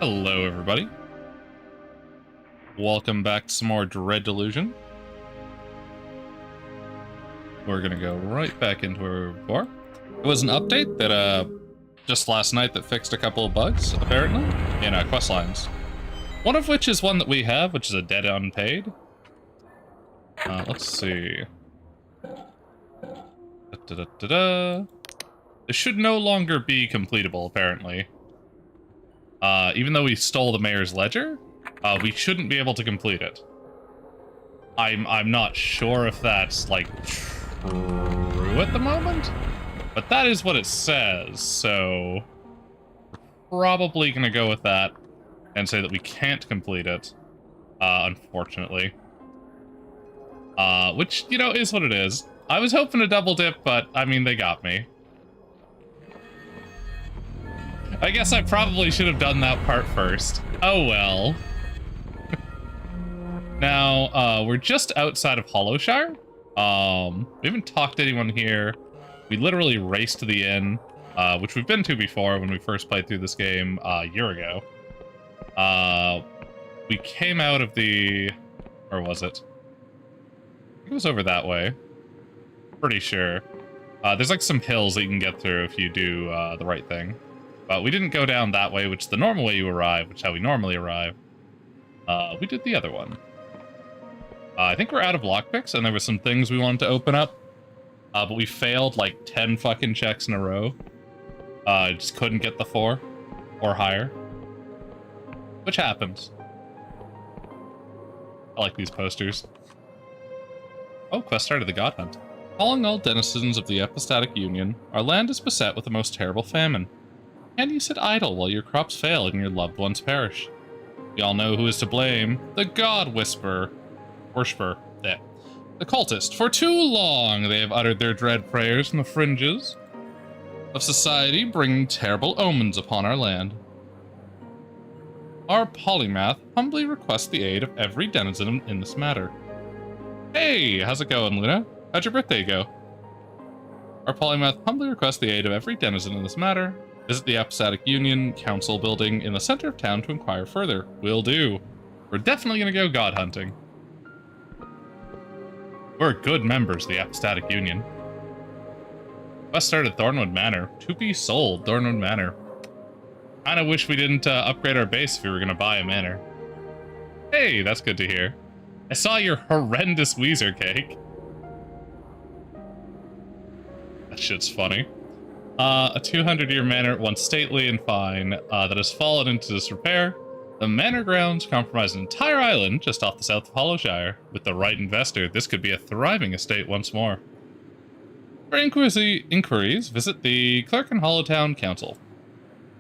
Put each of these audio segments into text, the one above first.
Hello, everybody. Welcome back to some more Dread Delusion. We're gonna go right back into where we were before. It was an update that, just last night that fixed a couple of bugs, apparently, in quest lines. One of which is one that we have, which is a dead unpaid. Let's see. This should no longer be completable, apparently. Even though we stole the mayor's ledger, we shouldn't be able to complete it. I'm not sure if that's, like, true at the moment, but that is what it says, so probably gonna go with that and say that we can't complete it, unfortunately. Which, you know, is what it is. I was hoping to double dip, but, I mean, they got me. I guess I probably should have done that part first. Oh well. Now, we're just outside of Hallowshire. We haven't talked to anyone here. We literally raced to the inn, which we've been to before when we first played through this game a year ago. We came out of the... Or was it? I think it was over that way. Pretty sure. There's like some hills that you can get through if you do the right thing. But we didn't go down that way, which is the normal way you arrive, which is how we normally arrive. We did the other one. I think we're out of lockpicks, and there were some things we wanted to open up. But we failed like 10 fucking checks in a row. Just couldn't get the 4 or higher. Which happens. I like these posters. Oh, quest started the God Hunt. Calling all denizens of the Epistatic Union, our land is beset with the most terrible famine. Can you sit idle while your crops fail and your loved ones perish? We all know who is to blame. The God Whisperer. Worshipper. The cultist. For too long they have uttered their dread prayers from the fringes of society, bringing terrible omens upon our land. Our polymath humbly requests the aid of every denizen in this matter. Hey, how's it going, Luna? How'd your birthday go? Our polymath humbly requests the aid of every denizen in this matter. Visit the Epistatic Union Council building in the center of town to inquire further. Will do. We're definitely gonna go god hunting. We're good members of the Epistatic Union. Quest started Thornwood Manor. To be sold, Thornwood Manor. Kinda wish we didn't upgrade our base if we were gonna buy a manor. Hey, that's good to hear. I saw your horrendous Weezer cake. That shit's funny. A 200-year manor, once stately and fine, that has fallen into disrepair. The manor grounds comprise an entire island just off the south of Hallowshire. With the right investor, this could be a thriving estate once more. For inquiries, visit the Clerk and Hollowtown Council.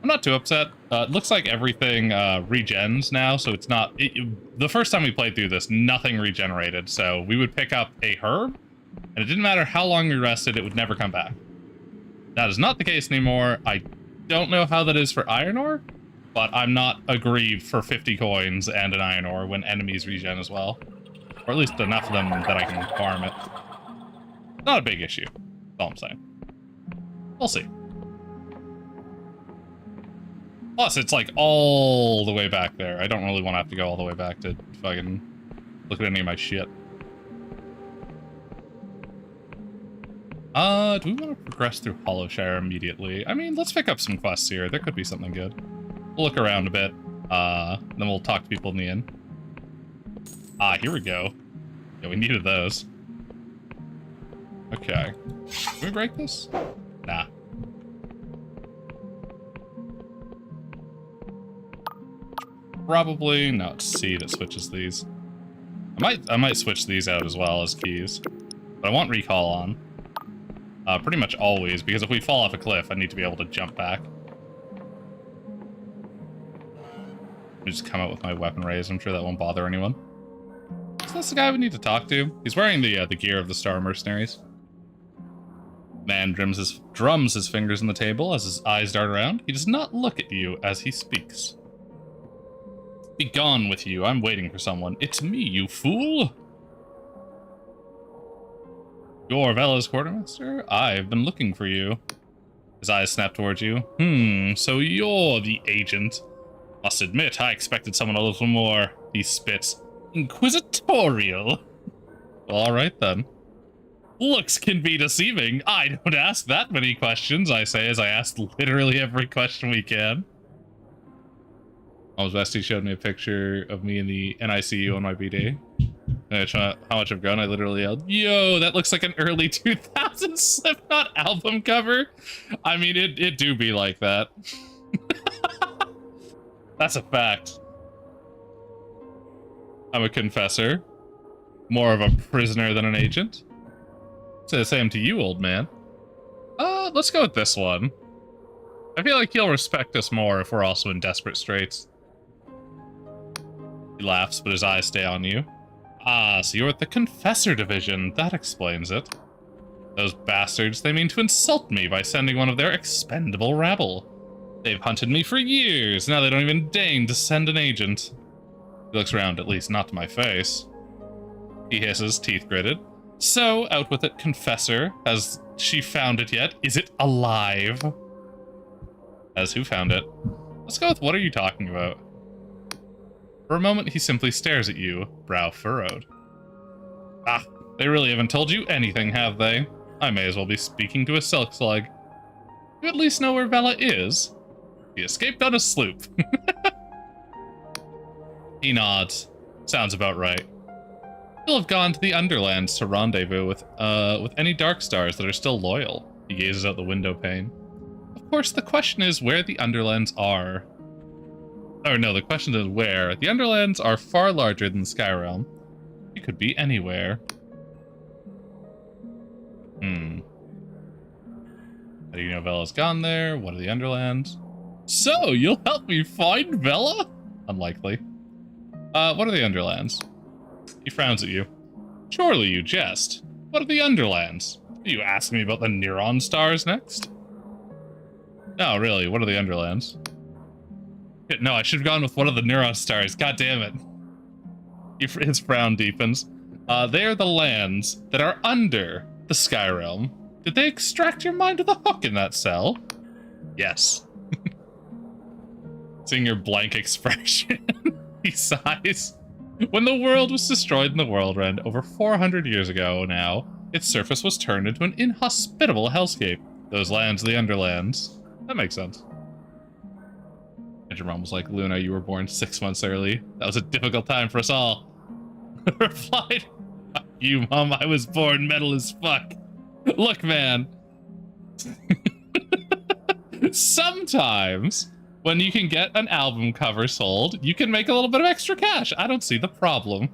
I'm not too upset. It looks like everything regens now, so it's not... the first time we played through this, nothing regenerated, so we would pick up a herb, and it didn't matter how long we rested, it would never come back. That is not the case anymore. I don't know how that is for iron ore, but I'm not aggrieved for 50 coins and an iron ore when enemies regen as well. Or at least enough of them that I can farm it. Not a big issue. That's all I'm saying. We'll see. Plus, it's like all the way back there. I don't really want to have to go all the way back to fucking look at any of my shit. Do we want to progress through Hallowshire immediately? I mean, let's pick up some quests here. There could be something good. We'll look around a bit. Then we'll talk to people in the inn. Here we go. Yeah, we needed those. Okay. Can we break this? Nah. Probably not C that switches these. I might switch these out as well as keys. But I want recall on. Pretty much always, because if we fall off a cliff, I need to be able to jump back. I just come out with my weapon raised. I'm sure that won't bother anyone. So that's the guy we need to talk to. He's wearing the gear of the Star Mercenaries. Man drums his fingers on the table as his eyes dart around. He does not look at you as he speaks. Be gone with you. I'm waiting for someone. It's me, you fool! You're Vella's quartermaster? I've been looking for you. His eyes snap towards you. So you're the agent. Must admit, I expected someone a little more, he spits, inquisitorial. All right, then. Looks can be deceiving. I don't ask that many questions, I say as I ask literally every question we can. Mom's bestie showed me a picture of me in the NICU on my B-Day. How much I've grown, I literally yelled, yo, that looks like an early 2000s Slipknot album cover. I mean, it do be like that. That's a fact. I'm a confessor. More of a prisoner than an agent. Say the same to you, old man. Let's go with this one. I feel like he'll respect us more if we're also in desperate straits. He laughs, but his eyes stay on you. Ah, so you're at the Confessor Division. That explains it. Those bastards, they mean to insult me by sending one of their expendable rabble. They've hunted me for years, now they don't even deign to send an agent. He looks around, at least not to my face. He hisses, teeth gritted. So, out with it, Confessor. Has she found it yet? Is it alive? As who found it? Let's go with what are you talking about? For a moment, he simply stares at you, brow furrowed. Ah, they really haven't told you anything, have they? I may as well be speaking to a silk slug. You at least know where Vela is? He escaped on a sloop. He nods. Sounds about right. He'll have gone to the Underlands to rendezvous with any Dark Stars that are still loyal. He gazes out the window pane. Of course, the question is where the Underlands are. Oh no, the question is where. The Underlands are far larger than the Skyrealm. It could be anywhere. How do you know Vela's gone there? What are the Underlands? So, you'll help me find Vela? Unlikely. What are the Underlands? He frowns at you. Surely you jest. What are the Underlands? Are you asking me about the Neuron Stars next? No, really, what are the Underlands? No, I should have gone with one of the Neuron Stars. God damn it. His frown deepens. They are the lands that are under the Skyrealm. Did they extract your mind to the hook in that cell? Yes. Seeing your blank expression, he sighs. When the world was destroyed in the Worldrend over 400 years ago now, its surface was turned into an inhospitable hellscape. Those lands are the Underlands. That makes sense. And your mom was like, Luna, you were born 6 months early. That was a difficult time for us all. Replied, you, Mom, I was born metal as fuck. Look, man. Sometimes, when you can get an album cover sold, you can make a little bit of extra cash. I don't see the problem.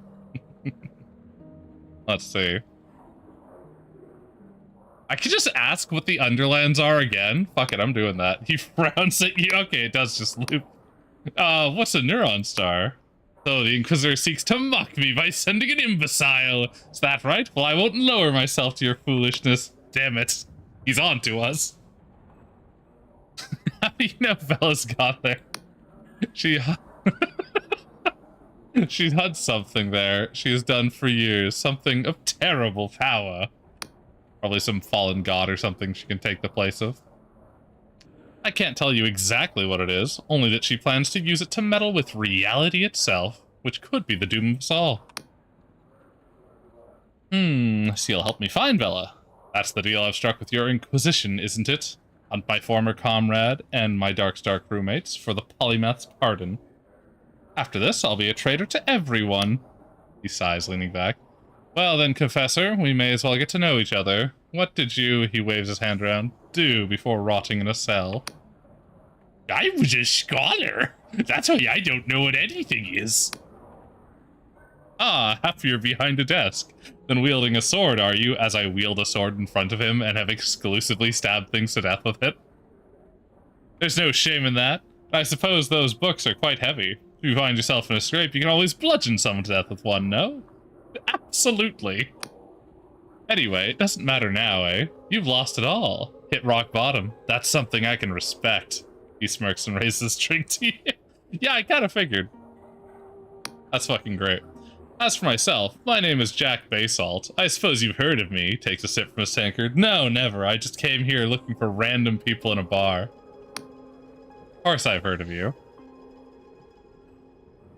Let's see. I could just ask what the Underlands are again. Fuck it, I'm doing that. He frowns at you. Okay, it does just loop. What's a Neuron Star? So the Inquisitor seeks to mock me by sending an imbecile. Is that right? Well, I won't lower myself to your foolishness. Damn it. He's on to us. How do you know Bella's got there? She's had something there. She has done for years. Something of terrible power. Probably some fallen god or something she can take the place of. I can't tell you exactly what it is, only that she plans to use it to meddle with reality itself, which could be the doom of us all. So you'll help me find Vela. That's the deal I've struck with your Inquisition, isn't it? Hunt my former comrade and my Darkstar crewmates for the polymath's pardon. After this, I'll be a traitor to everyone. He sighs, leaning back. Well then, Confessor, we may as well get to know each other. What did you, he waves his hand around, do before rotting in a cell? I was a scholar. That's why I don't know what anything is. Ah, happier behind a desk than wielding a sword, are you, as I wield a sword in front of him and have exclusively stabbed things to death with it? There's no shame in that. I suppose those books are quite heavy. If you find yourself in a scrape, you can always bludgeon someone to death with one, no? Absolutely. Anyway, it doesn't matter now, eh? You've lost it all. Hit rock bottom. That's something I can respect. He smirks and raises his drink to you. Yeah, I kind of figured. That's fucking great. As for myself, my name is Jack Basalt. I suppose you've heard of me. Takes a sip from his tankard. No, never. I just came here looking for random people in a bar. Of course I've heard of you.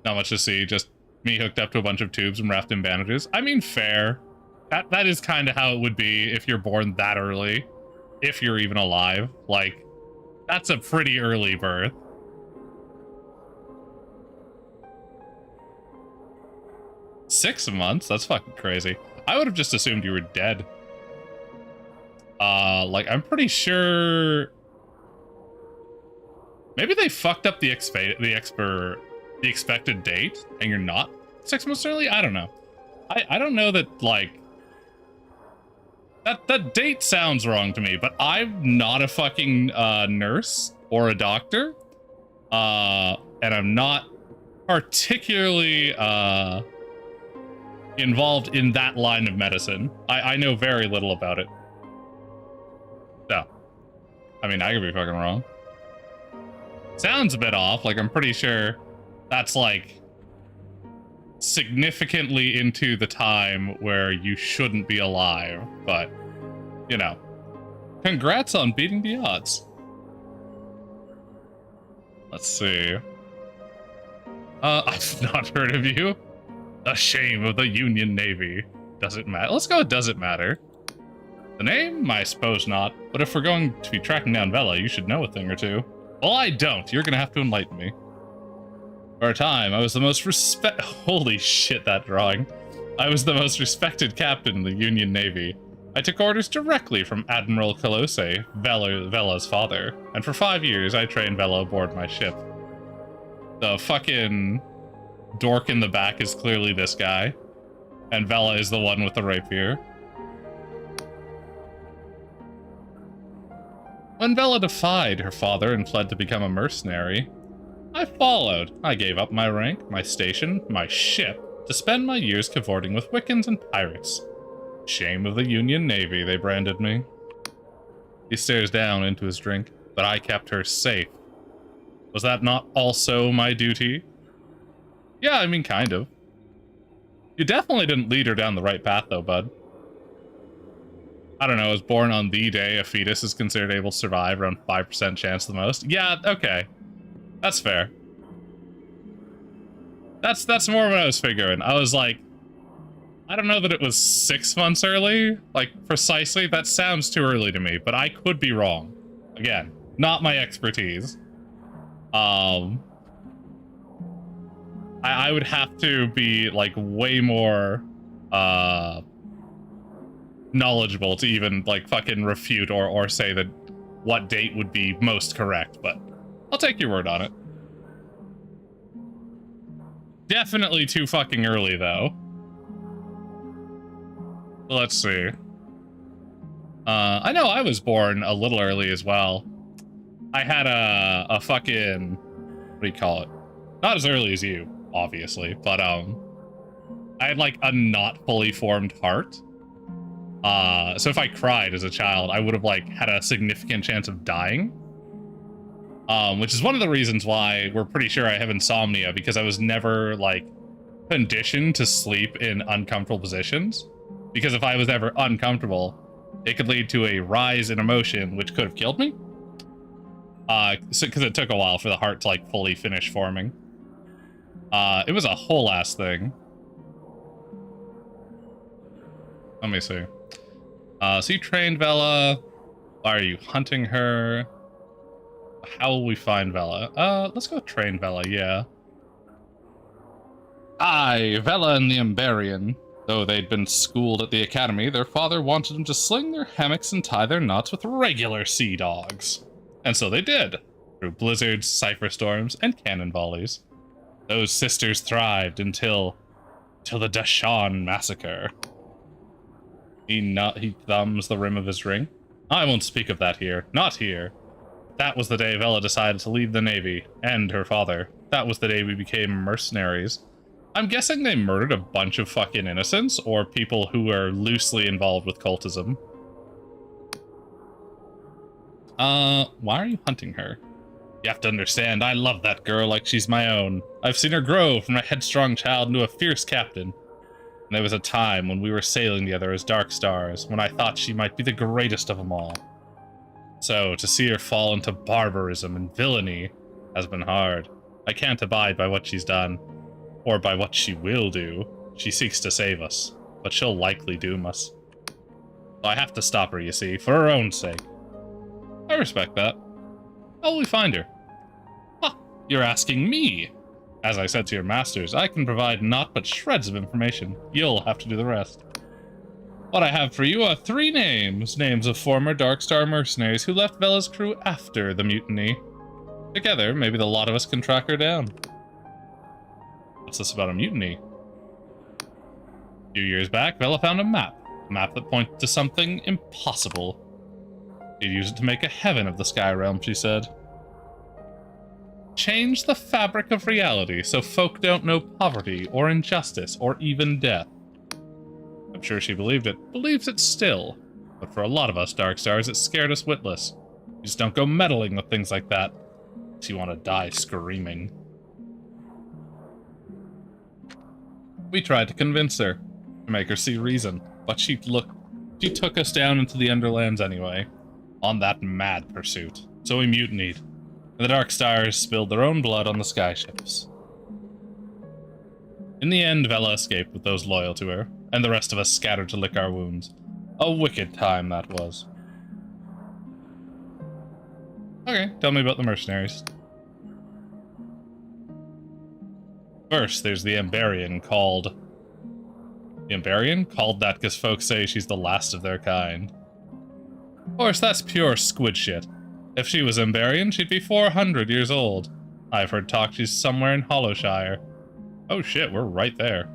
Not much to see, just me hooked up to a bunch of tubes and wrapped in bandages. I mean, fair. That is kind of how it would be if you're born that early. If you're even alive. Like, that's a pretty early birth. Six months? That's fucking crazy. I would have just assumed you were dead. Like, I'm pretty sure... Maybe they fucked up the expected date, and you're not 6 months early? I don't know. I don't know that, like... That date sounds wrong to me, but I'm not a fucking nurse or a doctor. And I'm not particularly involved in that line of medicine. I know very little about it. So, I mean, I could be fucking wrong. Sounds a bit off. Like, I'm pretty sure that's like significantly into the time where you shouldn't be alive, but you know, congrats on beating the odds. Let's see. I've not heard of you. A shame of the Union Navy. Does it matter? Let's go with does it matter. The name? I suppose not, but if we're going to be tracking down Vela, you should know a thing or two. Well, I don't. You're gonna have to enlighten me. For a time, I was the most Holy shit, that drawing. I was the most respected captain in the Union Navy. I took orders directly from Admiral Colossi, Vela's father, and for 5 years I trained Vela aboard my ship. The fucking dork in the back is clearly this guy, and Vela is the one with the rapier. When Vela defied her father and fled to become a mercenary, I followed. I gave up my rank, my station, my ship, to spend my years cavorting with Wiccans and pirates. Shame of the Union Navy, they branded me. He stares down into his drink, but I kept her safe. Was that not also my duty? Yeah, I mean, kind of. You definitely didn't lead her down the right path, though, bud. I don't know, I was born on the day a fetus is considered able to survive, around 5% chance the most. Yeah, okay. That's fair. That's more what I was figuring. I was like, I don't know that it was 6 months early, like, precisely. That sounds too early to me, but I could be wrong. Again, not my expertise. I would have to be, like, way more, knowledgeable to even, like, fucking refute or say that what date would be most correct, but I'll take your word on it. Definitely too fucking early, though. Let's see. I know I was born a little early as well. I had a fucking... what do you call it? Not as early as you, obviously, but, I had, like, a not fully formed heart. So if I cried as a child, I would have, like, had a significant chance of dying. Which is one of the reasons why we're pretty sure I have insomnia, because I was never, like, conditioned to sleep in uncomfortable positions. Because if I was ever uncomfortable, it could lead to a rise in emotion, which could have killed me. Because it took a while for the heart to, like, fully finish forming. It was a whole ass thing. Let me see. So you trained Vela. Why are you hunting her? How will we find Vela? Let's go train Vela, yeah. Aye, Vela and the Emberian. Though they'd been schooled at the academy, their father wanted them to sling their hammocks and tie their knots with regular sea dogs. And so they did, through blizzards, cipher storms, and cannon volleys. Those sisters thrived until the Dashan massacre. He thumbs the rim of his ring. I won't speak of that here. Not here. That was the day Vela decided to leave the Navy, and her father. That was the day we became mercenaries. I'm guessing they murdered a bunch of fucking innocents, or people who are loosely involved with cultism. Why are you hunting her? You have to understand, I love that girl like she's my own. I've seen her grow from a headstrong child into a fierce captain. And there was a time when we were sailing together as dark stars, when I thought she might be the greatest of them all. So, to see her fall into barbarism and villainy has been hard. I can't abide by what she's done. or by what she will do. She seeks to save us, but she'll likely doom us. So I have to stop her, you see, for her own sake. I respect that. How will we find her? Ah, you're asking me. As I said to your masters, I can provide naught but shreds of information. You'll have to do the rest. What I have for you are 3 names. Names of former Darkstar mercenaries who left Vela's crew after the mutiny. Together, maybe the lot of us can track her down. What's this about a mutiny? A few years back, Vela found a map. A map that pointed to something impossible. She'd use it to make a heaven of the Sky Realm, she said. Change the fabric of reality so folk don't know poverty or injustice or even death. I'm sure she believed it, believes it still. But for a lot of us Darkstars, it scared us witless. You just don't go meddling with things like that. Unless you want to die screaming. We tried to convince her, to make her see reason, but she took us down into the Underlands anyway, on that mad pursuit. So we mutinied, and the Darkstars spilled their own blood on the skyships. In the end, Vela escaped with those loyal to her, and the rest of us scattered to lick our wounds. A wicked time that was. Okay, tell me about the mercenaries. First, there's the Ambarian called... The Ambarian? Called that because folks say she's the last of their kind. Of course, that's pure squid shit. If she was Ambarian, she'd be 400 years old. I've heard talk she's somewhere in Hallowshire. Oh shit, we're right there.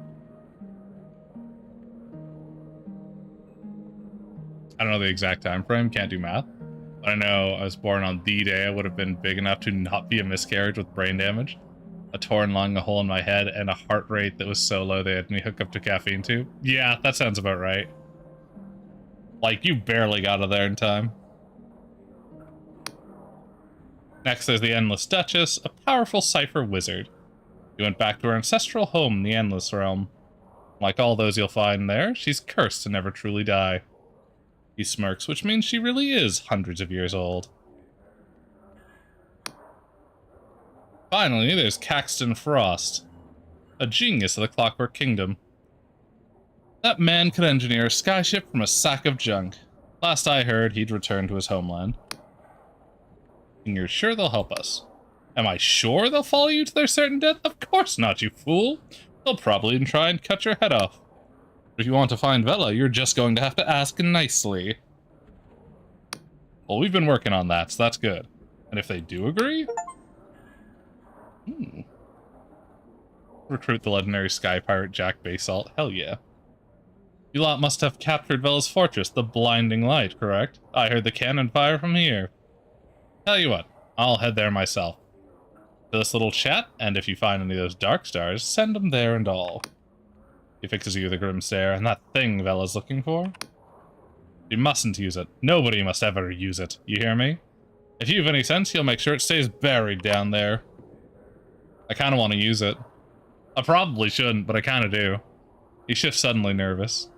I don't know the exact time frame, can't do math. But I know I was born on the day I would have been big enough to not be a miscarriage with brain damage. A torn lung, a hole in my head, and a heart rate that was so low they had me hook up to caffeine too. Yeah, that sounds about right. Like, you barely got out of there in time. Next, there's the Endless Duchess, a powerful cipher wizard. She went back to her ancestral home in the Endless Realm. Like all those you'll find there, she's cursed to never truly die. He smirks, which means she really is hundreds of years old. Finally, there's Caxton Frost, a genius of the Clockwork Kingdom. That man could engineer a skyship from a sack of junk. Last I heard, he'd returned to his homeland. And you're sure they'll help us? Am I sure they'll follow you to their certain death? Of course not, you fool! They'll probably try and cut your head off. But if you want to find Vela, you're just going to have to ask nicely. Well, we've been working on that, so that's good. And if they do agree... Recruit the legendary sky pirate Jack Basalt. Hell yeah. You lot must have captured Vela's fortress, the Blinding Light, correct? I heard the cannon fire from here. Tell you what, I'll head there myself. To this little chat, and if you find any of those dark stars, send them there and all. He fixes you the grim stare, and that thing Vela's looking for? You mustn't use it. Nobody must ever use it. You hear me? If you have any sense, you'll make sure it stays buried down there. I kind of want to use it. I probably shouldn't, but I kind of do. He shifts suddenly nervous.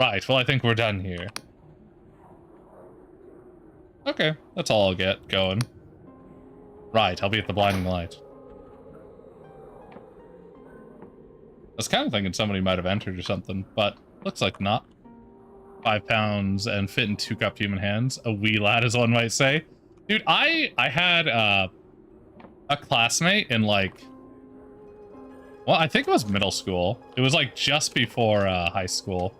Right, well I think we're done here. Okay, that's all I'll get going. Right, I'll be at the Blinding Light. I was kind of thinking somebody might have entered or something, but looks like not. 5 pounds and fit in 2-cup human hands. A wee lad, as one might say. Dude, I had a classmate in, like... Well, I think it was middle school. It was, like, just before high school.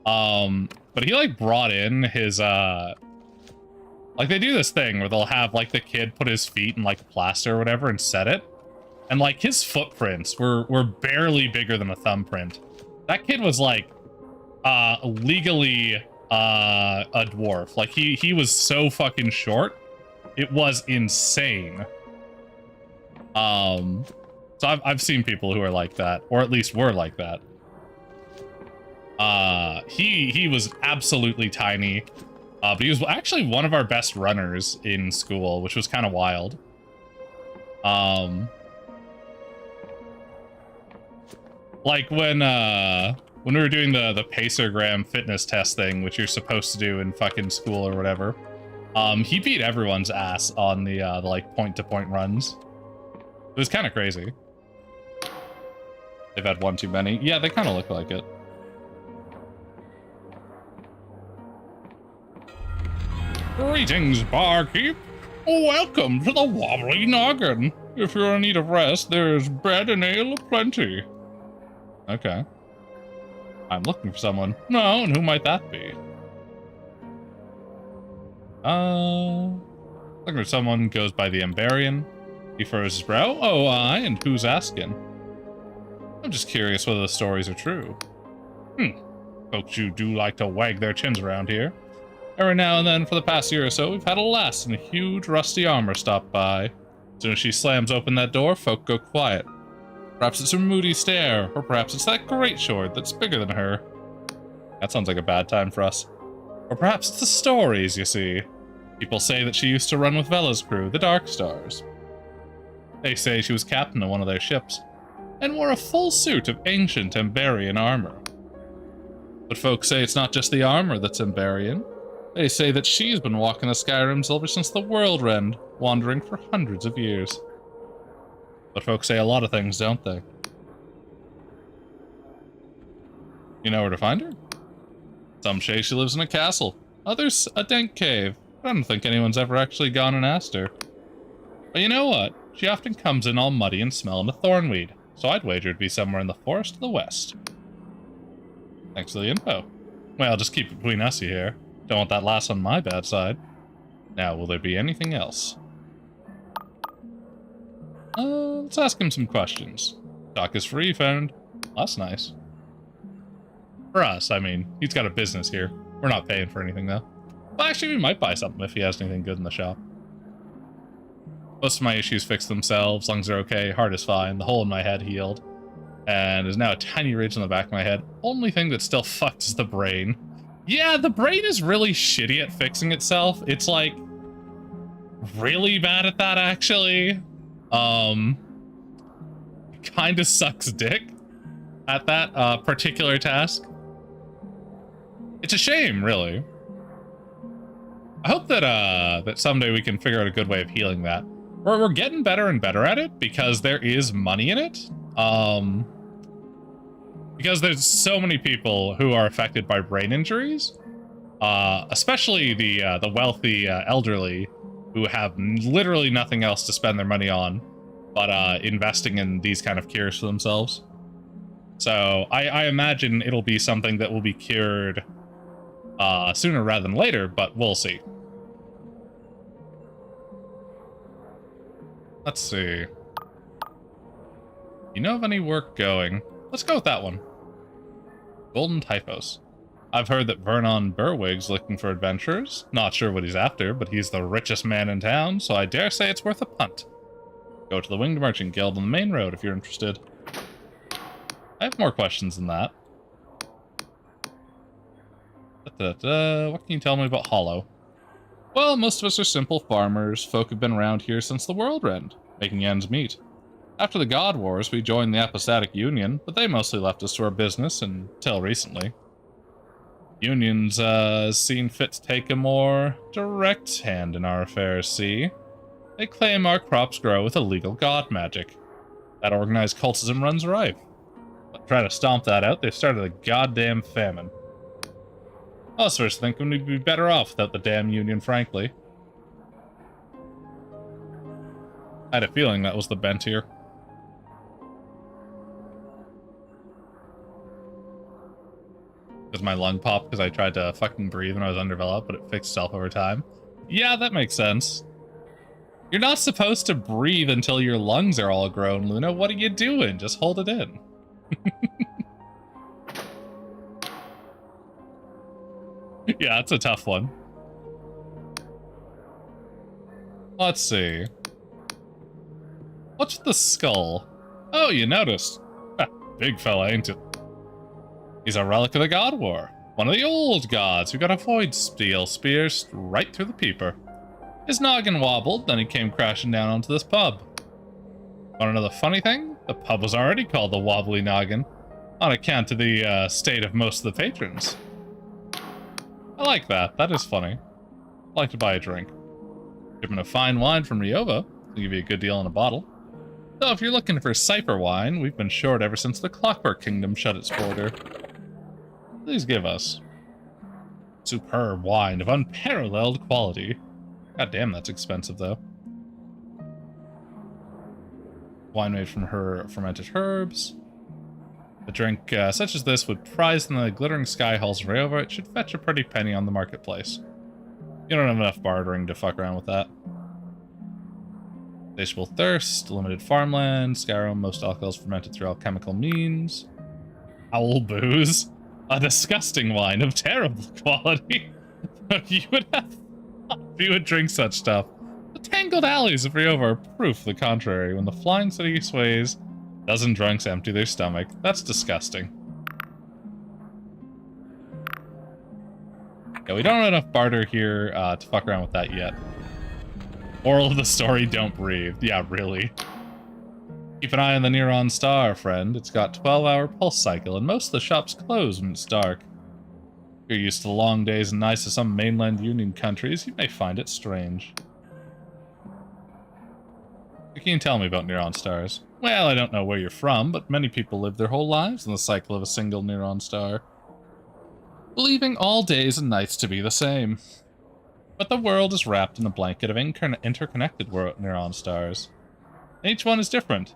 But he, like, brought in his, like, they do this thing where they'll have, like, the kid put his feet in, like, plaster or whatever and set it. And, like, his footprints were barely bigger than a thumbprint. That kid was, like, legally, a dwarf. Like, he was so fucking short. It was insane. So I've seen people who are like that, or at least were like that. He was absolutely tiny. But he was actually one of our best runners in school, which was kind of wild. Like when we were doing the Pacergram fitness test thing, which you're supposed to do in fucking school or whatever, he beat everyone's ass on the like point-to-point runs. It was kind of crazy. They've had one too many. Yeah, they kind of look like it. Greetings, barkeep. Welcome to the Wobbly Noggin. If you're in need of rest, there's bread and ale aplenty. Okay. I'm looking for someone. No, and who might that be? Looking for someone goes by the Ambarian. He furrows his brow. Oh, aye, and who's asking? I'm just curious whether the stories are true. Folks who do like to wag their chins around here. Every now and then for the past year or so, we've had a lass in a huge rusty armor stop by. As soon as she slams open that door, folk go quiet. Perhaps it's her moody stare, or perhaps it's that great sword that's bigger than her. That sounds like a bad time for us. Or perhaps it's the stories, you see. People say that she used to run with Vela's crew, the Dark Stars. They say she was captain of one of their ships, and wore a full suit of ancient Ambarian armor. But folks say it's not just the armor that's Ambarian. They say that she's been walking the Skyrims ever since the world end, wandering for hundreds of years. But folks say a lot of things, don't they? You know where to find her? Some say she lives in a castle, others a dank cave. I don't think anyone's ever actually gone and asked her. But you know what? She often comes in all muddy and smelling of thornweed, so I'd wager it'd be somewhere in the forest to the west. Thanks for the info. Well, just keep it between us, you hear. Don't want that lass on my bad side. Now, will there be anything else? Let's ask him some questions. Talk is free, friend. That's nice. For us, I mean, he's got a business here. We're not paying for anything, though. Well, actually, we might buy something if he has anything good in the shop. Most of my issues fixed themselves, lungs are okay, heart is fine, the hole in my head healed. And there's now a tiny ridge on the back of my head. Only thing that's still fucked is the brain. Yeah, the brain is really shitty at fixing itself. It's like really bad at that, actually. Kind of sucks dick at that particular task. It's a shame, really. I hope that that someday we can figure out a good way of healing that. We're getting better and better at it because there is money in it. Because there's so many people who are affected by brain injuries, especially the wealthy elderly who have literally nothing else to spend their money on but investing in these kind of cures for themselves. So I imagine it'll be something that will be cured sooner rather than later, but we'll see. Let's see. You know of any work going? Let's go with that one. Golden Typhos. I've heard that Vernon Berwig's looking for adventurers. Not sure what he's after, but he's the richest man in town, so I dare say it's worth a punt. Go to the Winged Merchant Guild on the main road if you're interested. I have more questions than that. What can you tell me about Hollow? Well, most of us are simple farmers. Folk have been around here since the world end, making ends meet. After the God Wars, we joined the Apostatic Union, but they mostly left us to our business until recently. Unions seen fit to take a more direct hand in our affairs, see? They claim our crops grow with illegal god magic. That organized cultism runs rife. But to try to stomp that out, they started a goddamn famine. I was first thinking we'd be better off without the damn union, frankly. I had a feeling that was the bent here. Because my lung popped because I tried to fucking breathe when I was underdeveloped, but it fixed itself over time. Yeah, that makes sense. You're not supposed to breathe until your lungs are all grown, Luna. What are you doing? Just hold it in. Yeah, it's a tough one. Let's see. What's the skull? Oh, you noticed. Big fella, ain't it? He's a relic of the God War. One of the old gods who got a void steel spear right through the peeper. His noggin wobbled, then he came crashing down onto this pub. Want to know the funny thing? The pub was already called the Wobbly Noggin, on account of the state of most of the patrons. I like that. That is funny. I'd like to buy a drink. Shipment of fine wine from Ryova. They'll give you a good deal on a bottle. So if you're looking for Cypher wine, we've been short ever since the Clockwork Kingdom shut its border. Please give us superb wine of unparalleled quality. God damn, that's expensive, though. Wine made from her fermented herbs. A drink such as this would prize in the glittering sky halls of Ryova. It should fetch a pretty penny on the marketplace. You don't have enough bartering to fuck around with that. Insatiable thirst, limited farmland, Skyrim, most alcohols fermented through alchemical means. Owl booze, a disgusting wine of terrible quality. You would drink such stuff. The tangled alleys of Ryova are proof of the contrary. When the flying city sways, dozen drunks empty their stomach. That's disgusting. Yeah, we don't have enough barter here to fuck around with that yet. Moral of the story, don't breathe. Yeah, really. Keep an eye on the Neuron Star, friend. It's got 12-hour pulse cycle, and most of the shops close when it's dark. If you're used to the long days and nights of some mainland Union countries, you may find it strange. What can you tell me about Neuron Stars? Well, I don't know where you're from, but many people live their whole lives in the cycle of a single Neuron Star, believing all days and nights to be the same. But the world is wrapped in a blanket of interconnected Neuron Stars. Each one is different.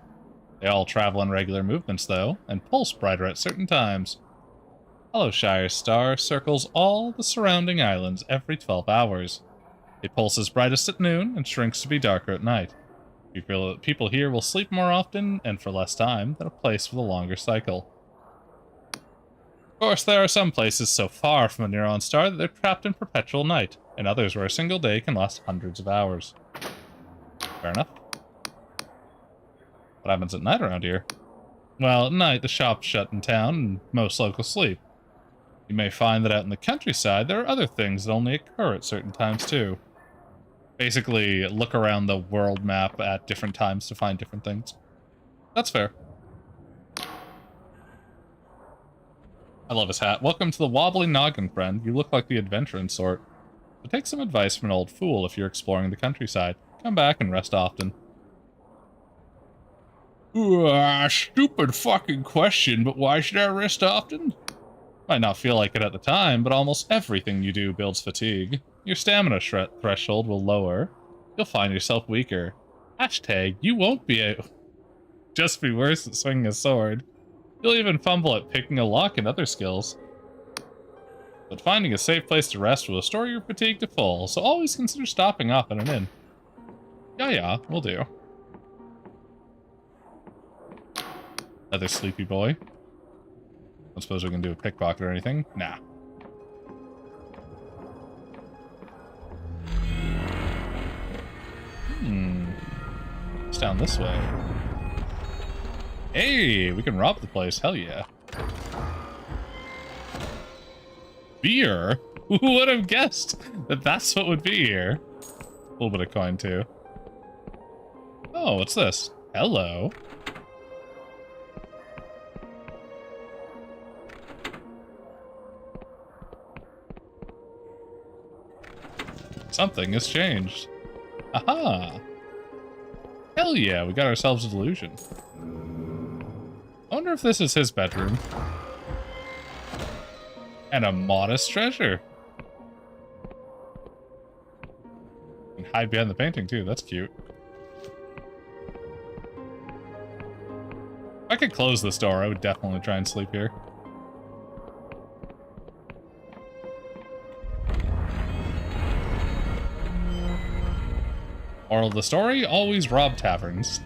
They all travel in regular movements, though, and pulse brighter at certain times. Hallowshire Star circles all the surrounding islands every 12 hours. It pulses brightest at noon and shrinks to be darker at night. People here will sleep more often and for less time than a place with a longer cycle. Of course, there are some places so far from a Neuron Star that they're trapped in perpetual night, and others where a single day can last hundreds of hours. Fair enough. What happens at night around here? Well, at night, the shops shut in town, and most locals sleep. You may find that out in the countryside, there are other things that only occur at certain times, too. Basically, look around the world map at different times to find different things. That's fair. I love his hat. Welcome to the Wobbly Noggin, friend. You look like the adventuring sort. But take some advice from an old fool if you're exploring the countryside. Come back and rest often. Stupid fucking question, but why should I rest often? Might not feel like it at the time, but almost everything you do builds fatigue. Your stamina threshold will lower. You'll find yourself weaker. Hashtag, you won't be just be worse at swinging a sword. You'll even fumble at picking a lock and other skills. But finding a safe place to rest will restore your fatigue to full, so always consider stopping off at an inn. Yeah, will do. Another sleepy boy. Don't suppose we can do a pickpocket or anything? Nah. It's down this way. Hey, we can rob the place. Hell yeah. Beer? Who would have guessed that that's what would be here? A little bit of coin, too. Oh, what's this? Hello. Something has changed. Aha! Hell yeah, we got ourselves a delusion. I wonder if this is his bedroom. And a modest treasure. And hide behind the painting too, that's cute. If I could close this door, I would definitely try and sleep here. Moral of the story, always rob taverns.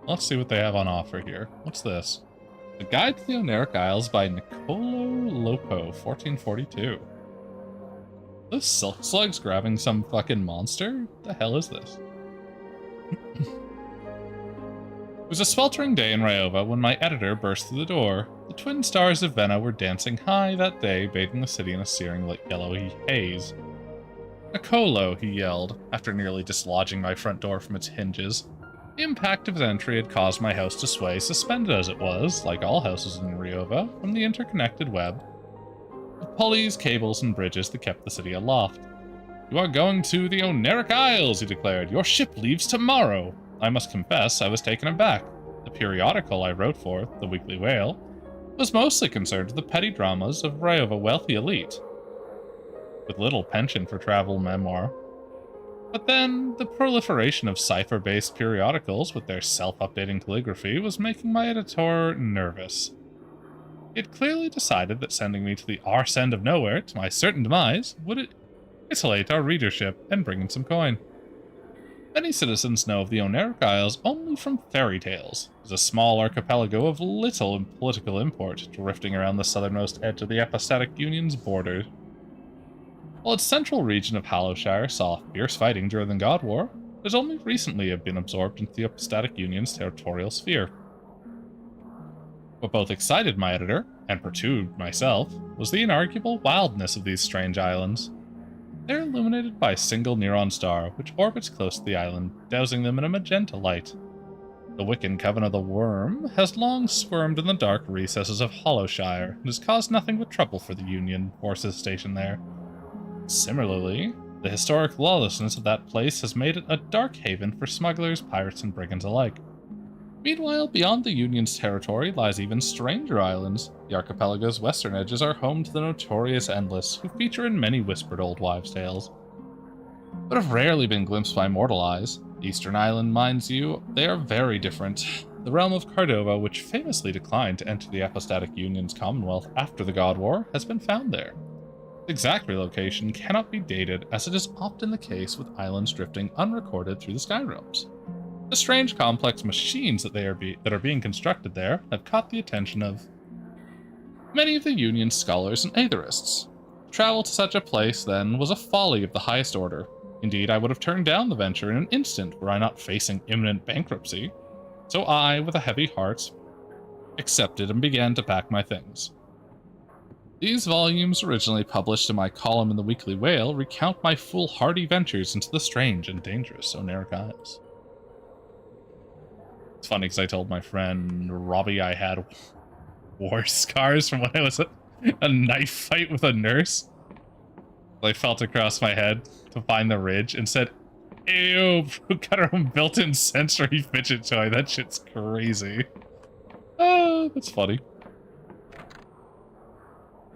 Let's see what they have on offer here. What's this? A Guide to the Oneric Isles by Nicolo Lopo, 1442. This silk slug's grabbing some fucking monster? What the hell is this? It was a sweltering day in Ryova when my editor burst through the door. The twin stars of Vena were dancing high that day, bathing the city in a searing yellow haze. Nicolo, he yelled, after nearly dislodging my front door from its hinges. The impact of his entry had caused my house to sway, suspended as it was, like all houses in Ryova, from the interconnected web of pulleys, cables, and bridges that kept the city aloft. "You are going to the Oneric Isles," he declared. "Your ship leaves tomorrow." I must confess I was taken aback. The periodical I wrote for, the Weekly Whale, was mostly concerned with the petty dramas of a wealthy elite, with little penchant for travel memoir. But then, the proliferation of cipher-based periodicals with their self-updating calligraphy was making my editor nervous. He had clearly decided that sending me to the arse end of nowhere, to my certain demise, would isolate our readership and bring in some coin. Many citizens know of the Oneric Isles only from fairy tales, as a small archipelago of little political import, drifting around the southernmost edge of the Apostatic Union's border. While its central region of Hallowshire saw fierce fighting during the God War, it has only recently been absorbed into the Apostatic Union's territorial sphere. What both excited my editor, and perturbed myself, was the inarguable wildness of these strange islands. They are illuminated by a single neutron star, which orbits close to the island, dousing them in a magenta light. The Wiccan Coven of the Worm has long squirmed in the dark recesses of Hallowshire, and has caused nothing but trouble for the Union forces stationed there. Similarly, the historic lawlessness of that place has made it a dark haven for smugglers, pirates, and brigands alike. Meanwhile, beyond the Union's territory lies even stranger islands. The archipelago's western edges are home to the notorious Endless, who feature in many whispered old wives' tales, but have rarely been glimpsed by mortal eyes. Eastern Island, mind you, they are very different. The realm of Cordova, which famously declined to enter the Apostatic Union's Commonwealth after the God War, has been found there. The exact relocation cannot be dated, as it is often the case with islands drifting unrecorded through the sky realms. The strange complex machines that are being constructed there have caught the attention of many of the Union's scholars and aetherists. Travel to such a place, then, was a folly of the highest order. Indeed, I would have turned down the venture in an instant were I not facing imminent bankruptcy. So I, with a heavy heart, accepted and began to pack my things. These volumes, originally published in my column in the Weekly Whale, recount my foolhardy ventures into the strange and dangerous Oneric Isles. It's funny because I told my friend Robbie I had war scars from when I was at a knife fight with a nurse. I felt across my head to find the ridge and said, "Ew, got her own built-in sensory fidget toy. That shit's crazy." Oh, that's funny.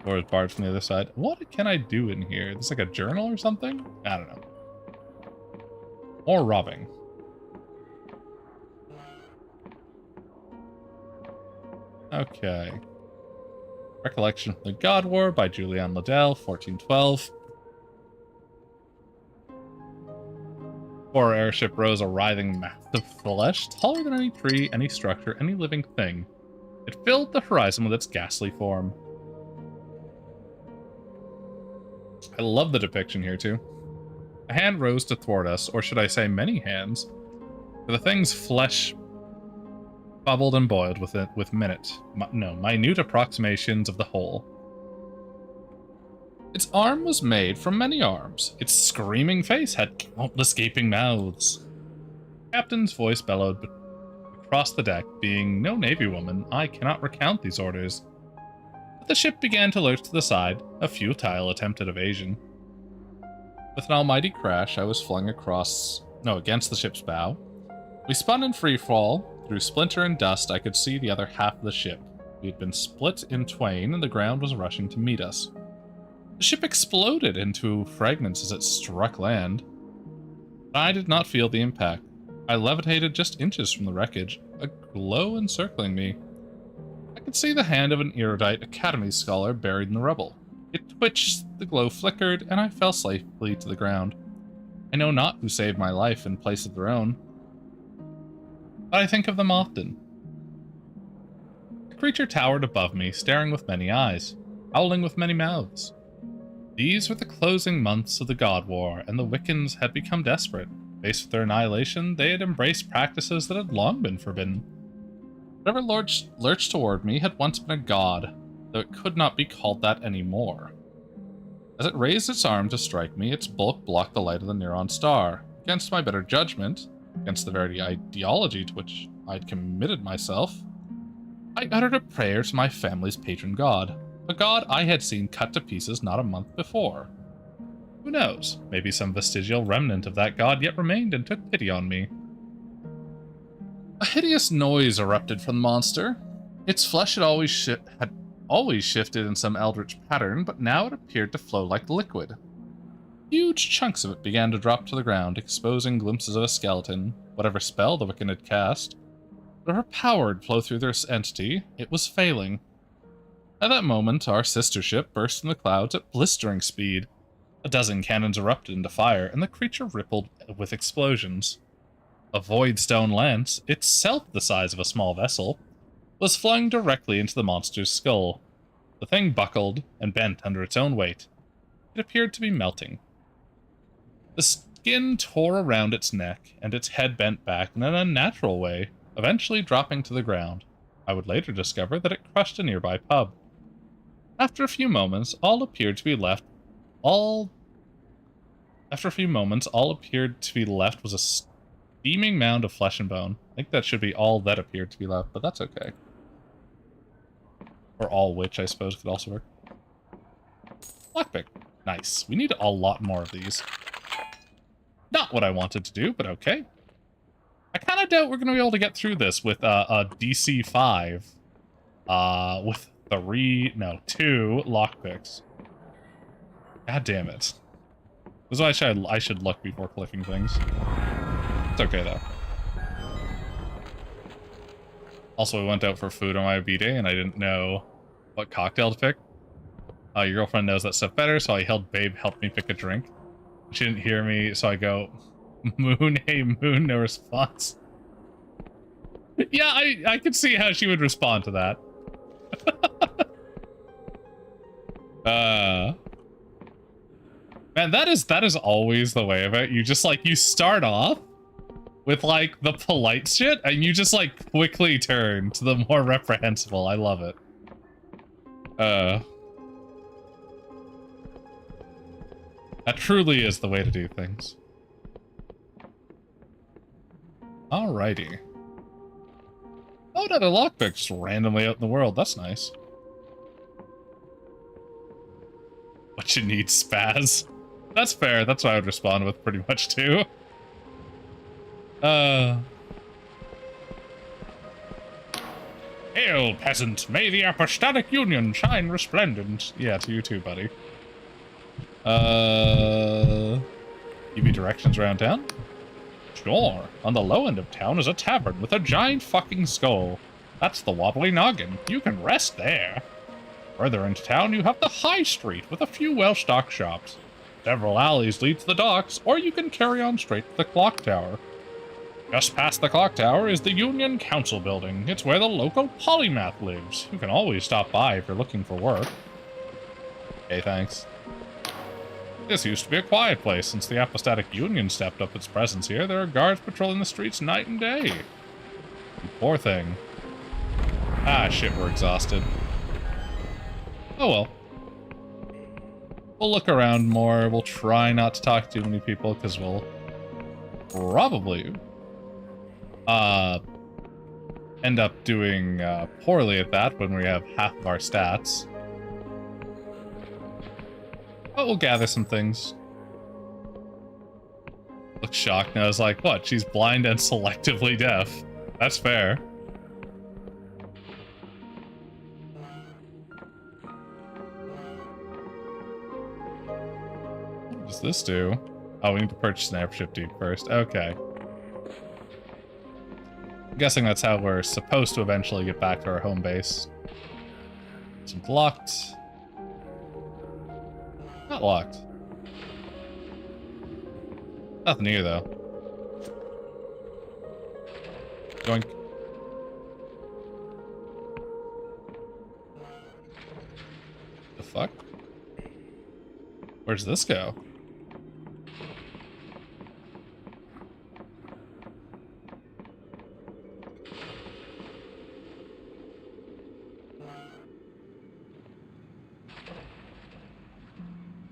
Or it's barred from the other side. What can I do in here? There's like a journal or something? I don't know. Or robbing. Okay. Recollection of the God War by Julian Liddell, 1412. Before our airship rose a writhing mass of flesh, taller than any tree, any structure, any living thing. It filled the horizon with its ghastly form. I love the depiction here, too. A hand rose to thwart us, or should I say many hands, for the thing's flesh bubbled and boiled with minute approximations of the whole. Its arm was made from many arms. Its screaming face had countless gaping mouths. The captain's voice bellowed across the deck. Being no Navy woman, I cannot recount these orders. But the ship began to lurch to the side, a futile attempt at evasion. With an almighty crash, I was flung against the ship's bow. We spun in free fall. Through splinter and dust, I could see the other half of the ship. We had been split in twain, and the ground was rushing to meet us. The ship exploded into fragments as it struck land. But I did not feel the impact. I levitated just inches from the wreckage, a glow encircling me. I could see the hand of an erudite academy scholar buried in the rubble. It twitched, the glow flickered, and I fell safely to the ground. I know not who saved my life in place of their own, but I think of them often. The creature towered above me, staring with many eyes, howling with many mouths. These were the closing months of the God War, and the Wiccans had become desperate. Faced with their annihilation, they had embraced practices that had long been forbidden. Whatever lurched toward me had once been a god, though it could not be called that anymore. As it raised its arm to strike me, its bulk blocked the light of the neutron star. Against my better judgment, against the very ideology to which I had committed myself, I uttered a prayer to my family's patron god. A god I had seen cut to pieces not a month before. Who knows? Maybe some vestigial remnant of that god yet remained and took pity on me. A hideous noise erupted from the monster. Its flesh had always shifted in some eldritch pattern, but now it appeared to flow like liquid. Huge chunks of it began to drop to the ground, exposing glimpses of a skeleton. Whatever spell the Wiccan had cast, whatever power had flowed through their entity, it was failing. At that moment, our sister ship burst from the clouds at blistering speed. A dozen cannons erupted into fire, and the creature rippled with explosions. A void stone lance, itself the size of a small vessel, was flung directly into the monster's skull. The thing buckled and bent under its own weight. It appeared to be melting. The skin tore around its neck, and its head bent back in an unnatural way, eventually dropping to the ground. I would later discover that it crushed a nearby pub. After a few moments, all appeared to be left was a steaming mound of flesh and bone. I think that should be all that appeared to be left, but that's okay. Or all which, I suppose, could also work. Lockpick. Nice. We need a lot more of these. Not what I wanted to do, but okay. I kind of doubt we're going to be able to get through this with a DC 5. With 2 lockpicks. God damn it. This is why I should look before clicking things. It's okay, though. Also, we went out for food on my B-Day, and I didn't know what cocktail to pick. Your girlfriend knows that stuff better, so I held Babe help me pick a drink. She didn't hear me, so I go, Moon, hey Moon, no response. Yeah, I could see how she would respond to that. Man, that is always the way of it. You just, like, you start off with, like, the polite shit, and you just, like, quickly turn to the more reprehensible. I love it. That truly is the way to do things. Alrighty. Oh, another lockpick just randomly out in the world. That's nice. What you need, spaz. That's fair. That's what I would respond with pretty much too. Hail, peasant! May the apostolic union shine resplendent. Yeah, to you too, buddy. Give me directions around town? Sure. On the low end of town is a tavern with a giant fucking skull. That's the Wobbly Noggin. You can rest there. Further into town, you have the High Street with a few well-stocked shops. Several alleys lead to the docks, or you can carry on straight to the clock tower. Just past the clock tower is the Union Council building. It's where the local polymath lives. You can always stop by if you're looking for work. Okay, thanks. This used to be a quiet place. Since the Apostatic Union stepped up its presence here, there are guards patrolling the streets night and day. You poor thing. Ah, shit, we're exhausted. Oh well. We'll look around more. We'll try not to talk to too many people, because we'll probably end up doing poorly at that when we have half of our stats. But we'll gather some things. Look shocked, and I was like, what? She's blind and selectively deaf. That's fair. What does this do? Oh, we need to purchase an airship deed first. Okay. I'm guessing that's how we're supposed to eventually get back to our home base. It's locked. Not locked. Nothing here, though. Doink. The fuck? Where's this go?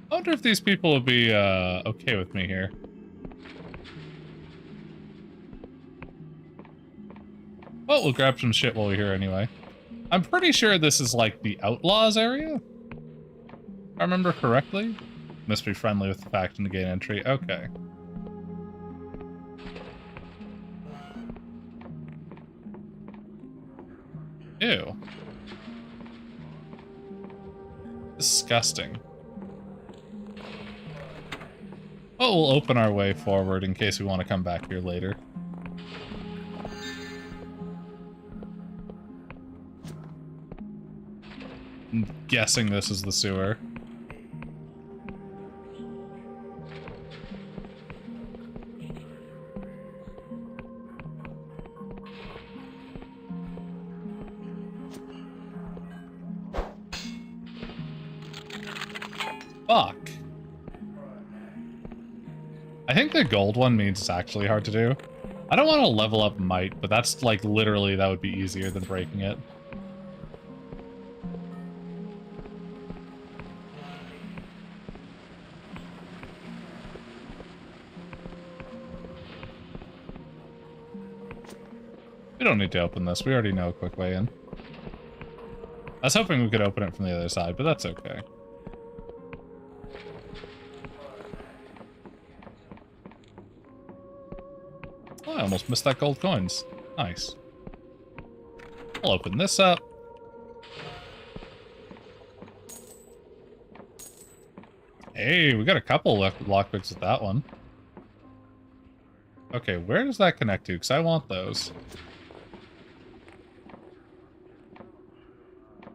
I wonder if these people will be okay with me here. Well, we'll grab some shit while we're here anyway. I'm pretty sure this is like the Outlaws area. If I remember correctly. Must be friendly with the faction to gain entry. Okay. Ew. Disgusting. But we'll open our way forward in case we want to come back here later. I'm guessing this is the sewer. Fuck. I think the gold one means it's actually hard to do. I don't want to level up might, but that's like literally that would be easier than breaking it. We don't need to open this. We already know a quick way in. I was hoping we could open it from the other side, but that's okay. Oh, I almost missed that gold coins. Nice. I'll open this up. Hey, we got a couple lockpicks with that one. Okay, where does that connect to? Because I want those.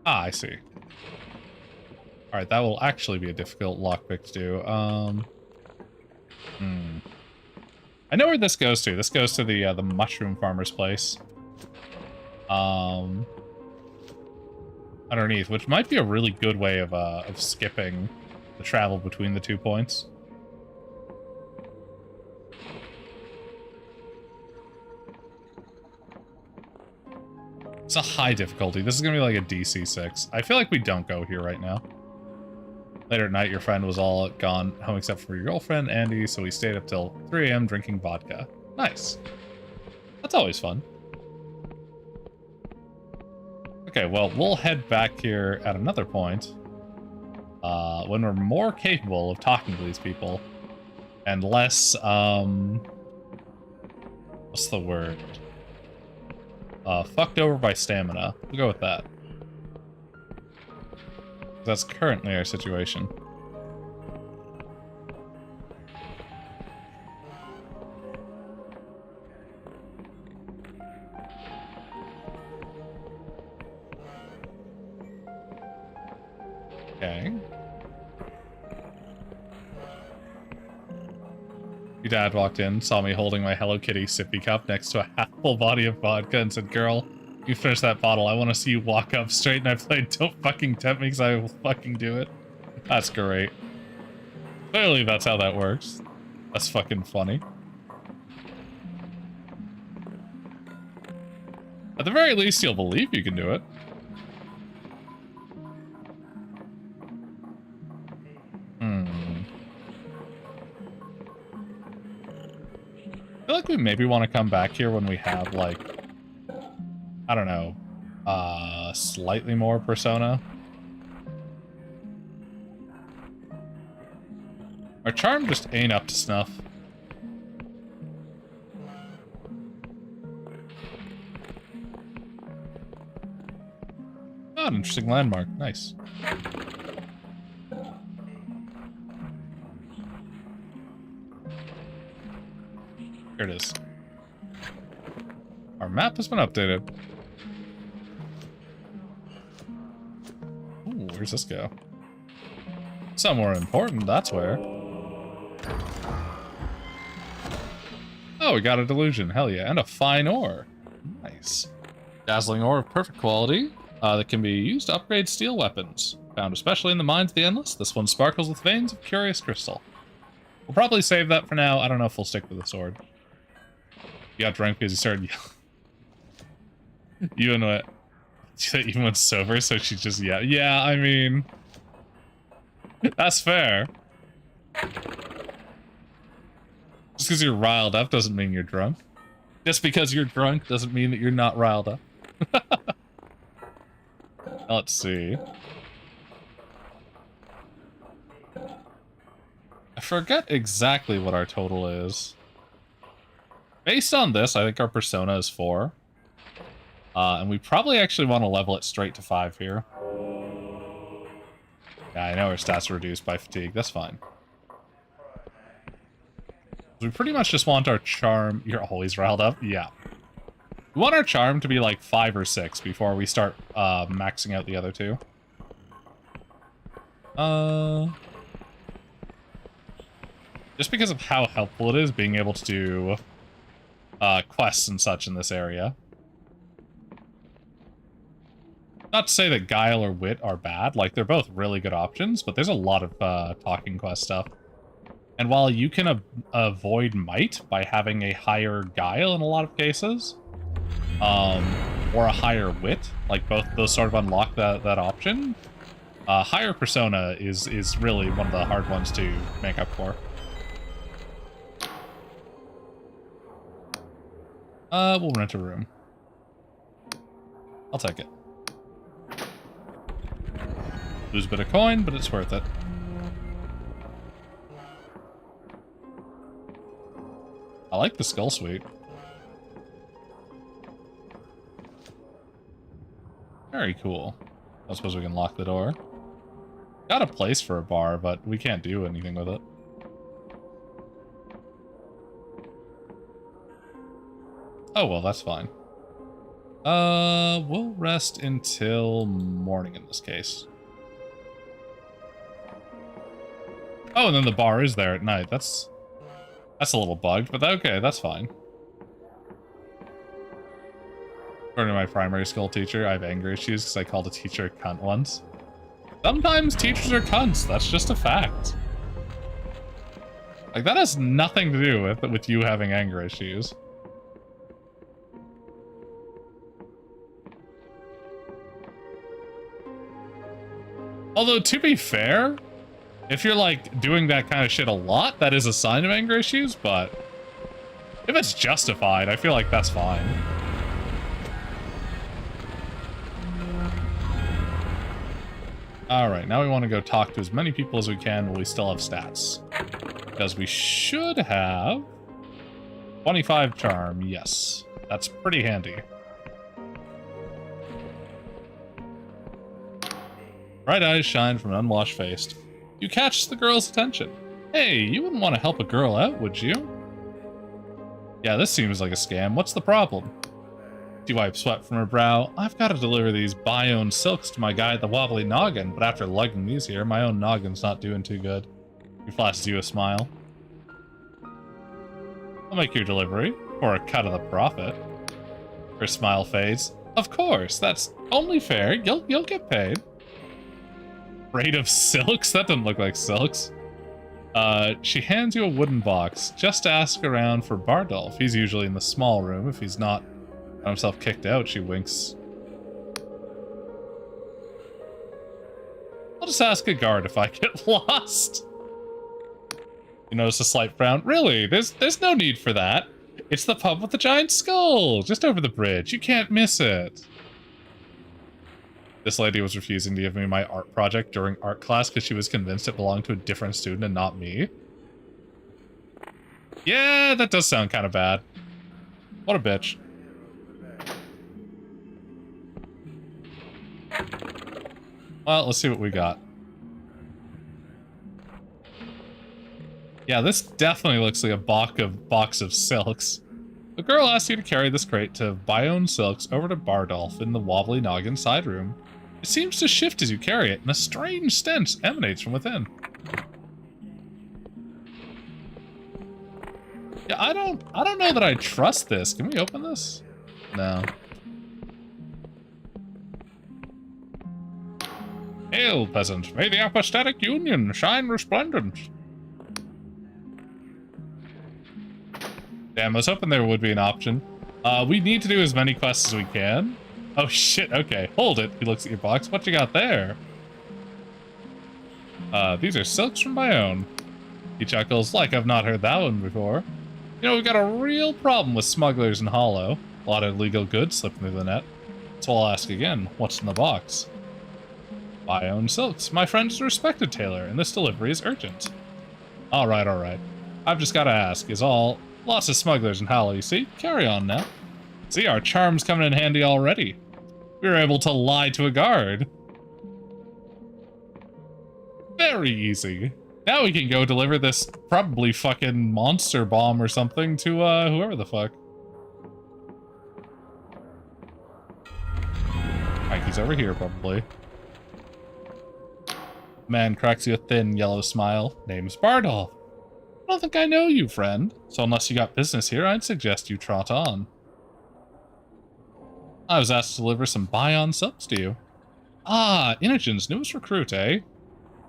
Ah, I see. Alright, that will actually be a difficult lockpick to do. I know where this goes to. This goes to the mushroom farmer's place. Underneath, which might be a really good way of skipping the travel between the 2 points. It's a high difficulty. This is gonna be like a DC 6. I feel like we don't go here right now. Later at night, your friend was all gone home except for your girlfriend, Andy, so we stayed up till 3 AM drinking vodka. Nice. That's always fun. Okay, well, we'll head back here at another point. When we're more capable of talking to these people. And less, what's the word? Fucked over by stamina. We'll go with that. That's currently our situation. Okay. Your dad walked in, saw me holding my Hello Kitty sippy cup next to a half-full body of vodka and said, "Girl, you finish that bottle. I want to see you walk up straight." And I played "Don't fucking tempt me," because I will fucking do it. That's great. Clearly that's how that works. That's fucking funny. At the very least, you'll believe you can do it. I feel like we maybe want to come back here when we have, like, I don't know, slightly more persona. Our charm just ain't up to snuff. Oh, an interesting landmark. Nice. Here it is. Our map has been updated. Ooh, where's this go? Somewhere important, that's where. Oh, we got a delusion. Hell yeah. And a fine ore. Nice. Dazzling ore of perfect quality that can be used to upgrade steel weapons. Found especially in the mines of the Endless, this one sparkles with veins of curious crystal. We'll probably save that for now. I don't know if we'll stick with the sword. You got drunk because you started yelling. You and what? You went sober, so she just, yeah. Yeah, I mean... That's fair. Just because you're riled up doesn't mean you're drunk. Just because you're drunk doesn't mean that you're not riled up. Let's see. I forget exactly what our total is. Based on this, I think our persona is 4. And we probably actually want to level it straight to 5 here. Yeah, I know our stats are reduced by fatigue. That's fine. We pretty much just want our charm... You're always riled up? Yeah. We want our charm to be like 5 or 6 before we start maxing out the other 2. Just because of how helpful it is being able to do quests and such in this area. Not to say that Guile or Wit are bad, like they're both really good options, but there's a lot of talking quest stuff. And while you can avoid Might by having a higher Guile in a lot of cases, or a higher Wit, like both those sort of unlock that option, higher Persona is really one of the hard ones to make up for. We'll rent a room. I'll take it. Lose a bit of coin, but it's worth it. I like the skull suite. Very cool. I suppose we can lock the door. Got a place for a bar, but we can't do anything with it. Oh, well, that's fine. We'll rest until morning in this case. Oh, and then the bar is there at night. That's a little bugged, but okay, that's fine. According to my primary school teacher, I have anger issues because I called a teacher a cunt once. Sometimes teachers are cunts. That's just a fact. Like, that has nothing to do with you having anger issues. Although, to be fair, if you're, like, doing that kind of shit a lot, that is a sign of anger issues, but if it's justified, I feel like that's fine. Alright, now we want to go talk to as many people as we can while we still have stats. Because we should have 25 charm, yes. That's pretty handy. Bright eyes shine from an unwashed face. You catch the girl's attention. Hey, you wouldn't want to help a girl out, would you? Yeah, this seems like a scam. What's the problem? She wipes sweat from her brow. I've got to deliver these Bayonne silks to my guy at the Wobbly Noggin, but after lugging these here, my own noggin's not doing too good. He flashes you a smile. I'll make your delivery, for a cut of the profit. Her smile fades. Of course, that's only fair. You'll get paid. Braid of silks? That doesn't look like silks. She hands you a wooden box. Just ask around for Bardolph. He's usually in the small room. If he's not got himself kicked out, she winks. I'll just ask a guard if I get lost. You notice a slight frown. Really? There's no need for that. It's the pub with the giant skull, just over the bridge. You can't miss it. This lady was refusing to give me my art project during art class because she was convinced it belonged to a different student and not me. Yeah, that does sound kind of bad. What a bitch. Well, let's see what we got. Yeah, this definitely looks like a box of silks. The girl asked you to carry this crate to Bayonne Silks over to Bardolph in the Wobbly Noggin side room. It seems to shift as you carry it, and a strange stench emanates from within. Yeah, I don't know that I trust this. Can we open this? No. Hail, peasant. May the apostatic union shine resplendent. Damn, I was hoping there would be an option. We need to do as many quests as we can. Oh shit, okay. Hold it. He looks at your box. What you got there? These are silks from Bayonne. He chuckles, like I've not heard that one before. You know, we've got a real problem with smugglers in Hollow. A lot of illegal goods slipping through the net. So I'll ask again, what's in the box? My own silks. My friend is a respected tailor, and this delivery is urgent. Alright, alright. I've just gotta ask, is all. Lots of smugglers in Hallow, you see? Carry on now. See, our charm's coming in handy already. We were able to lie to a guard. Very easy. Now we can go deliver this probably fucking monster bomb or something to, whoever the fuck. Mikey's over here, probably. Man cracks you a thin, yellow smile. Name's Bardolph. I don't think I know you, friend. So unless you got business here, I'd suggest you trot on. I was asked to deliver some buy-on subs to you. Ah, Inogen's newest recruit, eh?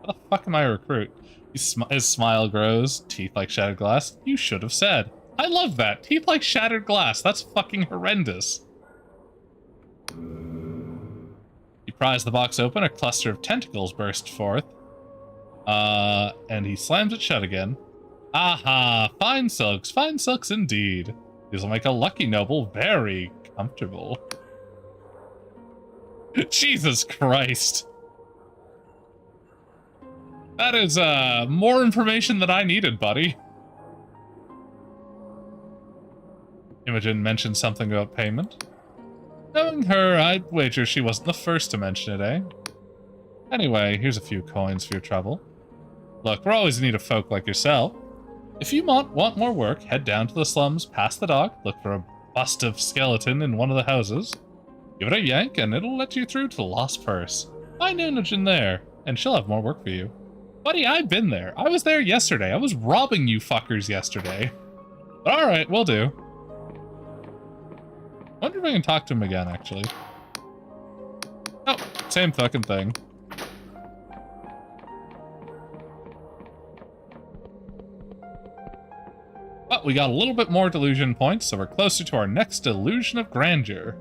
What the fuck am I a recruit? His smile grows, teeth like shattered glass. You should have said. I love that. Teeth like shattered glass. That's fucking horrendous. He pries the box open, a cluster of tentacles burst forth. And he slams it shut again. Aha, fine silks indeed. These will make a lucky noble very comfortable. Jesus Christ. That is, more information than I needed, buddy. Imogen mentioned something about payment. Knowing her, I'd wager she wasn't the first to mention it, eh? Anyway, here's a few coins for your trouble. Look, we're always in need of folk like yourself. If you want more work, head down to the slums, past the dock, look for a bust of skeleton in one of the houses. Give it a yank, and it'll let you through to the lost purse. Find Imogen there, and she'll have more work for you. Buddy, I've been there. I was there yesterday. I was robbing you fuckers yesterday. But alright, will do. Wonder if I can talk to him again, actually. Oh, same fucking thing. But we got a little bit more delusion points, so we're closer to our next delusion of grandeur.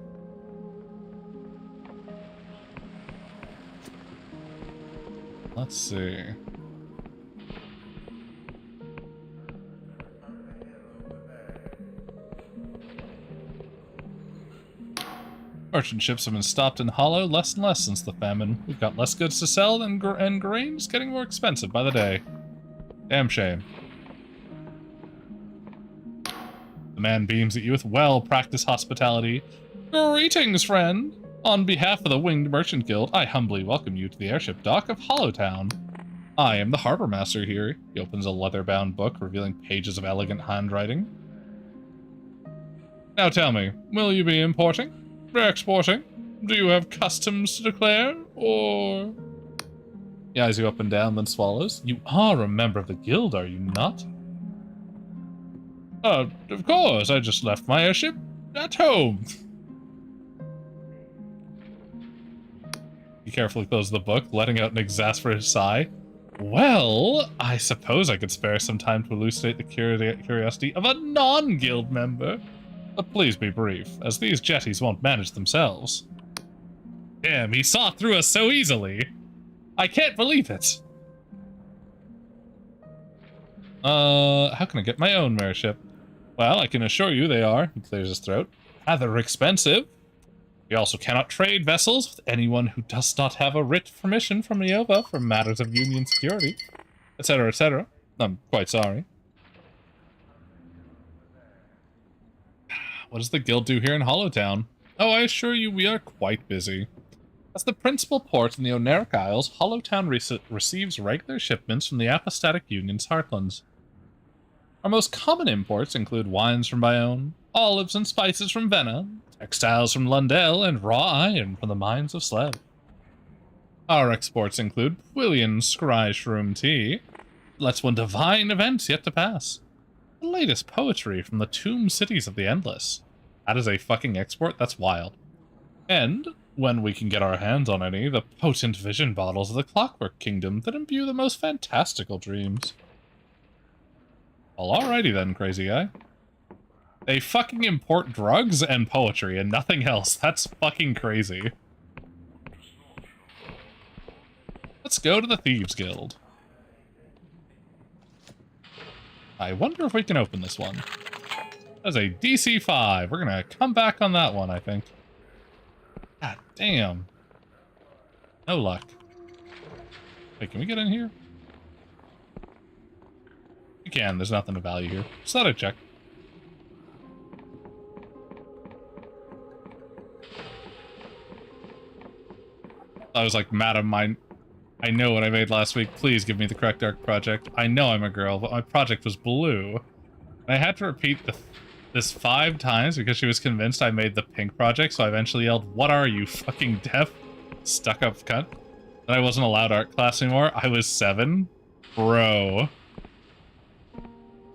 Let's see. Merchant ships have been stopped in Hollow less and less since the famine. We've got less goods to sell, and grain's getting more expensive by the day. Damn shame. The man beams at you with well-practiced hospitality. Greetings, friend! On behalf of the Winged Merchant Guild, I humbly welcome you to the airship dock of Hollowtown. I am the harbor master here. He opens a leather-bound book, revealing pages of elegant handwriting. Now tell me, will you be importing? Exporting? Do you have customs to declare, or...? He eyes you up and down, then swallows. You are a member of the guild, are you not? Of course, I just left my airship at home. He carefully closed the book, letting out an exasperated sigh. Well, I suppose I could spare some time to elucidate the curiosity of a non-guild member. But please be brief, as these jetties won't manage themselves. Damn, he saw through us so easily. I can't believe it. How can I get my own airship? Well, I can assure you they are, he clears his throat, rather expensive. We also cannot trade vessels with anyone who does not have a writ permission from Neova for matters of Union security, etc., etc. I'm quite sorry. What does the guild do here in Hollowtown? Oh, I assure you we are quite busy. As the principal port in the Oneric Isles, Hollowtown receives regular shipments from the Apostatic Union's heartlands. Our most common imports include wines from Bayonne, olives and spices from Venna, textiles from Lundell, and raw iron from the mines of Sled. Our exports include William Scry Shroom tea. Let's one divine events yet to pass. The latest poetry from the tomb cities of the Endless. That is a fucking export? That's wild. And, when we can get our hands on any, the potent vision bottles of the Clockwork Kingdom that imbue the most fantastical dreams. Well, alrighty then, crazy guy. They fucking import drugs and poetry and nothing else. That's fucking crazy. Let's go to the Thieves Guild. I wonder if we can open this one. That's a DC 5. We're gonna come back on that one, I think. God damn. No luck. Wait, can we get in here? You can. There's nothing of value here. Just thought I'd check. I was like, Madam, I know what I made last week. Please give me the correct art project. I know I'm a girl, but my project was blue. And I had to repeat this 5 times because she was convinced I made the pink project, so I eventually yelled, "What are you, fucking deaf? Stuck up cunt?" And I wasn't allowed art class anymore. I was 7. Bro.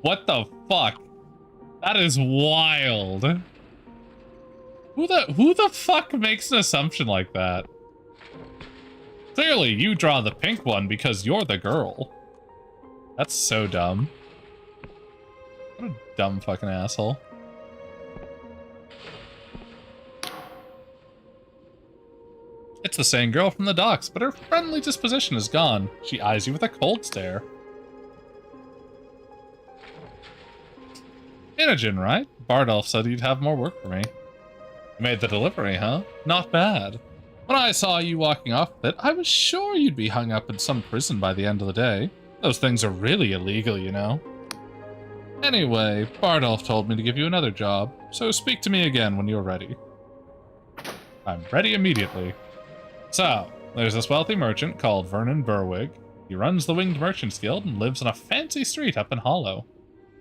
What the fuck? That is wild. Who the fuck makes an assumption like that? Clearly, you draw the pink one because you're the girl. That's so dumb. What a dumb fucking asshole. It's the same girl from the docks, but her friendly disposition is gone. She eyes you with a cold stare. Inogen, right? Bardolph said you'd have more work for me. You made the delivery, huh? Not bad. When I saw you walking off with it, I was sure you'd be hung up in some prison by the end of the day. Those things are really illegal, you know. Anyway, Bardolph told me to give you another job, so speak to me again when you're ready. I'm ready immediately. So, there's this wealthy merchant called Vernon Berwig. He runs the Winged Merchants Guild and lives on a fancy street up in Hollow.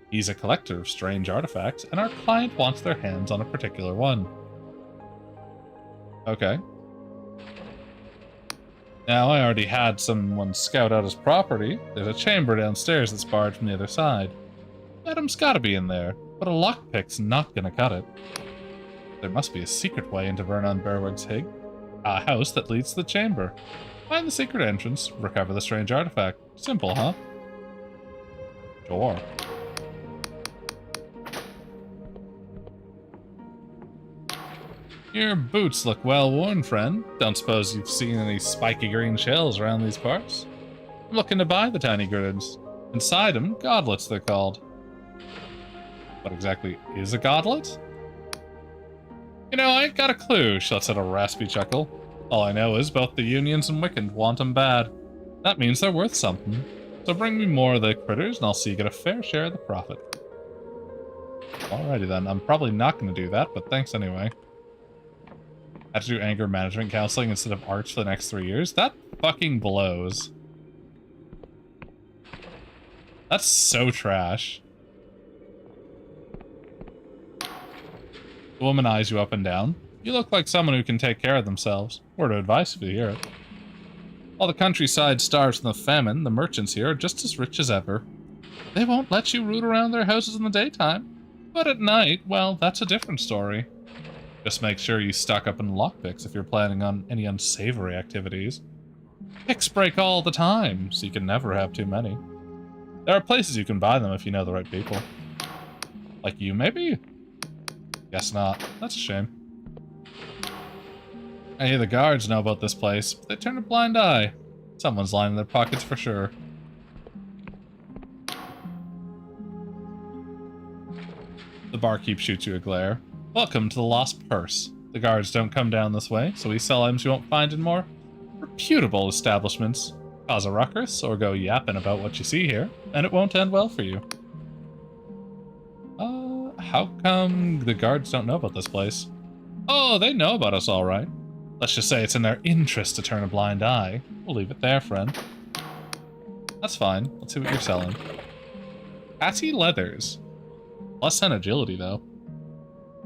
He's a collector of strange artifacts, and our client wants their hands on a particular one. Okay. Now, I already had someone scout out his property. There's a chamber downstairs that's barred from the other side. Madam's gotta be in there, but a lockpick's not gonna cut it. There must be a secret way into Vernon Berwig's house that leads to the chamber. Find the secret entrance, recover the strange artifact. Simple, huh? Sure. Your boots look well worn, friend. Don't suppose you've seen any spiky green shells around these parts? I'm looking to buy the tiny goods. Inside them, godlets they're called. What exactly is a godlet? You know, I ain't got a clue, she lets out a raspy chuckle. All I know is both the Unions and Wicked want 'em bad. That means they're worth something. So bring me more of the critters and I'll see you get a fair share of the profit. Alrighty then, I'm probably not going to do that, but thanks anyway. Had to do anger management counseling instead of arts for the next 3 years? That fucking blows. That's so trash. The woman eyes you up and down. You look like someone who can take care of themselves. Word of advice if you hear it. While the countryside starves from the famine, the merchants here are just as rich as ever. They won't let you root around their houses in the daytime. But at night, well, that's a different story. Just make sure you stock up on lockpicks if you're planning on any unsavory activities. Picks break all the time, so you can never have too many. There are places you can buy them if you know the right people. Like you, maybe? Guess not. That's a shame. I hear the guards know about this place, but they turn a blind eye. Someone's lining their pockets for sure. The barkeep shoots you a glare. Welcome to the Lost Purse. The guards don't come down this way, so we sell items you won't find in more reputable establishments. Cause a ruckus or go yapping about what you see here, and it won't end well for you. How come the guards don't know about this place? Oh, they know about us all right. Let's just say it's in their interest to turn a blind eye. We'll leave it there, friend. That's fine. Let's see what you're selling. Patty leathers. Less than agility, though.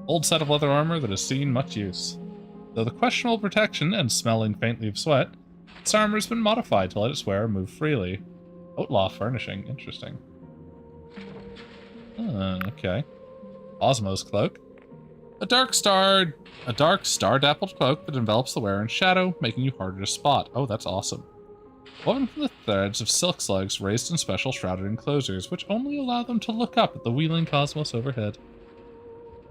Old set of leather armor that has seen much use. Though the questionable protection and smelling faintly of sweat, its armor has been modified to let its wearer move freely. Outlaw furnishing. Interesting. Okay. Osmo's cloak. A dark star-dappled cloak that envelops the wearer in shadow, making you harder to spot. Oh, that's awesome. Woven from the threads of silk slugs raised in special shrouded enclosures, which only allow them to look up at the wheeling cosmos overhead.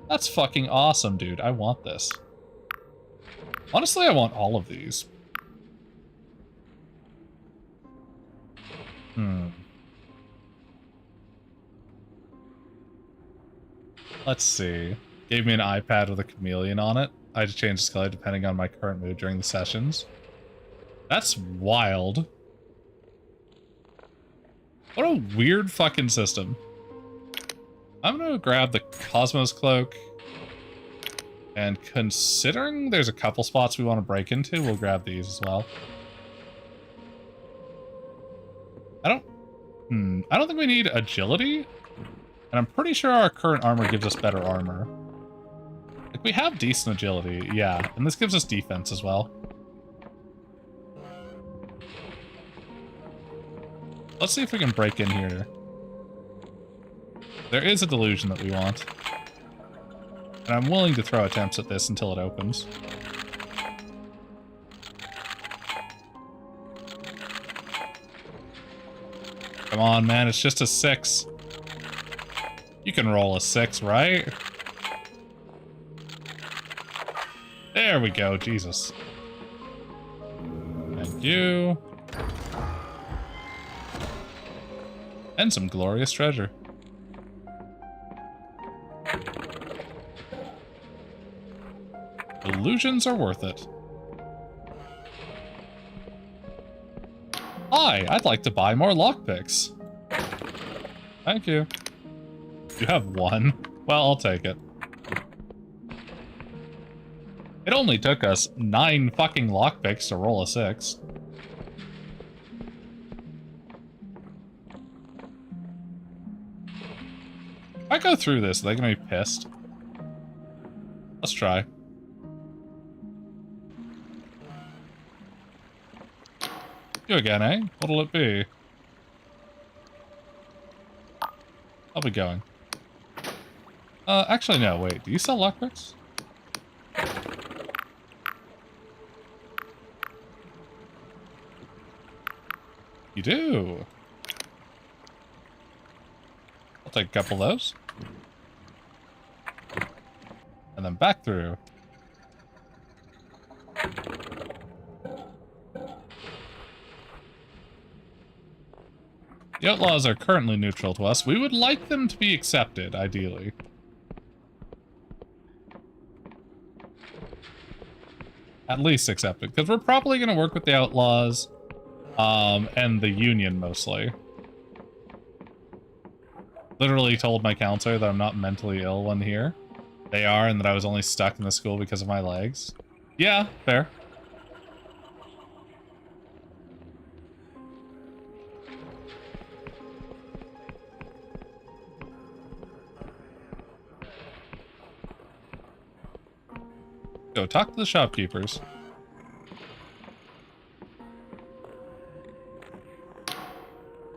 That's fucking awesome, dude. I want this. Honestly, I want all of these. Let's see. Gave me an iPad with a chameleon on it. I had to change the color depending on my current mood during the sessions. That's wild. What a weird fucking system. I'm gonna grab the Cosmos Cloak. And considering there's a couple spots we want to break into, we'll grab these as well. I don't think we need agility. And I'm pretty sure our current armor gives us better armor. Like, we have decent agility, yeah. And this gives us defense as well. Let's see if we can break in here. There is a delusion that we want. And I'm willing to throw attempts at this until it opens. Come on, man, it's just a 6. You can roll a 6, right? There we go, Jesus. Thank you. And some glorious treasure. Delusions are worth it. Hi, I'd like to buy more lockpicks. Thank you. You have 1? Well, I'll take it. It only took us 9 fucking lockpicks to roll a 6. If I go through this, are they gonna be pissed? Let's try. You again, eh? What'll it be? I'll be going. Actually, no, wait. Do you sell lockpicks? You do. I'll take a couple of those. And then back through. The outlaws are currently neutral to us. We would like them to be accepted, ideally. At least accepted, because we're probably going to work with the outlaws, and the union mostly. Literally told my counselor that I'm not mentally ill when here. They are, and that I was only stuck in the school because of my legs. Yeah, fair. Go talk to the shopkeepers.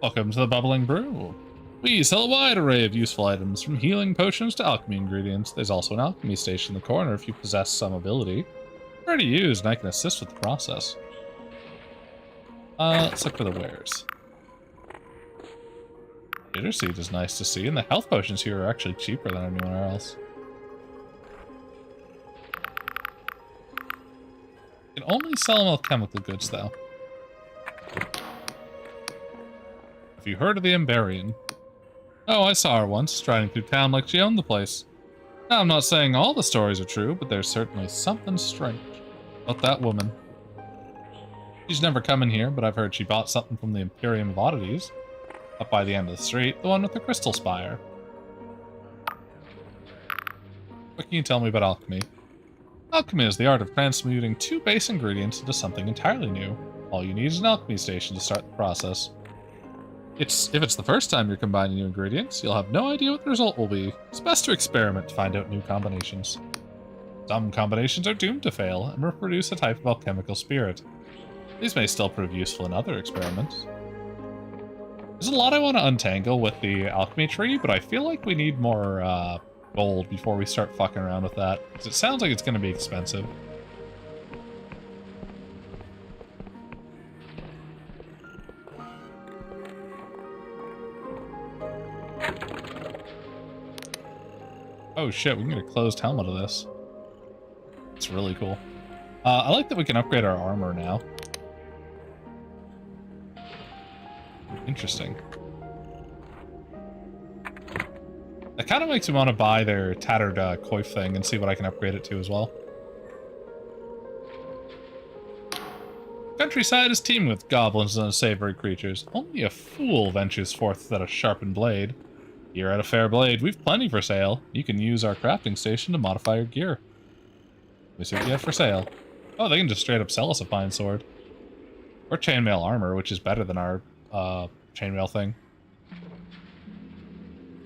Welcome to the Bubbling Brew. We sell a wide array of useful items, from healing potions to alchemy ingredients. There's also an alchemy station in the corner if you possess some ability. Ready to use, and I can assist with the process. Let's look for the wares. Bitter seed is nice to see, and the health potions here are actually cheaper than anywhere else. You can only sell them alchemical goods, though. Have you heard of the Emberian? Oh, I saw her once, striding through town like she owned the place. Now, I'm not saying all the stories are true, but there's certainly something strange about that woman. She's never come in here, but I've heard she bought something from the Imperium of Oddities, up by the end of the street, the one with the crystal spire. What can you tell me about alchemy? Alchemy is the art of transmuting 2 base ingredients into something entirely new. All you need is an alchemy station to start the process. If it's the first time you're combining new ingredients, you'll have no idea what the result will be. It's best to experiment to find out new combinations. Some combinations are doomed to fail and will produce a type of alchemical spirit. These may still prove useful in other experiments. There's a lot I want to untangle with the alchemy tree, but I feel like we need more gold before we start fucking around with that, because it sounds like it's going to be expensive. Oh shit, we can get a closed helmet of this. It's really cool. I like that we can upgrade our armor now. Interesting. That kind of makes me want to buy their tattered coif thing and see what I can upgrade it to as well. Countryside is teeming with goblins and unsavory creatures. Only a fool ventures forth without a sharpened blade. Here at a fair blade, we've plenty for sale. You can use our crafting station to modify your gear. Let me see what you have for sale. Oh, they can just straight up sell us a fine sword. Or chainmail armor, which is better than our chainmail thing.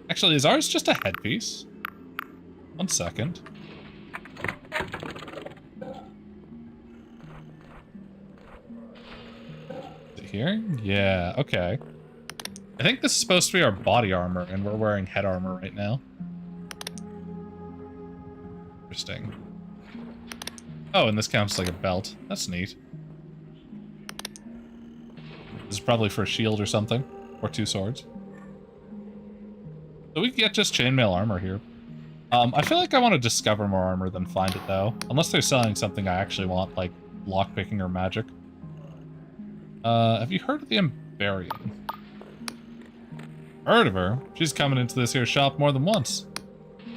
Actually, is ours just a headpiece? 1 second. Is it here? Yeah, okay. I think this is supposed to be our body armor, and we're wearing head armor right now. Interesting. Oh, and this counts like a belt. That's neat. This is probably for a shield or something. Or 2 swords. So we can get just chainmail armor here. I feel like I want to discover more armor than find it, though. Unless they're selling something I actually want, like lockpicking or magic. Have you heard of the Ambarian? Heard of her? She's coming into this here shop more than once.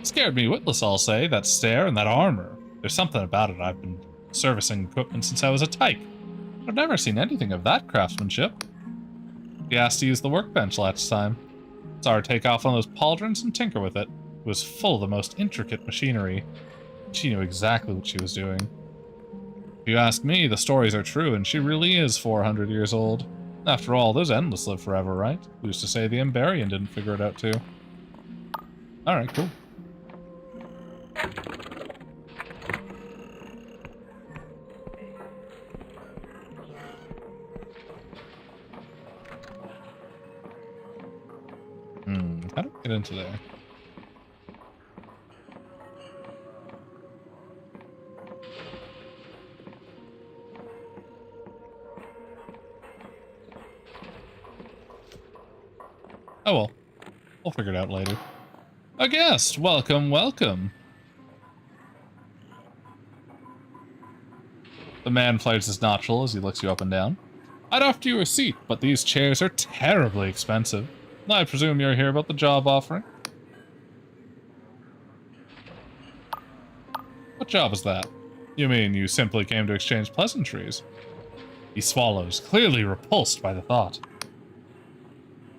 Scared me witless, I'll say, that stare and that armor. There's something about it. I've been servicing equipment since I was a tyke. I've never seen anything of that craftsmanship. She asked to use the workbench last time. Saw her take off one of those pauldrons and tinker with it. It was full of the most intricate machinery. She knew exactly what she was doing. If you ask me, the stories are true, and she really is 400 years old. After all, those endless live forever, right? Who's to say the Ambarian didn't figure it out too? Alright, cool. How do we get into there? Oh well. We'll figure it out later. A guest! Welcome, welcome! The man flares his nostril as he looks you up and down. I'd offer you a seat, but these chairs are terribly expensive. I presume you're here about the job offering? What job is that? You mean you simply came to exchange pleasantries? He swallows, clearly repulsed by the thought.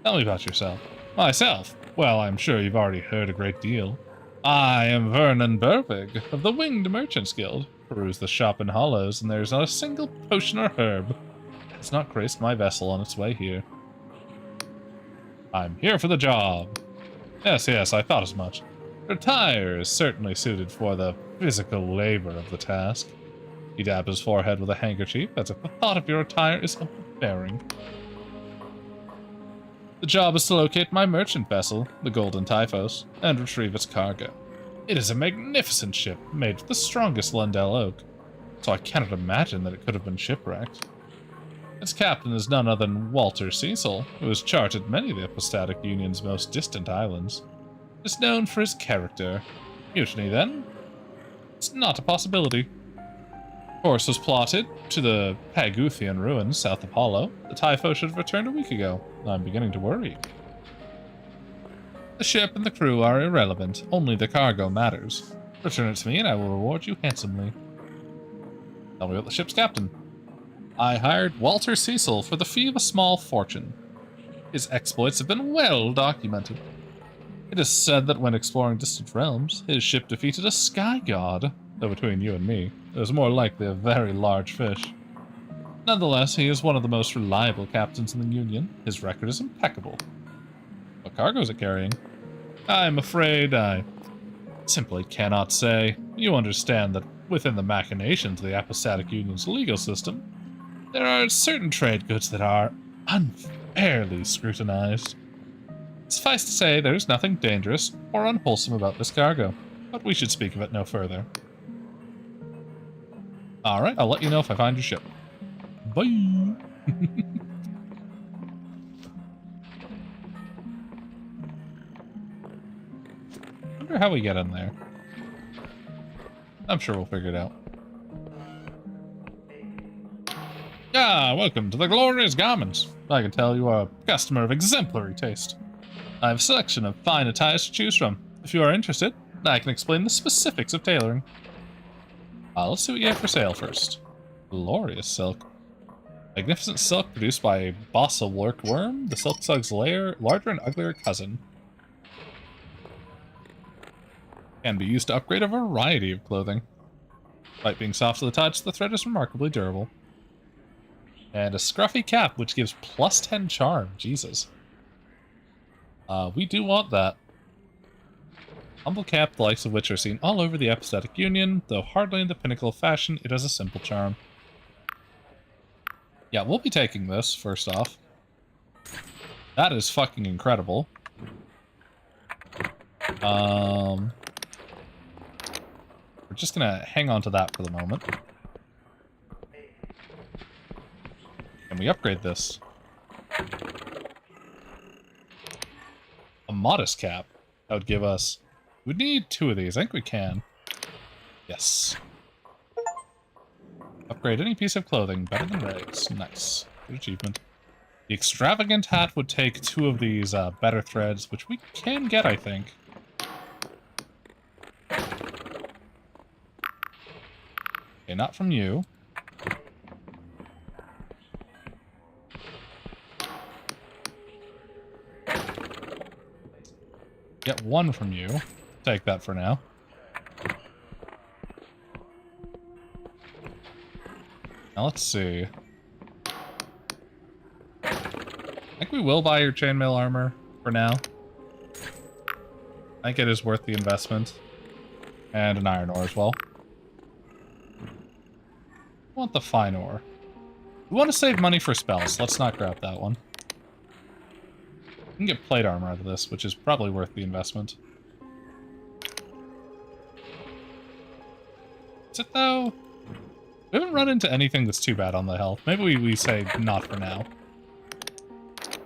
Tell me about yourself. Myself? Well, I'm sure you've already heard a great deal. I am Vernon Burvig, of the Winged Merchants Guild. Peruse the shop in Hollows, and there's not a single potion or herb that has not graced my vessel on its way here. I'm here for the job. Yes, I thought as much. Your attire is certainly suited for the physical labor of the task. He dabbed his forehead with a handkerchief, as if the thought of your attire is overbearing. The job is to locate my merchant vessel, the Golden Typhos, and retrieve its cargo. It is a magnificent ship, made of the strongest Lundell oak, so I cannot imagine that it could have been shipwrecked. Its captain is none other than Walter Cecil, who has charted many of the Apostatic Union's most distant islands. Is known for his character. Mutiny, then? It's not a possibility. Course was plotted to the Paguthian ruins south of Hollow. The Typho should have returned a week ago. I'm beginning to worry. The ship and the crew are irrelevant. Only the cargo matters. Return it to me and I will reward you handsomely. Tell me about the ship's captain. I hired Walter Cecil for the fee of a small fortune. His exploits have been well documented. It is said that when exploring distant realms, his ship defeated a sky god, though between you and me, it was more likely a very large fish. Nonetheless, he is one of the most reliable captains in the Union. His record is impeccable. What cargo is it carrying? I'm afraid I simply cannot say. You understand that within the machinations of the Apostatic Union's legal system, there are certain trade goods that are unfairly scrutinized. Suffice to say, there is nothing dangerous or unwholesome about this cargo, but we should speak of it no further. Alright, I'll let you know if I find your ship. Bye! Wonder how we get in there. I'm sure we'll figure it out. Ah, welcome to the Glorious Garments. I can tell you are a customer of exemplary taste. I have a selection of fine attires to choose from. If you are interested, I can explain the specifics of tailoring. Let's see what you have for sale first. Glorious silk. Magnificent silk produced by a bossilwork worm, the silk slug's larger and uglier cousin. Can be used to upgrade a variety of clothing. Despite being soft to the touch, the thread is remarkably durable. And a scruffy cap, which gives plus 10 charm. Jesus. We do want that. Humble cap, the likes of which are seen all over the Episodic Union, though hardly in the pinnacle of fashion, it has a simple charm. Yeah, we'll be taking this, first off. That is fucking incredible. We're just gonna hang on to that for the moment. Can we upgrade this? A modest cap. That would give us... We'd need 2 of these. I think we can. Yes. Upgrade any piece of clothing. Better than rags. Nice. Good achievement. The extravagant hat would take 2 of these better threads, which we can get, I think. Okay, not from you. Get 1 from you. Take that for now. Now let's see. I think we will buy your chainmail armor for now. I think it is worth the investment. And an iron ore as well. I want the fine ore. We want to save money for spells. Let's not grab that one. We can get plate armor out of this, which is probably worth the investment. Is it though? We haven't run into anything that's too bad on the health. Maybe we say not for now.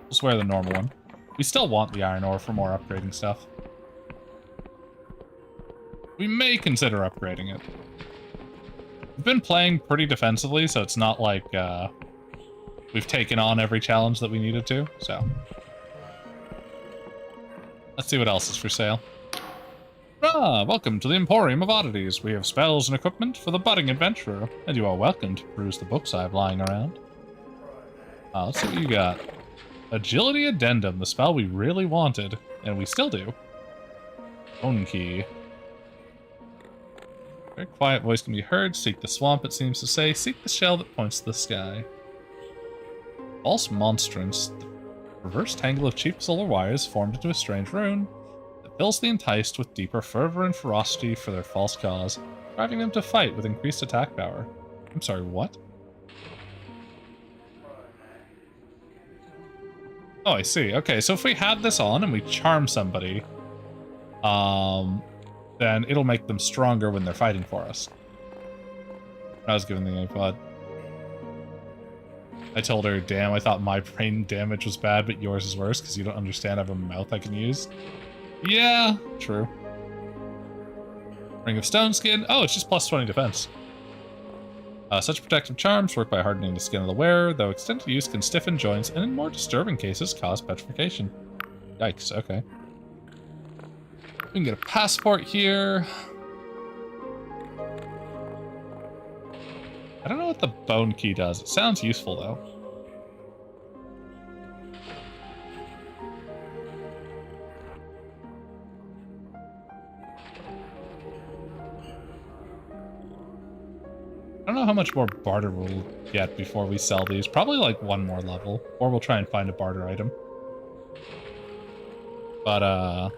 Just wear the normal one. We still want the iron ore for more upgrading stuff. We may consider upgrading it. We've been playing pretty defensively, so it's not like we've taken on every challenge that we needed to, so. Let's see what else is for sale. Ah, welcome to the Emporium of Oddities. We have spells and equipment for the budding adventurer, and you are welcome to peruse the books I have lying around. Let's see what you got. Agility Addendum, the spell we really wanted, and we still do. Bone Key. Very quiet voice can be heard. Seek the swamp, it seems to say. Seek the shell that points to the sky. False Monstrance. The reverse tangle of cheap solar wires formed into a strange rune that fills the enticed with deeper fervor and ferocity for their false cause, driving them to fight with increased attack power. I'm sorry, what? Oh, I see. Okay, so if we had this on and we charm somebody, then it'll make them stronger when they're fighting for us. I was given the iPod. I told her, damn, I thought my brain damage was bad, but yours is worse because you don't understand I have a mouth I can use. Yeah, true. Ring of Stone Skin. Oh, it's just plus 20 defense. Such protective charms work by hardening the skin of the wearer, though extended use can stiffen joints and in more disturbing cases cause petrification. Yikes, okay. We can get a passport here. I don't know what the bone key does. It sounds useful, though. I don't know how much more barter we'll get before we sell these. Probably like 1 more level. Or we'll try and find a barter item. But,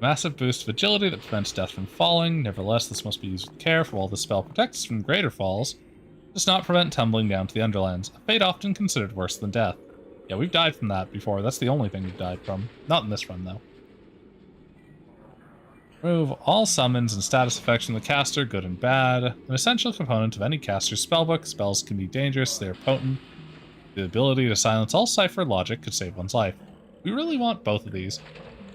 massive boost of agility that prevents death from falling. Nevertheless, this must be used with care, for while the spell protects from greater falls, it does not prevent tumbling down to the Underlands, a fate often considered worse than death. Yeah, we've died from that before. That's the only thing we've died from. Not in this run, though. Remove all summons and status effects from the caster, good and bad. An essential component of any caster's spellbook. Spells can be dangerous, they are potent. The ability to silence all cipher logic could save one's life. We really want both of these.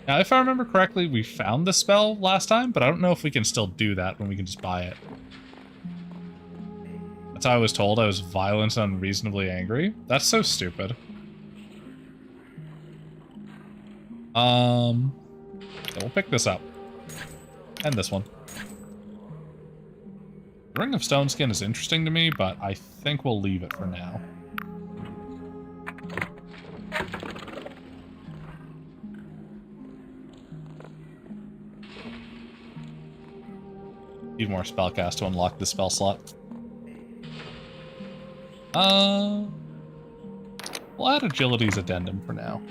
Now, if I remember correctly, we found the spell last time, but I don't know if we can still do that when we can just buy it. That's how I was told. I was violent and unreasonably angry. That's so stupid. So we'll pick this up. And this one. The Ring of Stone Skin is interesting to me, but I think we'll leave it for now. Need more spellcast to unlock the spell slot. We'll add Agility's Addendum for now.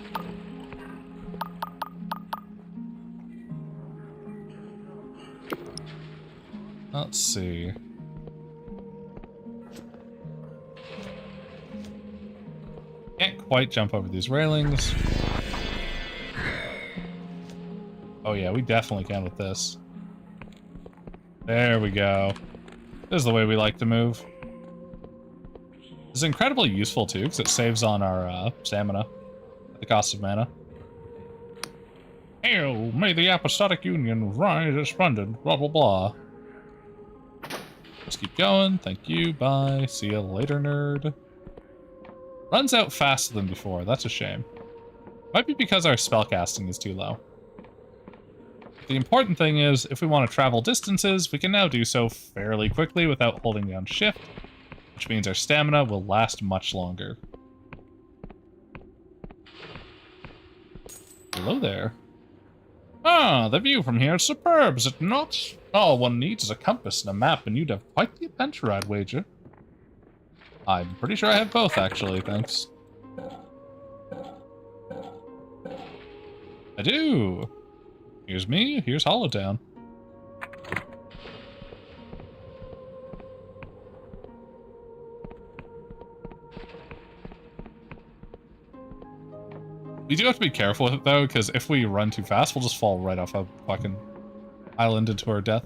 Let's see. Can't quite jump over these railings. Oh yeah, we definitely can with this. There we go. This is the way we like to move. It's incredibly useful too, because it saves on our stamina at the cost of mana. Hail, may the Apostolic Union rise resplendent, blah blah blah. Let's keep going, thank you, bye, see you later, nerd. Runs out faster than before, that's a shame. Might be because our spellcasting is too low. The important thing is, if we want to travel distances, we can now do so fairly quickly without holding down shift, which means our stamina will last much longer. Hello there. Ah, the view from here is superb, is it not? All one needs is a compass and a map, and you'd have quite the adventure, I'd wager. I'm pretty sure I have both, actually, thanks. I do! Here's me, here's Hollowtown. We do have to be careful with it, though, because if we run too fast, we'll just fall right off a fucking island into our death.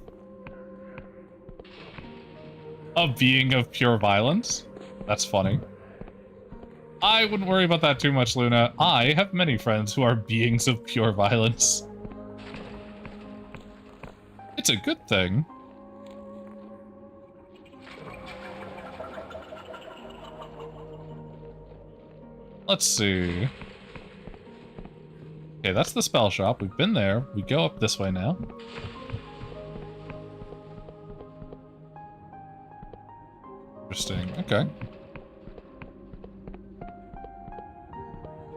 A being of pure violence? That's funny. I wouldn't worry about that too much, Luna. I have many friends who are beings of pure violence. It's a good thing. Let's see. Okay, that's the spell shop. We've been there. We go up this way now. Interesting. Okay.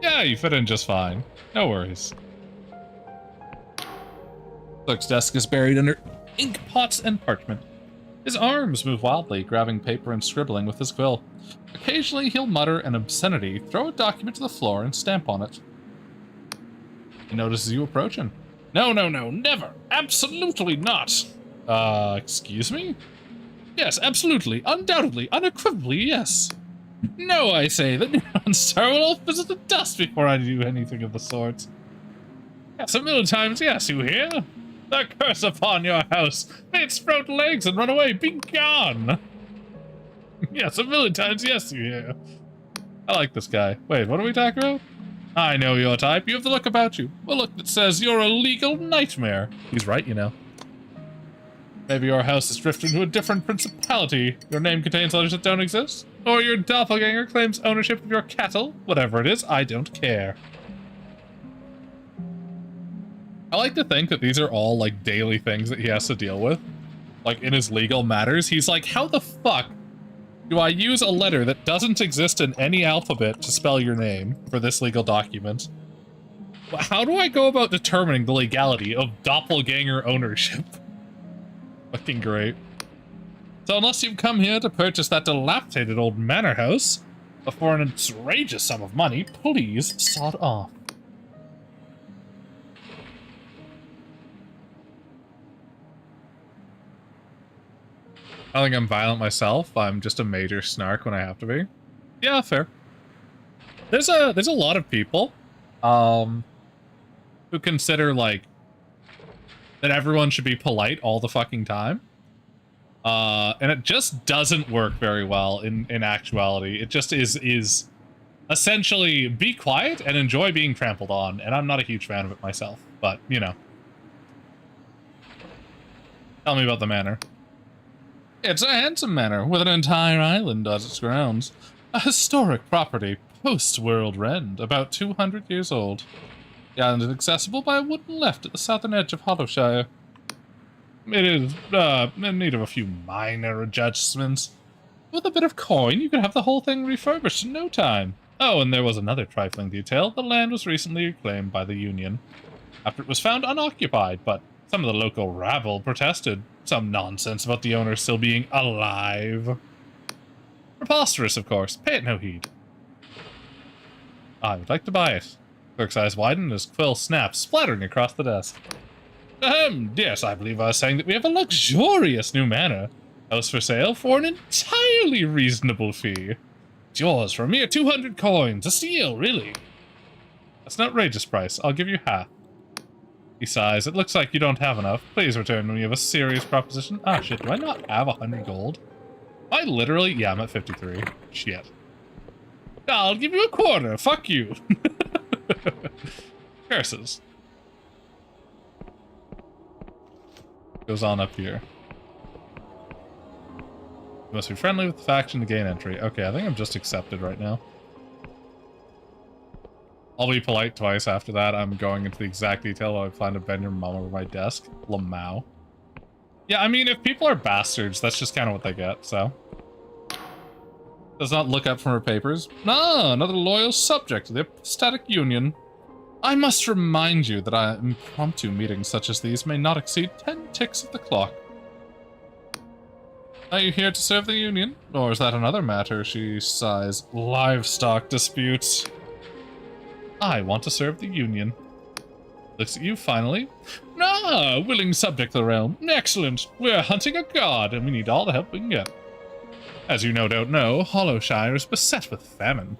Yeah, you fit in just fine. No worries. Clerk's desk is buried under ink pots and parchment. His arms move wildly, grabbing paper and scribbling with his quill. Occasionally, he'll mutter an obscenity, throw a document to the floor, and stamp on it. He notices you approaching. No, no, no, never! Absolutely not! Excuse me? Yes, absolutely, undoubtedly, unequivocally, yes. No, I say, the neon star will all fizzle to dust before I do anything of the sort. Yes, a million times, yes, you hear? The curse upon your house! May it sprout legs and run away! Be gone! Yes, a million times, yes, you hear. I like this guy. Wait, what are we talking about? I know your type. You have the look about you. A look that says you're a legal nightmare. He's right, you know. Maybe your house has drifted into a different principality. Your name contains letters that don't exist. Or your doppelganger claims ownership of your cattle. Whatever it is, I don't care. I like to think that these are all, like, daily things that he has to deal with. Like, in his legal matters. He's like, how the fuck do I use a letter that doesn't exist in any alphabet to spell your name for this legal document? How do I go about determining the legality of doppelganger ownership? Fucking great. So unless you've come here to purchase that dilapidated old manor house for an outrageous sum of money, please sod off. I think I'm violent myself. I'm just a major snark when I have to be. Yeah, fair. There's a lot of people who consider, like, that everyone should be polite all the fucking time. And it just doesn't work very well in actuality. It just is essentially be quiet and enjoy being trampled on, and I'm not a huge fan of it myself, but, you know. Tell me about the manor. It's a handsome manor with an entire island as its grounds. A historic property, post-World Rend, about 200 years old. The island is accessible by a wooden lift at the southern edge of Hallowshire. It is, in need of a few minor adjustments. With a bit of coin, you could have the whole thing refurbished in no time. Oh, and there was another trifling detail. The land was recently reclaimed by the Union, after it was found unoccupied, but some of the local rabble protested. Some nonsense about the owner still being alive. Preposterous, of course. Pay it no heed. I would like to buy it. Clerk's eyes widen and his quill snaps, splattering across the desk. Yes, I believe I was saying that we have a luxurious new manor. House for sale for an entirely reasonable fee. It's yours for a mere 200 coins. A steal, really. That's an outrageous price. I'll give you half. He sighs. It looks like you don't have enough. Please return when you have a serious proposition. Ah, shit. Do I not have 100 gold? I literally... Yeah, I'm at 53. Shit. I'll give you a quarter. Fuck you. Curses. Goes on up here. You must be friendly with the faction to gain entry. Okay, I think I'm just accepted right now. I'll be polite twice after that. I'm going into the exact detail while I plan to bend your mom over my desk. Lamau. Yeah, I mean, if people are bastards, that's just kind of what they get, so. Does not look up from her papers. Ah, another loyal subject of the Epstatic Union. I must remind you that impromptu meetings such as these may not exceed 10 ticks of the clock. Are you here to serve the Union? Or is that another matter? She sighs. Livestock disputes. I want to serve the Union. Looks at you, finally. Ah, willing subject of the realm. Excellent. We're hunting a god, and we need all the help we can get. As you no doubt know, Hallowshire is beset with famine.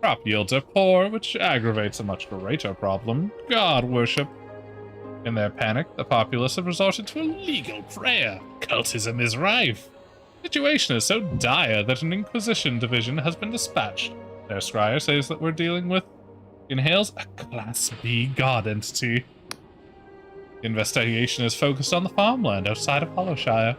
Crop yields are poor, which aggravates a much greater problem, god worship. In their panic, the populace have resorted to illegal prayer. Cultism is rife. The situation is so dire that an Inquisition division has been dispatched. Their scryer says that we're dealing with, inhales, a Class B god entity. The investigation is focused on the farmland outside of Hallowshire.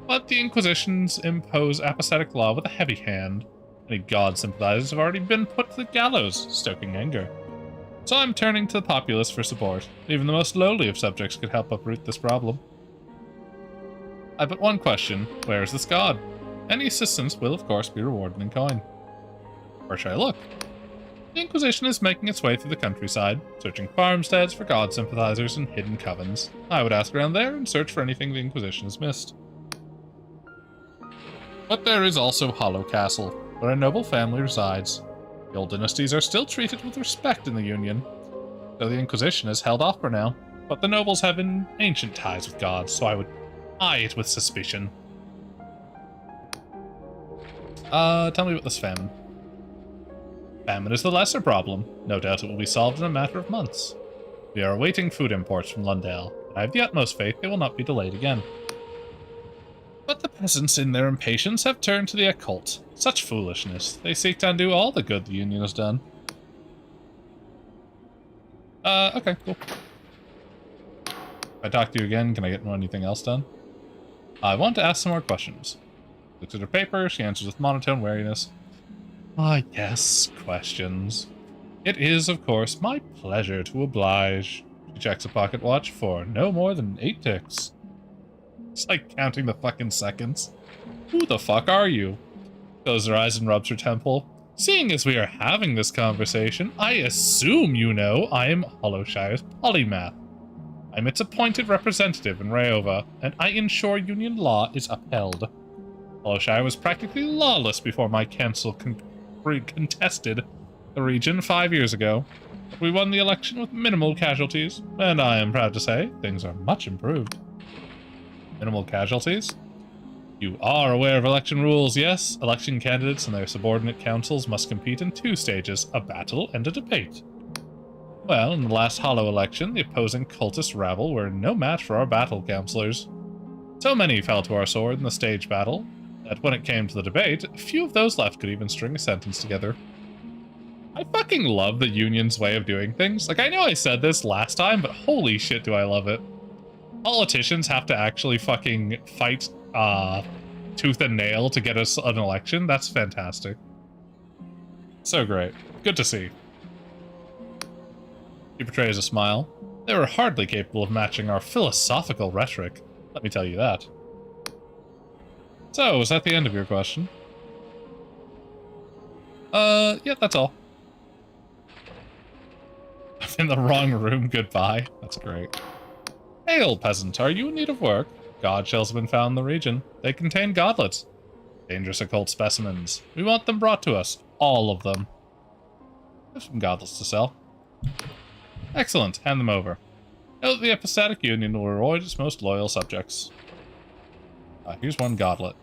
But the Inquisitions impose apathetic law with a heavy hand. Any god sympathizers have already been put to the gallows, stoking anger. So I'm turning to the populace for support. Even the most lowly of subjects could help uproot this problem. I but one question. Where is this god? Any assistance will, of course, be rewarded in coin. Where should I look? The Inquisition is making its way through the countryside, searching farmsteads for god sympathizers and hidden covens. I would ask around there and search for anything the Inquisition has missed. But there is also Hollow Castle, where a noble family resides. The old dynasties are still treated with respect in the Union, though the Inquisition is held off for now. But the nobles have ancient ties with gods, so I would eye it with suspicion. Tell me about this famine. Famine is the lesser problem. No doubt it will be solved in a matter of months. We are awaiting food imports from Lundale, and I have the utmost faith they will not be delayed again. But the peasants, in their impatience, have turned to the occult. Such foolishness. They seek to undo all the good the Union has done. Okay, cool. If I talk to you again, can I get anything else done? I want to ask some more questions. Looks at her paper, she answers with monotone wariness. Ah, yes, questions. It is, of course, my pleasure to oblige. She checks a pocket watch for no more than 8 ticks. It's like counting the fucking seconds. Who the fuck are you? Closes her eyes and rubs her temple. Seeing as we are having this conversation, I assume you know I am Hallowshire's polymath. I'm its appointed representative in Rayova, and I ensure Union law is upheld. Hallowshire was practically lawless before my council contested the region 5 years ago. We won the election with minimal casualties, and I am proud to say things are much improved. Minimal casualties? You are aware of election rules, yes? Election candidates and their subordinate councils must compete in 2 stages, a battle and a debate. Well, in the last Hollow election, the opposing cultist rabble were no match for our battle councillors. So many fell to our sword in the stage battle, that when it came to the debate, few of those left could even string a sentence together. I fucking love the Union's way of doing things. Like, I know I said this last time, but holy shit do I love it. Politicians have to actually fucking fight, tooth and nail to get us an election. That's fantastic. So great. Good to see. She betrays a smile. They were hardly capable of matching our philosophical rhetoric. Let me tell you that. So, is that the end of your question? Yeah, that's all. I'm in the wrong room, goodbye. That's great. Hey, old peasant, are you in need of work? God shells have been found in the region. They contain godlets. Dangerous occult specimens. We want them brought to us. All of them. I have some godlets to sell. Excellent, hand them over. Know that the Epistatic Union will reward its most loyal subjects. Here's one godlet.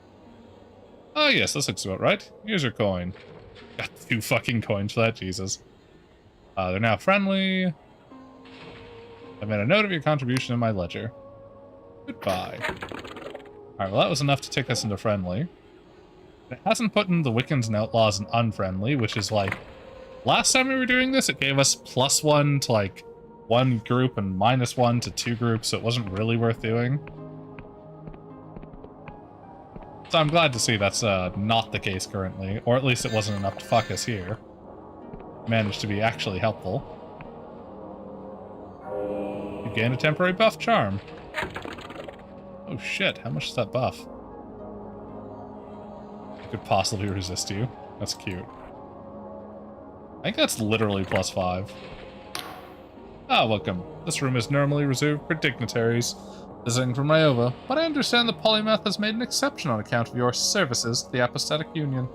Ah, yes, this looks about right. Here's your coin. Got 2 fucking coins for that, Jesus. They're now friendly. I made a note of your contribution in my ledger. Goodbye. Alright, well that was enough to tick us into friendly. It hasn't put in the Wiccans and Outlaws in unfriendly, which is like... Last time we were doing this, it gave us +1 to like 1 group and -1 to 2 groups, so it wasn't really worth doing. So I'm glad to see that's not the case currently, or at least it wasn't enough to fuck us here. Managed to be actually helpful. You gain a temporary buff charm. Oh shit, how much is that buff? I could possibly resist you. That's cute. I think that's literally +5. Ah, welcome. This room is normally reserved for dignitaries visiting from Ryova, but I understand the Polymath has made an exception on account of your services to the Apostatic Union.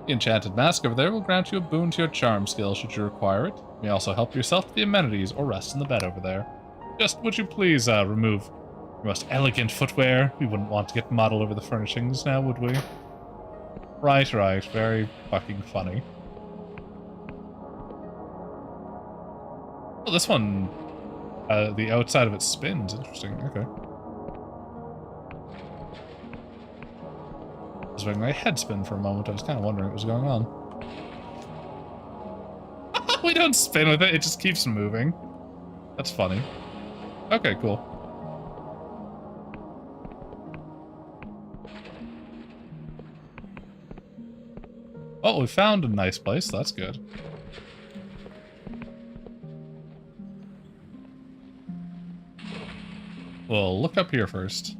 The Enchanted Mask over there will grant you a boon to your charm skill should you require it. You may also help yourself to the amenities or rest in the bed over there. Just would you please remove your most elegant footwear? We wouldn't want to get mud all over the furnishings now, would we? Right, right. Very fucking funny. Oh, this one, the outside of it spins. Interesting. Okay. I was making my head spin for a moment. I was kind of wondering what was going on. We don't spin with it. It just keeps moving. That's funny. Okay, cool. Oh, we found a nice place. That's good. Well, look up here first.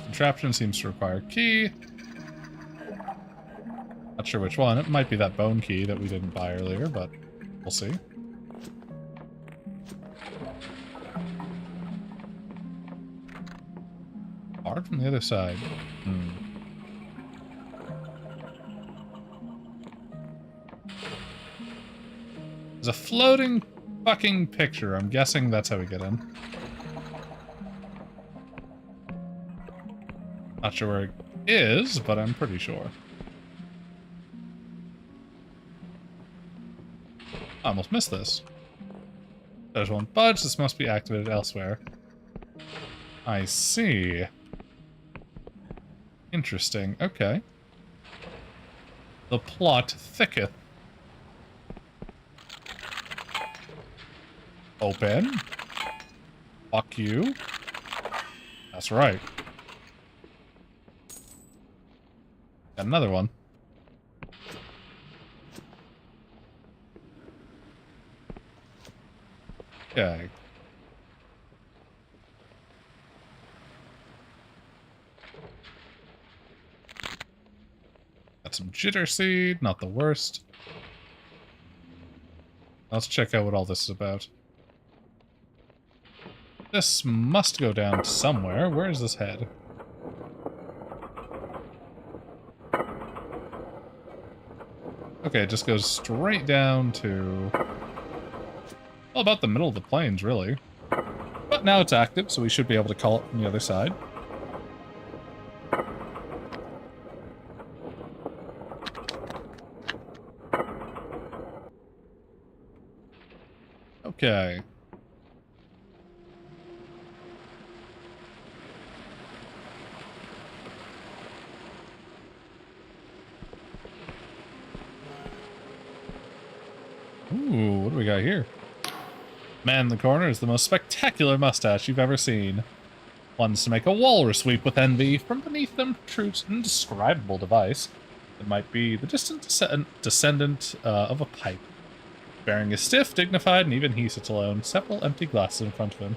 Contraption seems to require a key. Not sure which one. It might be that bone key that we didn't buy earlier, but we'll see. Hard from the other side. There's a floating fucking picture. I'm guessing that's how we get in. Not sure where it is, but I'm pretty sure. I almost missed this. There's one budge. This must be activated elsewhere. I see. Interesting. Okay. The plot thicketh. Open. Fuck you. That's right. Got another one. Okay. Got some jitter seed, not the worst. Let's check out what all this is about. This must go down somewhere. Where does this head? Okay, it just goes straight down to... well, about the middle of the plains, really. But now it's active, so we should be able to call it from the other side. Okay. Ooh, what do we got here? Man in the corner is the most spectacular mustache you've ever seen. Ones to make a walrus sweep with envy. From beneath them protrudes an indescribable device. It might be the distant descendant of a pipe. Bearing is stiff, dignified, and even he sits alone, several empty glasses in front of him.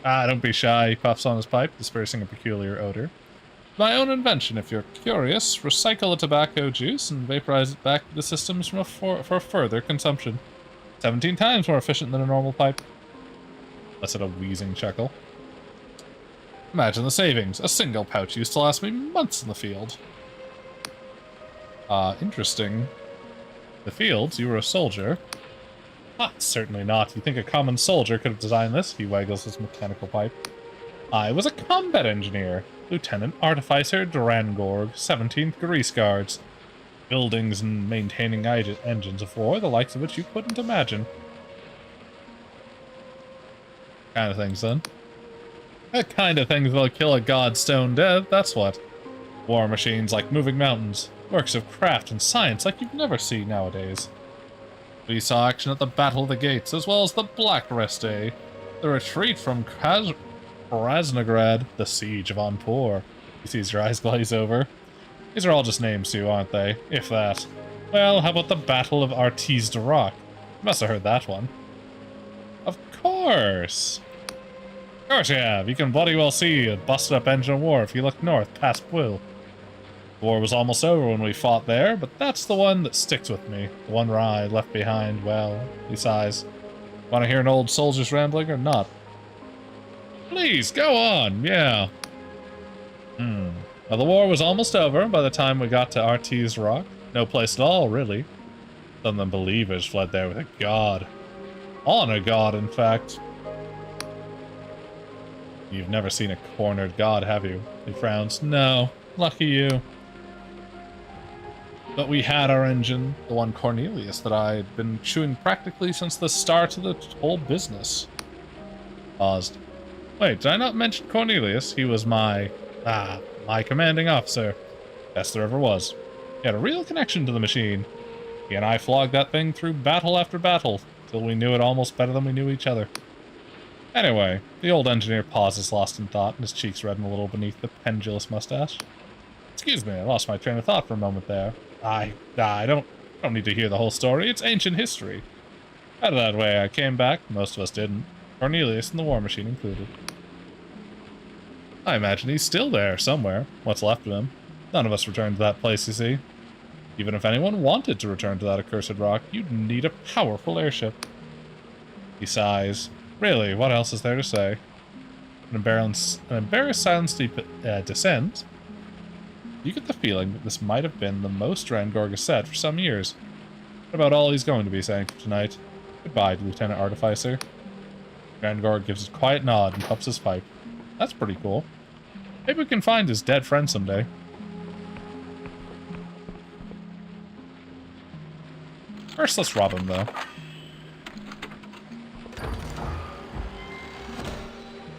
Ah, don't be shy, he puffs on his pipe, dispersing a peculiar odor. My own invention, if you're curious. Recycle the tobacco juice and vaporize it back to the systems for further consumption. 17 times more efficient than a normal pipe. That's at a wheezing chuckle. Imagine the savings. A single pouch used to last me months in the field. Interesting. The fields? You were a soldier? Ah, certainly not. You think a common soldier could have designed this? He waggles his mechanical pipe. I was a combat engineer. Lieutenant Artificer Drangorg, 17th Grease Guards. Buildings and maintaining engines of war, the likes of which you couldn't imagine. Kind of things, then. That kind of things that'll kill a god stone dead, that's what. War machines like moving mountains. Works of craft and science like you'd never see nowadays. We saw action at the Battle of the Gates, as well as the Black Rest Day, the retreat from Krasnograd, the Siege of Anpur. He sees your eyes glaze over. These are all just names too, aren't they? If that. Well, how about the Battle of Artis de Rock? You must have heard that one. Of course! Of course you have. You can bloody well see a busted up engine of war if you look north past Pwyll. The war was almost over when we fought there, but that's the one that sticks with me. The one where I left behind, well, he sighs. Want to hear an old soldier's rambling or not? Please, go on, yeah. Well, the war was almost over by the time we got to Artis Rock. No place at all, really. Some of the believers fled there with a god. On a god, in fact. You've never seen a cornered god, have you? He frowns. No, lucky you. But we had our engine, the one Cornelius that I'd been chewing practically since the start of the whole business. Paused. Wait, did I not mention Cornelius? He was my commanding officer. Best there ever was. He had a real connection to the machine. He and I flogged that thing through battle after battle, till we knew it almost better than we knew each other. Anyway, the old engineer pauses, lost in thought, and his cheeks redden a little beneath the pendulous mustache. Excuse me, I lost my train of thought for a moment there. I don't need to hear the whole story. It's ancient history. Out of that way, I came back. Most of us didn't. Cornelius and the war machine included. I imagine he's still there somewhere. What's left of him. None of us returned to that place, you see. Even if anyone wanted to return to that accursed rock, you'd need a powerful airship. He sighs. Really, what else is there to say? An embarrassed silence descends. You get the feeling that this might have been the most Drangorg has said for some years. What about all he's going to be saying for tonight? Goodbye, Lieutenant Artificer. Drangorg gives a quiet nod and puffs his pipe. That's pretty cool. Maybe we can find his dead friend someday. First, let's rob him, though.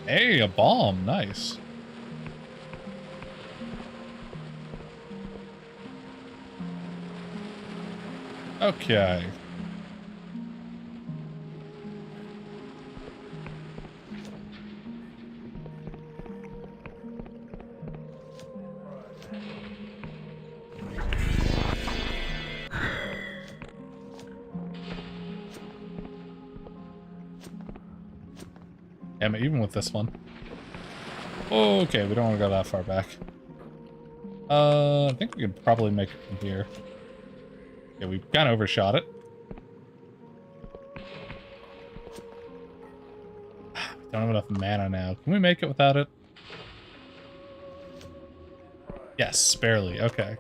Hey, a bomb. Nice. Okay. Damn it, even with this one. Okay, we don't want to go that far back. I think we could probably make it from here. Yeah, we kind of overshot it. We don't have enough mana now. Can we make it without it? Yes, barely. Okay.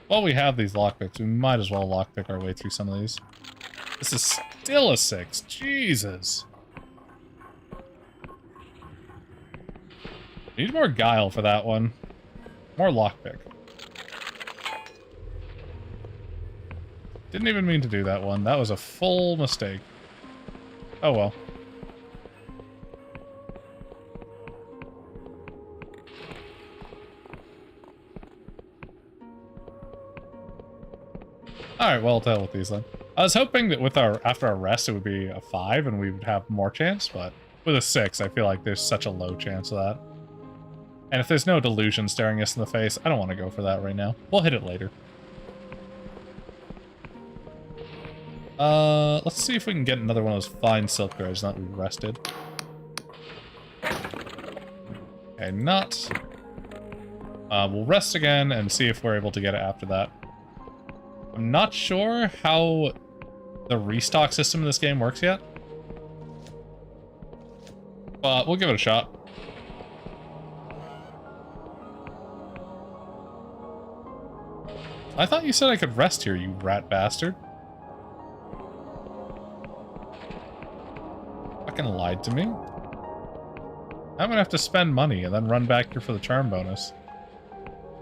While we have these lockpicks, we might as well lockpick our way through some of these. This is still a 6. Jesus. Need more guile for that one. More lockpick. Didn't even mean to do that one. That was a full mistake. Oh well. Alright, well, to hell with these then. I was hoping that with after our rest it would be a 5 and we would have more chance, but with a 6 I feel like there's such a low chance of that. And if there's no delusion staring us in the face, I don't want to go for that right now. We'll hit it later. Let's see if we can get another one of those fine silk threads that we rested. Okay, not. We'll rest again and see if we're able to get it after that. I'm not sure how the restock system in this game works yet. But we'll give it a shot. I thought you said I could rest here, you rat bastard. Fucking lied to me. I'm gonna have to spend money and then run back here for the charm bonus.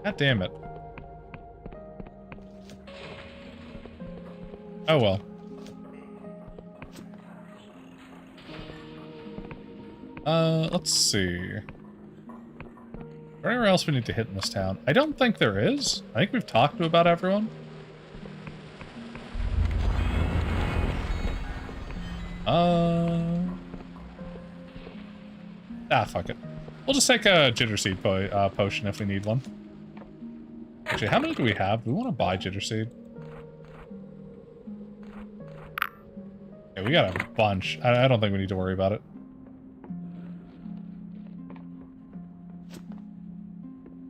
God damn it. Oh well. Let's see. Is there anywhere else we need to hit in this town? I don't think there is. I think we've talked to about everyone. Fuck it. We'll just take a jitter seed potion if we need one. Actually, how many do we have? Do we want to buy jitter seed? Yeah, we got a bunch. I don't think we need to worry about it.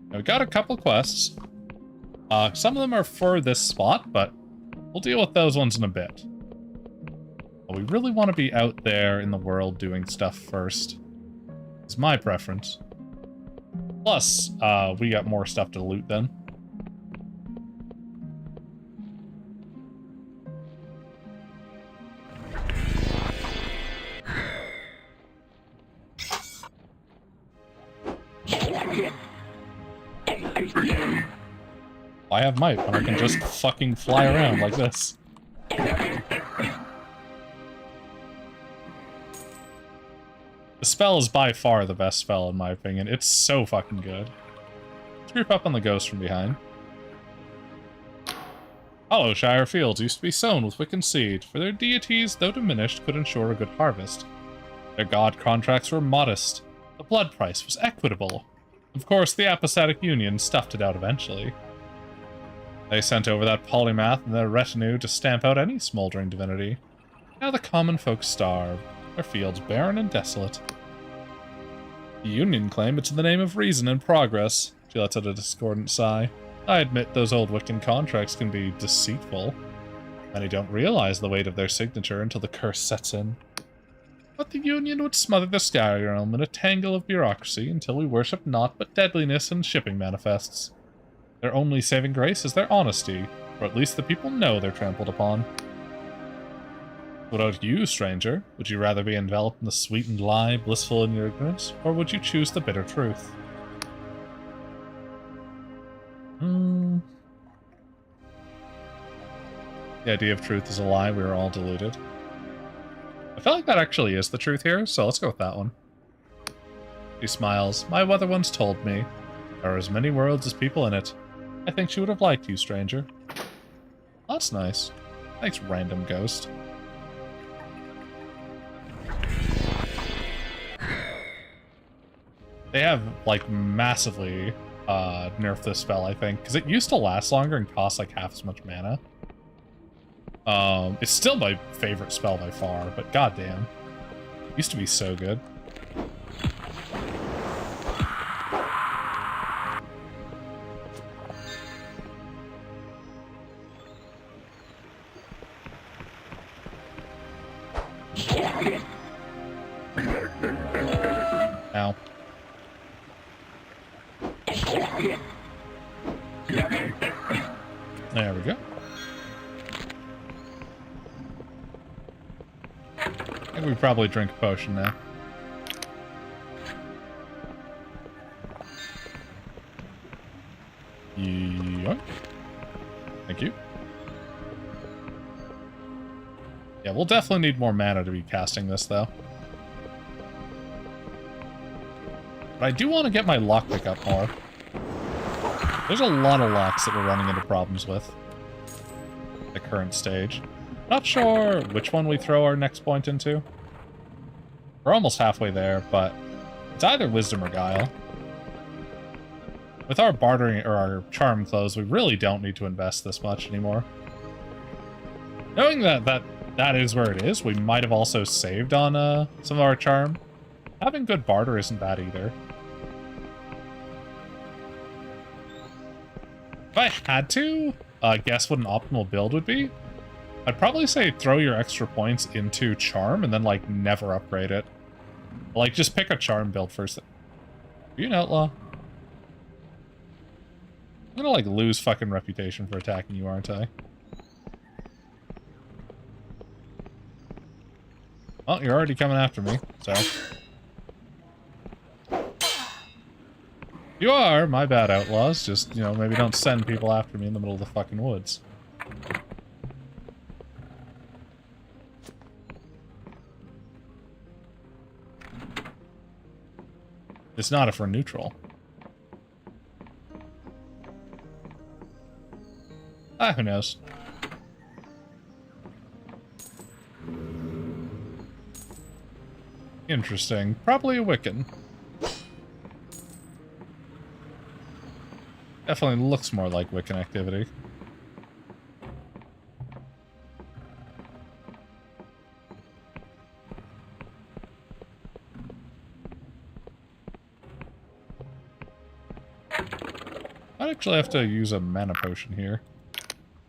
Now, we got a couple quests. Some of them are for this spot, but we'll deal with those ones in a bit. But we really want to be out there in the world doing stuff first. It's my preference. Plus, we got more stuff to loot then. I have might, but I can just fucking fly around like this. The spell is by far the best spell in my opinion. It's so fucking good. Let's group up on the ghost from behind. Hallowshire fields used to be sown with wicked seed, for their deities, though diminished, could ensure a good harvest. Their god contracts were modest. The blood price was equitable. Of course, the apostatic union stuffed it out eventually. They sent over that polymath and their retinue to stamp out any smoldering divinity. Now the common folk starve, their fields barren and desolate. The union claim it's in the name of reason and progress. She lets out a discordant sigh. I admit those old Wiccan contracts can be deceitful. Many don't realize the weight of their signature until the curse sets in. But the union would smother the sky realm in a tangle of bureaucracy until we worship naught but deadliness and shipping manifests. Their only saving grace is their honesty, or at least the people know they're trampled upon. What about you, stranger? Would you rather be enveloped in the sweetened lie, blissful in your ignorance, or would you choose the bitter truth? The idea of truth is a lie, we are all deluded. I feel like that actually is the truth here, so let's go with that one. She smiles. My weather once told me, there are as many worlds as people in it. I think she would have liked you, stranger. That's nice. Thanks, random ghost. They have, like, massively nerfed this spell, I think, because it used to last longer and cost, like, half as much mana. It's still my favorite spell by far, but goddamn. It used to be so good. Ow. There we go. I think we probably drink a potion now. Yeah. Thank you. Yeah, we'll definitely need more mana to be casting this, though. But I do want to get my lockpick up more. There's a lot of locks that we're running into problems with at the current stage. Not sure which one we throw our next point into. We're almost halfway there, but it's either Wisdom or Guile. With our bartering or our charm clothes, we really don't need to invest this much anymore. Knowing that is where it is, we might have also saved on some of our charm. Having good barter isn't bad either. If I had to guess what an optimal build would be, I'd probably say throw your extra points into charm and then like never upgrade it. Like just pick a charm build first. Are you an outlaw? I'm gonna like lose fucking reputation for attacking you, aren't I? Well, you're already coming after me, so. You are, my bad, outlaws. Just, you know, maybe don't send people after me in the middle of the fucking woods. It's not if we're neutral. Ah, who knows? Interesting. Probably a Wiccan. Definitely looks more like Wiccan activity. I'd actually have to use a mana potion here.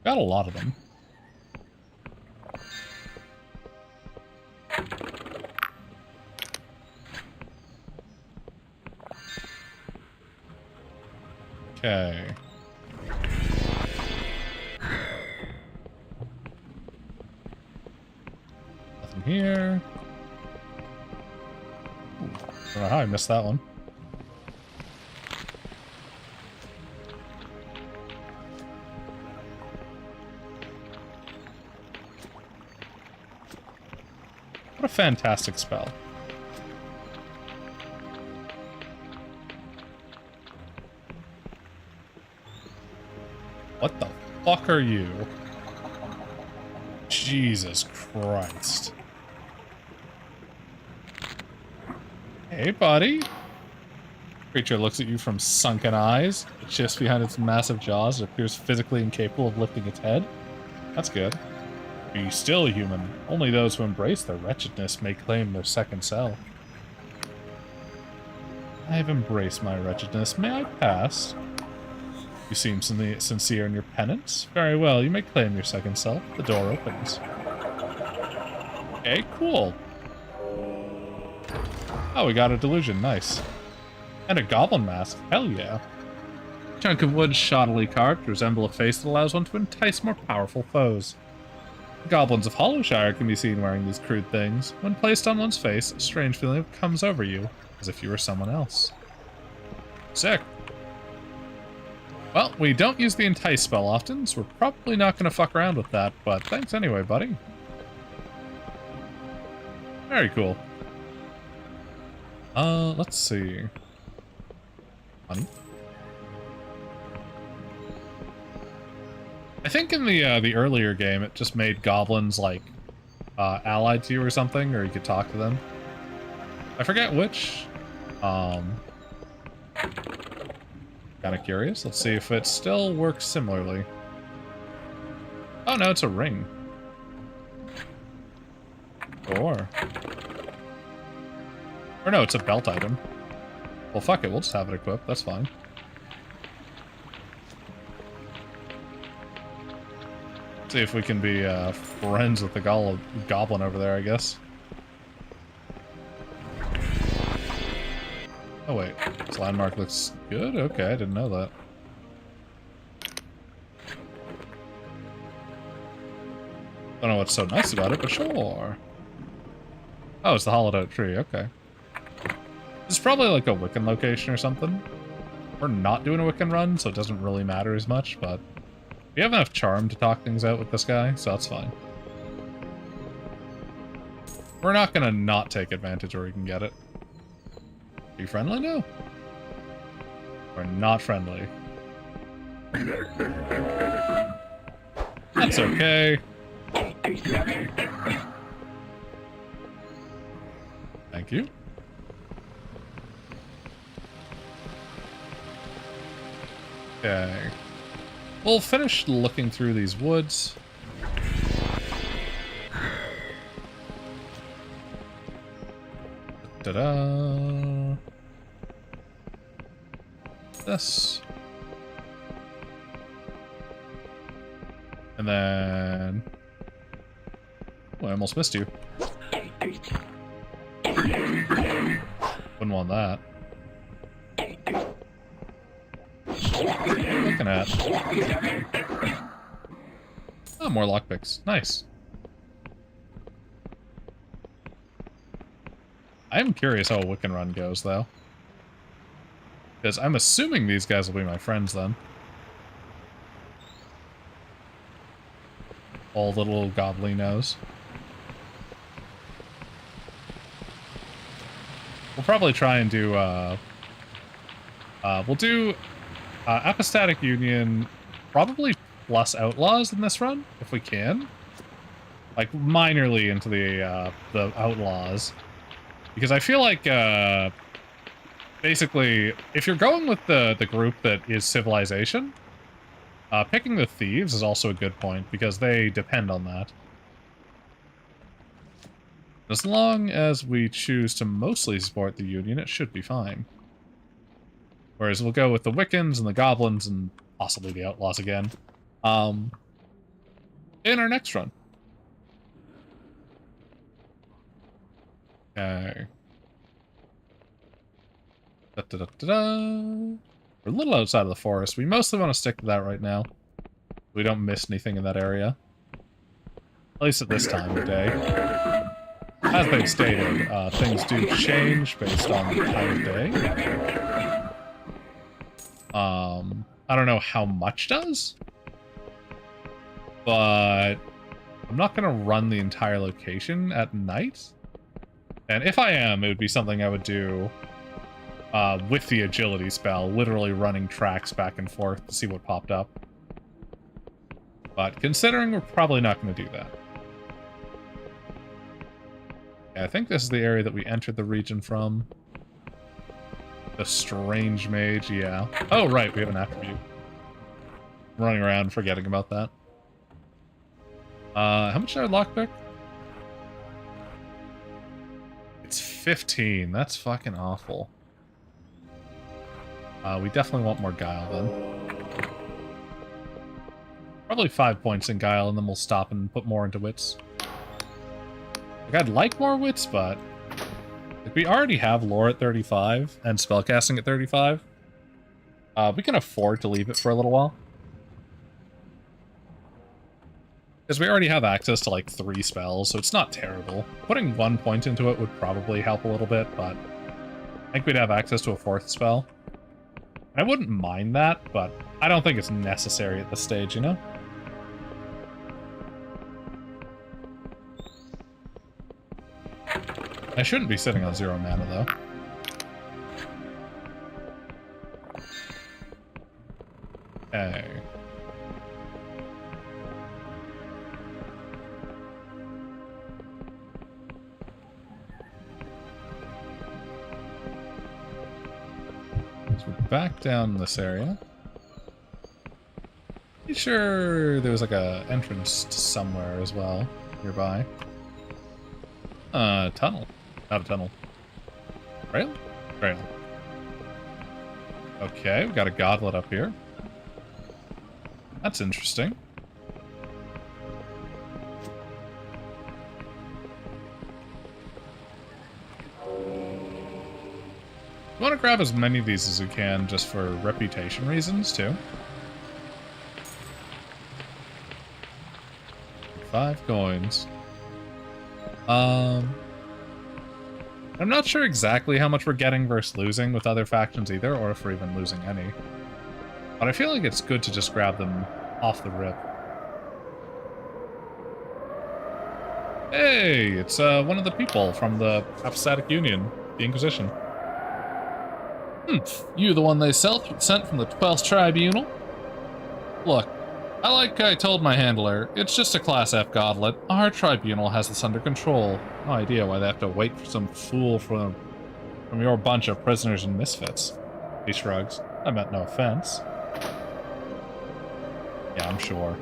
Got a lot of them. Okay. Nothing here. Ooh, I don't know how I missed that one. What a fantastic spell. What the fuck are you? Jesus Christ. Hey, buddy. Creature looks at you from sunken eyes. It shifts behind its massive jaws. It appears physically incapable of lifting its head. That's good. Be still human. Only those who embrace their wretchedness may claim their second self. I have embraced my wretchedness. May I pass? You seem sincere in your penance. Very well, you may claim your second self. The door opens. Okay, cool. Oh, we got a delusion. Nice. And a goblin mask. Hell yeah. Chunk of wood shoddily carved to resemble a face that allows one to entice more powerful foes. The goblins of Hallowshire can be seen wearing these crude things. When placed on one's face, a strange feeling comes over you, as if you were someone else. Sick. Well, we don't use the entice spell often, so we're probably not going to fuck around with that, but thanks anyway, buddy. Very cool. Let's see. Honey? I think in the earlier game, it just made goblins, like, allied to you or something, or you could talk to them. I forget which. Kind of curious. Let's see if it still works similarly. Oh, no, it's a ring. Or no, it's a belt item. Well, fuck it. We'll just have it equipped. That's fine. See if we can be friends with the goblin over there, I guess. Oh wait, this landmark looks good? Okay, I didn't know that. Don't know what's so nice about it, but sure. Oh, it's the hollowed out tree, okay. It's probably like a Wiccan location or something. We're not doing a Wiccan run, so it doesn't really matter as much, but we have enough charm to talk things out with this guy, so that's fine. We're not gonna not take advantage where we can get it. Are you friendly? No. We're not friendly. That's okay. Thank you. Okay. We'll finish looking through these woods. Ta-da! This. And then... Oh, I almost missed you. Wouldn't want that. What are you looking at? Oh, more lockpicks. Nice. I'm curious how a Wiccan run goes, though. Because I'm assuming these guys will be my friends, then. All the little goblinos. We'll probably try and do, we'll do Apostatic Union, probably plus Outlaws in this run, if we can. Like, minorly into the Outlaws. Because I feel like, basically, if you're going with the group that is Civilization, picking the Thieves is also a good point, because they depend on that. As long as we choose to mostly support the Union, it should be fine. Whereas we'll go with the Wiccans and the Goblins and possibly the Outlaws again. In our next run. Okay. We're a little outside of the forest. We mostly want to stick to that right now. We don't miss anything in that area. At least at this time of day. As they've stated, things do change based on the time of day. I don't know how much does, but I'm not going to run the entire location at night. And if I am, it would be something I would do with the agility spell, literally running tracks back and forth to see what popped up. But considering we're probably not going to do that. Yeah, I think this is the area that we entered the region from. The Strange Mage, yeah. Oh, right, we have an attribute. I'm running around forgetting about that. How much is our lockpick? It's 15. That's fucking awful. We definitely want more Guile, then. Probably 5 points in Guile, and then we'll stop and put more into Wits. Like, I'd like more Wits, but... Like, we already have Lore at 35, and Spellcasting at 35. We can afford to leave it for a little while. Because we already have access to, like, 3 spells, so it's not terrible. Putting 1 point into it would probably help a little bit, but... I think we'd have access to a 4th spell. I wouldn't mind that, but I don't think it's necessary at this stage, you know? I shouldn't be sitting on 0 mana, though. Okay. So we're back down this area. Pretty sure there was like a entrance to somewhere as well, nearby. Tunnel. Not a tunnel. Trail? Trail. Okay, we got a goblet up here. That's interesting. You want to grab as many of these as you can, just for reputation reasons, too. 5 coins. I'm not sure exactly how much we're getting versus losing with other factions either, or if we're even losing any. But I feel like it's good to just grab them off the rip. Hey, it's one of the people from the Apostatic Union, the Inquisition. You the one they sent from the 12th Tribunal? Look, I told my handler, it's just a Class F godlet. Our tribunal has this under control. No idea why they have to wait for some fool from your bunch of prisoners and misfits. He shrugs. I meant no offense. Yeah, I'm sure.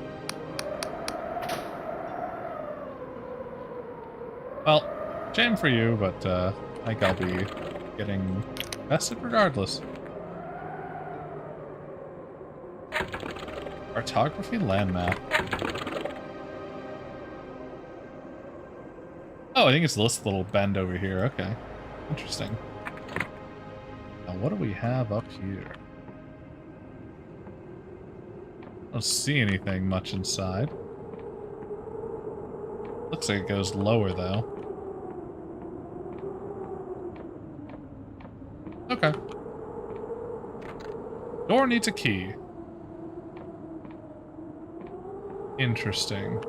Well, shame for you, but I think I'll be getting vested regardless. Cartography land map. Oh, I think it's this little bend over here. Okay. Interesting. Now, what do we have up here? I don't see anything much inside. Looks like it goes lower, though. Okay. Door needs a key. Interesting.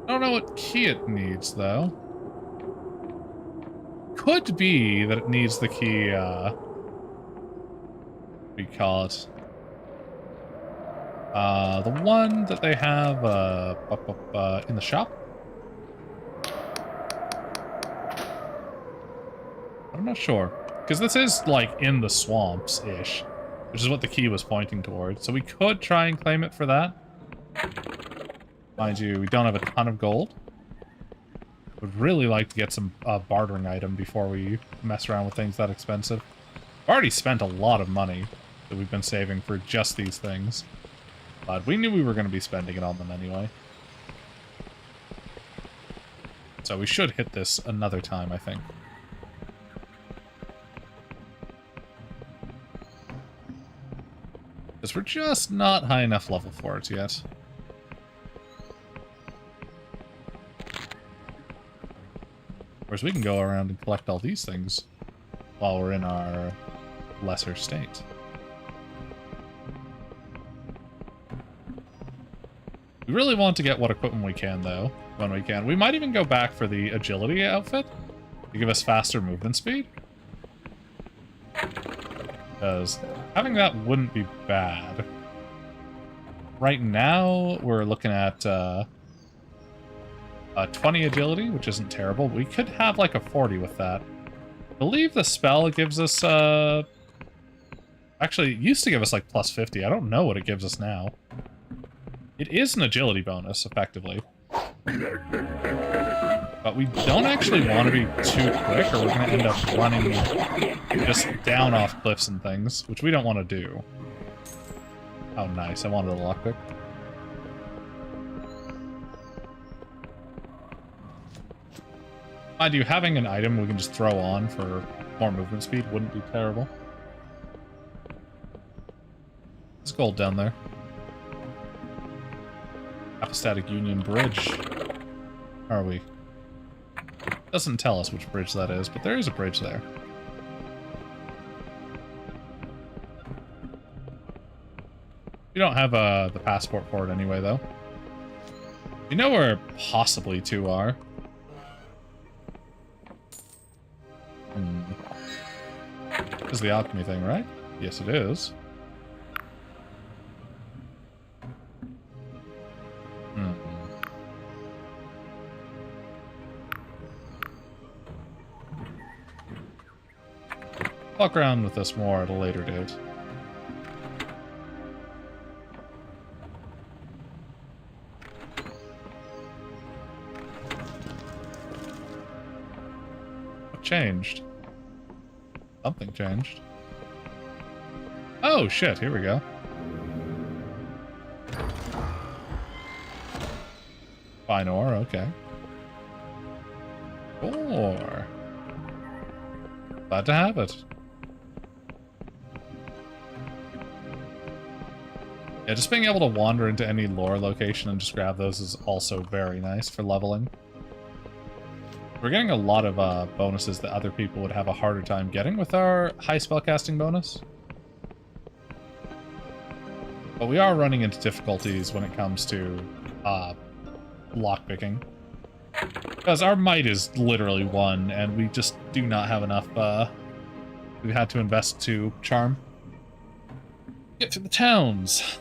I don't know what key it needs, though. Could be that it needs the key, what do you call it? The one that they have, in the shop? I'm not sure. Because this is, like, in the swamps-ish, which is what the key was pointing towards. So we could try and claim it for that. Mind you, we don't have a ton of gold. Would really like to get some bartering item before we mess around with things that expensive. I've already spent a lot of money that we've been saving for just these things. But we knew we were going to be spending it on them anyway. So we should hit this another time, I think. Because we're just not high enough level for it yet. Whereas we can go around and collect all these things while we're in our lesser state. We really want to get what equipment we can, though, when we can. We might even go back for the agility outfit to give us faster movement speed. Because having that wouldn't be bad. Right now, we're looking at 20 agility, which isn't terrible. We could have like a 40 with that. I believe the spell gives us, actually, it used to give us like plus 50. I don't know what it gives us now. It is an agility bonus, effectively. But we don't actually want to be too quick, or we're going to end up running just down off cliffs and things, which we don't want to do. Oh, nice. I wanted a lockpick. Mind you, having an item we can just throw on for more movement speed wouldn't be terrible. There's gold down there. Apostatic Union Bridge. Are we? Doesn't tell us which bridge that is, but there is a bridge there. We don't have the passport for it anyway, though. We know where possibly two are. This is the alchemy thing, right? Yes, it is. Walk around with this more at a later date. What changed? Something changed. Oh, shit, here we go. Fine ore, okay. Ore. Glad to have it. Yeah, just being able to wander into any lore location and just grab those is also very nice for leveling. We're getting a lot of bonuses that other people would have a harder time getting with our high spellcasting bonus. But we are running into difficulties when it comes to lockpicking. Because our might is literally 1, and we just do not have enough, we've had to invest to charm. Get to the towns.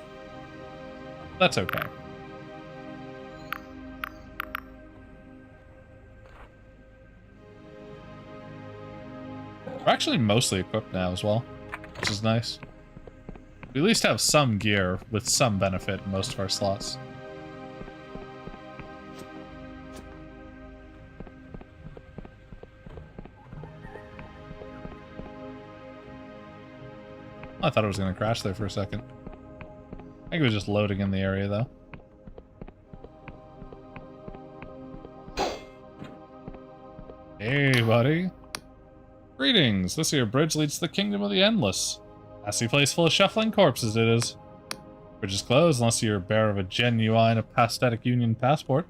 That's okay. We're actually mostly equipped now as well, which is nice. We at least have some gear with some benefit in most of our slots. I thought it was going to crash there for a second. I think it was just loading in the area, though. Hey, buddy. Greetings. This here bridge leads to the Kingdom of the Endless. Nasty place full of shuffling corpses it is. Bridge is closed unless you're a bearer of a genuine apathetic union passport.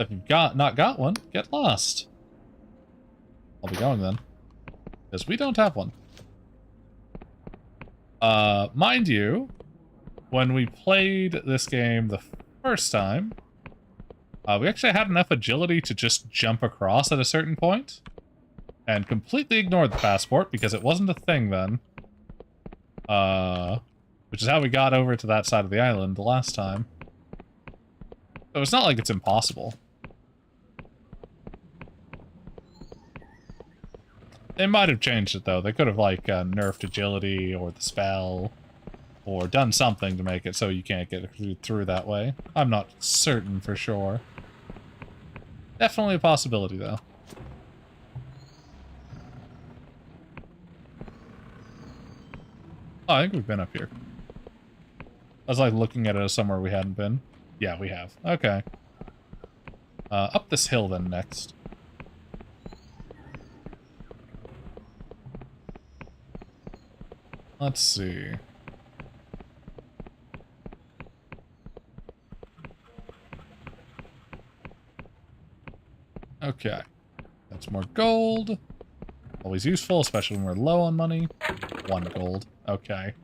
If you've not got one, get lost. I'll be going then. Because we don't have one. Mind you, when we played this game the first time, we actually had enough agility to just jump across at a certain point, and completely ignored the passport because it wasn't a thing then. Which is how we got over to that side of the island the last time. So it's not like it's impossible. They might have changed it, though. They could have, like, nerfed agility or the spell, or done something to make it so you can't get through that way. I'm not certain for sure. Definitely a possibility, though. Oh, I think we've been up here. I was, like, looking at it as somewhere we hadn't been. Yeah, we have. Okay. Up this hill, then, next. Let's see. Okay. That's more gold. Always useful, especially when we're low on money. 1 gold. Okay.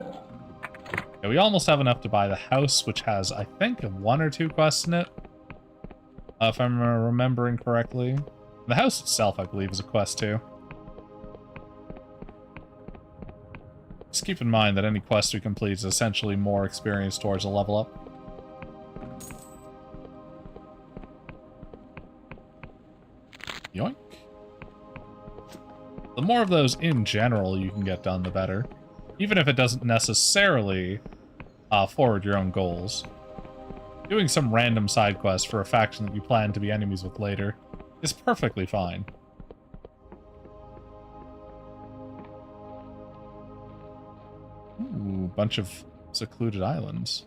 Yeah, we almost have enough to buy the house, which has, I think, 1 or 2 quests in it. If I'm remembering correctly. The house itself, I believe, is a quest, too. Just keep in mind that any quest we complete is essentially more experience towards a level up. Yoink. The more of those in general you can get done, the better. Even if it doesn't necessarily forward your own goals. Doing some random side quest for a faction that you plan to be enemies with later is perfectly fine. Ooh, bunch of secluded islands.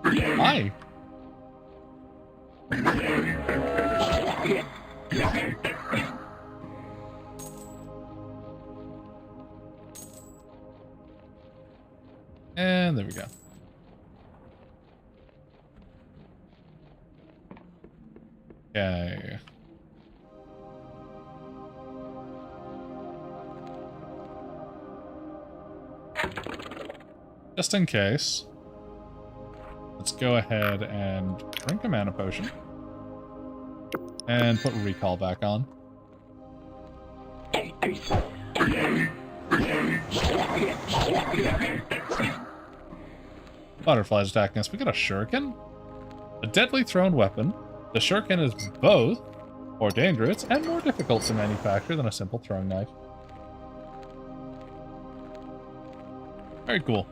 Hi. And there we go. Okay. Just in case, let's go ahead and drink a mana potion. And put recall back on. Butterflies attacking us. We got a shuriken. A deadly thrown weapon. The shuriken is both more dangerous and more difficult to manufacture than a simple throwing knife. Very cool.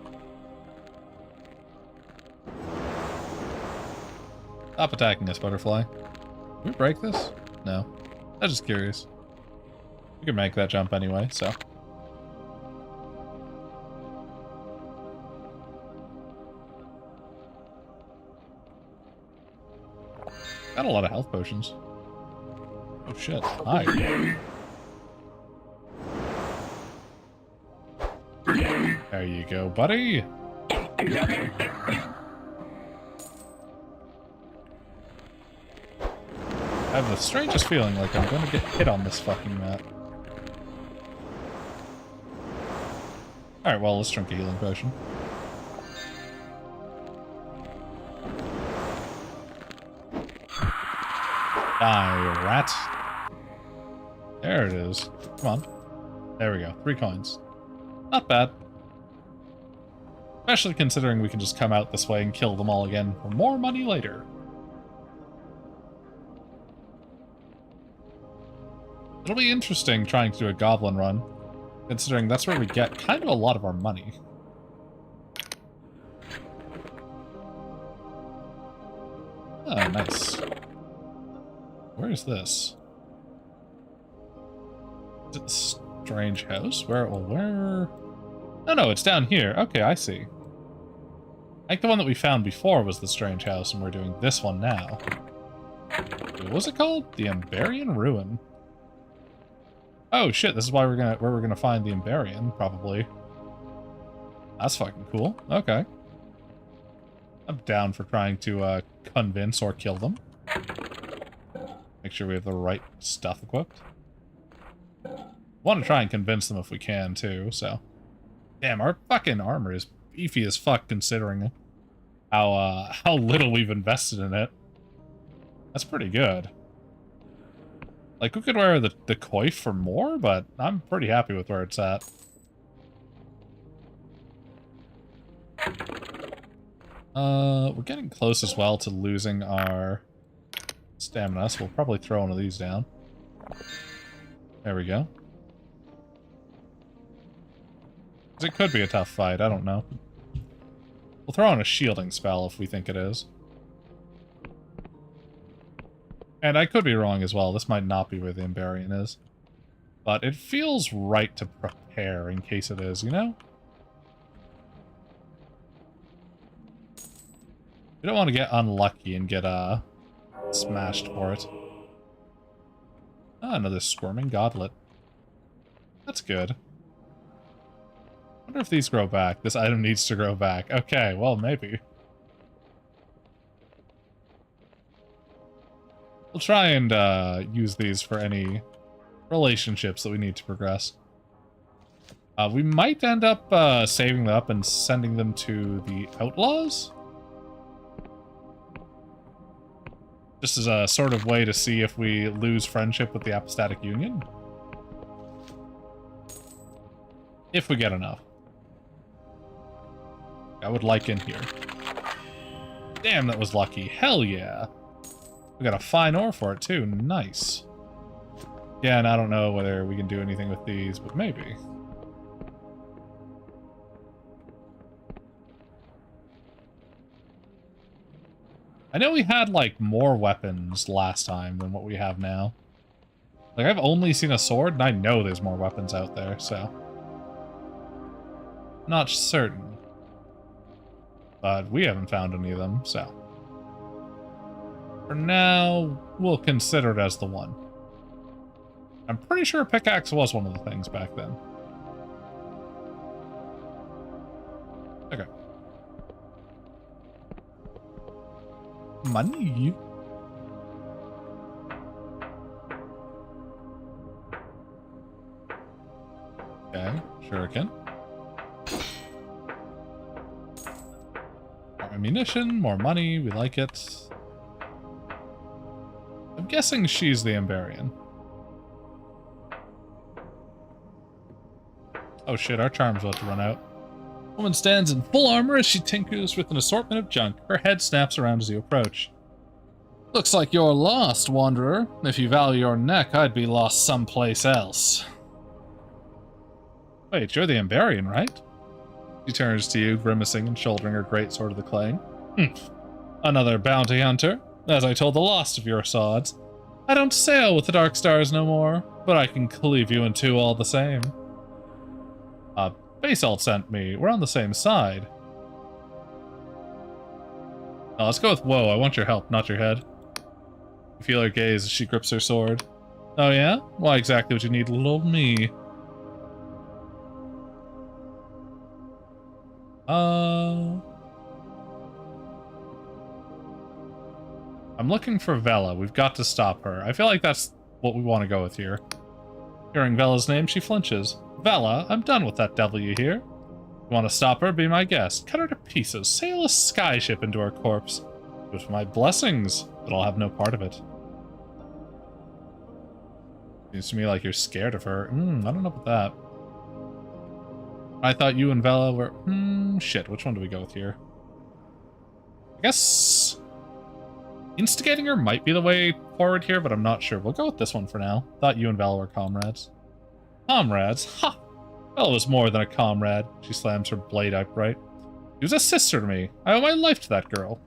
Stop attacking us, butterfly. Can we break this? No. I was just curious. We can make that jump anyway, so. Got a lot of health potions. Oh shit. Hi. There you go, buddy. I have the strangest feeling like I'm gonna get hit on this fucking map. Alright, well, let's drink a healing potion. Die, rat. There it is. Come on. There we go. 3 coins. Not bad. Especially considering we can just come out this way and kill them all again for more money later. It'll be interesting trying to do a goblin run, considering that's where we get kind of a lot of our money. Oh, nice. Where is this? Is it the strange house? Where? Oh no, it's down here. Okay, I see. I think the one that we found before was the strange house, and we're doing this one now. What was it called? The Ambarian Ruin. Oh shit, this is why where we're gonna find the Ambarian, probably. That's fucking cool. Okay. I'm down for trying to convince or kill them. Make sure we have the right stuff equipped. Want to try and convince them if we can too, so. Damn, our fucking armor is beefy as fuck considering how little we've invested in it. That's pretty good. Like, we could wear the coif for more, but I'm pretty happy with where it's at. We're getting close as well to losing our stamina, so we'll probably throw one of these down. There we go. It could be a tough fight, I don't know. We'll throw on a shielding spell if we think it is. And I could be wrong as well, this might not be where the Ambarian is. But it feels right to prepare in case it is, you know? We don't want to get unlucky and get, smashed for it. Ah, another squirming godlet. That's good. I wonder if these grow back. This item needs to grow back. Okay, well, maybe. We'll try and use these for any relationships that we need to progress. We might end up saving them up and sending them to the outlaws. Just as a sort of way to see if we lose friendship with the Apostatic Union. If we get enough. I would like in here. Damn, that was lucky. Hell yeah. We got a fine ore for it, too. Nice. Yeah, and I don't know whether we can do anything with these, but maybe. I know we had, like, more weapons last time than what we have now. Like, I've only seen a sword, and I know there's more weapons out there, so. Not certain. But we haven't found any of them, so. For now, we'll consider it as the one. I'm pretty sure a pickaxe was one of the things back then. Okay. Money. Okay, shuriken. More ammunition, more money, we like it. I'm guessing she's the Ambarian. Oh shit, our charm's about to run out. Woman stands in full armor as she tinkers with an assortment of junk. Her head snaps around as you approach. Looks like you're lost, wanderer. If you value your neck, I'd be lost someplace else. Wait, you're the Ambarian, right? She turns to you, grimacing and shouldering her greatsword of the clay. Another bounty hunter. As I told the lost of your sods, I don't sail with the dark stars no more, but I can cleave you in two all the same. Basalt sent me. We're on the same side. Oh, let's go with whoa. I want your help, not your head. You feel her gaze as she grips her sword. Oh yeah? Why exactly would you need little old me? I'm looking for Vela. We've got to stop her. I feel like that's what we want to go with here. Hearing Vela's name, she flinches. Vela, I'm done with that devil you hear. You want to stop her? Be my guest. Cut her to pieces. Sail a skyship into her corpse. With my blessings, but I'll have no part of it. Seems to me like you're scared of her. I don't know about that. I thought you and Vela were... shit, which one do we go with here? I guess... Instigating her might be the way forward here, but I'm not sure. We'll go with this one for now. Thought you and Val were comrades. Comrades? Ha! Val was more than a comrade. She slams her blade upright. She was a sister to me. I owe my life to that girl.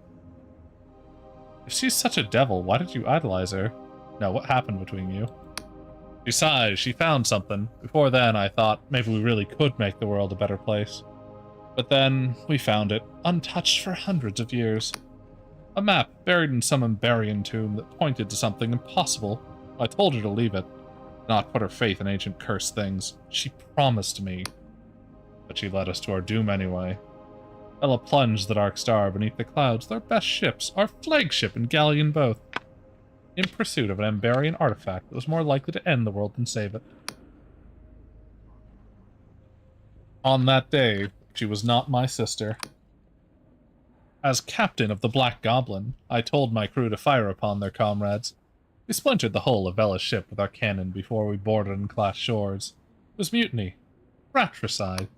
If she's such a devil, why did you idolize her? No, what happened between you? She sighs. She found something. Before then, I thought maybe we really could make the world a better place. But then, we found it, untouched for hundreds of years. A map buried in some Emberian tomb that pointed to something impossible. I told her to leave it, not put her faith in ancient cursed things. She promised me. But she led us to our doom anyway. Ella plunged the Dark Star beneath the clouds, their best ships, our flagship and galleon both, in pursuit of an Emberian artifact that was more likely to end the world than save it. On that day, she was not my sister. As captain of the Black Goblin, I told my crew to fire upon their comrades. We splintered the hull of Ella's ship with our cannon before we boarded and clashed shores. It was mutiny. Fratricide.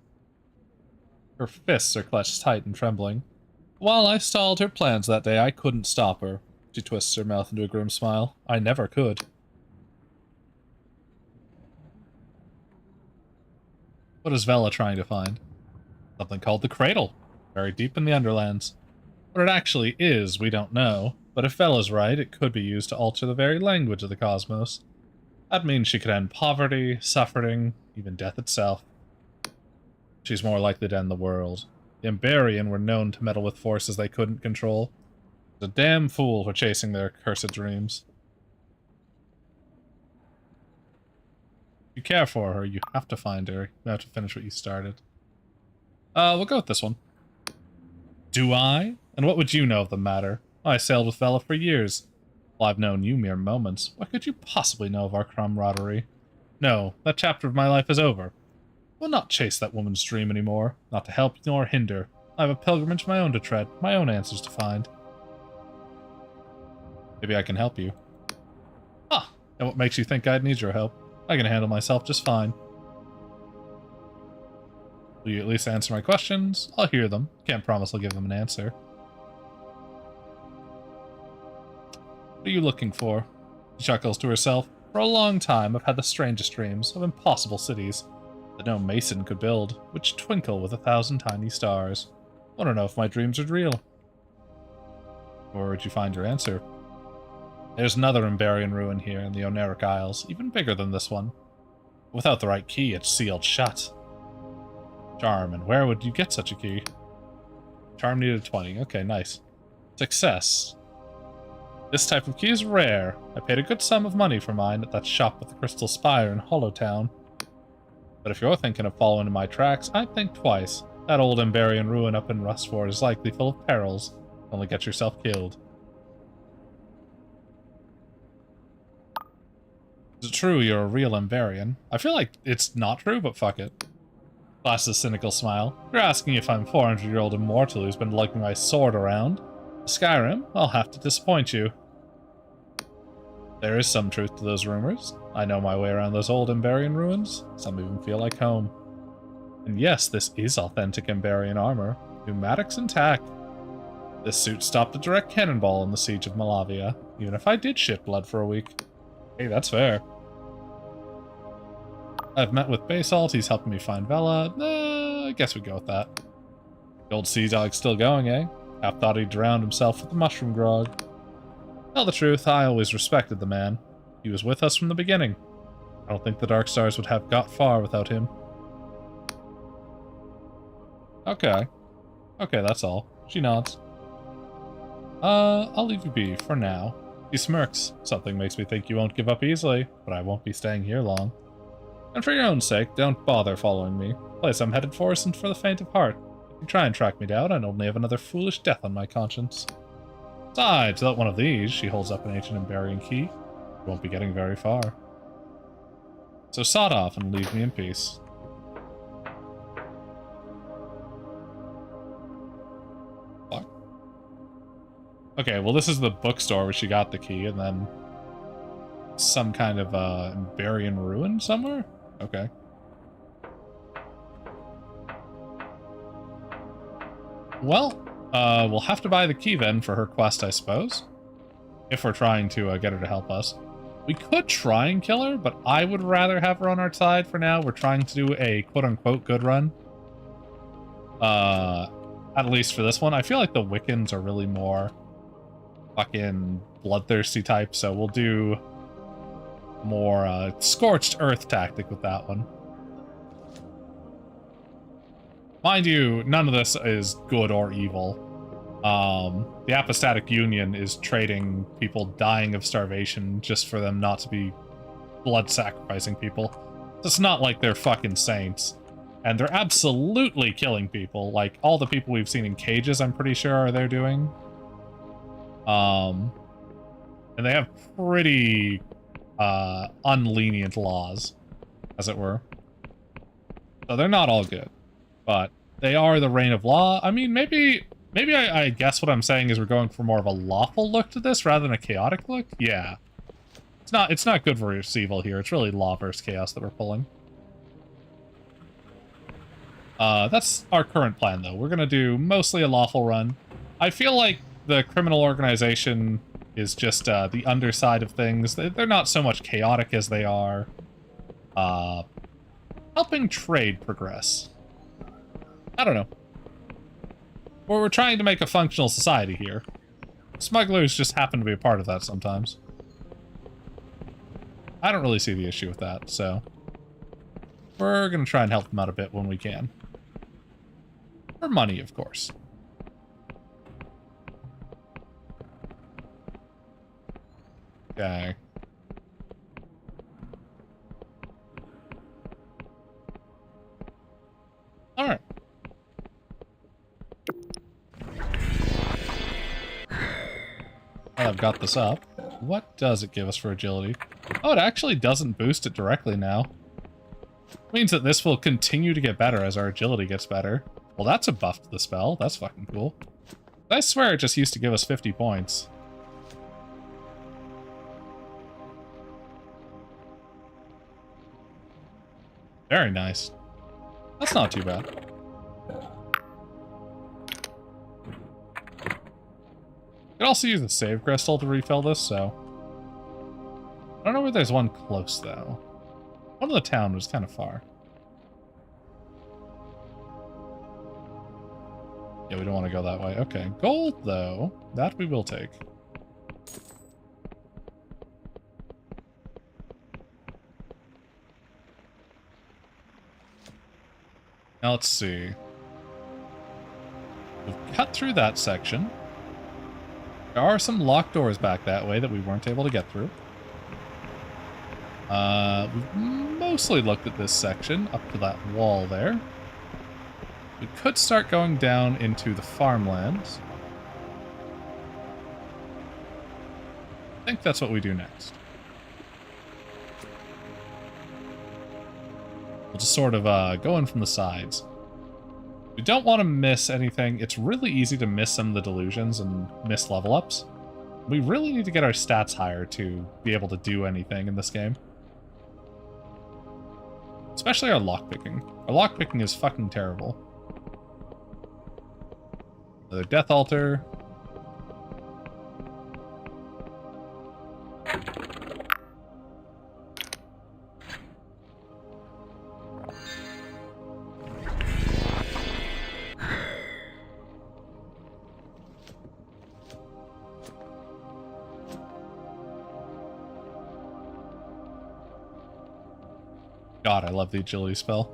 Her fists are clutched tight and trembling. While I stalled her plans that day, I couldn't stop her. She twists her mouth into a grim smile. I never could. What is Vela trying to find? Something called the Cradle, buried deep in the Underlands. What it actually is, we don't know, but if Vela's right, it could be used to alter the very language of the cosmos. That means she could end poverty, suffering, even death itself. She's more likely to end the world. The Emberian were known to meddle with forces they couldn't control. She's a damn fool for chasing their cursed dreams. If you care for her, you have to find her. You have to finish what you started. We'll go with this one. Do I? And what would you know of the matter? I sailed with Vela for years. Well, I've known you mere moments. What could you possibly know of our camaraderie? No, that chapter of my life is over. I will not chase that woman's dream anymore. Not to help nor hinder. I have a pilgrimage of my own to tread, my own answers to find. Maybe I can help you. Ah, and what makes you think I'd need your help? I can handle myself just fine. Will you at least answer my questions? I'll hear them. Can't promise I'll give them an answer. What are you looking for? She chuckles to herself. For a long time, I've had the strangest dreams of impossible cities that no mason could build, which twinkle with 1,000 tiny stars. I want to know if my dreams are real. Where would you find your answer? There's another Emberian ruin here in the Oneric Isles, even bigger than this one. Without the right key, it's sealed shut. Charm, and where would you get such a key? Charm needed 20. Okay, nice. Success. This type of key is rare. I paid a good sum of money for mine at that shop with the crystal spire in Hollowtown. But if you're thinking of following in my tracks, I'd think twice. That old Emberian ruin up in Rustford is likely full of perils. Only get yourself killed. Is it true you're a real Emberian? I feel like it's not true, but fuck it. Glasses' cynical smile. You're asking if I'm a 400-year-old immortal who's been lugging my sword around? Skyrim? I'll have to disappoint you. There is some truth to those rumors. I know my way around those old Emberian ruins. Some even feel like home. And yes, this is authentic Emberian armor. Pneumatics intact. This suit stopped a direct cannonball in the siege of Malavia, even if I did shit blood for a week. Hey, that's fair. I've met with Basalt, he's helping me find Vela. I guess we go with that. The old sea dog's still going, eh? Half thought he drowned himself with the mushroom grog. Tell the truth, I always respected the man. He was with us from the beginning. I don't think the Dark Stars would have got far without him. Okay. Okay, that's all. She nods. I'll leave you be for now. He smirks. Something makes me think you won't give up easily, but I won't be staying here long. And for your own sake, don't bother following me. The place I'm headed for isn't for the faint of heart. If you try and track me down, I'd only have another foolish death on my conscience. Besides, without one of these, she holds up an ancient Emberian key. You won't be getting very far. So sod off and leave me in peace. Fuck. Okay, well this is the bookstore where she got the key, and then some kind of Emberian ruin somewhere? Okay. Well, we'll have to buy the key then for her quest, I suppose. if we're trying to get her to help us. We could try and kill her, but I would rather have her on our side for now. We're trying to do a quote-unquote good run. At least for this one. I feel like the Wiccans are really more fucking bloodthirsty type, so we'll do more scorched earth tactic with that one. Mind you, none of this is good or evil. The Apostatic Union is trading people dying of starvation just for them not to be blood sacrificing people. It's not like they're fucking saints. And they're absolutely killing people. Like, all the people we've seen in cages, I'm pretty sure, are they're doing. And they have pretty unlenient laws, as it were. So they're not all good. But they are the reign of law. I mean, maybe I guess what I'm saying is we're going for more of a lawful look to this rather than a chaotic look. Yeah. It's not good versus evil here. It's really law versus chaos that we're pulling. That's our current plan, though. We're going to do mostly a lawful run. I feel like the criminal organization is just the underside of things. They're not so much chaotic as they are helping trade progress. I don't know. Well, we're trying to make a functional society here. Smugglers just happen to be a part of that sometimes. I don't really see the issue with that, so we're going to try and help them out a bit when we can. For money, of course. Okay. Alright. I've got this up. What does it give us for agility? Oh, it actually doesn't boost it directly now. Means that this will continue to get better as our agility gets better. Well, that's a buff to the spell. That's fucking cool. I swear it just used to give us 50 points. Very nice. That's not too bad. You could also use the save crystal to refill this, so... I don't know where there's one close, though. One of the town was kind of far. Yeah, we don't want to go that way. Okay, gold, though. That we will take. Now, let's see. We've cut through that section. There are some locked doors back that way that we weren't able to get through. We've mostly looked at this section up to that wall there. We could start going down into the farmlands. I think that's what we do next. We'll just sort of go in from the sides. We don't want to miss anything. It's really easy to miss some of the delusions and miss level ups. We really need to get our stats higher to be able to do anything in this game. Especially our lockpicking. Our lockpicking is fucking terrible. Another death altar. God, I love the agility spell.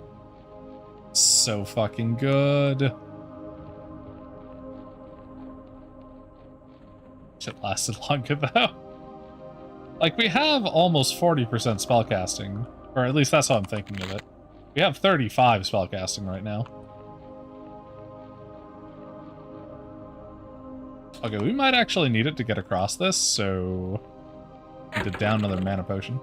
So fucking good. Shit lasted longer though. Like, we have almost 40% spellcasting. Or at least that's how I'm thinking of it. We have 35 spellcasting right now. Okay, we might actually need it to get across this, so... need to down another mana potion.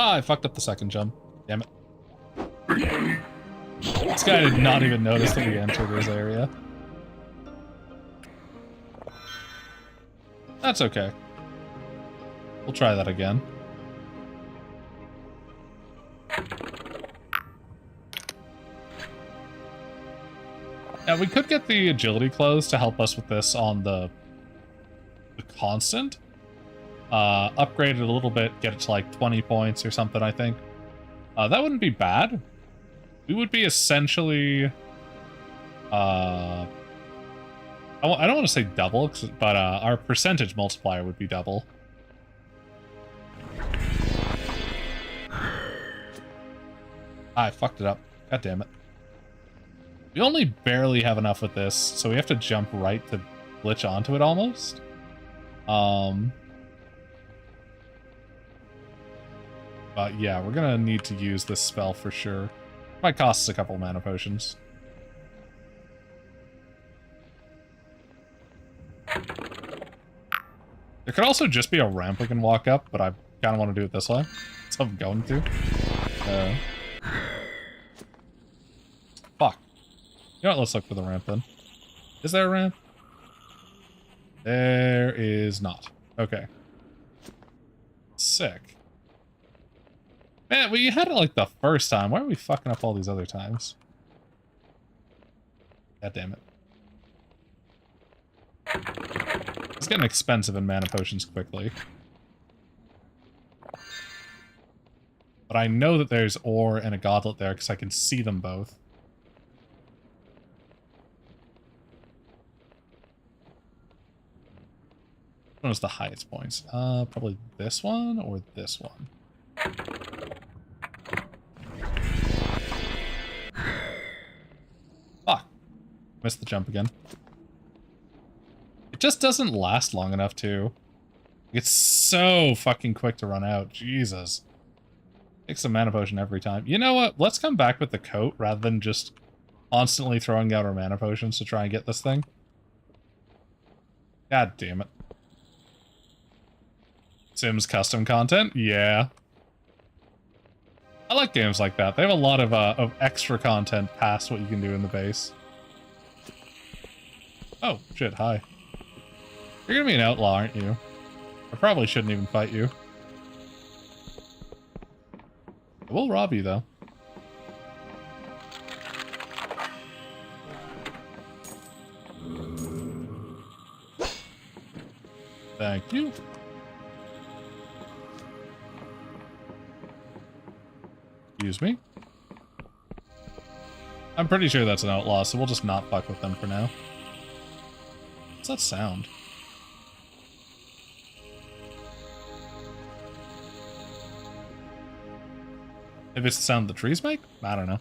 Ah, I fucked up the second jump. Damn it. This guy did not even notice that we entered his area. That's okay. We'll try that again. Yeah, we could get the agility clothes to help us with this on the constant. Upgrade it a little bit, get it to like 20 points or something, I think. That wouldn't be bad. We would be essentially... I don't want to say double, but our percentage multiplier would be double. I fucked it up. God damn it. We only barely have enough with this, so we have to jump right to glitch onto it almost. But yeah, we're gonna need to use this spell for sure. Might cost us a couple mana potions. There could also just be a ramp we can walk up, but I kind of want to do it this way. So I'm going to. Fuck. You know what? Let's look for the ramp then. Is there a ramp? There is not. Okay. Sick. Man, we had it like the first time. Why are we fucking up all these other times? God damn it. It's getting expensive in mana potions quickly. But I know that there's ore and a goblet there because I can see them both. Which one was the highest points? Probably this one or this one. Fuck. Missed the jump again. It just doesn't last long enough, too. It's so fucking quick to run out. Jesus. Takes a mana potion every time. You know what? Let's come back with the coat rather than just constantly throwing out our mana potions to try and get this thing. God damn it. Sims custom content? Yeah. I like games like that. They have a lot of extra content past what you can do in the base. Oh, shit, hi. You're gonna be an outlaw, aren't you? I probably shouldn't even fight you. I will rob you, though. Thank you. Excuse me. I'm pretty sure that's an outlaw, so we'll just not fuck with them for now. What's that sound? Maybe it's the sound the trees make? I don't know.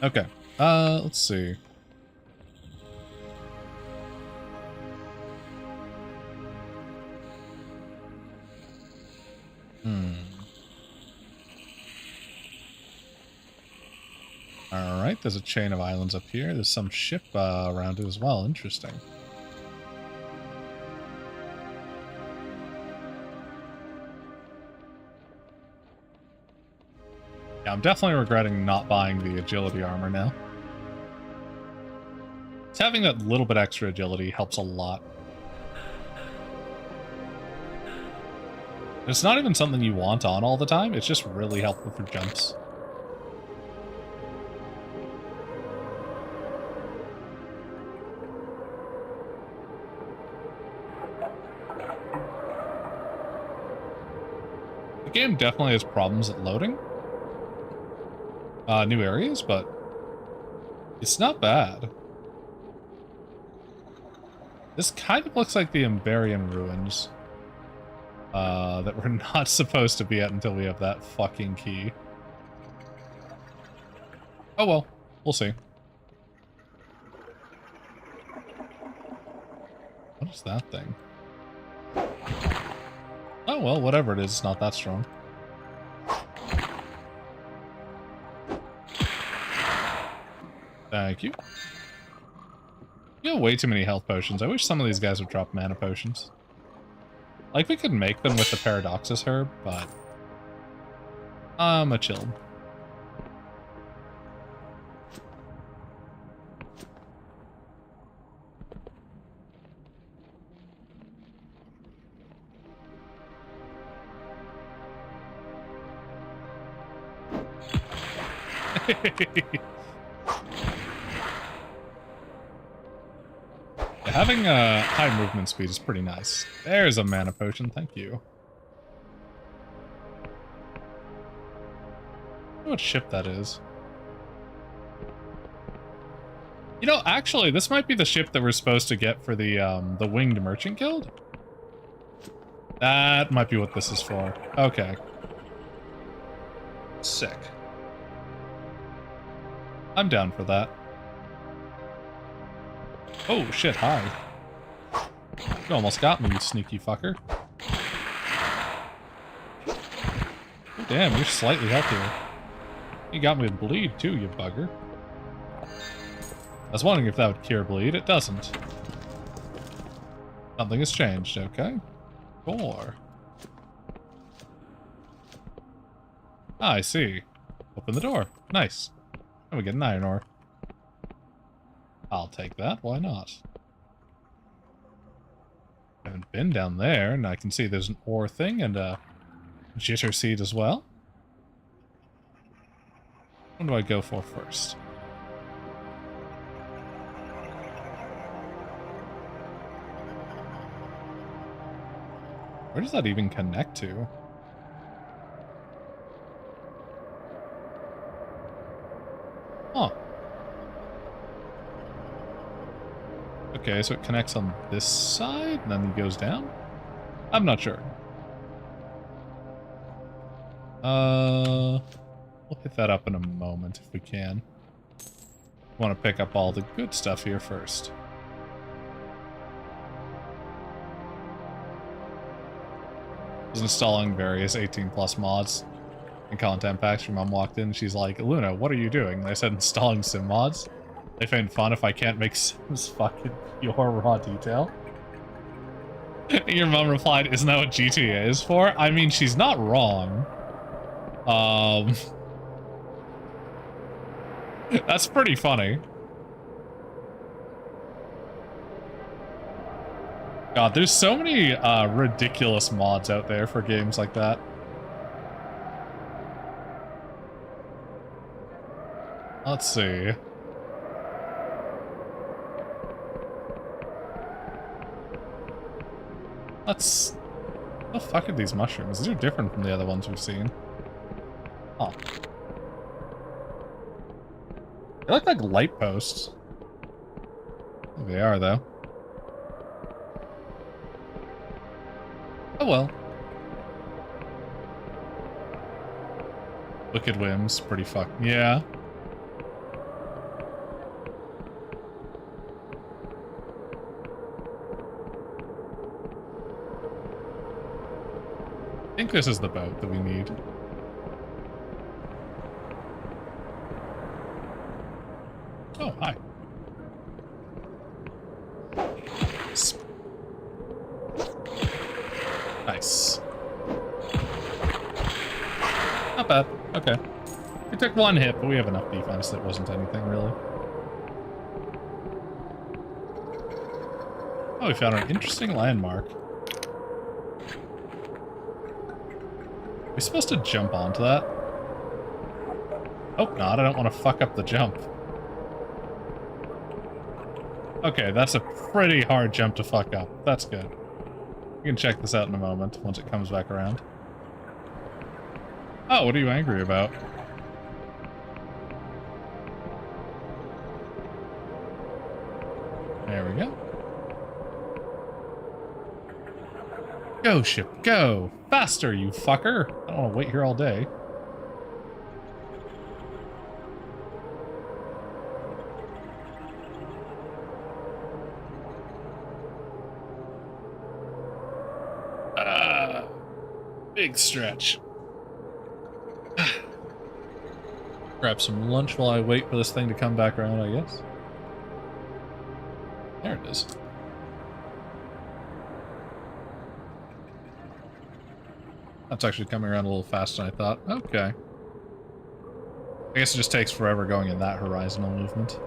Okay. Let's see. Alright, there's a chain of islands up here. There's some ship around it as well. Interesting. Yeah, I'm definitely regretting not buying the agility armor now. Just having that little bit extra agility helps a lot. It's not even something you want on all the time, it's just really helpful for jumps. The game definitely has problems at loading new areas, but it's not bad. This kind of looks like the Emberian ruins that we're not supposed to be at until we have that fucking key. Oh well, we'll see. What is that thing? Oh well, whatever it is, it's not that strong. Thank you. You have way too many health potions. I wish some of these guys would drop mana potions. Like, we could make them with the Paradoxus herb, but I'm a chill. Having high movement speed is pretty nice. There's a mana potion, thank you. I wonder what ship that is. You know, actually, this might be the ship that we're supposed to get for the Winged Merchant Guild. That might be what this is for. Okay. Sick. I'm down for that. Oh, shit, hi. You almost got me, you sneaky fucker. Oh, damn, you're slightly healthier. You got me with bleed, too, you bugger. I was wondering if that would cure bleed. It doesn't. Something has changed, okay. 4. Ah, I see. Open the door. Nice. And we get an iron ore. I'll take that, why not? I haven't been down there, and I can see there's an ore thing and a jitter seed as well. What do I go for first? Where does that even connect to? Huh. Okay, so it connects on this side, and then it goes down? I'm not sure. We'll hit that up in a moment if we can. Want to pick up all the good stuff here first. I was installing various 18+ mods and content packs. Your mom walked in and she's like, Luna, what are you doing? And I said, installing sim mods. They find fun if I can't make Sims fucking pure raw detail. Your mom replied, isn't that what GTA is for? I mean, she's not wrong. That's pretty funny. God, there's so many ridiculous mods out there for games like that. Let's see. Let's... What the fuck are these mushrooms? These are different from the other ones we've seen. Oh. They look like light posts. They are, though. Oh well. Wicked Whims, pretty fuck. Yeah. I think this is the boat that we need. Oh, hi. Nice. Not bad. Okay. We took one hit, but we have enough defense that wasn't anything, really. Oh, we found an interesting landmark. Are we supposed to jump onto that? Hope not. I don't want to fuck up the jump. Okay, that's a pretty hard jump to fuck up. That's good. We can check this out in a moment, once it comes back around. Oh, what are you angry about? There we go. Go, ship, go! Faster, you fucker! I don't want to wait here all day. Big stretch. Grab some lunch while I wait for this thing to come back around, I guess. There it is. That's actually coming around a little faster than I thought. Okay. I guess it just takes forever going in that horizontal movement.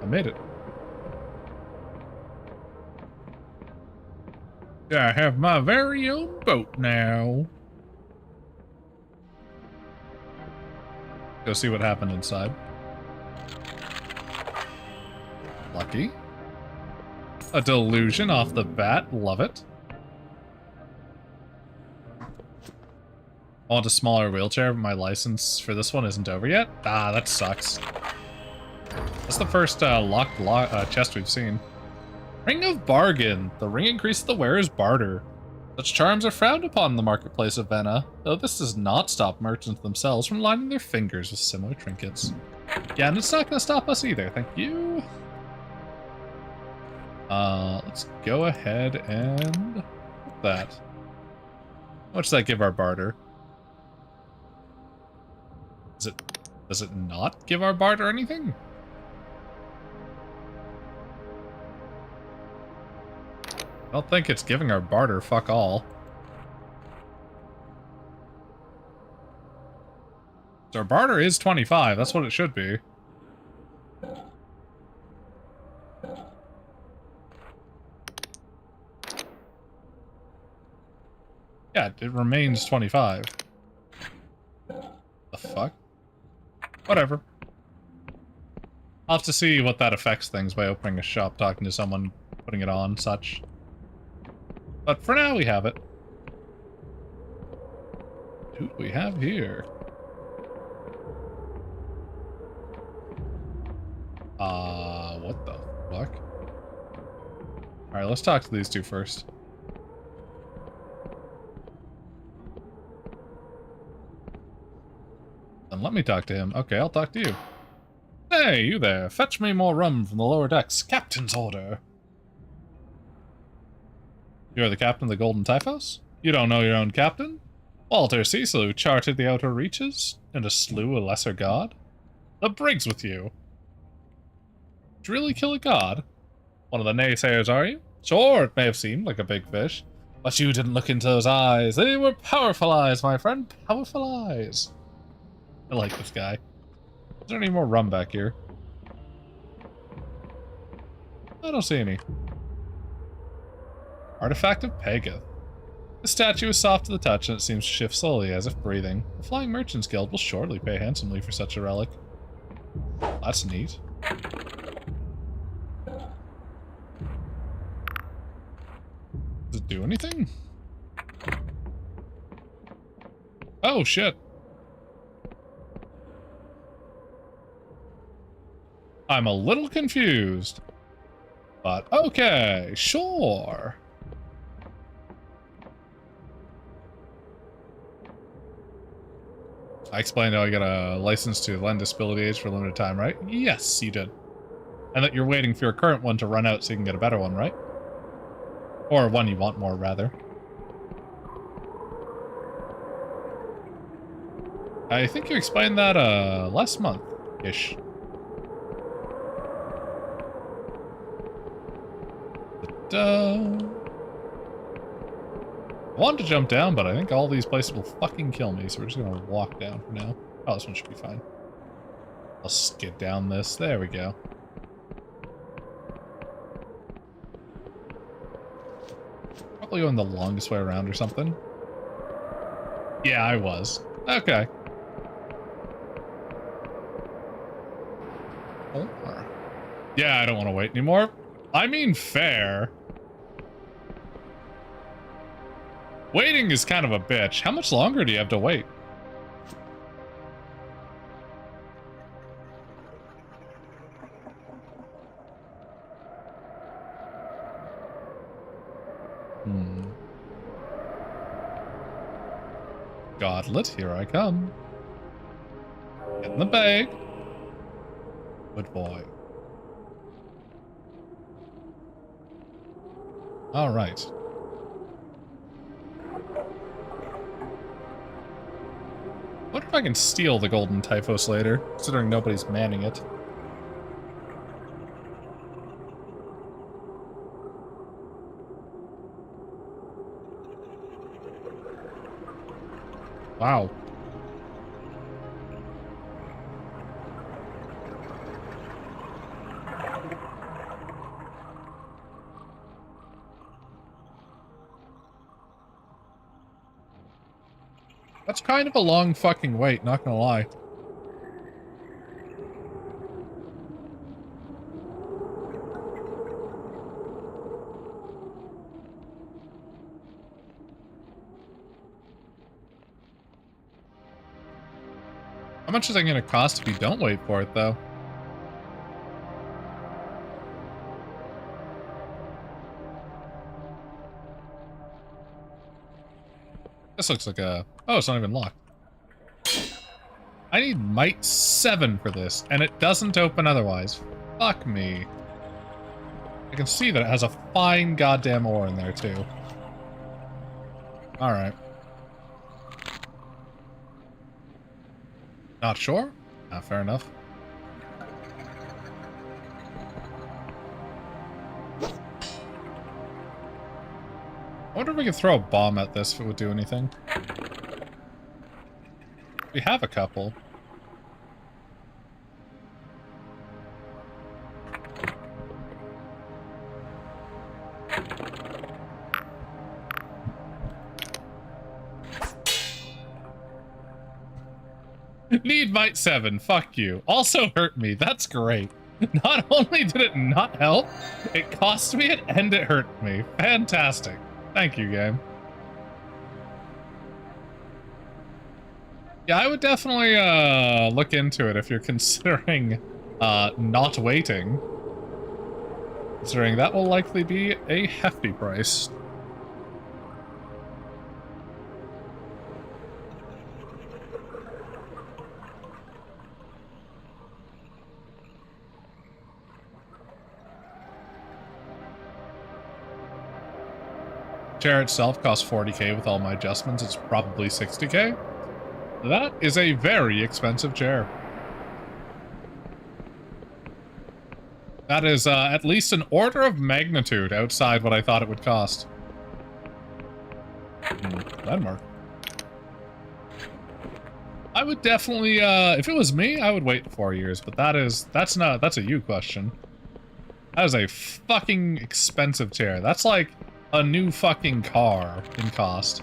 I made it. I have my very own boat now. Go see what happened inside. Lucky. A delusion off the bat. Love it. I want a smaller wheelchair, but my license for this one isn't over yet. Ah, that sucks. That's the first locked chest we've seen. Ring of Bargain. The ring increases the wearer's barter. Such charms are frowned upon in the marketplace of Venna, though this does not stop merchants themselves from lining their fingers with similar trinkets. Yeah, and it's not going to stop us either, thank you. Let's go ahead and... that. How much does that give our barter? Does it not give our barter anything? I don't think it's giving our barter fuck all. So our barter is 25, that's what it should be. Yeah, it remains 25. The fuck? Whatever. I'll have to see what that affects things by opening a shop, talking to someone, putting it on, such. But for now, we have it. Who do we have here? What the fuck? Alright, let's talk to these two first. Then let me talk to him. Okay, I'll talk to you. Hey, you there. Fetch me more rum from the lower decks. Captain's order. You're the captain of the Golden Typhus? You don't know your own captain? Walter Cecil, who charted the outer reaches, and to slew a lesser god? The brig's with you. Did you really kill a god? One of the naysayers, are you? Sure, it may have seemed like a big fish, but you didn't look into those eyes. They were powerful eyes, my friend. Powerful eyes. I like this guy. Is there any more rum back here? I don't see any. Artifact of Pagath. The statue is soft to the touch and it seems to shift slowly as if breathing. The Flying Merchants Guild will surely pay handsomely for such a relic. That's neat. Does it do anything? Oh, shit. I'm a little confused. But okay, sure. I explained how I got a license to lend disability aids for a limited time, right? Yes, you did. And that you're waiting for your current one to run out so you can get a better one, right? Or one you want more, rather. I think you explained that, last month-ish. I wanted to jump down, but I think all these places will fucking kill me, so we're just gonna walk down for now. Oh, this one should be fine. I'll skid down this. There we go. Probably going the longest way around or something. Yeah, I was. Okay. Yeah, I don't want to wait anymore. I mean, fair. Waiting is kind of a bitch. How much longer do you have to wait? Godlet, here I come. Get in the bag. Good boy. All right. What if I can steal the Golden Typhus later, considering nobody's manning it? Wow. That's kind of a long fucking wait, not gonna lie. How much is it going to cost if you don't wait for it, though? This looks like a... Oh, it's not even locked. I need Might 7 for this, and it doesn't open otherwise. Fuck me. I can see that it has a fine goddamn ore in there, too. Alright. Not sure? Fair enough. I wonder if we could throw a bomb at this if it would do anything. We have a couple. Need Might 7, fuck you. Also hurt me, that's great. Not only did it not help, it cost me it and it hurt me. Fantastic. Thank you, game. Yeah, I would definitely look into it if you're considering not waiting. Considering that will likely be a hefty price. Chair itself costs 40k with all my adjustments. It's probably 60k. That is a very expensive chair. That is at least an order of magnitude outside what I thought it would cost. Landmark. I would definitely, if it was me, I would wait 4 years, but that's a you question. That is a fucking expensive chair. That's like a new fucking car in cost.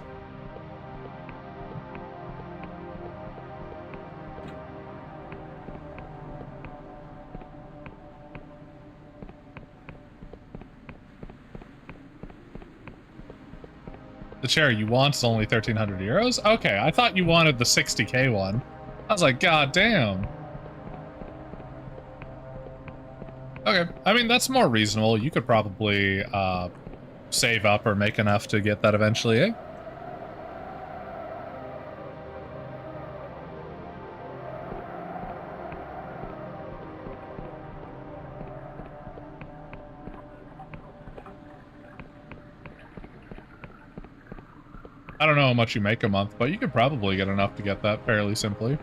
The chair you want is only 1,300 euros? Okay, I thought you wanted the 60k one. I was like, god damn. Okay, I mean, that's more reasonable. You could probably, save up or make enough to get that eventually, eh? I don't know how much you make a month, but you could probably get enough to get that fairly simply.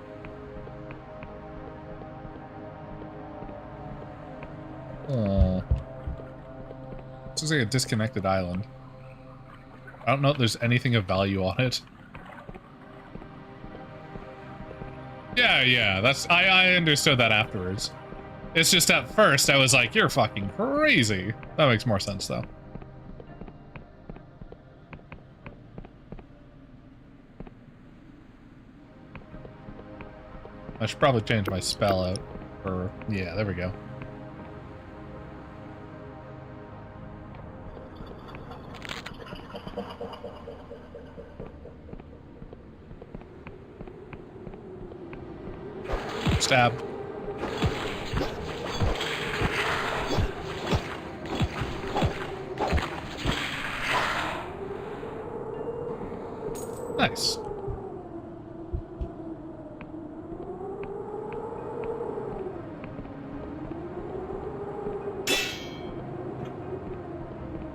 This is like a disconnected island. I don't know if there's anything of value on it. Yeah, that's... I understood that afterwards. It's just at first I was like, you're fucking crazy. That makes more sense, though. I should probably change my spell out. Or, yeah, there we go. Stab. Nice.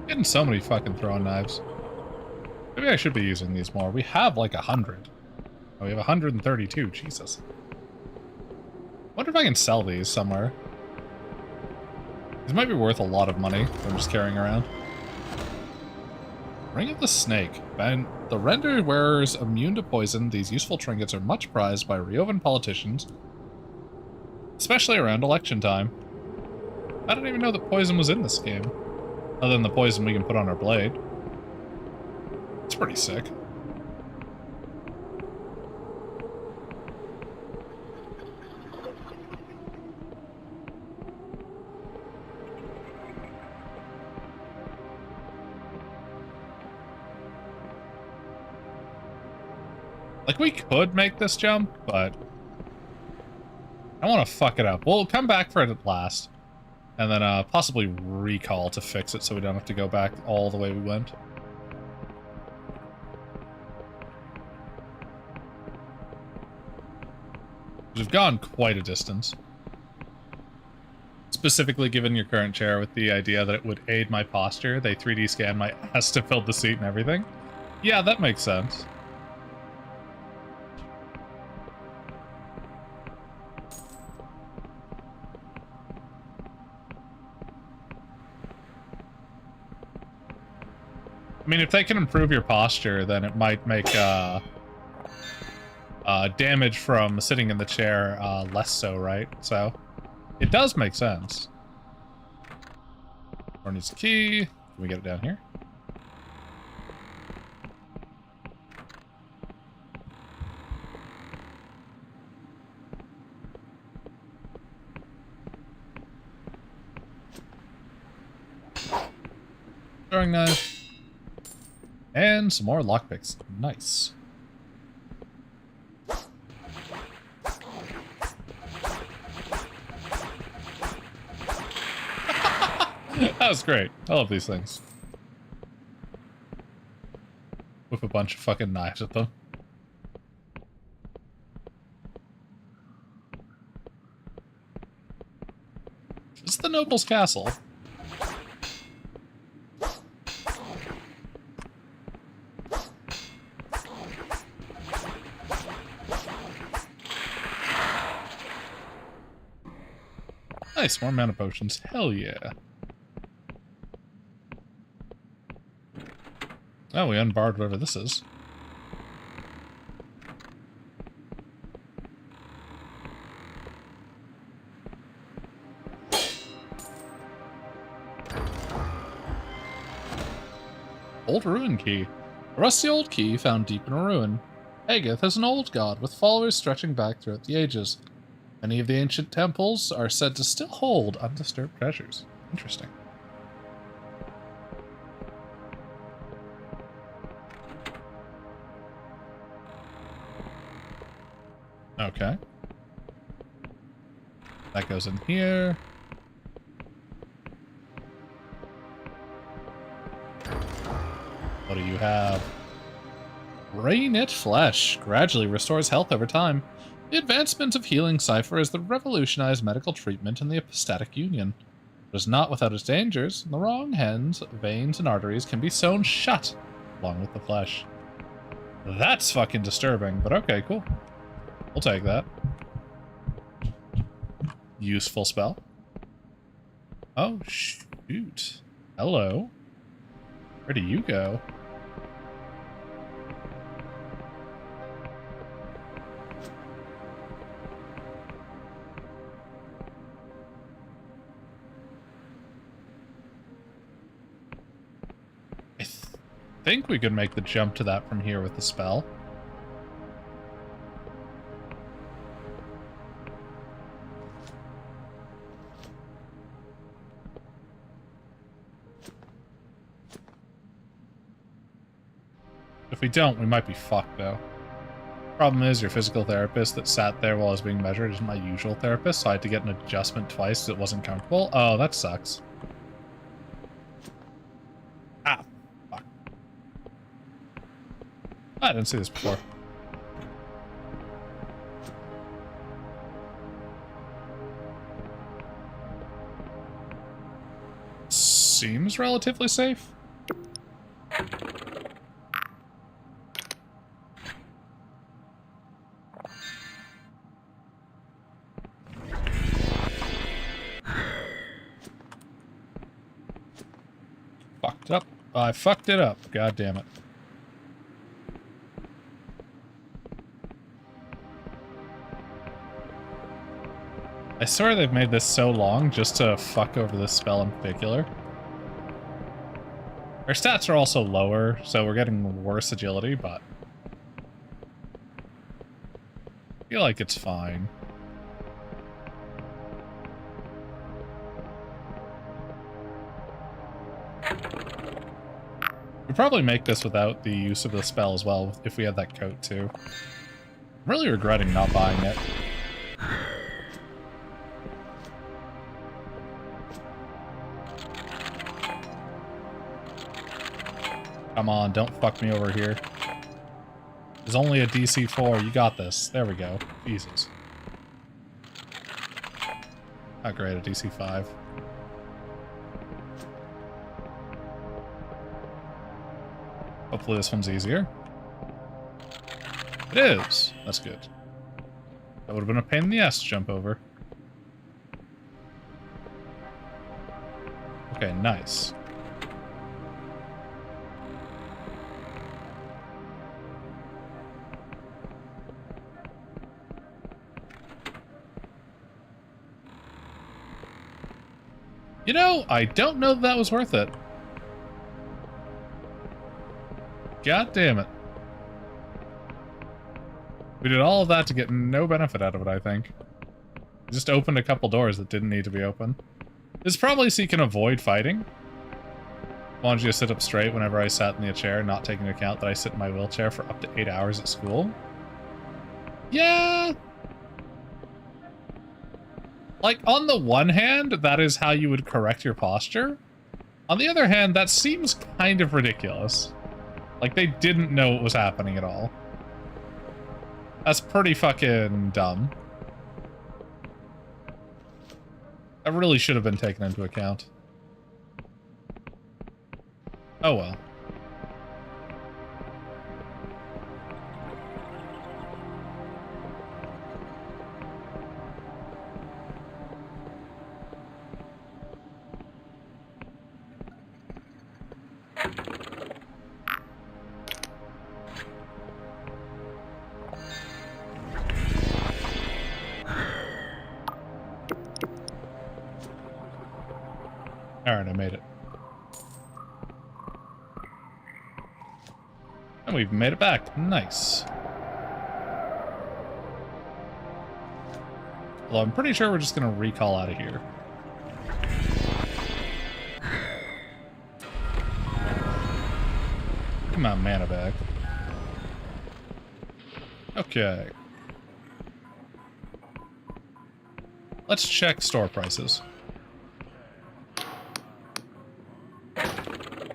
Getting so many fucking throwing knives. Maybe I should be using these more. We have like 100. Oh, we have 132. Jesus. Wonder if I can sell these somewhere. These might be worth a lot of money that I'm just carrying around. Ring of the Snake. And the render wearers immune to poison, these useful trinkets are much prized by Riovan politicians, especially around election time. I didn't even know that poison was in this game, other than the poison we can put on our blade. It's pretty sick. Like, we could make this jump, but I want to fuck it up. We'll come back for it at last. And then possibly recall to fix it so we don't have to go back all the way we went. We've gone quite a distance. Specifically given your current chair with the idea that it would aid my posture, they 3D scan my ass to fill the seat and everything. Yeah, that makes sense. I mean, if they can improve your posture, then it might make damage from sitting in the chair less so, right? So, it does make sense. Or needs a key. Can we get it down here? Throwing knife. And some more lockpicks. Nice. That was great. I love these things. With a bunch of fucking knives at them. This is the Noble's Castle. Nice, more mana potions. Hell yeah. Oh, we unbarred whatever this is. Old ruin key. A rusty old key found deep in a ruin. Agath is an old god with followers stretching back throughout the ages. Many of the ancient temples are said to still hold undisturbed treasures. Interesting. Okay. That goes in here. What do you have? Rain-It Flesh gradually restores health over time. The advancement of healing cipher has revolutionized medical treatment in the epistatic union. It is not without its dangers. In the wrong hands, veins and arteries can be sewn shut, along with the flesh. That's fucking disturbing, but okay, cool. We'll take that. Useful spell. Oh, shoot. Hello. Where do you go? I think we could make the jump to that from here with the spell. If we don't, we might be fucked, though. Problem is, your physical therapist that sat there while I was being measured isn't my usual therapist, so I had to get an adjustment twice because it wasn't comfortable. Oh, that sucks. Ah, fuck. I didn't see this before. Seems relatively safe. Fucked up. I fucked it up. God damn it. I swear they've made this so long just to fuck over this spell in particular. Our stats are also lower, so we're getting worse agility, but I feel like it's fine. We'd probably make this without the use of the spell as well, if we had that coat too. I'm really regretting not buying it. Come on, don't fuck me over here. There's only a DC 4. You got this. There we go. Jesus. Not great, a DC 5. Hopefully this one's easier. It is. That's good. That would have been a pain in the ass to jump over. Okay, nice. You know, I don't know that was worth it. God damn it. We did all of that to get no benefit out of it, I think. We just opened a couple doors that didn't need to be open. It's probably so you can avoid fighting. I wanted you to sit up straight whenever I sat in the chair, not taking into account that I sit in my wheelchair for up to 8 hours at school. Yeah. Like, on the one hand, that is how you would correct your posture. On the other hand, that seems kind of ridiculous. Like, they didn't know what was happening at all. That's pretty fucking dumb. That really should have been taken into account. Oh well. Alright, I made it. And we've made it back. Nice. Although I'm pretty sure we're just gonna recall out of here. Come on, mana back. Okay. Let's check store prices.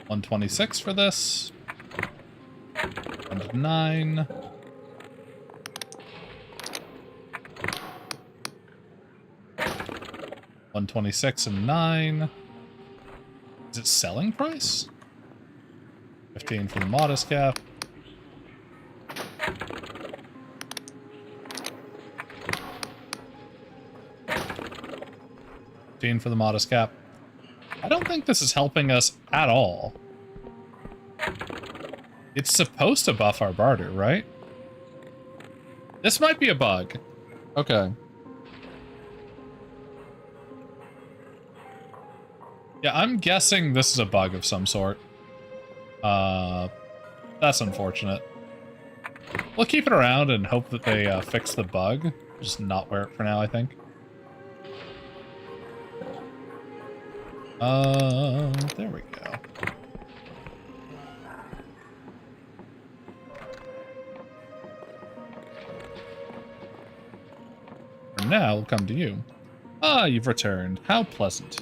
126 for this. And 9. $126 and 9. Is it selling price? 15 for the modest cap. For the modest cap. I don't think this is helping us at all. It's supposed to buff our barter, right? This might be a bug. Okay. Yeah, I'm guessing this is a bug of some sort. That's unfortunate. We'll keep it around and hope that they fix the bug. Just not wear it for now, I think. There we go. For now, we'll come to you. Ah, you've returned. How pleasant.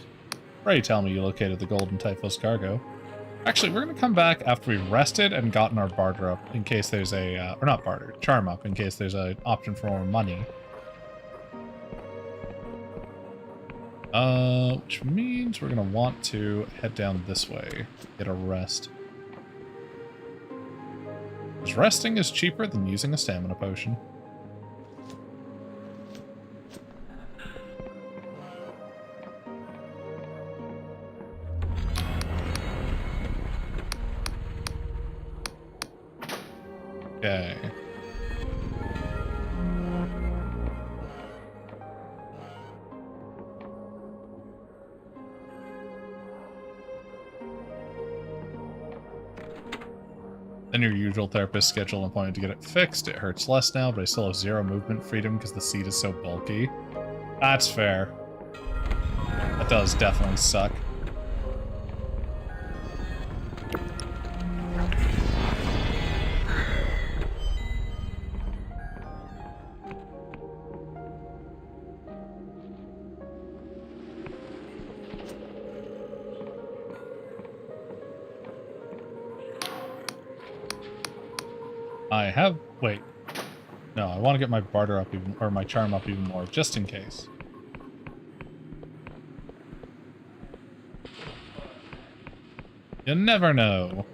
Pray tell me you located the Golden Typhus cargo. Actually, we're going to come back after we've rested and gotten our barter up in case there's a, or not barter, charm up in case there's an option for more money. Which means we're gonna want to head down this way, get a rest. Because resting is cheaper than using a stamina potion. Okay. Then your usual therapist schedule an appointment to get it fixed. It hurts less now, but I still have 0 movement freedom because the seat is so bulky. That's fair. That does definitely suck. I have... Wait. No, I want to get my barter up even... Or my charm up even more, just in case. You never know.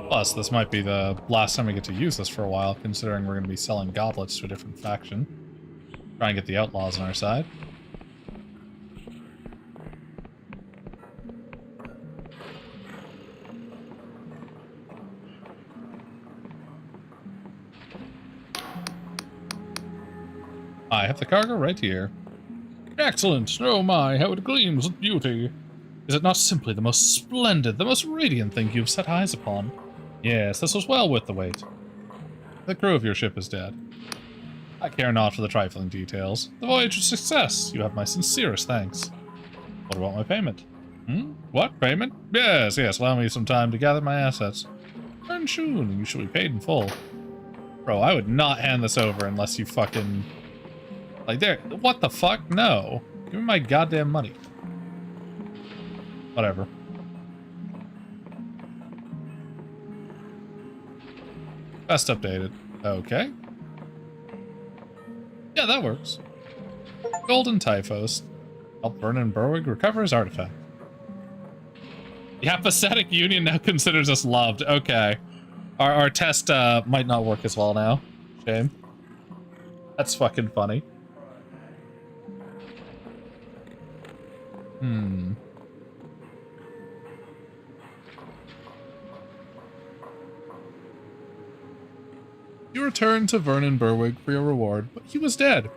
Plus, this might be the last time we get to use this for a while, considering we're going to be selling goblets to a different faction. Try and get the outlaws on our side. I have the cargo right here. Excellent! Oh my, how it gleams with beauty! Is it not simply the most splendid, the most radiant thing you've set eyes upon? Yes, this was well worth the wait. The crew of your ship is dead. I care not for the trifling details. The voyage was a success. You have my sincerest thanks. What about my payment? What, payment? Yes, allow me some time to gather my assets. Earn soon, and you shall be paid in full. Bro, I would not hand this over unless you fucking... Like, there, what the fuck? No. Give me my goddamn money. Whatever. Best updated. Okay. Yeah, that works. Golden Typhos. Help Vernon Berwick recover his artifact. The apathetic union now considers us loved. Okay. Our test might not work as well now. Shame. That's fucking funny. You returned to Vernon Berwick for your reward, but he was dead.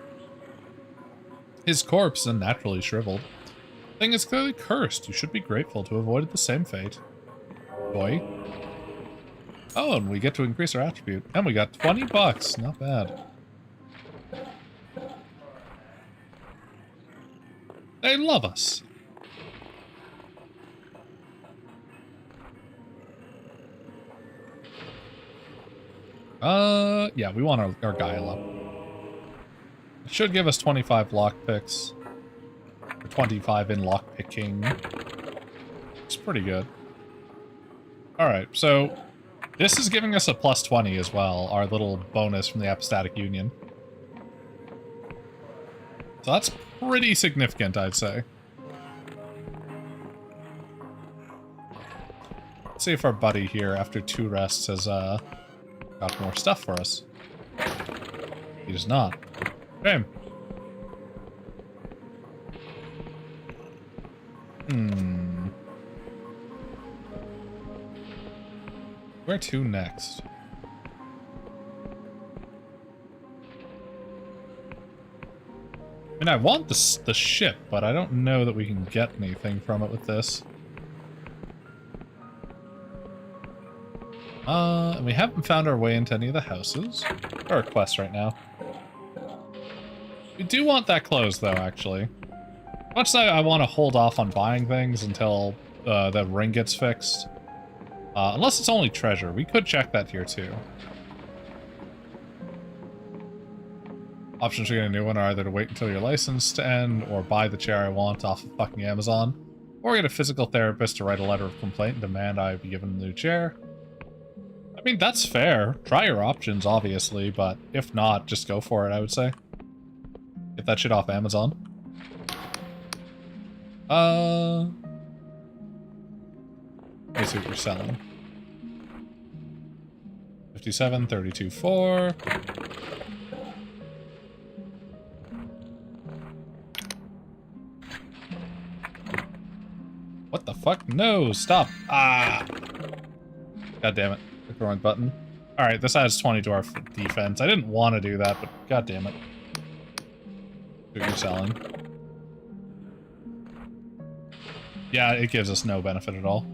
His corpse is unnaturally shriveled. The thing is clearly cursed. You should be grateful to have avoided the same fate. Boy. Oh, and we get to increase our attribute. And we got 20 bucks. Not bad. They love us. Yeah, we want our guile up. It should give us 25 lockpicks. Or 25 in lockpicking. It's pretty good. Alright, so this is giving us a plus 20 as well, our little bonus from the Apostatic Union. So that's pretty significant, I'd say. Let's see if our buddy here, after 2 rests, has got more stuff for us. He does not. Shame. Where to next? I mean, I want the ship, but I don't know that we can get anything from it with this. And we haven't found our way into any of the houses. Or a quest right now. We do want that closed, though, actually. Much as I want to hold off on buying things until the ring gets fixed. Unless it's only treasure. We could check that here, too. Options for getting a new one are either to wait until your license to end, or buy the chair I want off of fucking Amazon, or get a physical therapist to write a letter of complaint and demand I be given a new chair. I mean, that's fair. Try your options, obviously, but if not, just go for it, I would say. Get that shit off Amazon. Let me see what you're selling. 57, 32, 4. What the fuck? No, stop. Ah. God damn it. Click the wrong button. Alright, this adds 20 to our defense. I didn't want to do that, but god damn it. What you're selling. Yeah, it gives us no benefit at all.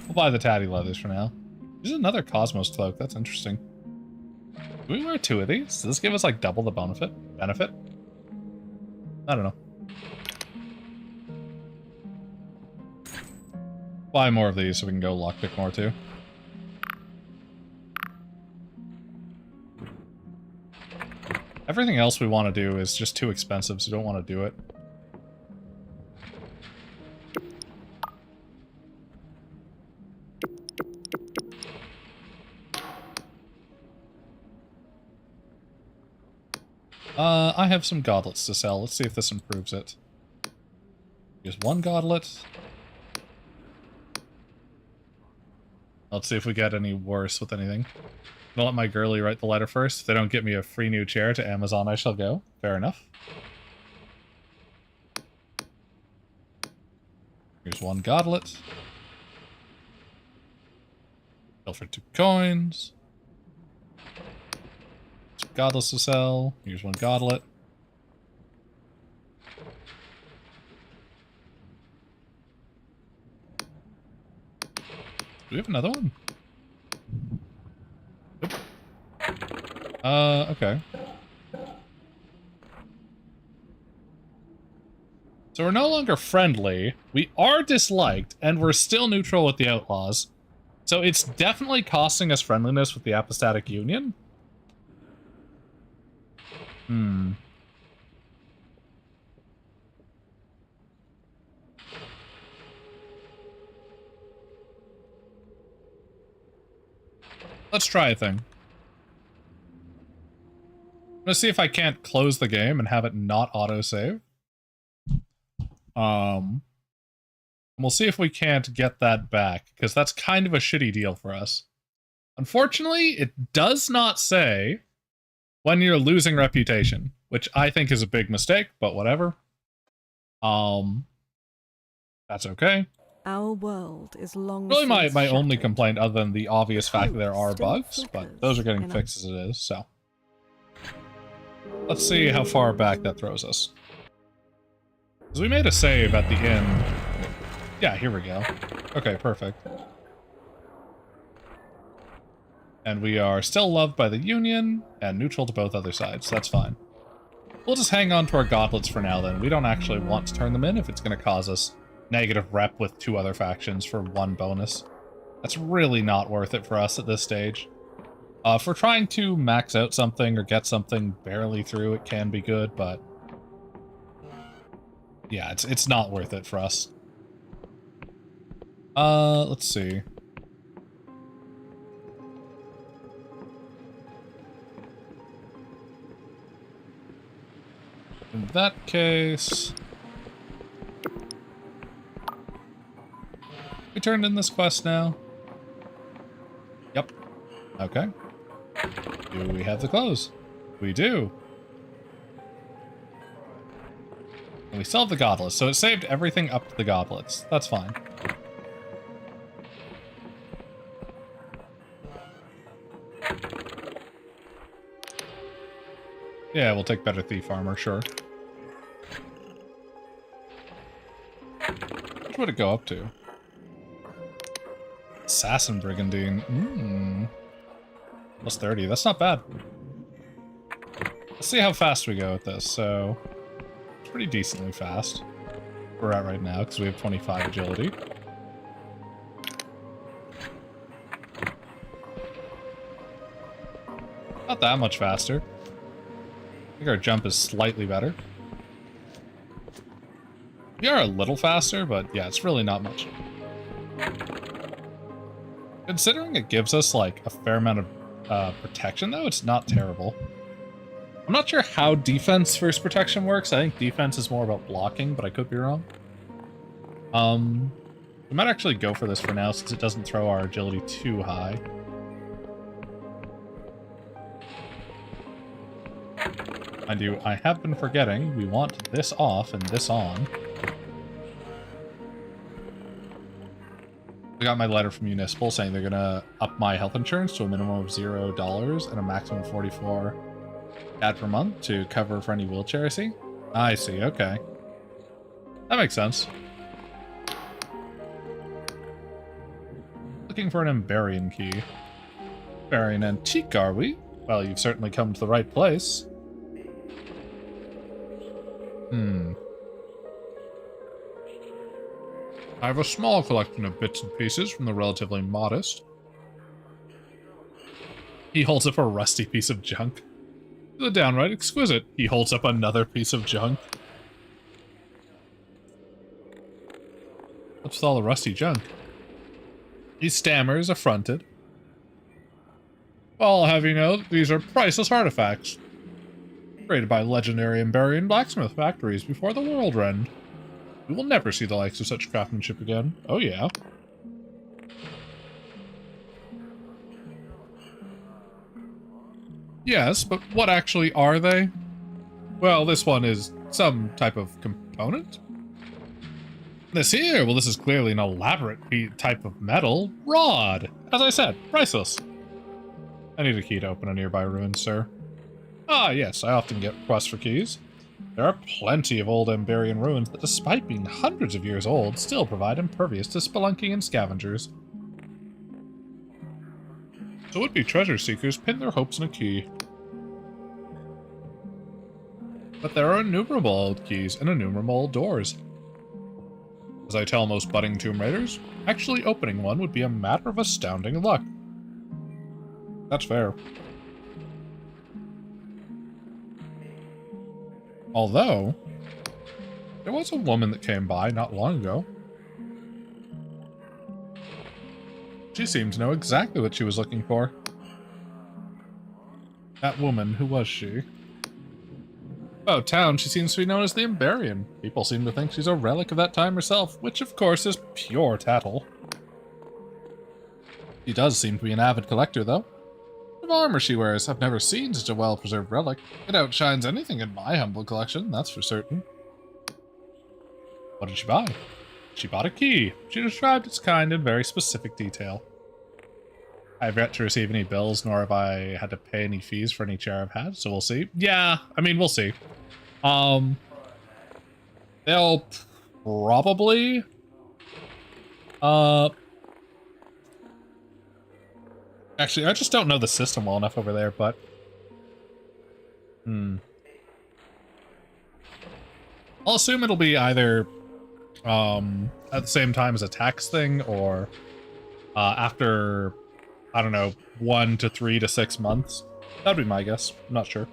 We'll buy the tatty leathers for now. This is another Cosmos cloak. That's interesting. Do we wear 2 of these? Does this give us like double the benefit? I don't know. Buy more of these so we can go lockpick more too. Everything else we want to do is just too expensive, so don't want to do it. I have some gauntlets to sell. Let's see if this improves it. Here's one gauntlet. Let's see if we get any worse with anything. I'll let my girlie write the letter first. If they don't get me a free new chair to Amazon, I shall go. Fair enough. Here's one gauntlet. Sell for 2 coins. Some gauntlets to sell. Here's one gauntlet. Do we have another one? Nope. Okay. So we're no longer friendly, we are disliked, and we're still neutral with the Outlaws. So it's definitely costing us friendliness with the Apostatic Union. Let's try a thing. Let's see if I can't close the game and have it not autosave. We'll see if we can't get that back, because that's kind of a shitty deal for us. Unfortunately, it does not say when you're losing reputation, which I think is a big mistake, but whatever. That's okay. Our world is long Really my only shattered. complaint, other than the obvious fact that there are Still bugs, but flickers those are getting in fixed as it is, so. Let's see how far back that throws us. Because we made a save at the end. Yeah, here we go. Okay, perfect. And we are still loved by the Union, and neutral to both other sides, so that's fine. We'll just hang on to our gauntlets for now then. We don't actually want to turn them in if it's going to cause us negative rep with 2 other factions for 1 bonus. That's really not worth it for us at this stage. If we're trying to max out something or get something barely through, it can be good, but yeah, it's not worth it for us. Let's see. In that case, we turned in this quest now. Yep. Okay. Do we have the clothes? We do. And we still have the gauntlets, so it saved everything up to the gauntlets. That's fine. Yeah, we'll take better thief armor, sure. What would it go up to? Assassin Brigandine. Plus 30. That's not bad. Let's see how fast we go with this. So, it's pretty decently fast. We're at right now because we have 25 agility. Not that much faster. I think our jump is slightly better. We are a little faster, but yeah, it's really not much. Considering it gives us, like, a fair amount of protection, though, it's not terrible. I'm not sure how defense versus protection works. I think defense is more about blocking, but I could be wrong. We might actually go for this for now, since it doesn't throw our agility too high. Mind you, I have been forgetting, we want this off and this on. I got my letter from Municipal saying they're gonna up my health insurance to a minimum of $0 and a maximum of 44 CAD per month to cover for any wheelchair I see. I see, okay. That makes sense. Looking for an Emberian key. Very an antique, are we? Well, you've certainly come to the right place. I have a small collection of bits and pieces from the relatively modest. He holds up a rusty piece of junk. The downright exquisite. He holds up another piece of junk. What's with all the rusty junk? He stammers, affronted. Well, I'll have you know, these are priceless artifacts. Created by legendary Emberian blacksmith factories before the world end. We will never see the likes of such craftsmanship again. Oh yeah. Yes, but what actually are they? Well, this one is some type of component. This here, well, this is clearly an elaborate type of metal. Rod! As I said, priceless. I need a key to open a nearby ruin, sir. Ah, yes, I often get requests for keys. There are plenty of old Emberian ruins that, despite being hundreds of years old, still provide impervious to spelunking and scavengers. So would-be treasure seekers pin their hopes in a key. But there are innumerable old keys and innumerable old doors. As I tell most budding Tomb Raiders, actually opening one would be a matter of astounding luck. That's fair. Although, there was a woman that came by not long ago. She seemed to know exactly what she was looking for. That woman, who was she? About town, she seems to be known as the Emberian. People seem to think she's a relic of that time herself, which of course is pure tattle. She does seem to be an avid collector, though. The armor she wears, I've never seen such a well-preserved relic. It outshines anything in my humble collection, that's for certain. What did she buy? She bought a key. She described its kind in very specific detail. I've yet to receive any bills, nor have I had to pay any fees for any chair I've had, so we'll see. Yeah, I mean, we'll see. They'll probably... Actually, I just don't know the system well enough over there, but... I'll assume it'll be either, at the same time as a tax thing, or, after, I don't know, 1 to 3 to 6 months. That'd be my guess. I'm not sure.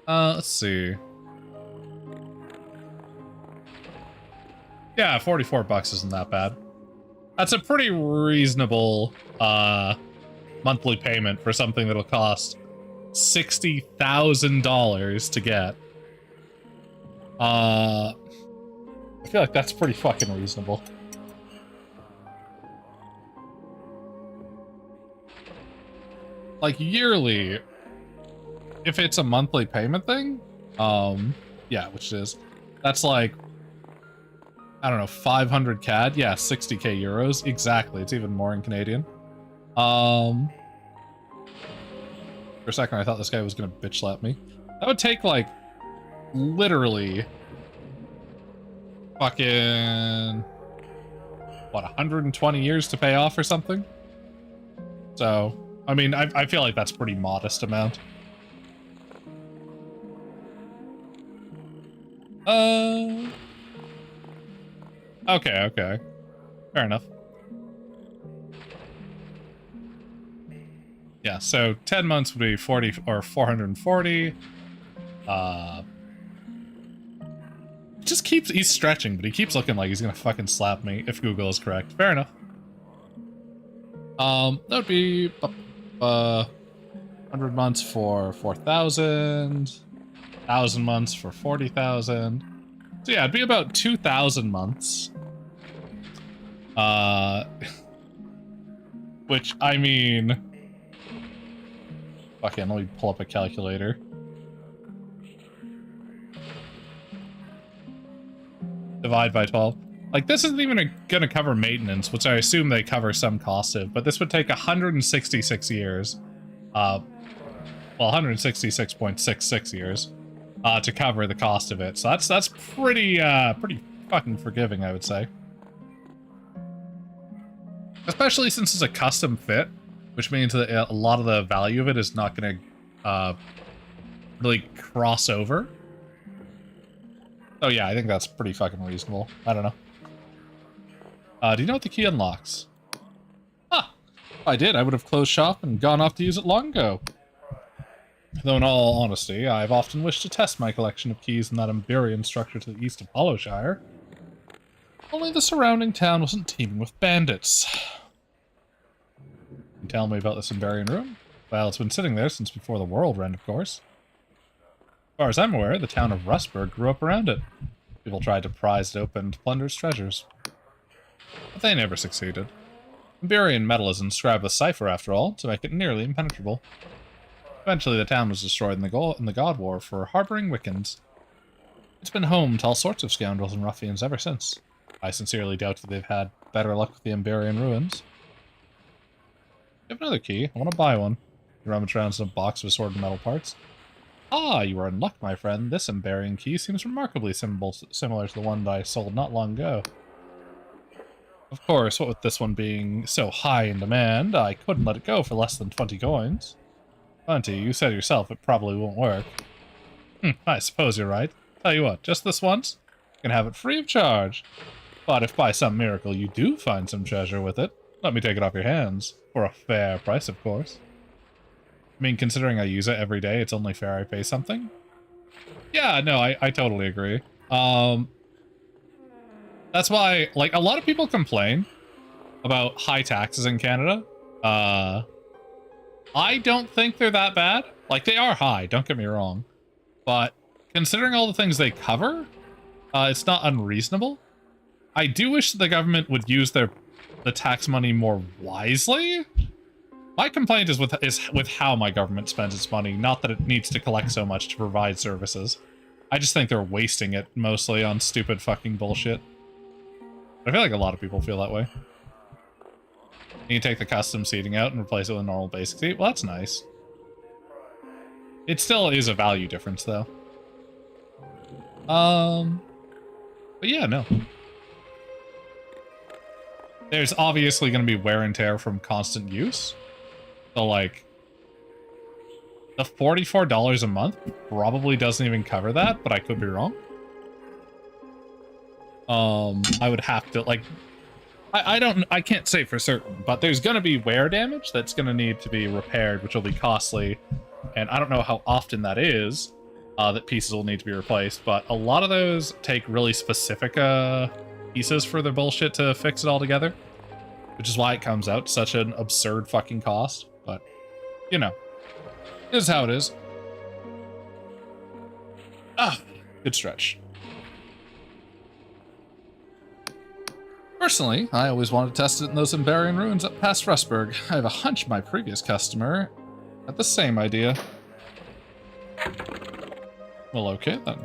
Let's see. Yeah, 44 bucks isn't that bad. That's a pretty reasonable, monthly payment for something that'll cost $60,000 to get. I feel like that's pretty fucking reasonable. Like, yearly, if it's a monthly payment thing, yeah, which it is, that's like, I don't know, 500 CAD? Yeah, 60k euros. Exactly, it's even more in Canadian. For a second, I thought this guy was gonna bitch slap me. That would take, like, literally fucking, what, 120 years to pay off or something? So, I mean, I feel like that's a pretty modest amount. Okay. Fair enough. Yeah, so 10 months would be 40 or 440. He's stretching, but he keeps looking like he's gonna fucking slap me if Google is correct. Fair enough. That would be 100 months for 4,000, 1,000 months for 40,000. So yeah, it'd be about 2,000 months. Which, I mean... Fucking, let me pull up a calculator. Divide by 12. Like, this isn't even gonna cover maintenance, which I assume they cover some cost of, but this would take 166 years. Well, 166.66 years. To cover the cost of it. So that's pretty fucking forgiving, I would say. Especially since it's a custom fit, which means that a lot of the value of it is not going to really cross over. Oh yeah, I think that's pretty fucking reasonable. I don't know. Do you know what the key unlocks? Ah, if I did, I would have closed shop and gone off to use it long ago. Though in all honesty, I've often wished to test my collection of keys in that Emberian structure to the east of Hallowshire. Only the surrounding town wasn't teeming with bandits. tell me about this Emberian ruin? Well, it's been sitting there since before the world end, of course. As far as I'm aware, the town of Rustburg grew up around it. People tried to prise it open to plunder its treasures. But they never succeeded. Emberian metal is inscribed with cipher, after all, to make it nearly impenetrable. Eventually, the town was destroyed in the God War for harboring Wiccans. It's been home to all sorts of scoundrels and ruffians ever since. I sincerely doubt that they've had better luck with the Emberian ruins. You have another key. I want to buy one. You rummage around in a box of assorted metal parts. Ah, you are in luck, my friend. This Emberian key seems remarkably similar to the one that I sold not long ago. Of course, what with this one being so high in demand, I couldn't let it go for less than 20 coins. 20, you said yourself it probably won't work. I suppose you're right. Tell you what, just this once, you can have it free of charge. But if by some miracle you do find some treasure with it, let me take it off your hands. For a fair price, of course. I mean, considering I use it every day, it's only fair I pay something. Yeah, no, I totally agree. That's why, like, a lot of people complain about high taxes in Canada. I don't think they're that bad. Like, they are high, don't get me wrong. But considering all the things they cover, it's not unreasonable. I do wish the government would use the tax money more wisely. My complaint is with how my government spends its money, not that it needs to collect so much to provide services. I just think they're wasting it mostly on stupid fucking bullshit. I feel like a lot of people feel that way. You can take the custom seating out and replace it with a normal basic seat. Well, that's nice. It still is a value difference, though. But yeah, no. There's obviously going to be wear and tear from constant use. So, like, the $44 a month probably doesn't even cover that, but I could be wrong. I would have to, like, I can't say for certain, but there's going to be wear damage that's going to need to be repaired, which will be costly. And I don't know how often that is, that pieces will need to be replaced, but a lot of those take really specific pieces for their bullshit to fix it all together, which is why it comes out to such an absurd fucking cost. But, you know, this is how it is. Ah, good stretch. Personally, I always wanted to test it in those Emberian ruins up past Rustburg. I have a hunch my previous customer had the same idea. Well, okay then.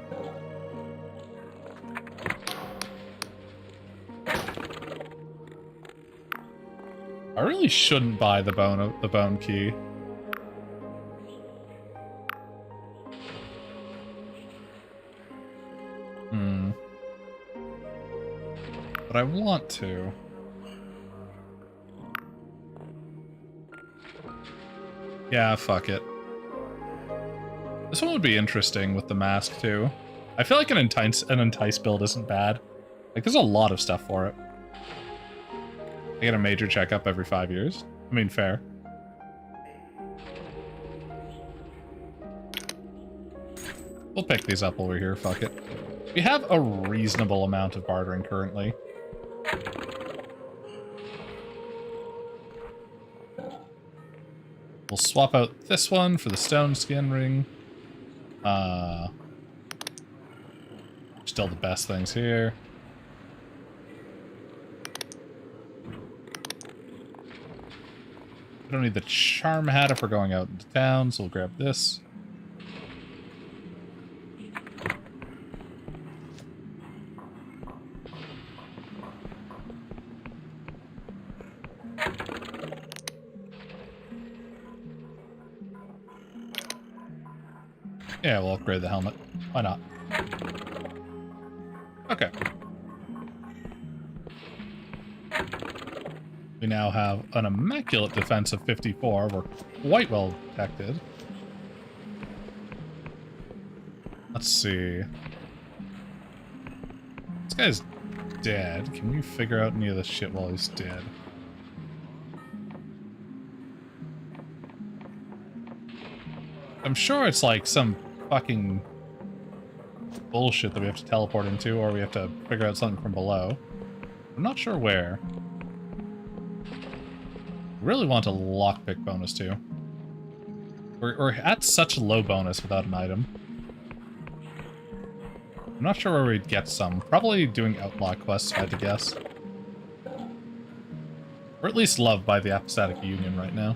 I really shouldn't buy the bone key. But I want to. Yeah, fuck it. This one would be interesting with the mask too. I feel like an entice build isn't bad. Like, there's a lot of stuff for it. I get a major checkup every 5 years. I mean, fair. We'll pick these up over here, fuck it. We have a reasonable amount of bartering currently. We'll swap out this one for the stone skin ring. Still the best things here. We don't need the charm hat if we're going out into town, so we'll grab this. Yeah, we'll upgrade the helmet. Why not? Okay. We now have an immaculate defense of 54. We're quite well protected. Let's see. This guy's dead. Can we figure out any of this shit while he's dead? I'm sure it's like some fucking bullshit that we have to teleport into, or we have to figure out something from below. I'm not sure where. Really want a lockpick bonus too. We're at such a low bonus without an item. I'm not sure where we'd get some. Probably doing outlaw quests, if I had to guess. Or at least loved by the Apostatic Union right now.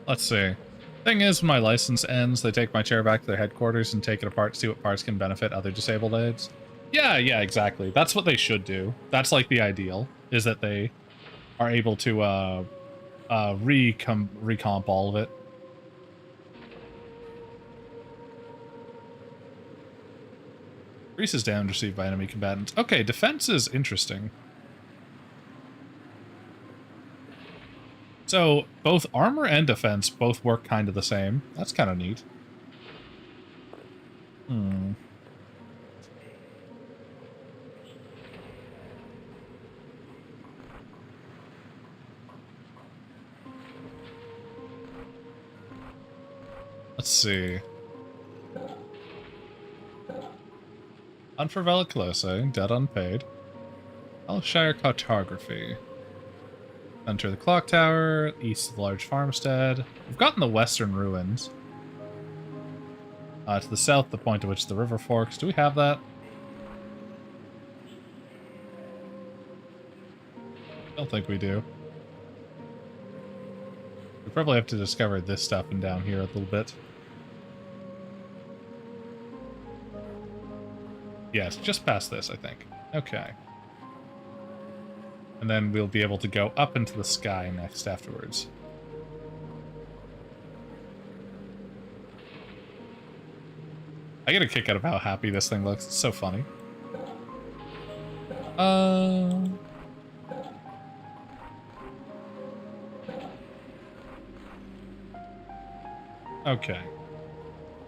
Let's see. Thing is, when my license ends, they take my chair back to their headquarters and take it apart to see what parts can benefit other disabled aides. Yeah, exactly. That's what they should do. That's like the ideal, is that they are able to recomp all of it. Increases damage received by enemy combatants. Okay, defense is interesting. So, both armor and defense both work kind of the same. That's kind of neat. Let's see. Hunt for Veliclose, dead unpaid. Hallowshire Cartography. Enter the clock tower, east of the large farmstead. We've gotten the western ruins. To the south, the point at which the river forks. Do we have that? Don't think we do. We probably have to discover this stuff and down here a little bit. Yes, just past this, I think. Okay. And then we'll be able to go up into the sky next afterwards. I get a kick out of how happy this thing looks. It's so funny. Okay.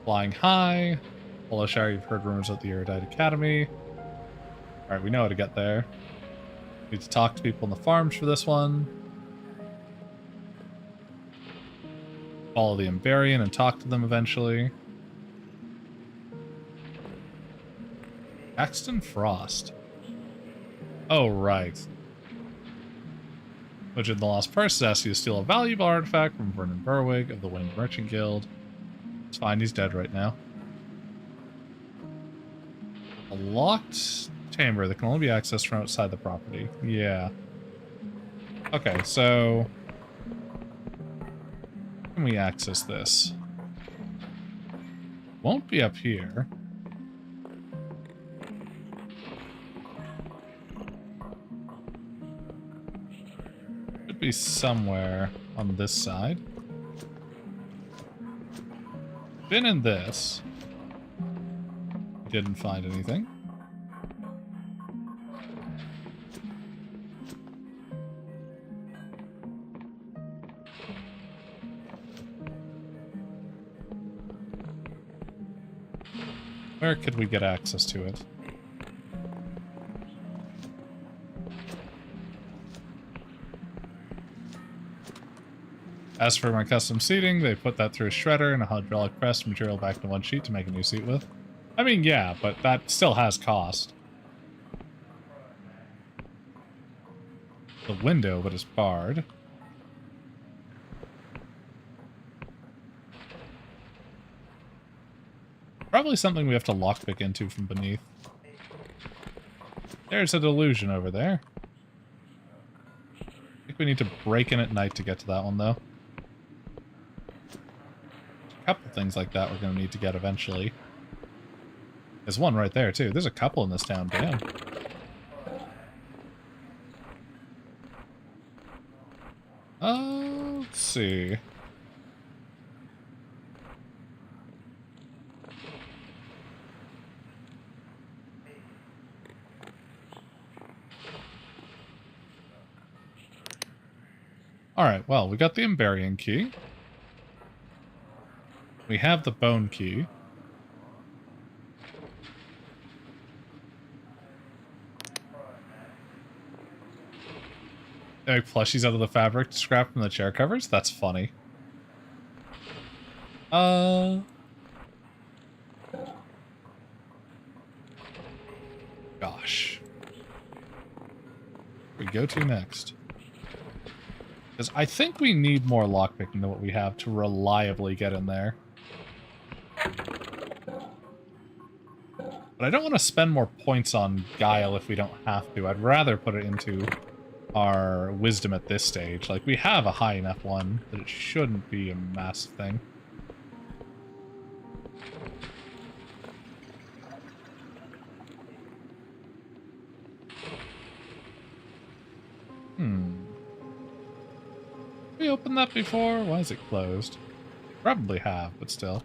Flying high. Hallowshire, you've heard rumors of the Erudite Academy. Alright, we know how to get there. Need to talk to people in the farms for this one. Follow the Emberian and talk to them eventually. Axton Frost. Oh, right. Which in the Lost Purse asks you to steal a valuable artifact from Vernon Berwig of the Winged Merchant Guild. It's fine, he's dead right now. A locked chamber that can only be accessed from outside the property. Yeah. Okay, so... how can we access this? Won't be up here. Should be somewhere on this side. Been in this. Didn't find anything. Where could we get access to it? As for my custom seating, they put that through a shredder and a hydraulic press material back to one sheet to make a new seat with. I mean, yeah, but that still has cost. The window, but it's barred. Probably something we have to lockpick into from beneath. There's a delusion over there. I think we need to break in at night to get to that one, though. A couple things like that we're going to need to get eventually. There's one right there, too. There's a couple in this town, damn. Let's see. Alright, well, we got the Emberian key. We have the bone key. They make plushies out of the fabric scrapped from the chair covers? That's funny. Gosh. Where we go to next? Because I think we need more lockpicking than what we have to reliably get in there. But I don't want to spend more points on Guile if we don't have to. I'd rather put it into our Wisdom at this stage. Like, we have a high enough one that it shouldn't be a massive thing. We opened that before? Why is it closed? Probably have, but still.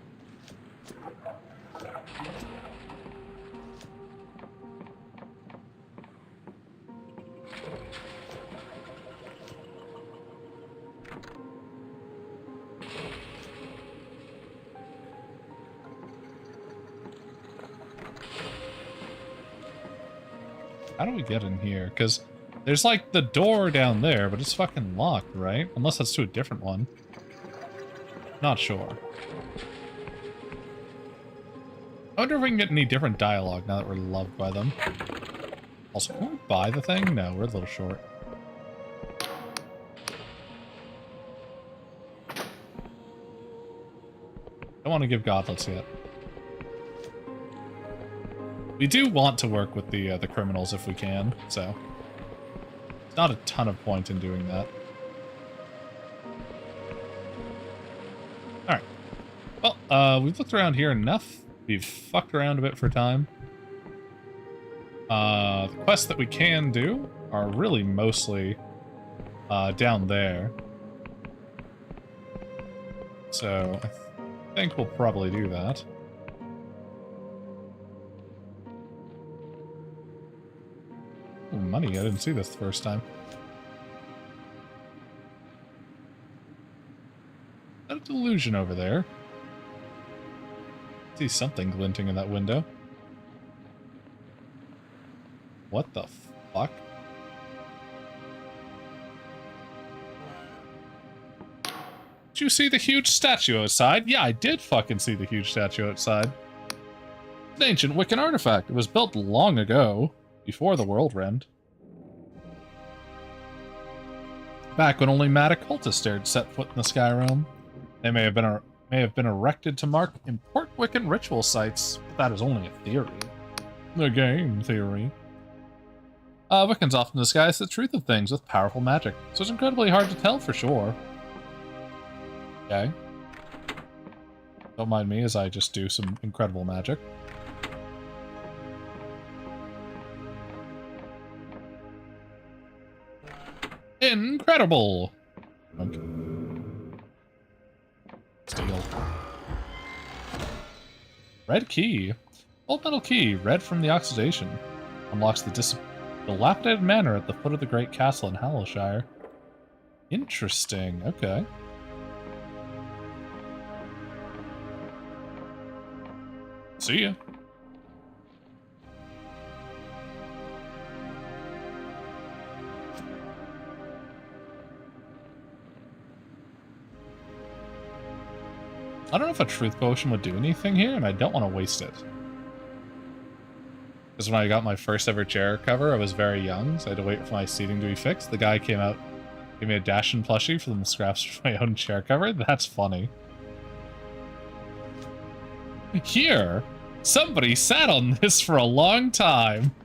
How do we get in here? Because there's like the door down there, but it's fucking locked, right? Unless that's to a different one. Not sure. I wonder if we can get any different dialogue now that we're loved by them. Also, can we buy the thing? No, we're a little short. Don't want to give godlets yet. We do want to work with the criminals if we can, so it's not a ton of point in doing that. All right. Well, we've looked around here enough. We've fucked around a bit for time. The quests that we can do are really mostly down there. So I think we'll probably do that. Ooh, money, I didn't see this the first time. Got a delusion over there. See something glinting in that window. What the fuck? Did you see the huge statue outside? Yeah, I did fucking see the huge statue outside. It's an ancient Wiccan artifact. It was built long ago, before the world end. Back when only mad occultists dared set foot in the sky realm. They may have been erected to mark important Wiccan ritual sites, but that is only a theory. A game theory. Wiccans often disguise the truth of things with powerful magic, so it's incredibly hard to tell for sure. Okay. Don't mind me as I just do some incredible magic. Incredible! Okay. Steal. Red key. Old metal key, red from the oxidation. Unlocks the dilapidated manor at the foot of the great castle in Hallowshire. Interesting, okay. See ya. I don't know if a truth potion would do anything here, and I don't want to waste it. Because when I got my first ever chair cover, I was very young, so I had to wait for my seating to be fixed. The guy came out, gave me a Dashin plushie from the scraps for my own chair cover. That's funny. Here, somebody sat on this for a long time.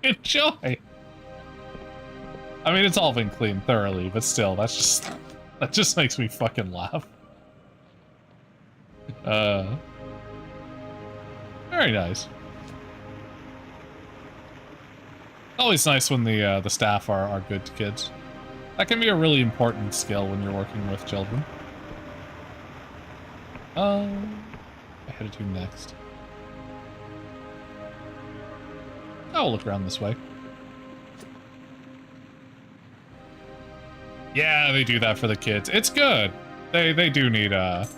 Enjoy. I mean, it's all been cleaned thoroughly, but still, that just makes me fucking laugh. Very nice. Always nice when the staff are good to kids. That can be a really important skill when you're working with children. I headed to next. I'll look around this way. Yeah, they do that for the kids. It's good. They do need to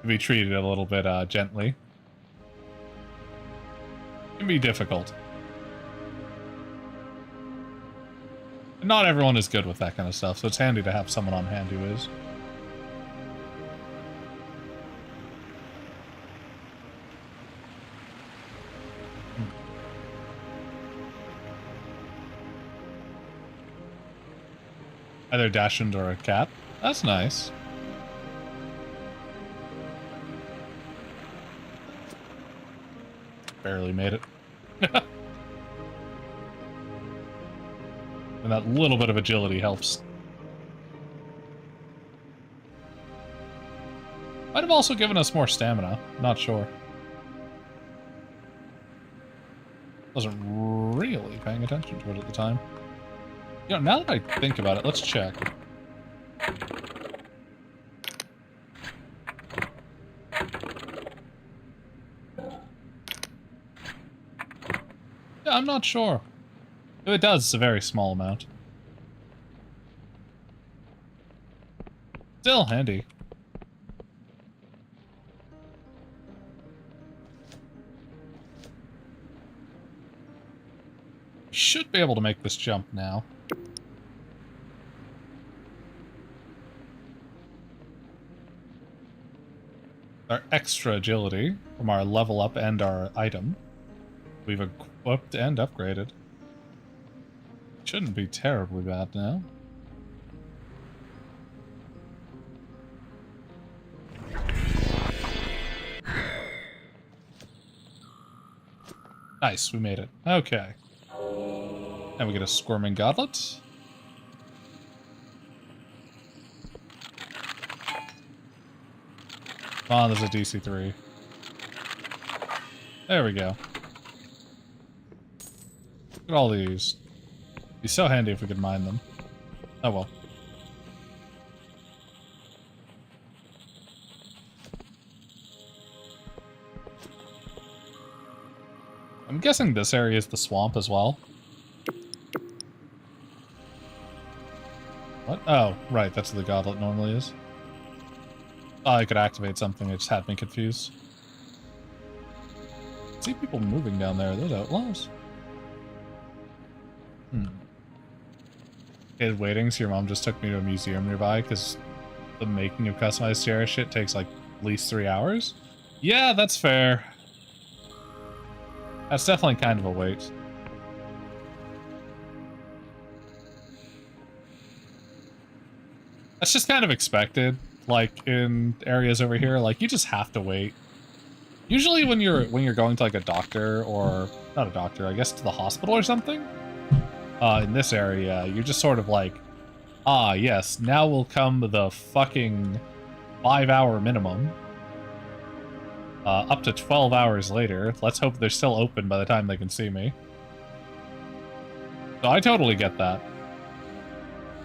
be treated a little bit gently. It can be difficult. Not everyone is good with that kind of stuff, so it's handy to have someone on hand who is. Either Dachshund or a cat. That's nice. Barely made it. And that little bit of agility helps. Might have also given us more stamina. Not sure. Wasn't really paying attention to it at the time. You know, now that I think about it, let's check. Yeah, I'm not sure. If it does, it's a very small amount. Still handy. Should be able to make this jump now. Our extra agility from our level up and our item. We've equipped and upgraded. Shouldn't be terribly bad now. Nice, we made it. Okay. And we get a squirming goblet. Oh, there's a DC3. There we go. Look at all these. Be so handy if we could mine them. Oh well. I'm guessing this area is the swamp as well. What? Oh, right, that's what the goblet normally is. Oh, I could activate something, it just had me confused. I see people moving down there, are those outlaws? Kid waiting, so your mom just took me to a museum nearby, because the making of customized Sierra shit takes like at least 3 hours? Yeah, that's fair. That's definitely kind of a wait. That's just kind of expected. Like in areas over here, like you just have to wait. Usually when you're going to like a doctor or not a doctor, I guess to the hospital or something. In this area, you're just sort of like, ah, yes, now will come the fucking 5-hour minimum. Up to 12 hours later. Let's hope they're still open by the time they can see me. So I totally get that.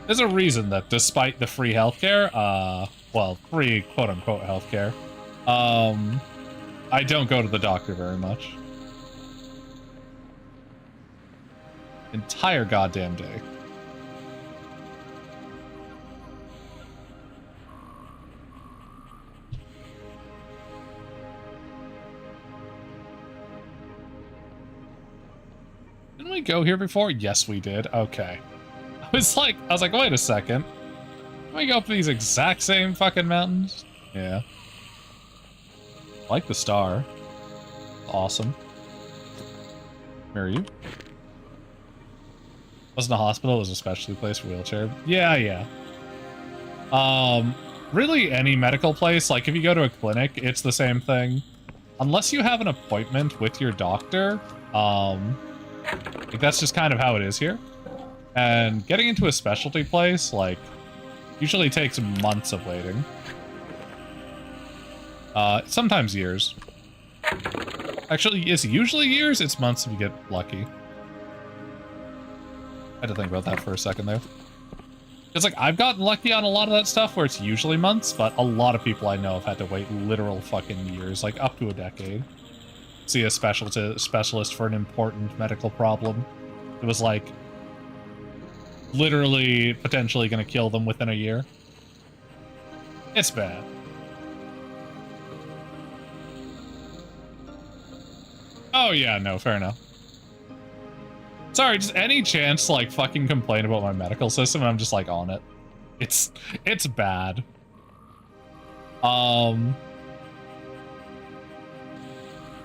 There's a reason that despite the free healthcare, well, free quote-unquote healthcare, I don't go to the doctor very much. Entire goddamn day. Didn't we go here before? Yes, we did. Okay. I was like, wait a second. Can we go up these exact same fucking mountains? Yeah. I like the star. Awesome. Where are you? Wasn't a hospital, it was a specialty place for wheelchair. Yeah. Really any medical place, like if you go to a clinic, it's the same thing. Unless you have an appointment with your doctor, like that's just kind of how it is here. And getting into a specialty place, like, usually takes months of waiting. Sometimes years. Actually, it's usually years, it's months if you get lucky. I had to think about that for a second there. It's like, I've gotten lucky on a lot of that stuff where it's usually months, but a lot of people I know have had to wait literal fucking years, like up to a decade. See a specialist for an important medical problem. It was like, literally, potentially gonna kill them within a year. It's bad. Oh yeah, no, fair enough. Sorry, just any chance to like fucking complain about my medical system and I'm just like on it. It's bad.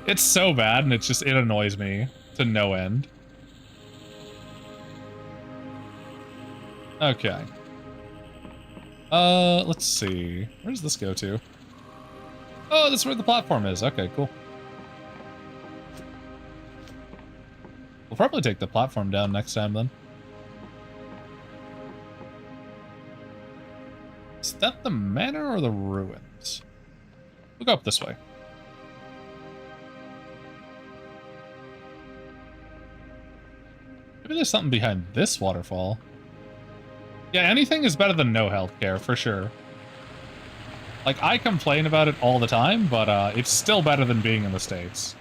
It's so bad and it annoys me to no end. Okay. Let's see. Where does this go to? Oh, that's where the platform is. Okay, cool. We'll probably take the platform down next time then. Is that the manor or the ruins? We'll go up this way. Maybe there's something behind this waterfall. Yeah, anything is better than no healthcare, for sure. Like, I complain about it all the time, but it's still better than being in the States.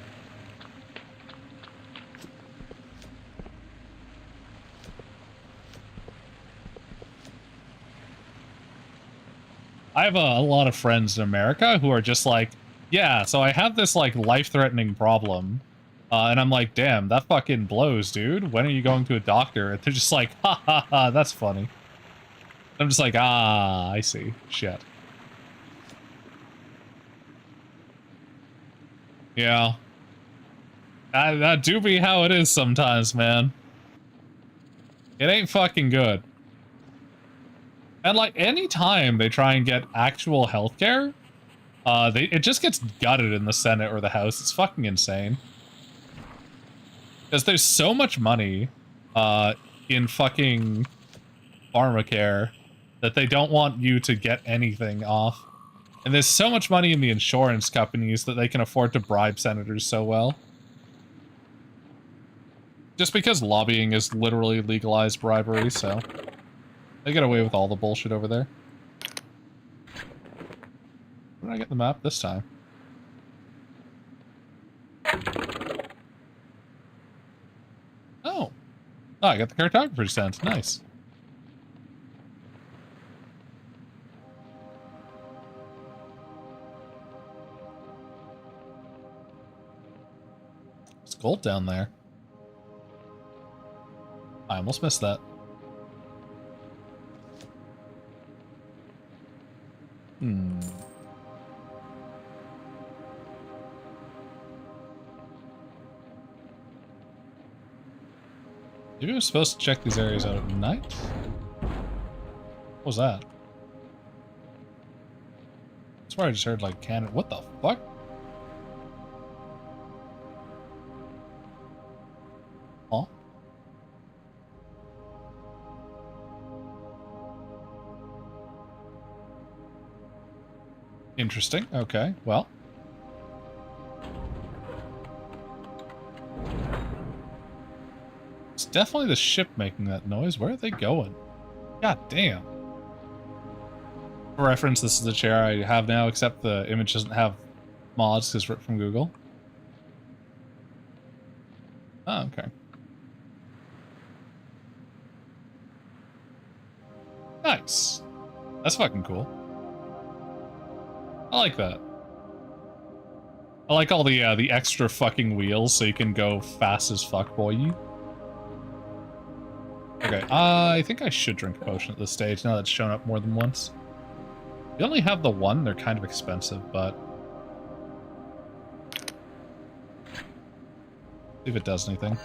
I have a lot of friends in America who are just like, yeah, so I have this, like, life-threatening problem. And I'm like, damn, that fucking blows, dude. When are you going to a doctor? And they're just like, ha ha ha, that's funny. I'm just like, ah, I see. Shit. Yeah. That do be how it is sometimes, man. It ain't fucking good. And like, any time they try and get actual healthcare, it just gets gutted in the Senate or the House. It's fucking insane. Because there's so much money, in fucking pharmacare that they don't want you to get anything off. And there's so much money in the insurance companies that they can afford to bribe senators so well. Just because lobbying is literally legalized bribery, so they get away with all the bullshit over there. Where did I get the map this time? Oh. Oh, I got the cartographer's tent. Nice. There's gold down there. I almost missed that. Hmm. Maybe I was supposed to check these areas out at night? What was that? I swear I just heard like cannon. What the fuck? Huh? Interesting. Okay, well. It's definitely the ship making that noise. Where are they going? God damn. For reference, this is the chair I have now, except the image doesn't have mods because it's ripped from Google. Oh, okay. Nice. That's fucking cool. I like that. I like all the extra fucking wheels so you can go fast as fuck, boy. Okay, I think I should drink a potion at this stage now that it's shown up more than once. We only have the one, they're kind of expensive, but... see if it does anything.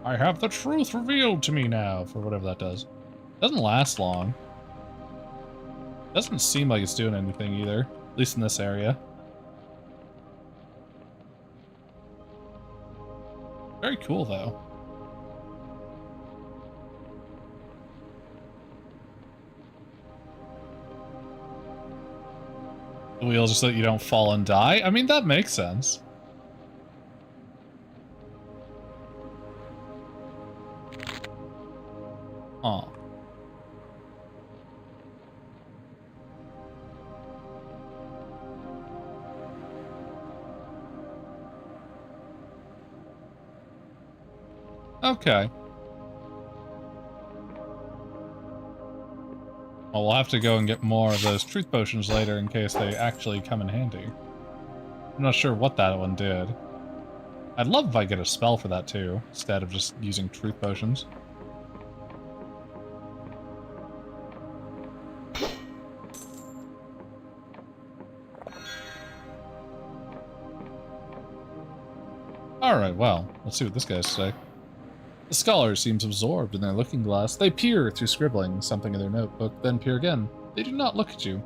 I have the truth revealed to me now, for whatever that does. Doesn't last long. Doesn't seem like it's doing anything either, at least in this area. Very cool, though. The wheels are so that you don't fall and die? I mean, that makes sense. Huh. Okay. Well, we'll have to go and get more of those truth potions later in case they actually come in handy. I'm not sure what that one did. I'd love if I get a spell for that too, instead of just using truth potions. Alright, well, let's see what this guy's say. The scholar seems absorbed in their looking glass. They peer through scribbling something in their notebook, then peer again. They do not look at you.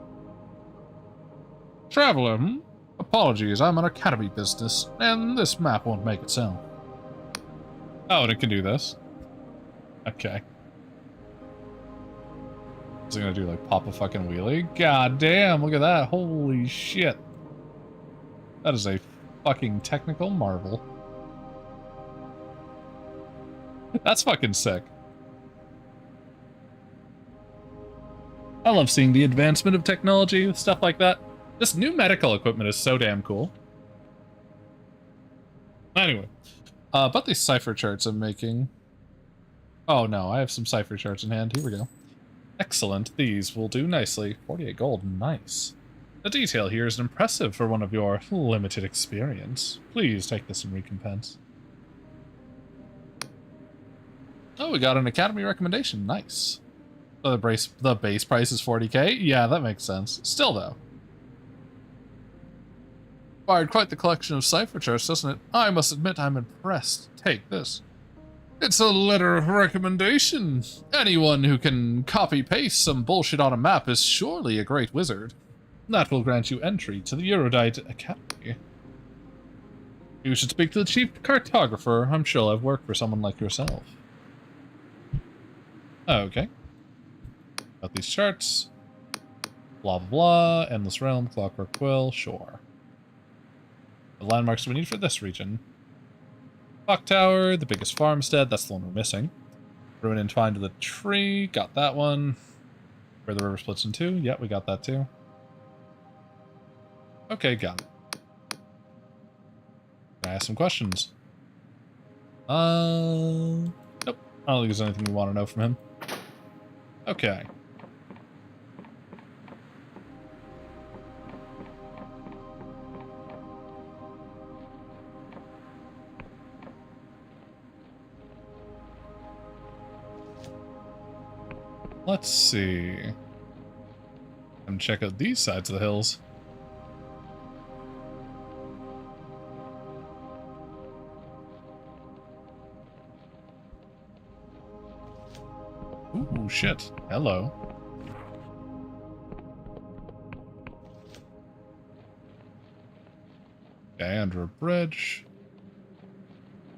Traveler, Apologies, I'm on academy business, and this map won't make itself. Oh, and it can do this. Okay. Is it gonna do, like, pop a fucking wheelie? God damn, look at that. Holy shit. That is a fucking technical marvel. That's fucking sick. I love seeing the advancement of technology with stuff like that. This new medical equipment is so damn cool. Anyway, about these cipher charts I'm making. Oh no, I have some cipher charts in hand. Here we go. Excellent, these will do nicely. 48 gold, nice. The detail here is impressive for one of your limited experience. Please take this in recompense. Oh, we got an academy recommendation, nice. So the base price is 40k? Yeah, that makes sense. Still though. Acquired quite the collection of cipher charts, doesn't it? I must admit I'm impressed. Take this. It's a letter of recommendation. Anyone who can copy-paste some bullshit on a map is surely a great wizard. That will grant you entry to the Erudite Academy. You should speak to the chief cartographer. I'm sure I've worked for someone like yourself. Okay. Got these charts. Blah, blah, blah. Endless Realm, Clockwork Quill, sure. The landmarks we need for this region. Clock Tower, the biggest farmstead, that's the one we're missing. Ruin entwined to the tree, got that one. Where the river splits in two, yeah, we got that too. Okay, got it. Can I ask some questions? Nope. I don't think there's anything you want to know from him. Okay. Let's see. I'm gonna check out these sides of the hills. Ooh, shit. Hello. Okay, under a bridge.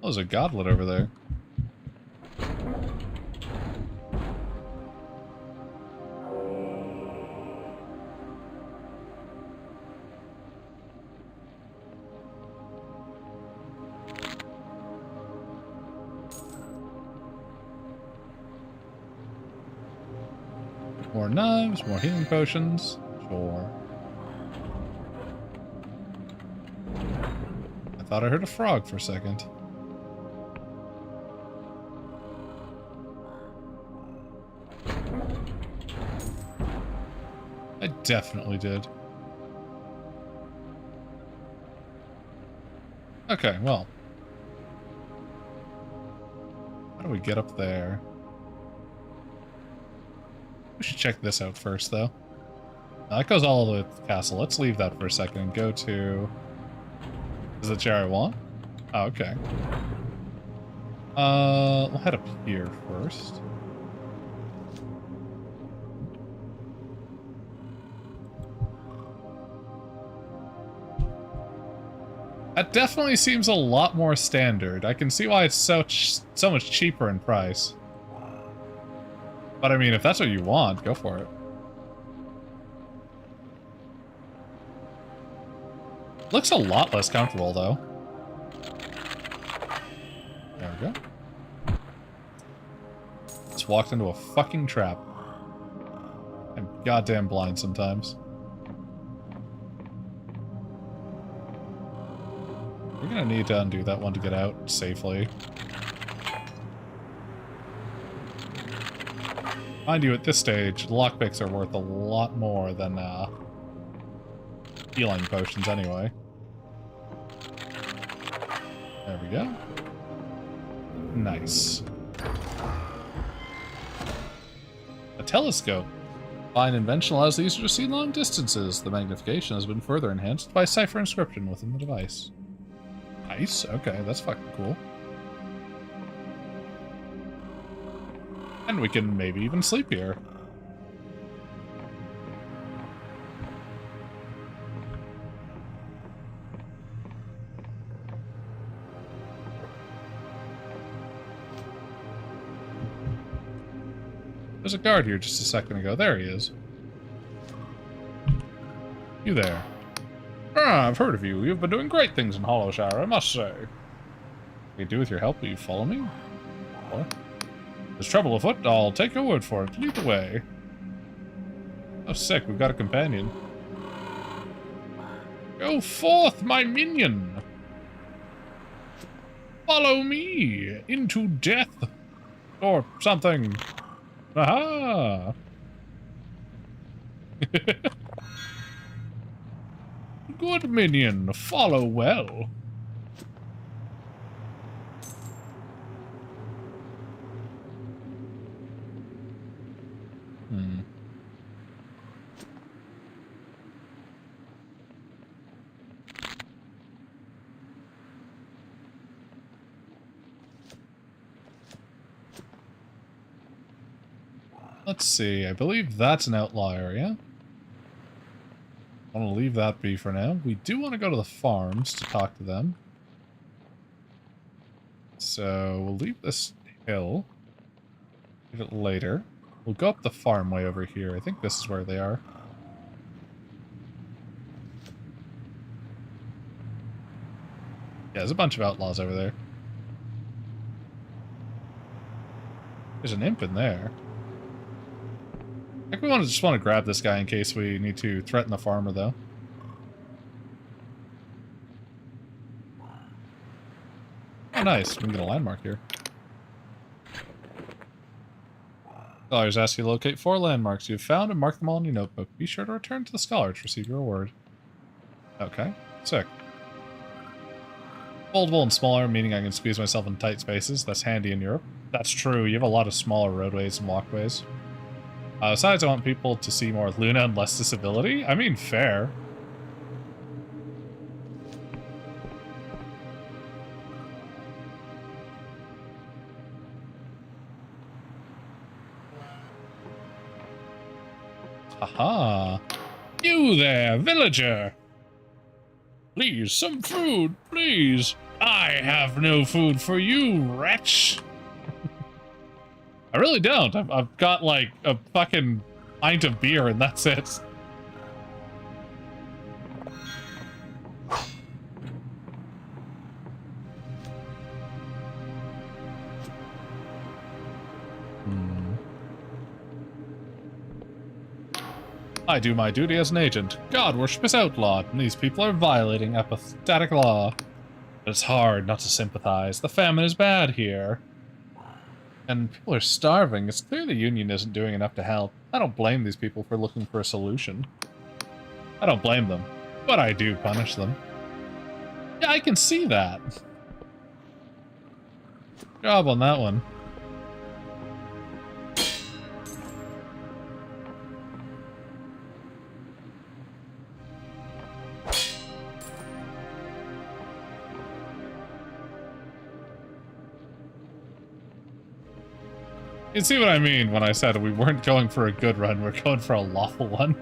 Oh, there's a goblet over there. More knives, more healing potions. Sure. I thought I heard a frog for a second. I definitely did. Okay, well. How do we get up there? We should check this out first, though. That goes all the way to the castle. Let's leave that for a second and go to... Is it chair I want? Oh, okay. We'll head up here first. That definitely seems a lot more standard. I can see why it's so much cheaper in price. But I mean, if that's what you want, go for it. Looks a lot less comfortable, though. There we go. Just walked into a fucking trap. I'm goddamn blind sometimes. We're gonna need to undo that one to get out safely. Mind you, at this stage, lockpicks are worth a lot more than healing potions anyway. There we go. Nice. A telescope. Fine invention allows the user to see long distances. The magnification has been further enhanced by cipher inscription within the device. Nice. Okay, that's fucking cool. And we can maybe even sleep here. There's a guard here just a second ago. There he is. You there. Ah, I've heard of you. You've been doing great things in Hallowshire, I must say. What can I do with your help? Will you follow me? What? There's trouble afoot. I'll take your word for it. Lead the way. Oh, sick. We've got a companion. Go forth, my minion. Follow me into death. Or something. Aha! Good minion, follow well. Let's see, I believe that's an outlaw area. I want to leave that be for now. We do want to go to the farms to talk to them. So we'll leave this hill. Leave it later. We'll go up the farm way over here. I think this is where they are. Yeah, there's a bunch of outlaws over there. There's an imp in there. I think we just want to grab this guy in case we need to threaten the farmer, though. Oh, nice. We can get a landmark here. Scholars ask you to locate 4 landmarks you have found and mark them all in your notebook. Be sure to return to the scholar to receive your reward. Okay. Sick. Foldable and smaller, meaning I can squeeze myself in tight spaces. That's handy in Europe. That's true. You have a lot of smaller roadways and walkways. Besides, I want people to see more Luna and less disability. I mean, fair. Haha. You there, villager! Please, some food, please. I have no food for you, wretch. I really don't. I've got like a fucking pint of beer and that's it. I do my duty as an agent. God worship is outlawed, and these people are violating apathetic law. But it's hard not to sympathize. The famine is bad here. And people are starving. It's clear the Union isn't doing enough to help. I don't blame these people for looking for a solution. I don't blame them, but I do punish them. Yeah, I can see that. Good job on that one. You can see what I mean when I said we weren't going for a good run, we're going for a lawful one.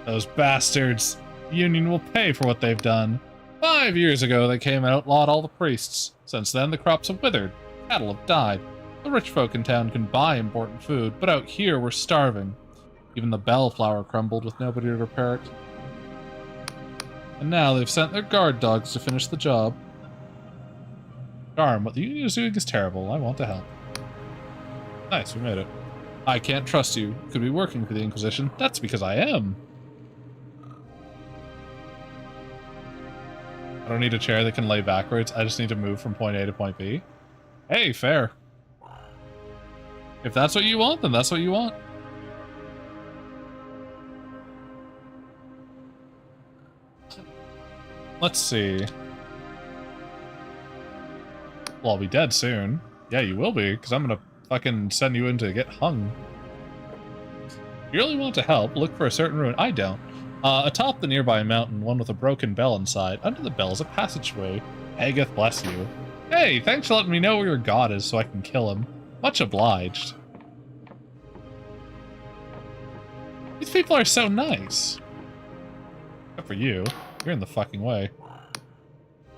Those bastards. The Union will pay for what they've done. 5 years ago, they came and outlawed all the priests. Since then, the crops have withered. Cattle have died. The rich folk in town can buy important food, but out here, we're starving. Even the bellflower crumbled with nobody to repair it. And now they've sent their guard dogs to finish the job. Darn, what the Union is doing is terrible. I want to help. Nice, we made it. I can't trust you. You could be working for the Inquisition. That's because I am. I don't need a chair that can lay backwards. I just need to move from point A to point B. Hey, fair. If that's what you want, then that's what you want. Let's see. Well, I'll be dead soon. Yeah, you will be, because I'm gonna fucking send you in to get hung. If you really want to help, look for a certain ruin. I don't. Atop the nearby mountain, one with a broken bell inside. Under the bell is a passageway. Agath bless you. Hey, thanks for letting me know where your god is so I can kill him. Much obliged. These people are so nice. Except for you. You're in the fucking way.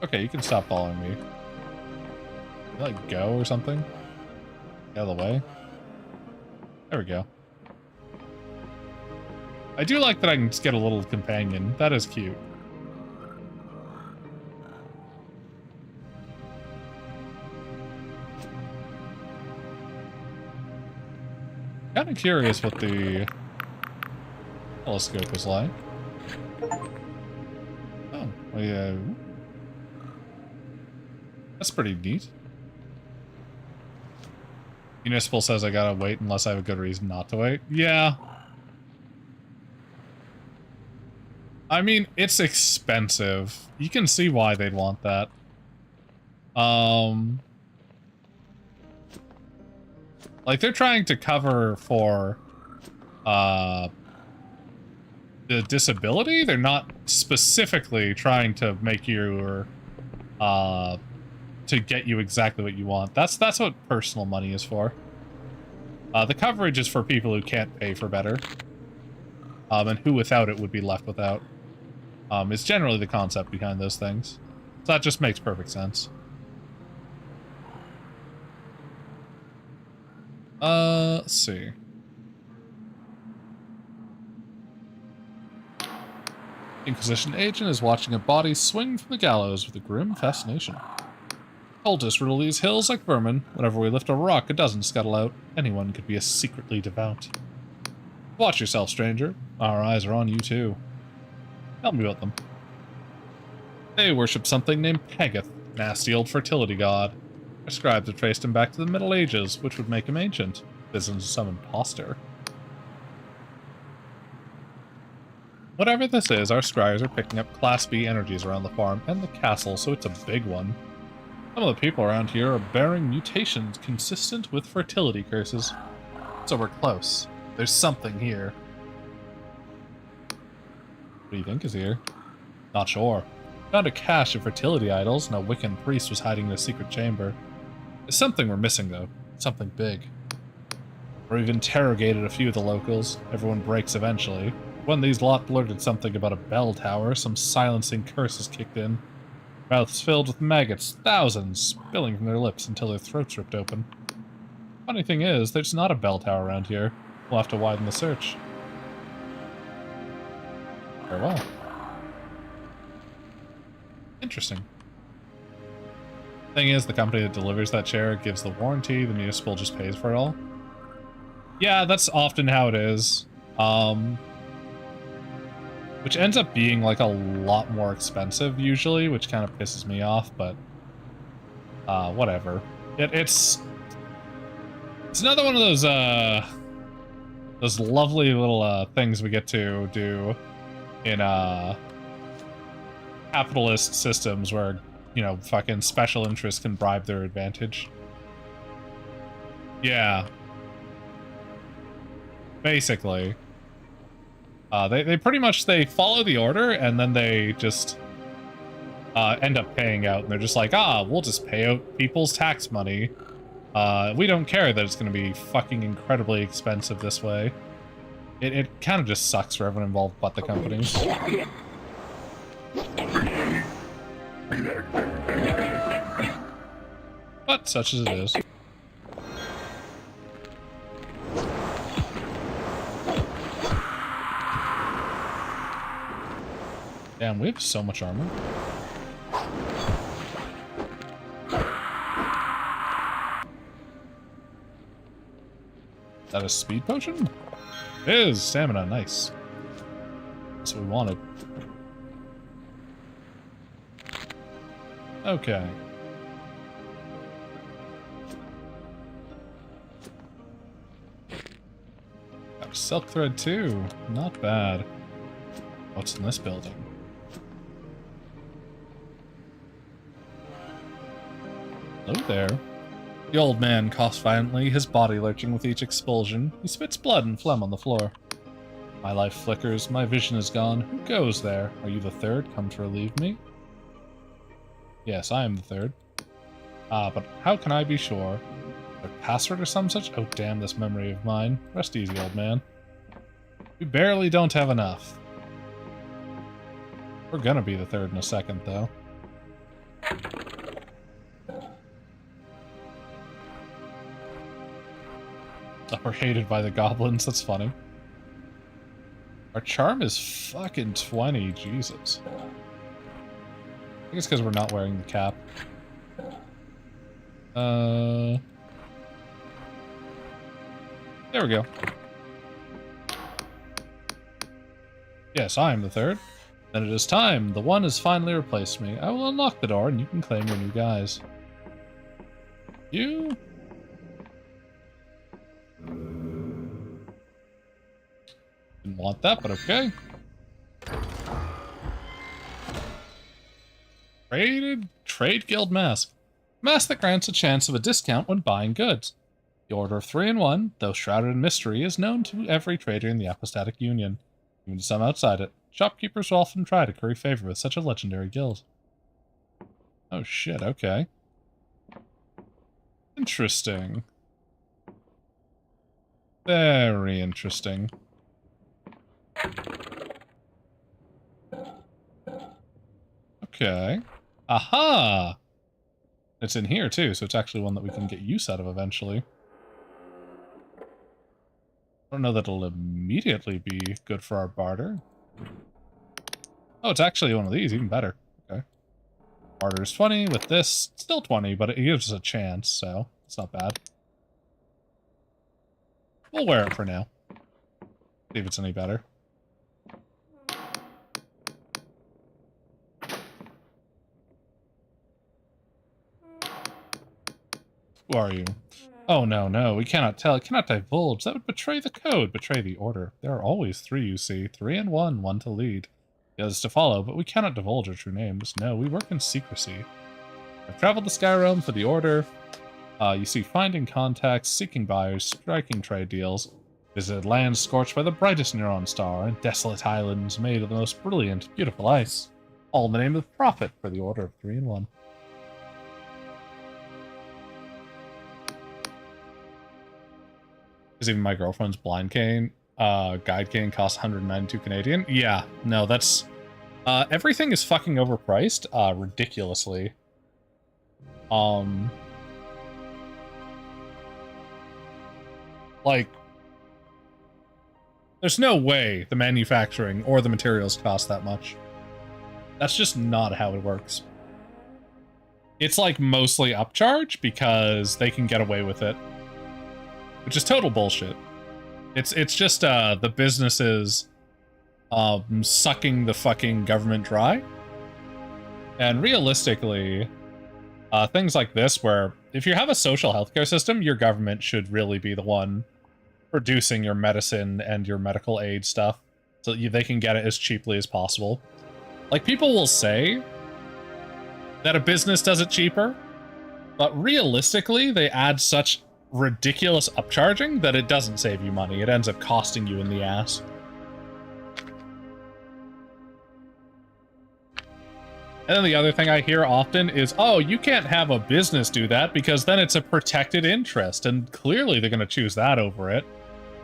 Okay, you can stop following me. Can you, like, go or something? Get out of the way. There we go. I do like that I can just get a little companion. That is cute. Kind of curious what the telescope is like. Oh, yeah. That's pretty neat. Municipal says I gotta wait unless I have a good reason not to wait. Yeah. I mean, it's expensive. You can see why they'd want that. Like, they're trying to cover for, the disability? They're not specifically trying to make you, to get you exactly what you want. That's what personal money is for. The coverage is for people who can't pay for better. And who without it would be left without. Is generally the concept behind those things. So that just makes perfect sense. Let's see. Inquisition agent is watching a body swing from the gallows with a grim fascination. Cultists riddle these hills like vermin. Whenever we lift a rock, a dozen scuttle out. Anyone could be a secretly devout. Watch yourself, stranger. Our eyes are on you, too. Tell me about them. They worship something named Pegeth, nasty old fertility god. Our scribes have traced him back to the Middle Ages, which would make him ancient. This is some imposter. Whatever this is, our scribes are picking up Class B energies around the farm and the castle, so it's a big one. Some of the people around here are bearing mutations consistent with fertility curses. So we're close. There's something here. What do you think is here? Not sure. Found a cache of fertility idols, and a Wiccan priest was hiding in a secret chamber. There's something we're missing, though. Something big. We've interrogated a few of the locals. Everyone breaks eventually. When these lot blurted something about a bell tower, some silencing curses kicked in. Mouths filled with maggots, thousands, spilling from their lips until their throats ripped open. Funny thing is, there's not a bell tower around here. We'll have to widen the search. Farewell. Interesting. Thing is, the company that delivers that chair gives the warranty, the municipal just pays for it all. Yeah, that's often how it is. Which ends up being, like, a lot more expensive, usually, which kind of pisses me off, but... whatever. It's another one of those lovely little, things we get to do in, capitalist systems where, you know, fucking special interests can bribe their advantage. Yeah. Basically. They pretty much, they follow the order, and then they just end up paying out, and they're just like, we'll just pay out people's tax money. We don't care that it's going to be fucking incredibly expensive this way. It kind of just sucks for everyone involved but the companies. But such as it is. Damn, we have so much armor. Is that a speed potion? It is! Stamina, nice. That's what we wanted. Okay. Got a silk thread too. Not bad. What's in this building? Hello there. The old man coughs violently, his body lurching with each expulsion. He spits blood and phlegm on the floor. My life flickers, my vision is gone. Who goes there? Are you the third come to relieve me? Yes, I am the third. But how can I be sure? Their password or some such? Oh, damn this memory of mine. Rest easy, old man. We barely don't have enough. We're gonna be the third in a second, though. Oh, we're hated by the goblins. That's funny. Our charm is fucking 20. Jesus. I think it's because we're not wearing the cap. There we go. Yes, I am the third. Then it is time. The one has finally replaced me. I will unlock the door and you can claim your new guys. You? Didn't want that, but okay. Trade Guild Mask. Mask that grants a chance of a discount when buying goods. The Order of 3 in 1, though shrouded in mystery, is known to every trader in the Apostatic Union, even to some outside it. Shopkeepers will often try to curry favor with such a legendary guild. Oh shit, okay. Interesting. Very interesting. Okay. Aha! It's in here too, so it's actually one that we can get use out of eventually. I don't know that it'll immediately be good for our barter. Oh, it's actually one of these, even better. Okay. Barter is 20 with this, still 20, but it gives us a chance, so it's not bad. We'll wear it for now. See if it's any better. Who are you? Oh, no, we cannot tell. It cannot divulge. That would betray the code, betray the order. There are always 3, you see. 3 and 1, 1 to lead. The others to follow, but we cannot divulge our true names. No, we work in secrecy. I've traveled the Skyrealm for the order. You see, finding contacts, seeking buyers, striking trade deals. Visited lands scorched by the brightest neutron star, and desolate islands made of the most brilliant, beautiful ice. All in the name of profit for the order of 3 and 1. Because even my girlfriend's blind cane, guide cane costs 192 Canadian. Yeah, no, that's... everything is fucking overpriced, ridiculously. Like, there's no way the manufacturing or the materials cost that much. That's just not how it works. It's like mostly upcharge because they can get away with it. Which is total bullshit. It's just the businesses sucking the fucking government dry. And realistically, things like this where if you have a social healthcare system, your government should really be the one producing your medicine and your medical aid stuff so that they can get it as cheaply as possible. Like, people will say that a business does it cheaper, but realistically, they add such ridiculous upcharging that it doesn't save you money. It ends up costing you in the ass. And then the other thing I hear often is, oh, you can't have a business do that because then it's a protected interest, and clearly they're going to choose that over it.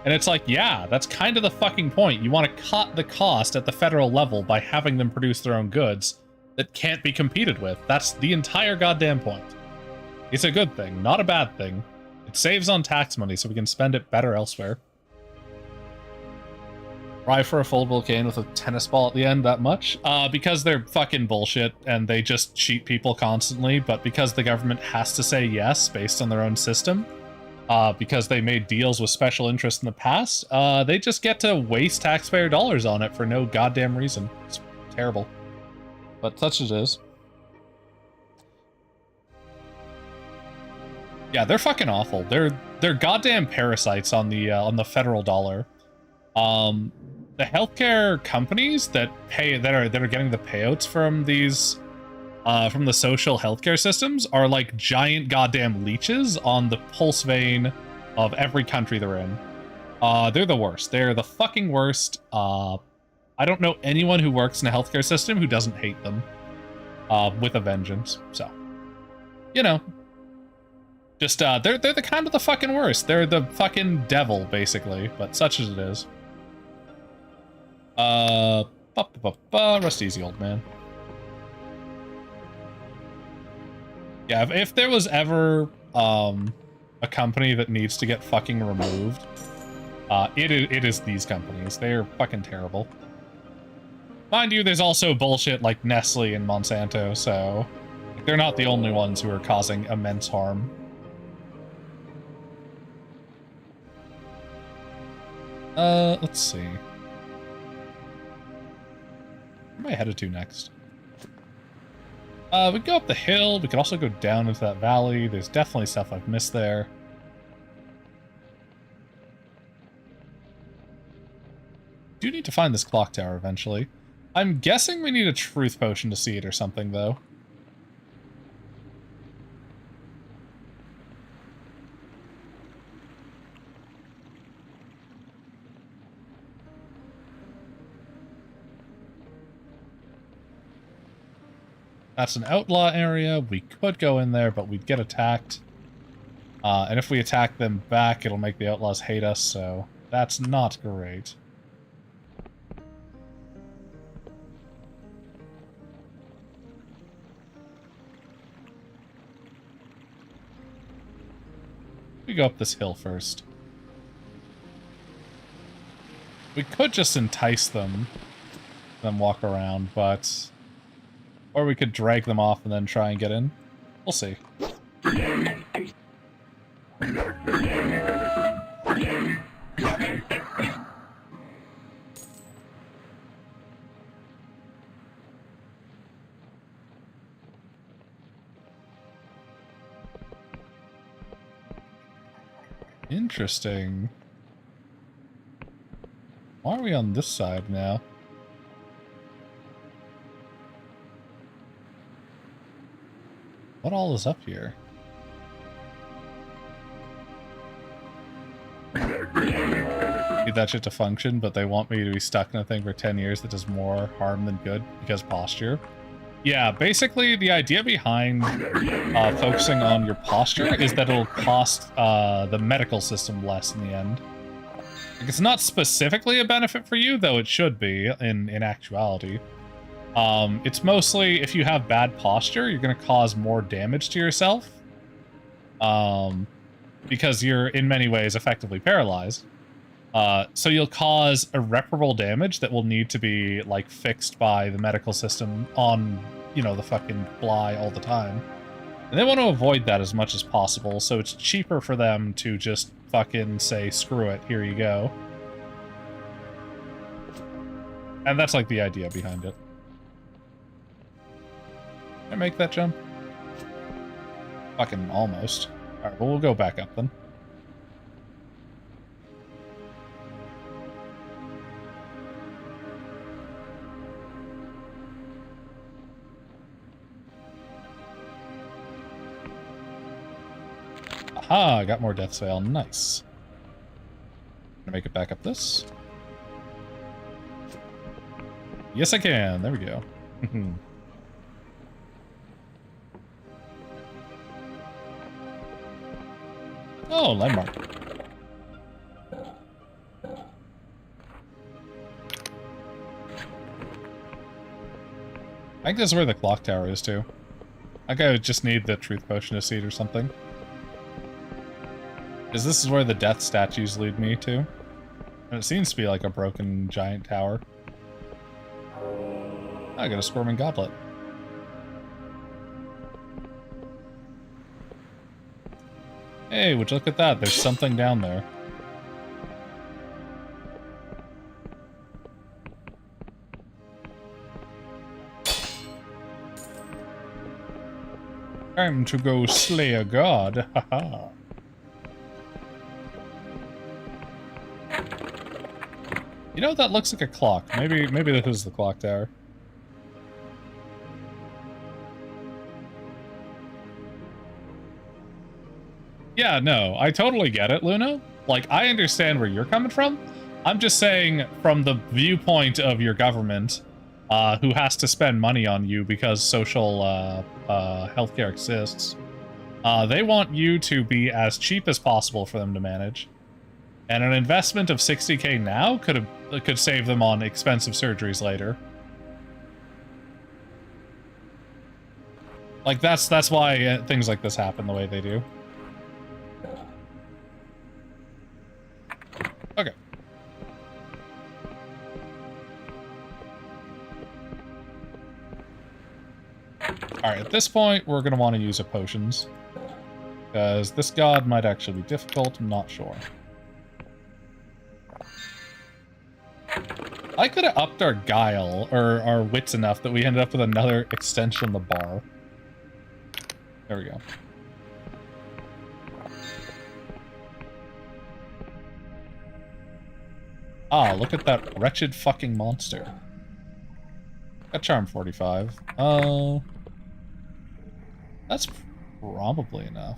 And it's like, yeah, that's kind of the fucking point. You want to cut the cost at the federal level by having them produce their own goods that can't be competed with. That's the entire goddamn point. It's a good thing, not a bad thing. It saves on tax money so we can spend it better elsewhere. Try for a foldable cane with a tennis ball at the end that much? Because they're fucking bullshit and they just cheat people constantly, but because the government has to say yes based on their own system, because they made deals with special interests in the past, they just get to waste taxpayer dollars on it for no goddamn reason. It's terrible. But such it is. Yeah, they're fucking awful. They're goddamn parasites on the federal dollar. The healthcare companies that are getting the payouts from these from the social healthcare systems are like giant goddamn leeches on the pulse vein of every country they're in. They're the worst. They're the fucking worst. I don't know anyone who works in a healthcare system who doesn't hate them with a vengeance. So, you know, Just, they're the kind of the fucking worst. They're the fucking devil, basically, but such as it is. Rest easy, old man. Yeah, if there was ever, a company that needs to get fucking removed, it is these companies. They're fucking terrible. Mind you, there's also bullshit like Nestle and Monsanto, so they're not the only ones who are causing immense harm. Let's see. Where am I headed to next? We could go up the hill. We could also go down into that valley. There's definitely stuff I've missed there. Do need to find this clock tower eventually. I'm guessing we need a truth potion to see it or something, though. That's an outlaw area. We could go in there, but we'd get attacked. And if we attack them back, it'll make the outlaws hate us, so that's not great. We go up this hill first. We could just entice them, then walk around, but... Or we could drag them off and then try and get in. We'll see. Interesting. Why are we on this side now? What all is up here? Need that shit to function, but they want me to be stuck in a thing for 10 years that does more harm than good because posture. Yeah, basically the idea behind focusing on your posture is that it'll cost the medical system less in the end. Like, it's not specifically a benefit for you, though it should be in actuality. It's mostly if you have bad posture, you're going to cause more damage to yourself. Because you're in many ways effectively paralyzed. So you'll cause irreparable damage that will need to be like fixed by the medical system on, you know, the fucking fly all the time. And they want to avoid that as much as possible, so it's cheaper for them to just fucking say, screw it, here you go. And that's like the idea behind it. Can I make that jump? Fucking almost. Alright, well, we'll go back up then. Aha, I got more death sail. Nice. Can I make it back up this? Yes, I can. There we go. Oh, landmark. I think this is where the clock tower is, too. I think I would just need the truth potion to see it or something. Because this is where the death statues lead me to. And it seems to be like a broken giant tower. I got a squirming goblet. Hey, would you look at that? There's something down there. Time to go slay a god. Haha. You know, that looks like a clock. Maybe this is the clock tower. Yeah, no, I totally get it, Luna. Like, I understand where you're coming from. I'm just saying, from the viewpoint of your government, who has to spend money on you because social healthcare exists, They want you to be as cheap as possible for them to manage. And an investment of 60k now could save them on expensive surgeries later. Like, that's why things like this happen the way they do. Okay. Alright, at this point, we're going to want to use a potions. Because this god might actually be difficult, I'm not sure. I could have upped our guile, or our wits enough that we ended up with another extension on the bar. There we go. Ah, look at that wretched fucking monster. Got charm 45. That's probably enough.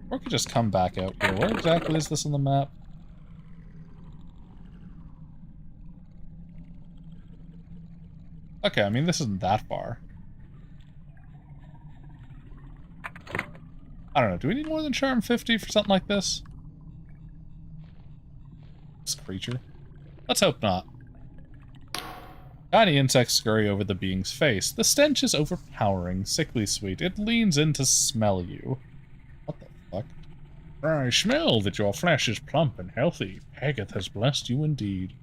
Or we could just come back out here. Where exactly is this on the map? Okay, I mean, this isn't that far. I don't know, do we need more than charm 50 for something like this? This creature? Let's hope not. Tiny insects scurry over the being's face. The stench is overpowering, sickly sweet. It leans in to smell you. What the fuck? I smell that your flesh is plump and healthy. Pegeth has blessed you indeed.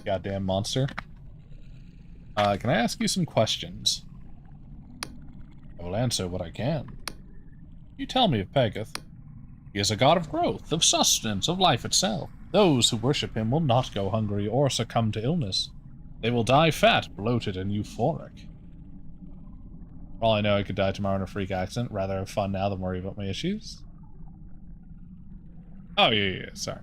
Goddamn monster. Can I ask you some questions? I will answer what I can. You tell me of Pegeth. He is a god of growth, of sustenance, of life itself. Those who worship him will not go hungry or succumb to illness. They will die fat, bloated, and euphoric. For all I know, I could die tomorrow in a freak accident. Rather have fun now than worry about my issues. Oh, yeah, sorry.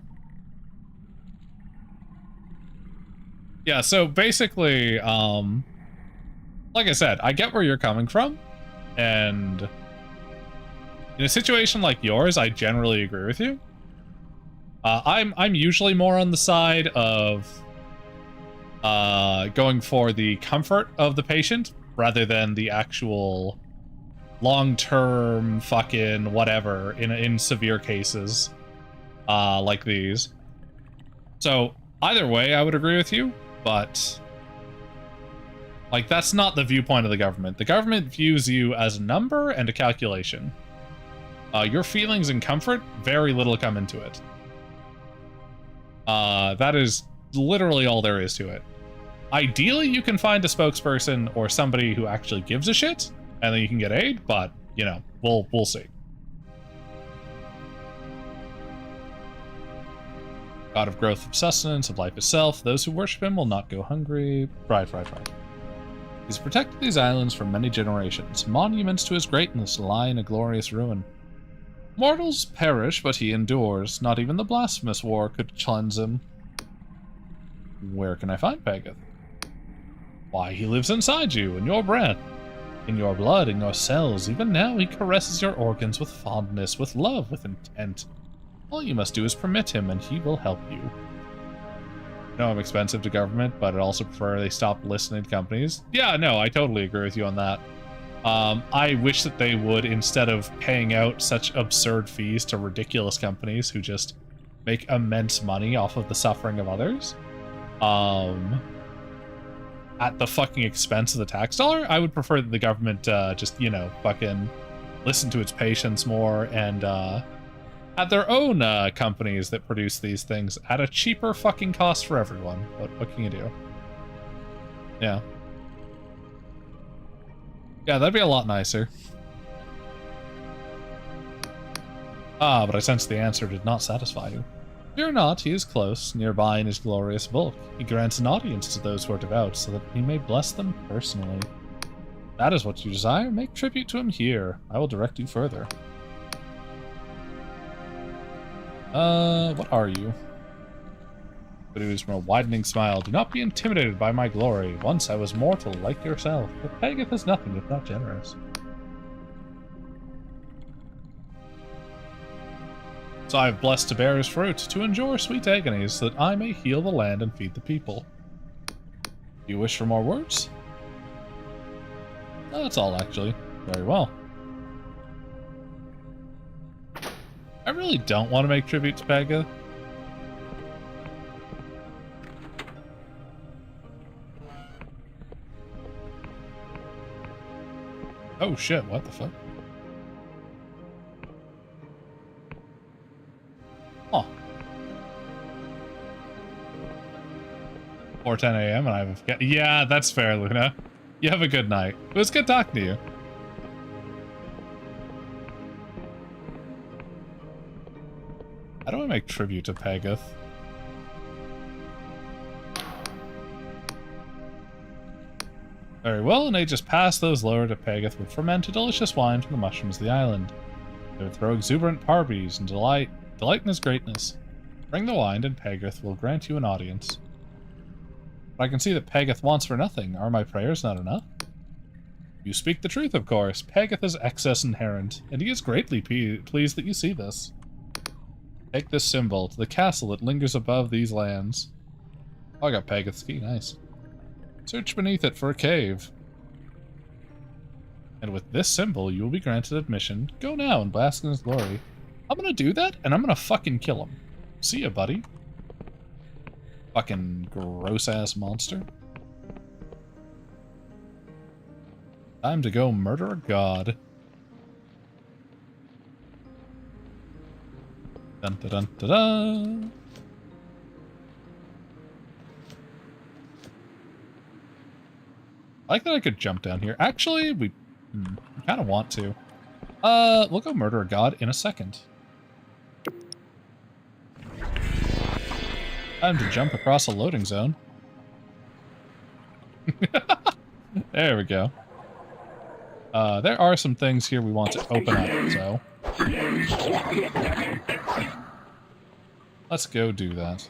Yeah, so basically, like I said, I get where you're coming from, and in a situation like yours, I generally agree with you. I'm usually more on the side of going for the comfort of the patient rather than the actual long-term fucking whatever in severe cases like these. So either way, I would agree with you, but like that's not the viewpoint of the government. The government views you as a number and a calculation. Your feelings and comfort, very little come into it. That is literally all there is to it. Ideally, you can find a spokesperson or somebody who actually gives a shit, and then you can get aid, but, you know, we'll see. God of growth, of sustenance, of life itself, those who worship him will not go hungry. Right. He's protected these islands for many generations. Monuments to his greatness lie in a glorious ruin. Mortals perish, but he endures. Not even the blasphemous war could cleanse him. Where can I find Pegeth? Why, he lives inside you, in your breath, in your blood, in your cells. Even now he caresses your organs with fondness, with love, with intent. All you must do is permit him, and he will help you. I know I'm expensive to government, but I'd also prefer they stop listening to companies. Yeah, no, I totally agree with you on that. I wish that they would, instead of paying out such absurd fees to ridiculous companies who just make immense money off of the suffering of others, at the fucking expense of the tax dollar, I would prefer that the government just, you know, fucking listen to its patients more and have their own companies that produce these things at a cheaper fucking cost for everyone. But what can you do? Yeah. Yeah, that'd be a lot nicer. Ah, but I sense the answer did not satisfy you. Fear not, he is close, nearby in his glorious bulk. He grants an audience to those who are devout, so that he may bless them personally. That is what you desire? Make tribute to him here. I will direct you further. What are you? Produce from a widening smile. Do not be intimidated by my glory. Once I was mortal, like yourself, but Pegeth is nothing if not generous. So I have blessed to bear his fruit, to endure sweet agonies, so that I may heal the land and feed the people. Do you wish for more words? No, that's all, actually. Very well. I really don't want to make tribute to Pega. Oh shit, what the fuck? Huh. 4:10 a.m. and I have a... Yeah, that's fair, Luna. You have a good night. It was good talking to you. How do I make tribute to Pagath? Very well, and they just pass those lower to Pagath would ferment a delicious wine from the mushrooms of the island. They would throw exuberant parties and delight in his greatness. Bring the wine, and Pagath will grant you an audience. But I can see that Pagath wants for nothing. Are my prayers not enough? You speak the truth, of course. Pagath is excess inherent, and he is greatly pleased that you see this. Take this symbol to the castle that lingers above these lands. Oh, I got Pagath's key, nice. Search beneath it for a cave. And with this symbol, you will be granted admission. Go now and bask in his glory. I'm gonna do that, and I'm gonna fucking kill him. See ya, buddy. Fucking gross-ass monster. Time to go murder a god. Dun dun dun dun dun. I like that I could jump down here. Actually, we kind of want to. We'll go murder a god in a second. Time to jump across a loading zone. There we go. There are some things here we want to open up, so... let's go do that.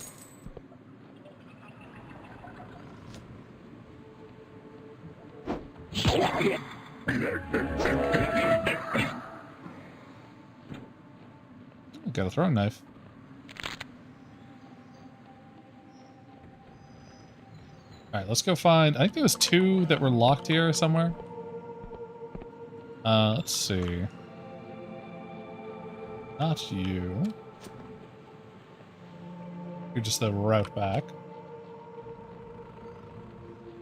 Got a throwing knife. Alright, let's go find... I think there was 2 that were locked here somewhere. Let's see. Not you. You're just the route back.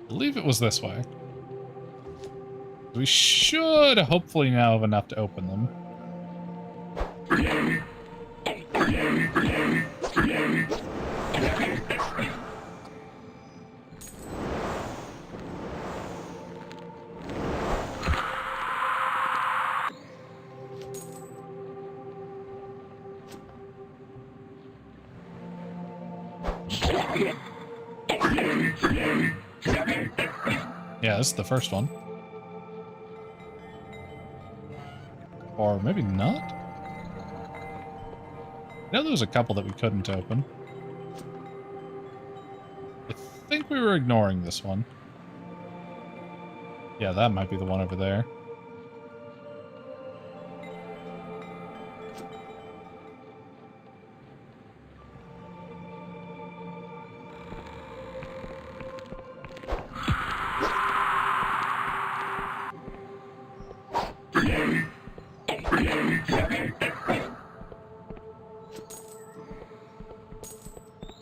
I believe it was this way. We should hopefully now have enough to open them. Yeah, this is the first one. Or maybe not? I know there was a couple that we couldn't open. I think we were ignoring this one. Yeah, that might be the one over there.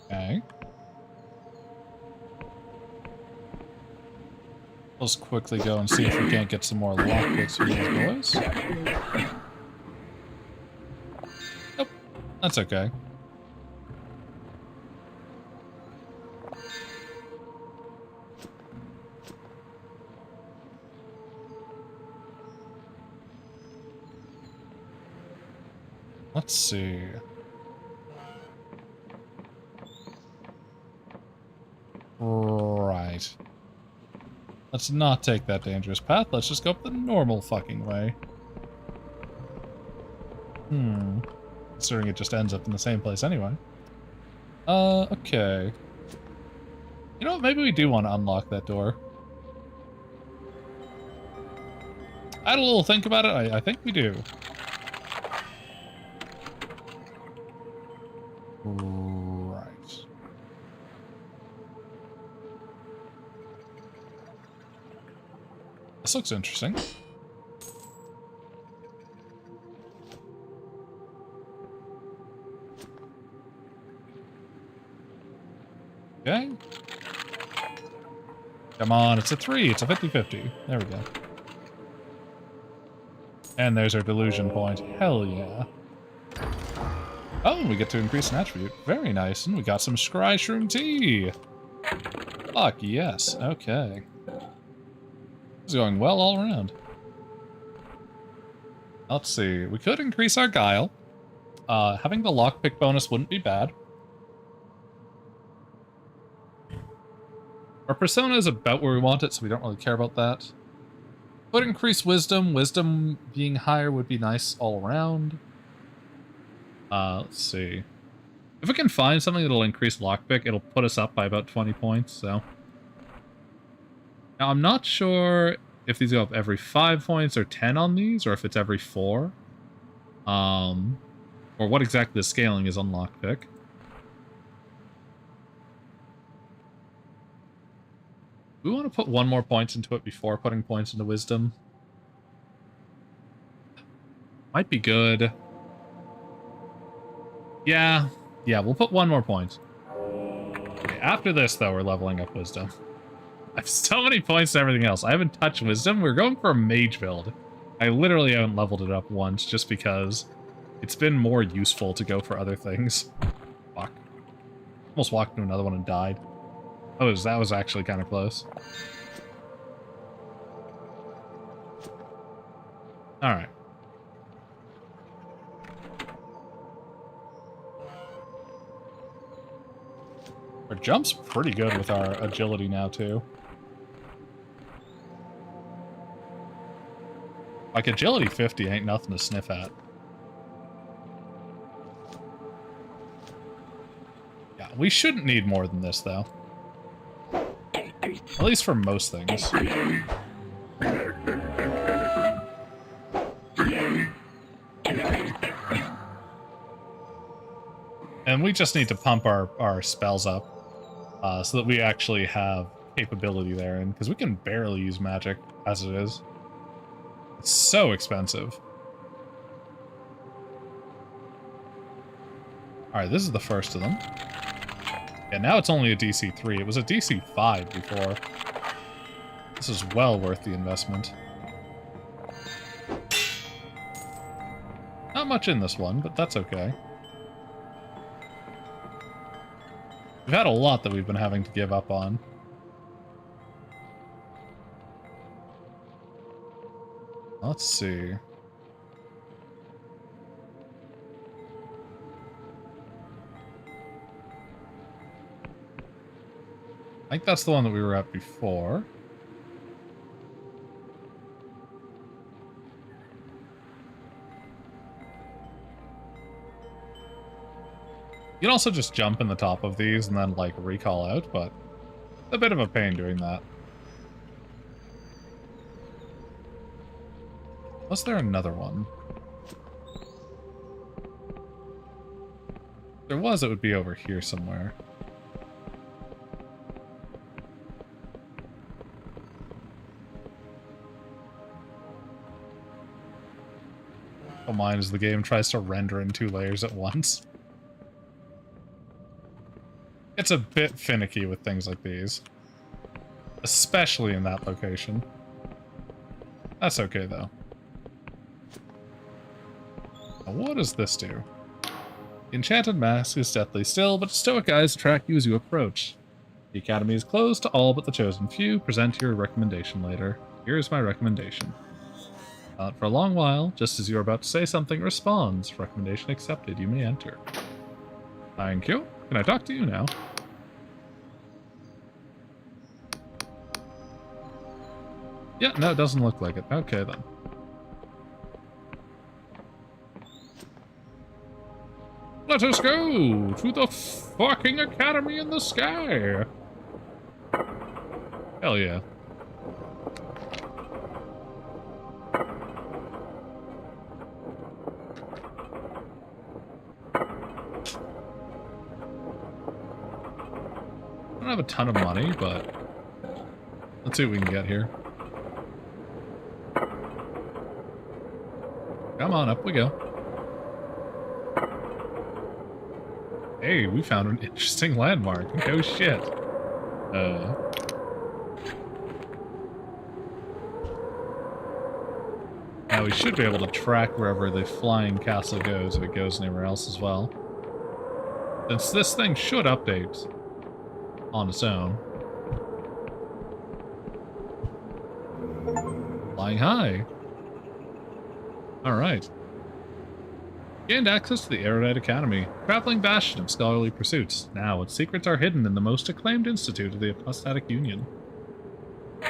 Okay. Let's quickly go and see if we can't get some more lockpicks from these boys. Nope. That's okay. Let's see. Right. Let's not take that dangerous path. Let's just go up the normal fucking way. Considering it just ends up in the same place anyway. Okay. You know what? Maybe we do want to unlock that door. I had a little think about it. I think we do. Right. This looks interesting. Okay. Come on, it's a 3. It's a 50-50. There we go. And there's our delusion point. Hell yeah. Oh, and we get to increase an attribute. Very nice. And we got some scry shroom tea. Fuck yes. Okay. This is going well all around. Let's see. We could increase our guile. Having the lockpick bonus wouldn't be bad. Our persona is about where we want it, so we don't really care about that. Could increase wisdom. Wisdom being higher would be nice all around. Let's see. If we can find something that'll increase lockpick, it'll put us up by about 20 points, so. Now, I'm not sure if these go up every 5 points or 10 on these, or if it's every 4. Or what exactly the scaling is on lockpick. We want to put 1 more point into it before putting points into wisdom. Might be good. Yeah, we'll put 1 more point. Okay, after this, though, we're leveling up wisdom. I have so many points and everything else. I haven't touched wisdom. We're going for a mage build. I literally haven't leveled it up once just because it's been more useful to go for other things. Fuck. Almost walked into another one and died. Oh, that was actually kind of close. Alright. Our jump's pretty good with our agility now, too. Like, agility 50 ain't nothing to sniff at. Yeah, we shouldn't need more than this, though. At least for most things. And we just need to pump our spells up so that we actually have capability there, and because we can barely use magic as it is. It's so expensive. Alright, this is the first of them. Yeah, now it's only a DC 3. It was a DC 5 before. This is well worth the investment. Not much in this one, but that's okay. We've had a lot that we've been having to give up on. Let's see. I think that's the one that we were at before. You can also just jump in the top of these and then, like, recall out, but a bit of a pain doing that. Was there another one? If there was, it would be over here somewhere. Don't mind as the game tries to render in 2 layers at once. It's a bit finicky with things like these. Especially in that location. That's okay, though. Now, what does this do? The enchanted mask is deathly still, but stoic eyes track you as you approach. The academy is closed to all but the chosen few. Present your recommendation later. Here is my recommendation. Not for a long while, just as you are about to say something, it responds. Recommendation accepted. You may enter. Thank you. Can I talk to you now? Yeah, no, it doesn't look like it. Okay, then. Let us go to the fucking academy in the sky. Hell yeah. I don't have a ton of money, but let's see what we can get here. Come on, up we go. Hey, we found an interesting landmark. No shit. Now we should be able to track wherever the flying castle goes if it goes anywhere else as well. Since this thing should update on its own. Flying high. Alright. Gained access to the Erudite Academy, traveling bastion of scholarly pursuits. Now, its secrets are hidden in the most acclaimed institute of the Apostatic Union.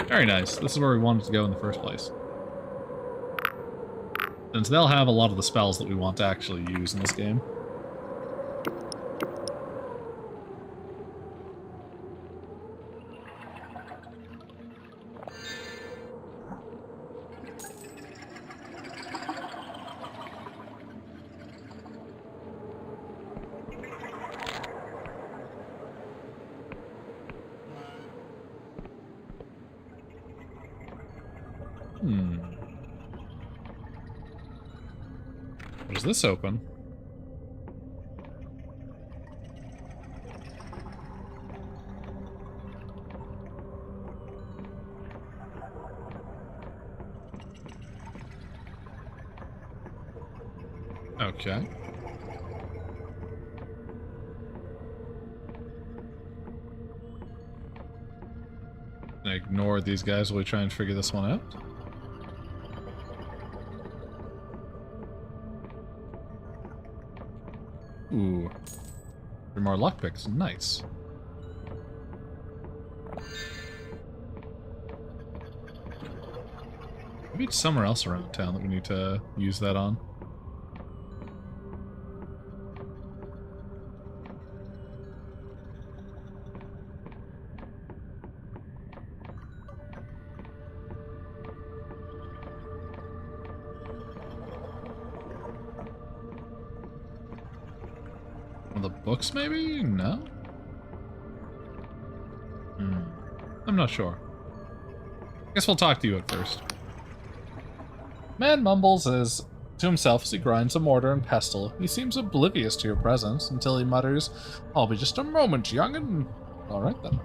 Very nice. This is where we wanted to go in the first place. Since they'll have a lot of the spells that we want to actually use in this game. Is this open? Okay. Ignore these guys while we try and figure this one out. Ooh. 3 more lockpicks. Nice. Maybe it's somewhere else around town that we need to use that on. The books, maybe? No? I'm not sure. Guess we'll talk to you at first. Man mumbles to himself as he grinds a mortar and pestle. He seems oblivious to your presence until he mutters, "I'll be just a moment, young'un." Alright then.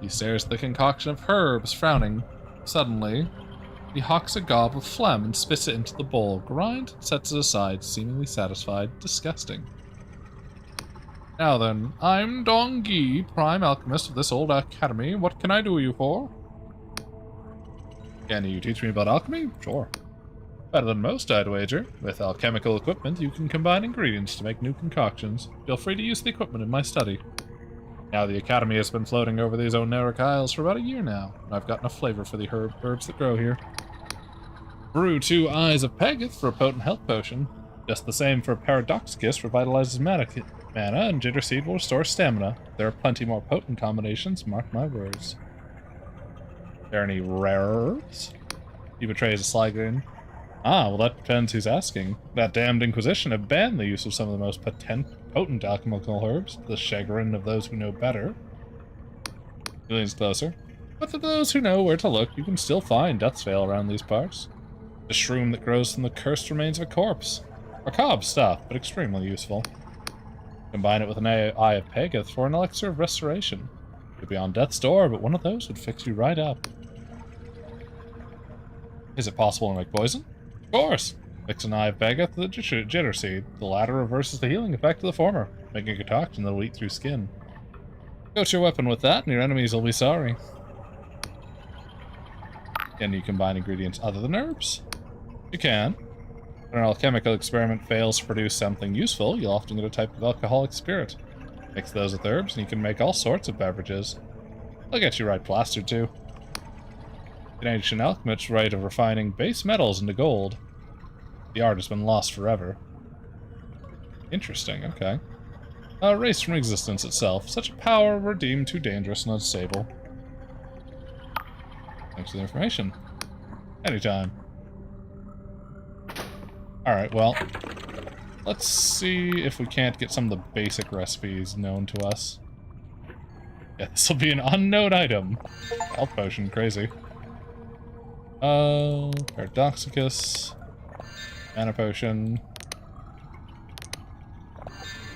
He stares at the concoction of herbs, frowning. Suddenly, he hawks a gob of phlegm and spits it into the bowl. Grind, sets it aside, seemingly satisfied. Disgusting. Now then, I'm Dongyi, prime alchemist of this old academy. What can I do you for? Can you teach me about alchemy? Sure. Better than most, I'd wager. With alchemical equipment, you can combine ingredients to make new concoctions. Feel free to use the equipment in my study. Now, the academy has been floating over these Oneric Isles for about a year now, and I've gotten a flavor for the herbs that grow here. Brew 2 Eyes of Pegath for a potent health potion. Just the same for Paradoxicus revitalizes mana, and Jitterseed will restore stamina. There are plenty more potent combinations, mark my words. Are there any rare herbs? He betrays a sly grin. Ah, well that depends who's asking. That damned Inquisition have banned the use of some of the most potent alchemical herbs, to the chagrin of those who know better. He leans closer. But for those who know where to look, you can still find Death's Veil around these parts. The shroom that grows from the cursed remains of a corpse. Macabre stuff, but extremely useful. Combine it with an Eye of Pegath for an elixir of restoration. Could be on death's door, but one of those would fix you right up. Is it possible to make poison? Of course! Mix an Eye of Pegath with a Jitterseed. The latter reverses the healing effect of the former, making a concoction that'll eat through skin. Coat your weapon with that, and your enemies will be sorry. Can you combine ingredients other than herbs? You can. When an alchemical experiment fails to produce something useful, you'll often get a type of alcoholic spirit. Mix those with herbs, and you can make all sorts of beverages. They'll get you right plastered, too. An ancient alchemist's right of refining base metals into gold. The art has been lost forever. Interesting, okay. Erased from existence itself. Such a power were deemed too dangerous and unstable. Thanks for the information. Anytime. Alright, well, let's see if we can't get some of the basic recipes known to us. Yeah, this will be an unknown item. Health potion, crazy. Paradoxicus. Mana potion.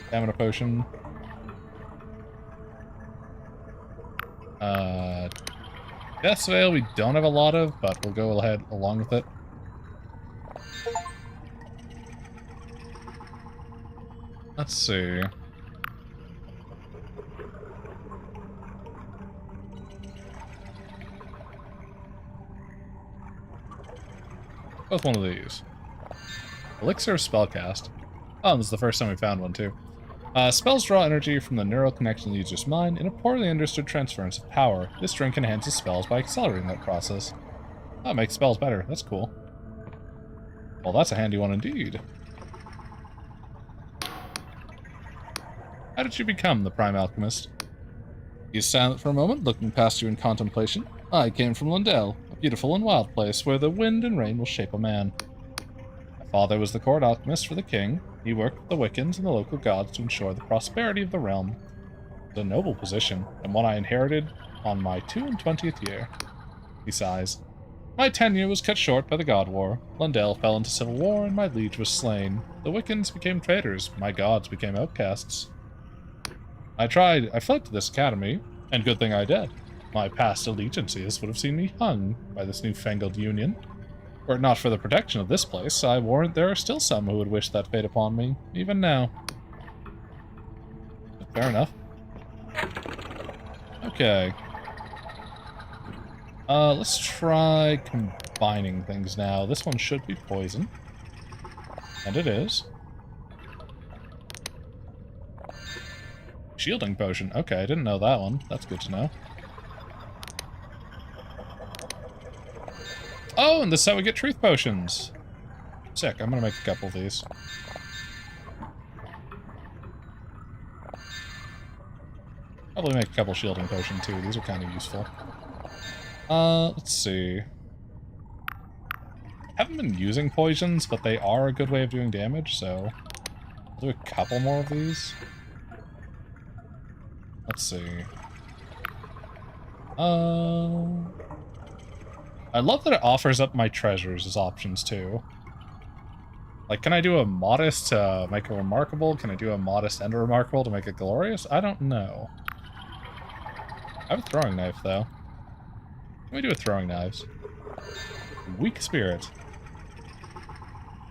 Stamina potion. Death's Veil we don't have a lot of, but we'll go ahead along with it. Let's see. Both one of these. Elixir of Spellcast. Oh, this is the first time we found one, too. Spells draw energy from the neural connection in the user's mind in a poorly understood transference of power. This drink enhances spells by accelerating that process. Oh, it makes spells better. That's cool. Well, that's a handy one indeed. How did you become the Prime Alchemist? He is silent for a moment, looking past you in contemplation. I came from Lundell, a beautiful and wild place where the wind and rain will shape a man. My father was the court alchemist for the king. He worked with the Wiccans and the local gods to ensure the prosperity of the realm. It was a noble position, and one I inherited on my 22nd year. He sighs. My tenure was cut short by the God War. Lundell fell into civil war, and my liege was slain. The Wiccans became traitors. My gods became outcasts. I fled to this academy, and good thing I did. My past allegiances would have seen me hung by this newfangled union. Were it not for the protection of this place, I warrant there are still some who would wish that fate upon me, even now. Fair enough. Okay. Let's try combining things now. This one should be poison. And it is. Shielding potion. Okay, I didn't know that one. That's good to know. Oh, and this is how we get truth potions. Sick. I'm gonna make a couple of these. Probably make a couple shielding potion too. These are kind of useful. Let's see. Haven't been using poisons, but they are a good way of doing damage, so I'll do a couple more of these. Let's see. I love that it offers up my treasures as options too. Like, can I do a modest to make it remarkable? Can I do a modest and a remarkable to make it glorious? I don't know. I have a throwing knife, though. Let me do a throwing knives. Weak spirit.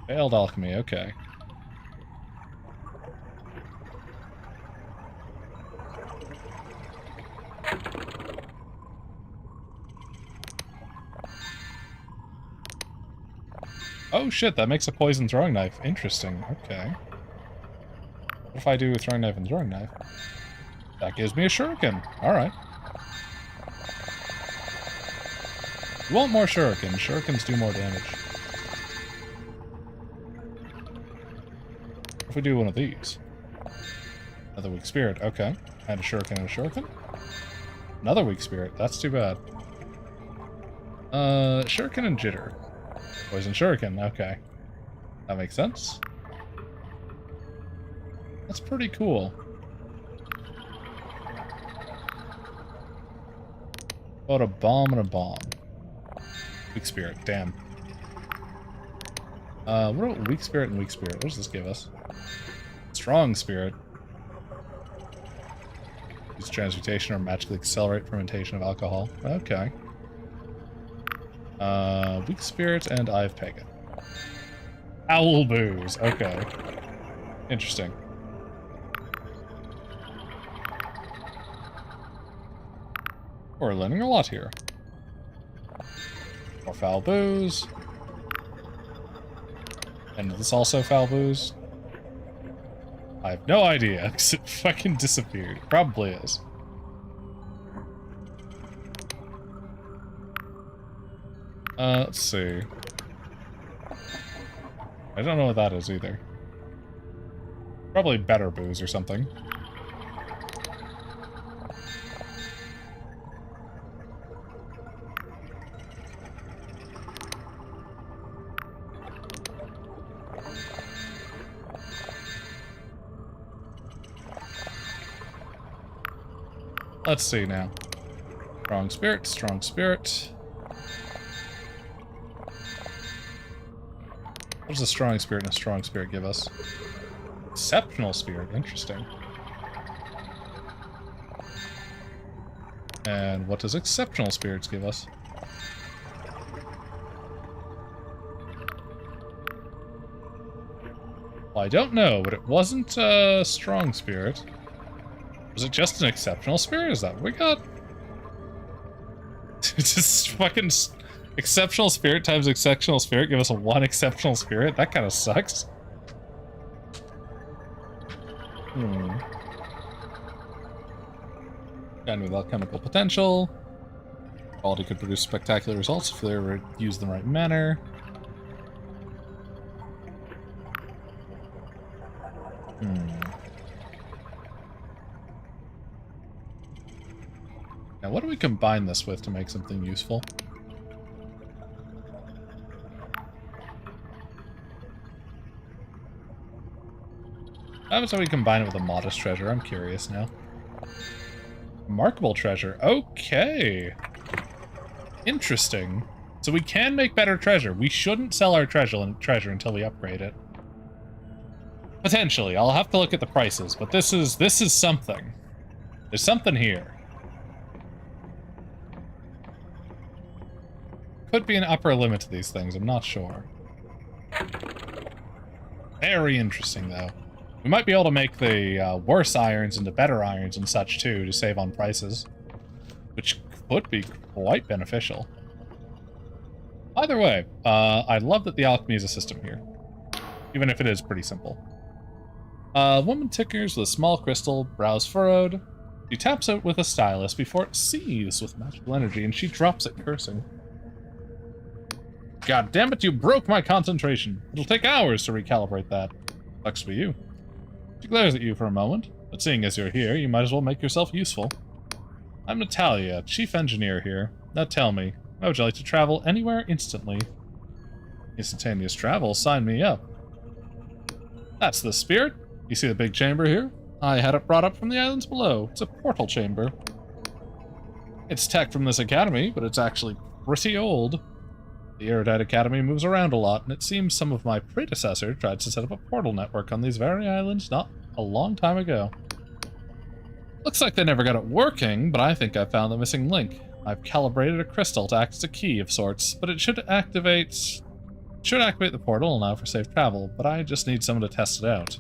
Failed alchemy, okay. Oh shit, that makes a poison throwing knife. Interesting, okay. What if I do a throwing knife and throwing knife? That gives me a shuriken. Alright. You want more shurikens. Shurikens do more damage. What if we do one of these? Another weak spirit, okay. And a shuriken and a shuriken. Another weak spirit, that's too bad. Shuriken and jitter. Poison shuriken, okay. That makes sense. That's pretty cool. About a bomb and a bomb. Weak spirit, damn. What about weak spirit and weak spirit? What does this give us? Strong spirit. Use transmutation or magically accelerate fermentation of alcohol. Okay. Weak spirit and Eye of Pagan. Owl booze, okay. Interesting. We're learning a lot here. More foul booze. And is this also foul booze? I have no idea, because it fucking disappeared. Probably is. Let's see. I don't know what that is either. Probably better booze or something. Let's see now. Strong spirit, strong spirit. What does a strong spirit and a strong spirit give us? Exceptional spirit, interesting. And what does exceptional spirits give us? Well, I don't know, but it wasn't a strong spirit. Was it just an exceptional spirit? Is that what we got? It's just fucking exceptional spirit times exceptional spirit give us a 1 exceptional spirit? That kind of sucks. And with alchemical potential. Quality could produce spectacular results if they were used in the right manner. Now, what do we combine this with to make something useful? How about we combine it with a modest treasure? I'm curious now. Remarkable treasure. Okay. Interesting. So we can make better treasure. We shouldn't sell our treasure until we upgrade it. Potentially. I'll have to look at the prices, but this is something. There's something here. Could be an upper limit to these things, I'm not sure. Very interesting, though. We might be able to make the worse irons into better irons and such, too, to save on prices. Which could be quite beneficial. Either way, I love that the alchemy is a system here. Even if it is pretty simple. Woman tickers with a small crystal, brows furrowed. She taps out with a stylus before it seethes with magical energy, and she drops it, cursing. God damn it, you broke my concentration. It'll take hours to recalibrate that. Sucks for you. She glares at you for a moment, but seeing as you're here, you might as well make yourself useful. I'm Natalia, chief engineer here. Now tell me, how would you like to travel anywhere instantly? Instantaneous travel, sign me up. That's the spirit. You see the big chamber here? I had it brought up from the islands below. It's a portal chamber. It's tech from this academy, but it's actually pretty old. The Erudite Academy moves around a lot, and it seems some of my predecessor tried to set up a portal network on these very islands not a long time ago. Looks like they never got it working, but I think I found the missing link. I've calibrated a crystal to act as a key of sorts, but it should activate the portal and allow for safe travel, but I just need someone to test it out.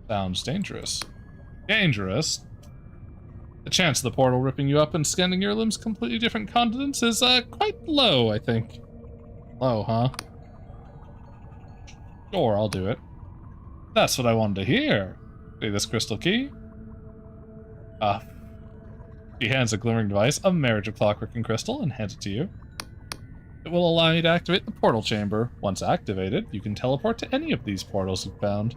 Sounds dangerous. Dangerous? The chance of the portal ripping you up and scanning your limbs completely different continents is quite low, I think. Low, huh? Sure, I'll do it. That's what I wanted to hear. See this crystal key? She hands a glimmering device, a marriage of clockwork and crystal, and hands it to you. It will allow you to activate the portal chamber. Once activated, you can teleport to any of these portals you've found.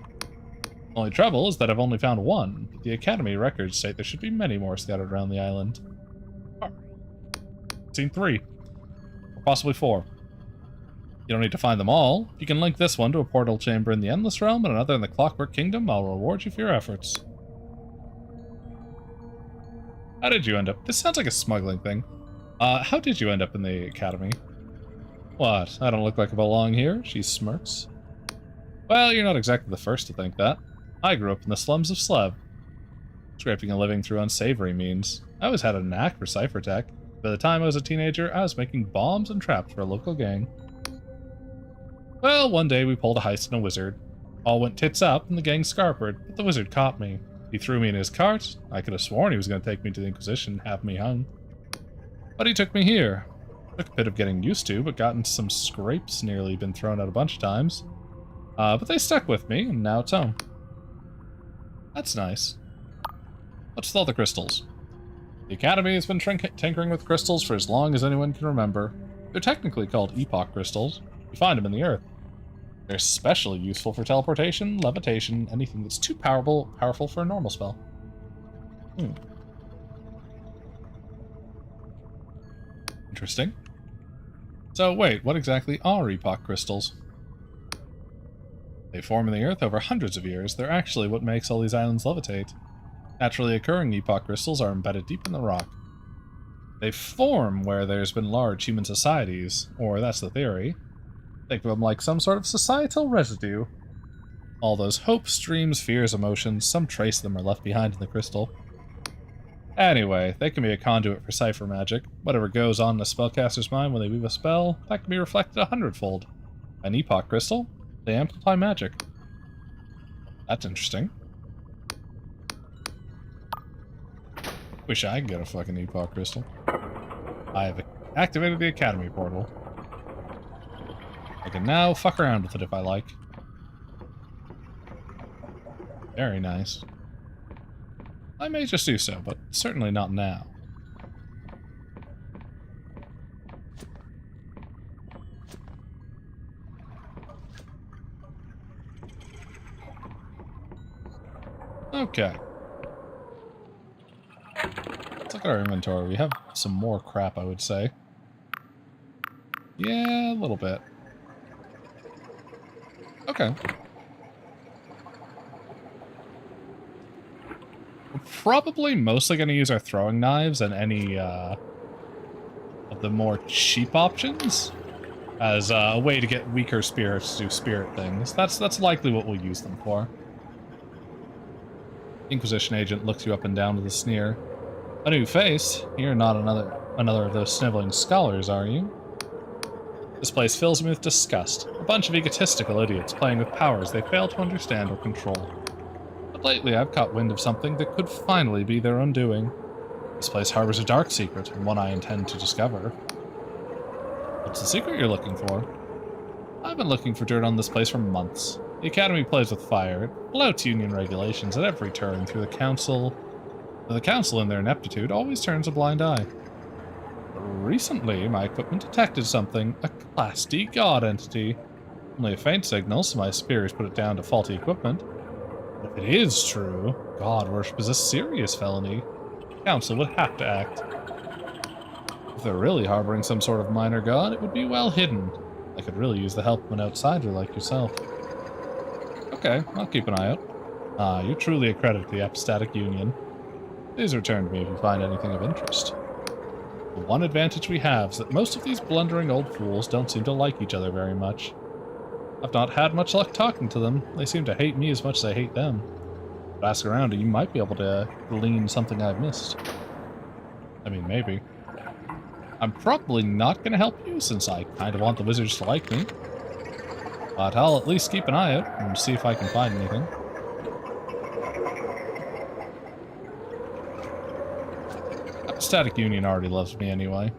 The only trouble is that I've only found one, but the Academy records state there should be many more scattered around the island. Seen 3. Or possibly 4. You don't need to find them all. If you can link this one to a portal chamber in the Endless Realm and another in the Clockwork Kingdom, I'll reward you for your efforts. How did you end up? This sounds like a smuggling thing. How did you end up in the Academy? What? I don't look like I belong here? She smirks. Well, you're not exactly the first to think that. I grew up in the slums of Slev. Scraping a living through unsavory means. I always had a knack for cipher tech. By the time I was a teenager, I was making bombs and traps for a local gang. Well, one day we pulled a heist on a wizard. All went tits up and the gang scarpered, but the wizard caught me. He threw me in his cart. I could have sworn he was going to take me to the Inquisition and have me hung. But he took me here. Took a bit of getting used to, but got into some scrapes, nearly been thrown out a bunch of times. But they stuck with me, and now it's home. That's nice. What's with all the crystals? The Academy has been tinkering with crystals for as long as anyone can remember. They're technically called epoch crystals. You find them in the earth. They're especially useful for teleportation, levitation, anything that's too powerful for a normal spell. Interesting. So wait, what exactly are epoch crystals? They form in the earth over hundreds of years. They're actually what makes all these islands levitate. Naturally occurring epoch crystals are embedded deep in the rock. They form where there's been large human societies, or that's the theory. Think of them like some sort of societal residue. All those hopes, dreams, fears, emotions, some trace of them are left behind in the crystal. Anyway, they can be a conduit for cipher magic. Whatever goes on in a spellcaster's mind when they weave a spell, that can be reflected 100-fold. An epoch crystal, they amplify magic. That's interesting. Wish I could get a fucking epoch crystal. I have activated the academy portal. I can now fuck around with it if I like. Very nice. I may just do so, but certainly not now. Okay. Let's look at our inventory. We have some more crap, I would say. Yeah, a little bit. Okay. We're probably mostly going to use our throwing knives and any of the more cheap options as a way to get weaker spirits to do spirit things. That's likely what we'll use them for. Inquisition agent looks you up and down with a sneer. A new face? You're not another of those sniveling scholars, are you? This place fills me with disgust. A bunch of egotistical idiots playing with powers they fail to understand or control. But lately I've caught wind of something that could finally be their undoing. This place harbors a dark secret, and one I intend to discover. What's the secret you're looking for? I've been looking for dirt on this place for months. The Academy plays with fire. It flouts Union regulations at every turn through the Council. The Council, in their ineptitude, always turns a blind eye. Recently, my equipment detected something, a Class D God entity. Only a faint signal, so my superiors put it down to faulty equipment. But if it is true, God worship is a serious felony. The Council would have to act. If they're really harboring some sort of minor god, it would be well hidden. I could really use the help of an outsider like yourself. Okay, I'll keep an eye out. You're truly a credit to the Epistatic Union. Please return to me if you find anything of interest. The one advantage we have is that most of these blundering old fools don't seem to like each other very much. I've not had much luck talking to them. They seem to hate me as much as I hate them. But ask around and you might be able to glean something I've missed. I mean, maybe. I'm probably not going to help you since I kind of want the wizards to like me. But I'll at least keep an eye out and see if I can find anything. Static Union already loves me anyway.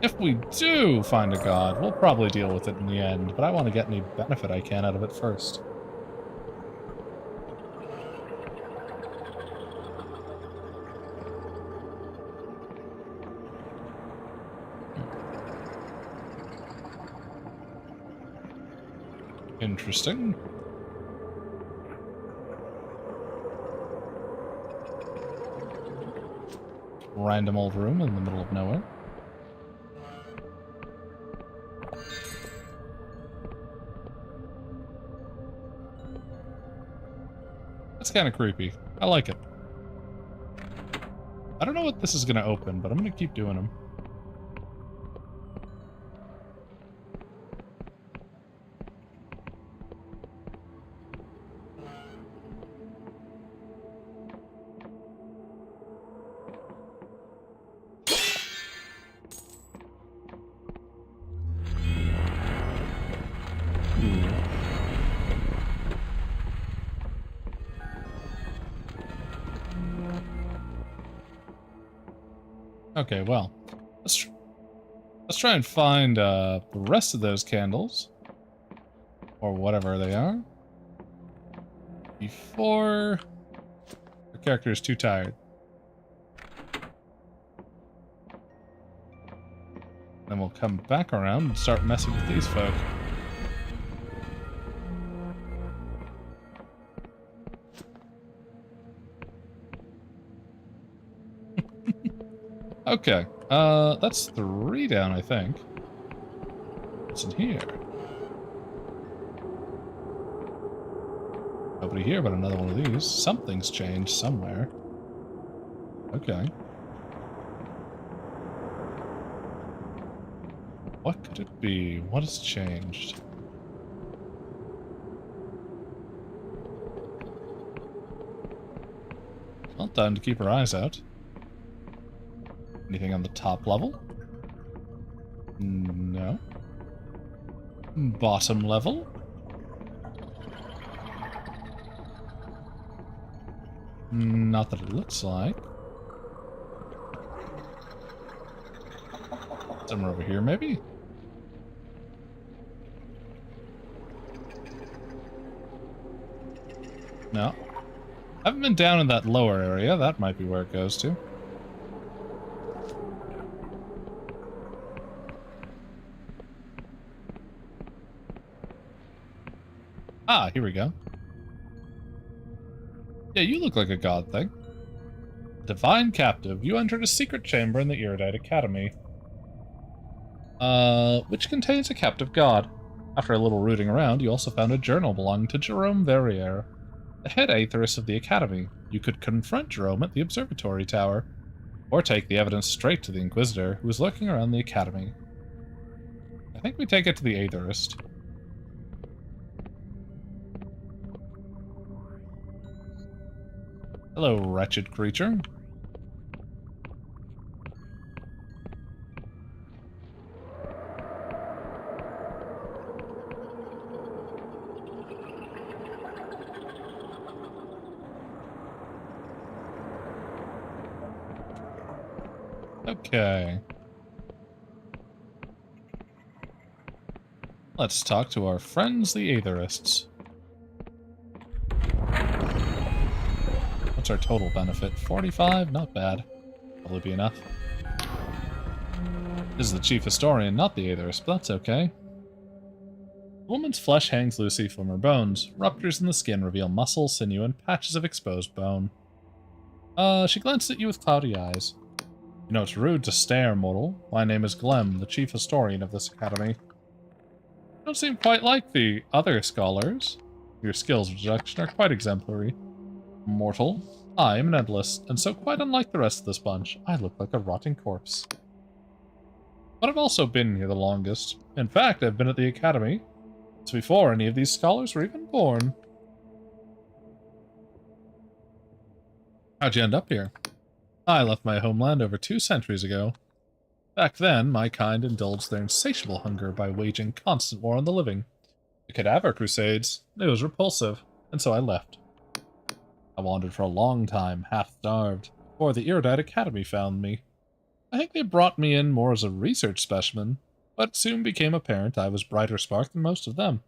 If we do find a god, we'll probably deal with it in the end, but I want to get any benefit I can out of it first. Interesting. Random old room in the middle of nowhere. That's kind of creepy. I like it. I don't know what this is going to open, but I'm going to keep doing them. Okay, well, let's try and find the rest of those candles, or whatever they are, before the character is too tired. Then we'll come back around and start messing with these folk. Okay, that's 3 down, I think. What's in here? Nobody here but another one of these. Something's changed somewhere. Okay. What could it be? What has changed? Well, time to keep our eyes out. Anything on the top level? No. Bottom level? Not that it looks like. Somewhere over here, maybe? No. I haven't been down in that lower area. That might be where it goes to. Ah, here we go. Yeah, you look like a god thing. Divine captive, you entered a secret chamber in the Iridite Academy. Which contains a captive god. After a little rooting around, you also found a journal belonging to Jerome Verrier, the head aetherist of the Academy. You could confront Jerome at the observatory tower, or take the evidence straight to the Inquisitor, who is lurking around the Academy. I think we take it to the aetherist. Hello, wretched creature. Okay. Let's talk to our friends, the aetherists. What's our total benefit? 45? Not bad. Probably be enough. This is the chief historian, not the aetherist, but that's okay. The woman's flesh hangs loosely from her bones. Ruptures in the skin reveal muscle, sinew, and patches of exposed bone. She glanced at you with cloudy eyes. You know, it's rude to stare, mortal. My name is Glem, the chief historian of this academy. You don't seem quite like the other scholars. Your skills of deduction are quite exemplary. Mortal, I am an endless, and so quite unlike the rest of this bunch, I look like a rotting corpse. But I've also been here the longest. In fact, I've been at the academy since before any of these scholars were even born. How'd you end up here? I left my homeland over 2 centuries ago. Back then, my kind indulged their insatiable hunger by waging constant war on the living. The cadaver crusades. It was repulsive, and so I left. I wandered for a long time, half-starved, before the Iridite Academy found me. I think they brought me in more as a research specimen, but it soon became apparent I was brighter spark than most of them.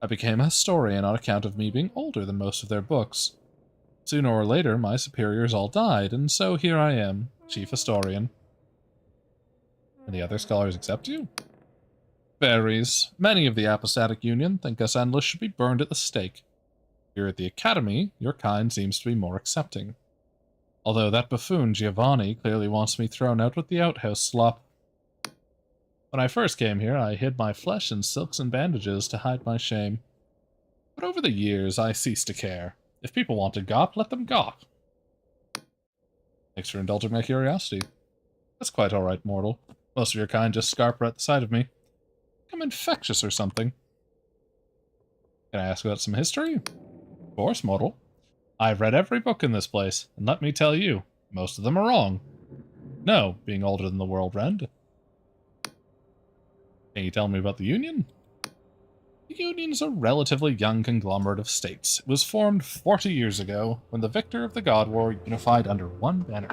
I became a historian on account of me being older than most of their books. Sooner or later, my superiors all died, and so here I am, chief historian. And the other scholars accept you? Varies. Many of the apostatic union think us endless should be burned at the stake. Here at the academy, your kind seems to be more accepting. Although that buffoon Giovanni clearly wants me thrown out with the outhouse slop. When I first came here, I hid my flesh in silks and bandages to hide my shame. But over the years, I ceased to care. If people want to gawp, let them gawp. Thanks for indulging my curiosity. That's quite alright, mortal. Most of your kind just scarper at the sight of me. I'm infectious or something. Can I ask about some history? Of course, mortal. I've read every book in this place, and let me tell you, most of them are wrong. No, being older than the world end. Can you tell me about the Union? The Union is a relatively young conglomerate of states. It was formed 40 years ago, when the victor of the God War unified under one banner.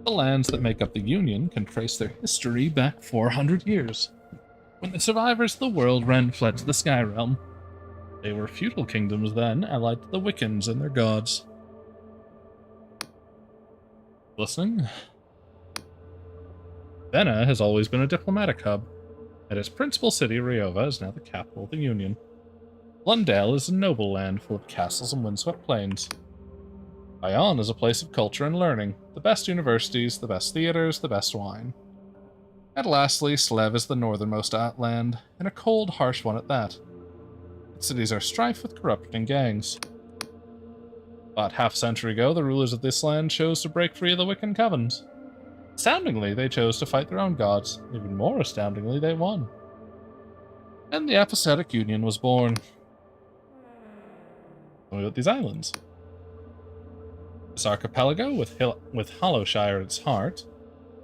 The lands that make up the Union can trace their history back 400 years, when the survivors of the World Rend fled to the Sky Realm. They were feudal kingdoms then, allied to the Wiccans and their gods. Listening? Vena has always been a diplomatic hub, and its principal city, Riova, is now the capital of the Union. Lundale is a noble land full of castles and windswept plains. Bayonne is a place of culture and learning, the best universities, the best theaters, the best wine. And lastly, Slev is the northernmost outland, and a cold, harsh one at that. Its cities are strife with corrupting gangs. About half a century ago, the rulers of this land chose to break free of the Wiccan covens. Astoundingly, they chose to fight their own gods. Even more astoundingly, they won. And the Apathetic Union was born. Tell me about these islands. This archipelago, with Hallowshire at its heart,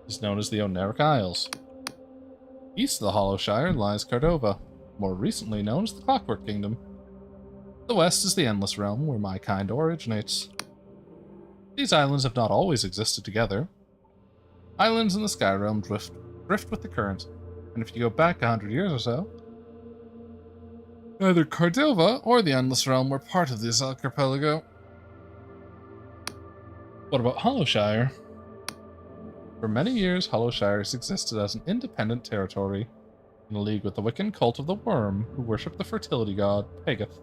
is known as the Oneric Isles. East of the Hallowshire lies Cordova, more recently known as the Clockwork Kingdom. The west is the Endless Realm, where my kind originates. These islands have not always existed together. Islands in the Sky Realm drift with the current, and if you go back 100 years or so, neither Cordova or the Endless Realm were part of this archipelago. What about Hallowshire? For many years, Hallowshire has existed as an independent territory, in a league with the Wiccan cult of the Worm, who worship the fertility god, Pegath.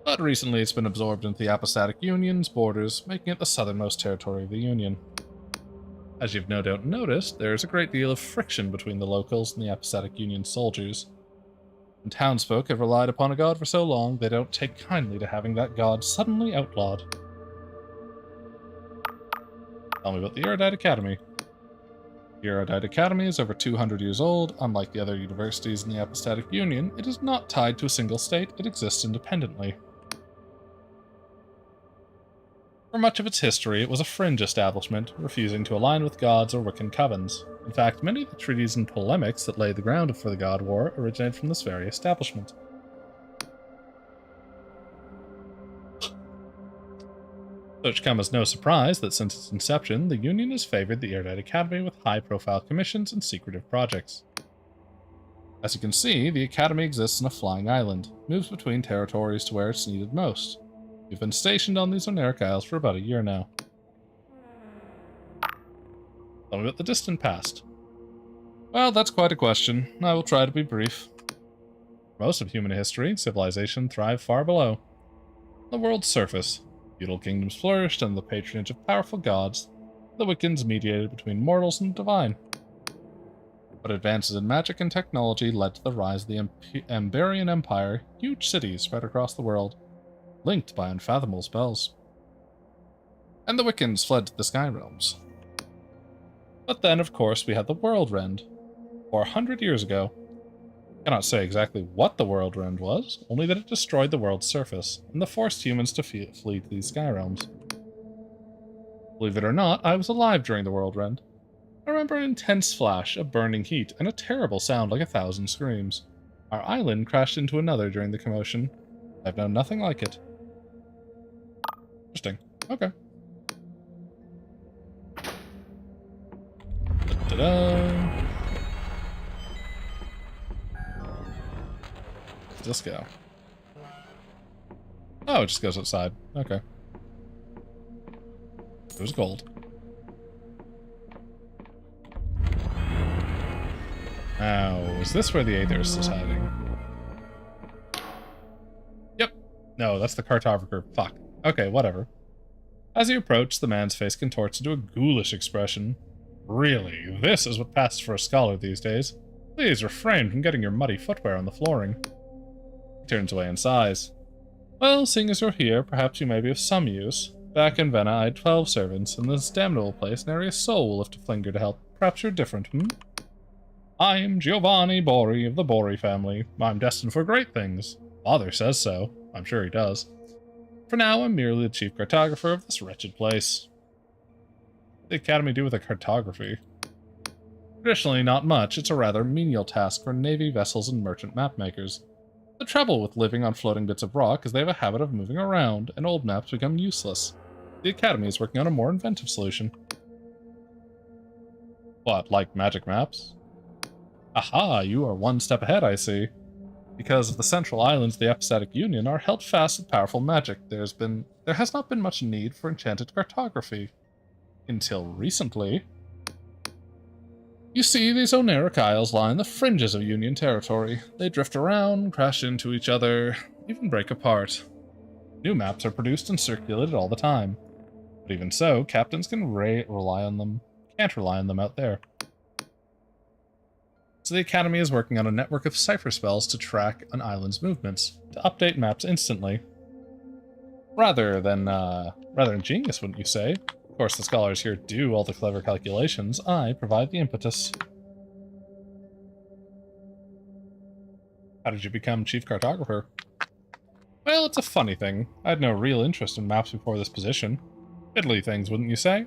But recently it's been absorbed into the Apathetic Union's borders, making it the southernmost territory of the Union. As you've no doubt noticed, there is a great deal of friction between the locals and the Apathetic Union soldiers. And townsfolk have relied upon a god for so long, they don't take kindly to having that god suddenly outlawed. Tell me about the Erudite Academy. The Erudite Academy is over 200 years old. Unlike the other universities in the Apathetic Union, it is not tied to a single state, it exists independently. For much of its history, it was a fringe establishment, refusing to align with gods or Wiccan covens. In fact, many of the treaties and polemics that laid the ground for the God War originated from this very establishment. So it should come as no surprise that since its inception, the Union has favored the Erudite Academy with high-profile commissions and secretive projects. As you can see, the Academy exists on a flying island, moves between territories to where it's needed most. We've been stationed on these Oneric Isles for about a year now. Tell me about the distant past. Well, that's quite a question. I will try to be brief. For most of human history, civilization thrived far below the world's surface. Feudal kingdoms flourished under the patronage of powerful gods. The Wiccans mediated between mortals and the divine. But advances in magic and technology led to the rise of the Amberian Empire, huge cities spread across the world, linked by unfathomable spells. And the Wiccans fled to the Sky Realms. But then, of course, we had the World Rend. 400 years ago. I cannot say exactly what the World Rend was, only that it destroyed the world's surface, and forced humans to flee to these Sky Realms. Believe it or not, I was alive during the World Rend. I remember an intense flash, a burning heat, and a terrible sound like 1,000 screams. Our island crashed into another during the commotion. I've known nothing like it. Interesting. Okay. Ta-da! Where's this go? Oh, it just goes outside. Okay. There's gold. Now, is this where the Aetherist is hiding? Yep. No, that's the cartographer. Fuck. Okay, whatever. As you approach, the man's face contorts into a ghoulish expression. Really, this is what passes for a scholar these days. Please refrain from getting your muddy footwear on the flooring. He turns away and sighs. Well, seeing as you're here, perhaps you may be of some use. Back in Venna, I had 12 servants, and this damnable place nary a soul will lift a finger to help. Perhaps you're different, I'm Giovanni Bori of the Bori family. I'm destined for great things. Father says so. I'm sure he does. For now, I'm merely the chief cartographer of this wretched place. What does the Academy do with a cartography? Traditionally, not much. It's a rather menial task for navy vessels and merchant mapmakers. The trouble with living on floating bits of rock is they have a habit of moving around, and old maps become useless. The Academy is working on a more inventive solution. What, like magic maps? Aha, you are one step ahead, I see. Because of the central islands of the Apathetic Union are held fast with powerful magic, there has not been much need for enchanted cartography. Until recently. You see, these Oneric Isles lie in the fringes of Union territory. They drift around, crash into each other, even break apart. New maps are produced and circulated all the time. But even so, captains can't rely on them out there. So the Academy is working on a network of cipher spells to track an island's movements, to update maps instantly. Rather ingenious, wouldn't you say? Of course, the scholars here do all the clever calculations. I provide the impetus. How did you become chief cartographer? Well, it's a funny thing. I had no real interest in maps before this position. Fiddly things, wouldn't you say?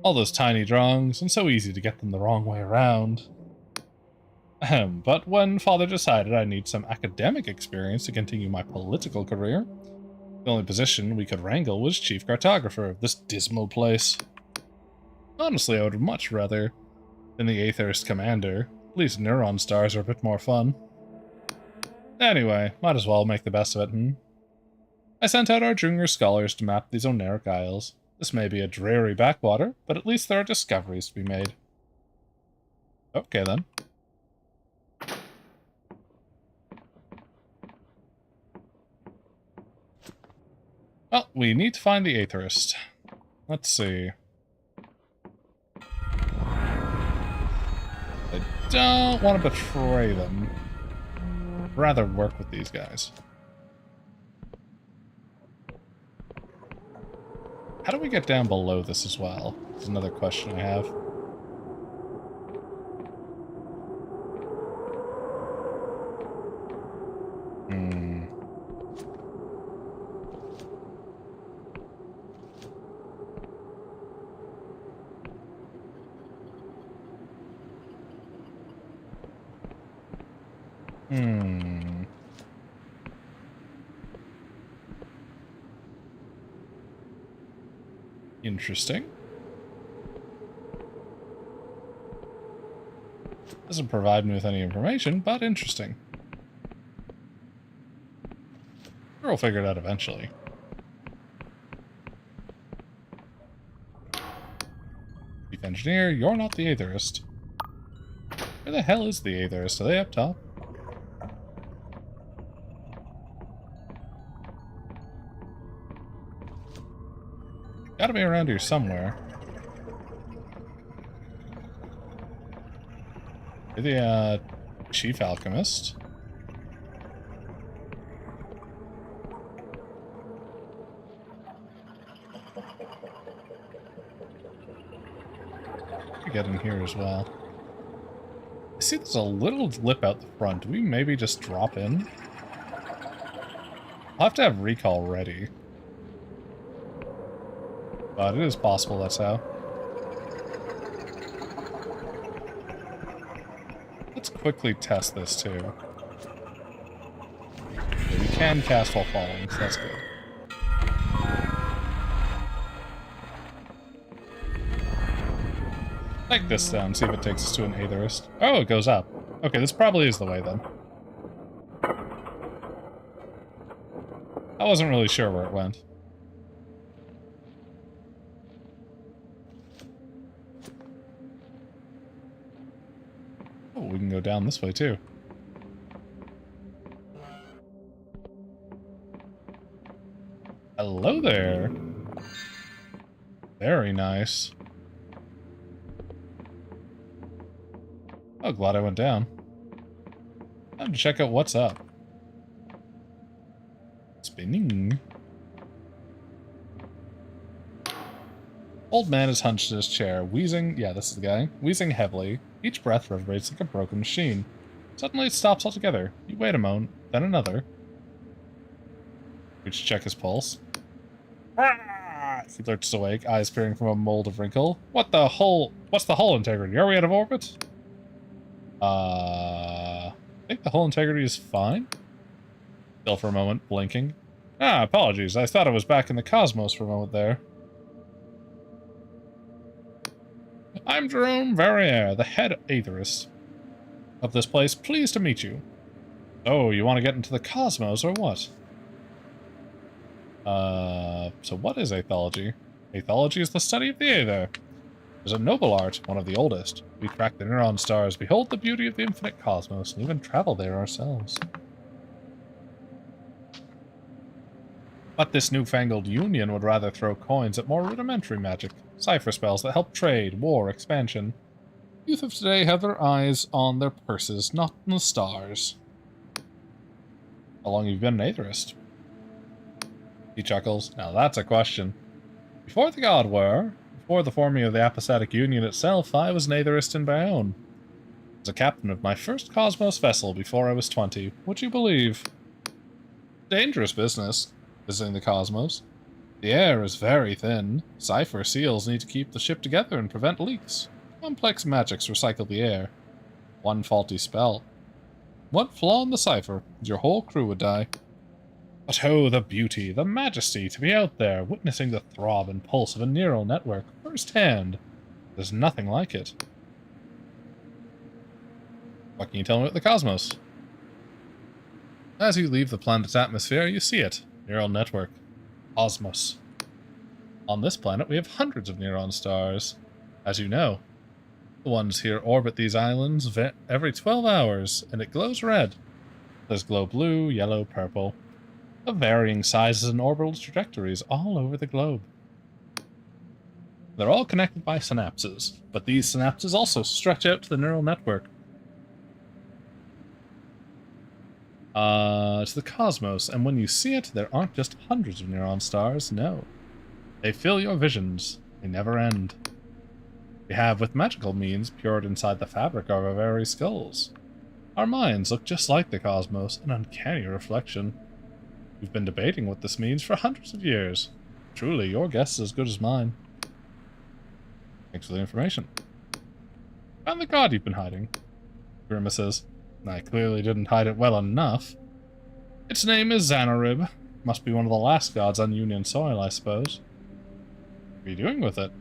All those tiny drawings, and so easy to get them the wrong way around. Ahem, but when Father decided I need some academic experience to continue my political career, the only position we could wrangle was chief cartographer of this dismal place. Honestly, I would have much rather been the Aethirist commander. At least neuron stars are a bit more fun. Anyway, might as well make the best of it, I sent out our junior scholars to map these Oneric Isles. This may be a dreary backwater, but at least there are discoveries to be made. Okay, then. Well, we need to find the Aethirist. Let's see. I don't want to betray them. I'd rather work with these guys. How do we get down below this as well? That's another question I have. Interesting. Doesn't provide me with any information, but interesting. We'll figure it out eventually. Chief Engineer, you're not the Aetherist. Where the hell is the Aetherist? Are they up top? Gotta be around here somewhere. You're the, Chief Alchemist. Get in here as well. I see there's a little lip out the front. Do we maybe just drop in? I'll have to have recall ready. But it is possible that's how. Let's quickly test this too. Okay, we can cast while falling, so that's good. Take this down, see if it takes us to an Aetherist. Oh, it goes up. Okay, this probably is the way then. I wasn't really sure where it went. Oh, we can go down this way too. Hello there. Very nice. Oh, glad I went down. Time to check out what's up. Spinning. Old man is hunched in his chair, wheezing. Yeah, this is the guy. Wheezing heavily. Each breath reverberates like a broken machine. Suddenly it stops altogether. You wait a moment, then another. We should check his pulse. He lurches awake, eyes peering from a mold of wrinkle. What's the hull integrity? Are we out of orbit? I think the hull integrity is fine. Still for a moment, blinking. Ah, apologies. I thought I was back in the cosmos for a moment there. I'm Jerome Verrier, the head Aetherist of this place. Pleased to meet you. Oh, you want to get into the cosmos or what? So what is aethology? Aethology is the study of the Aether. It is a noble art, one of the oldest. We track the neuron stars, behold the beauty of the infinite cosmos, and even travel there ourselves. But this newfangled union would rather throw coins at more rudimentary magic, cipher spells that help trade, war, expansion. Youth of today have their eyes on their purses, not on the stars. How long have you been an Aetherist? He chuckles. Now that's a question. Before the God War, before the forming of the Apathetic Union itself, I was an atheist in my own. I was a captain of my first Cosmos vessel before I was 20. Would you believe? Dangerous business, visiting the Cosmos. The air is very thin. Cipher seals need to keep the ship together and prevent leaks. Complex magics recycle the air. One faulty spell. One flaw in the cipher, and your whole crew would die. But oh, the beauty, the majesty to be out there, witnessing the throb and pulse of a neural network firsthand. There's nothing like it. What can you tell me about the cosmos? As you leave the planet's atmosphere, you see it. Neural network. Cosmos. On this planet, we have hundreds of neutron stars. As you know, the ones here orbit these islands every 12 hours, and it glows red. There's glow blue, yellow, purple, of varying sizes and orbital trajectories all over the globe. They're all connected by synapses, but these synapses also stretch out to the neural network. To the cosmos, and when you see it, there aren't just hundreds of neutron stars, no. They fill your visions. They never end. We have, with magical means, poured inside the fabric of our very skulls. Our minds look just like the cosmos, an uncanny reflection. We've been debating what this means for hundreds of years. Truly, your guess is as good as mine. Thanks for the information. Found the god you've been hiding. Grimaces. I clearly didn't hide it well enough. Its name is Xanarib. Must be one of the last gods on Union soil, I suppose. What are you doing with it?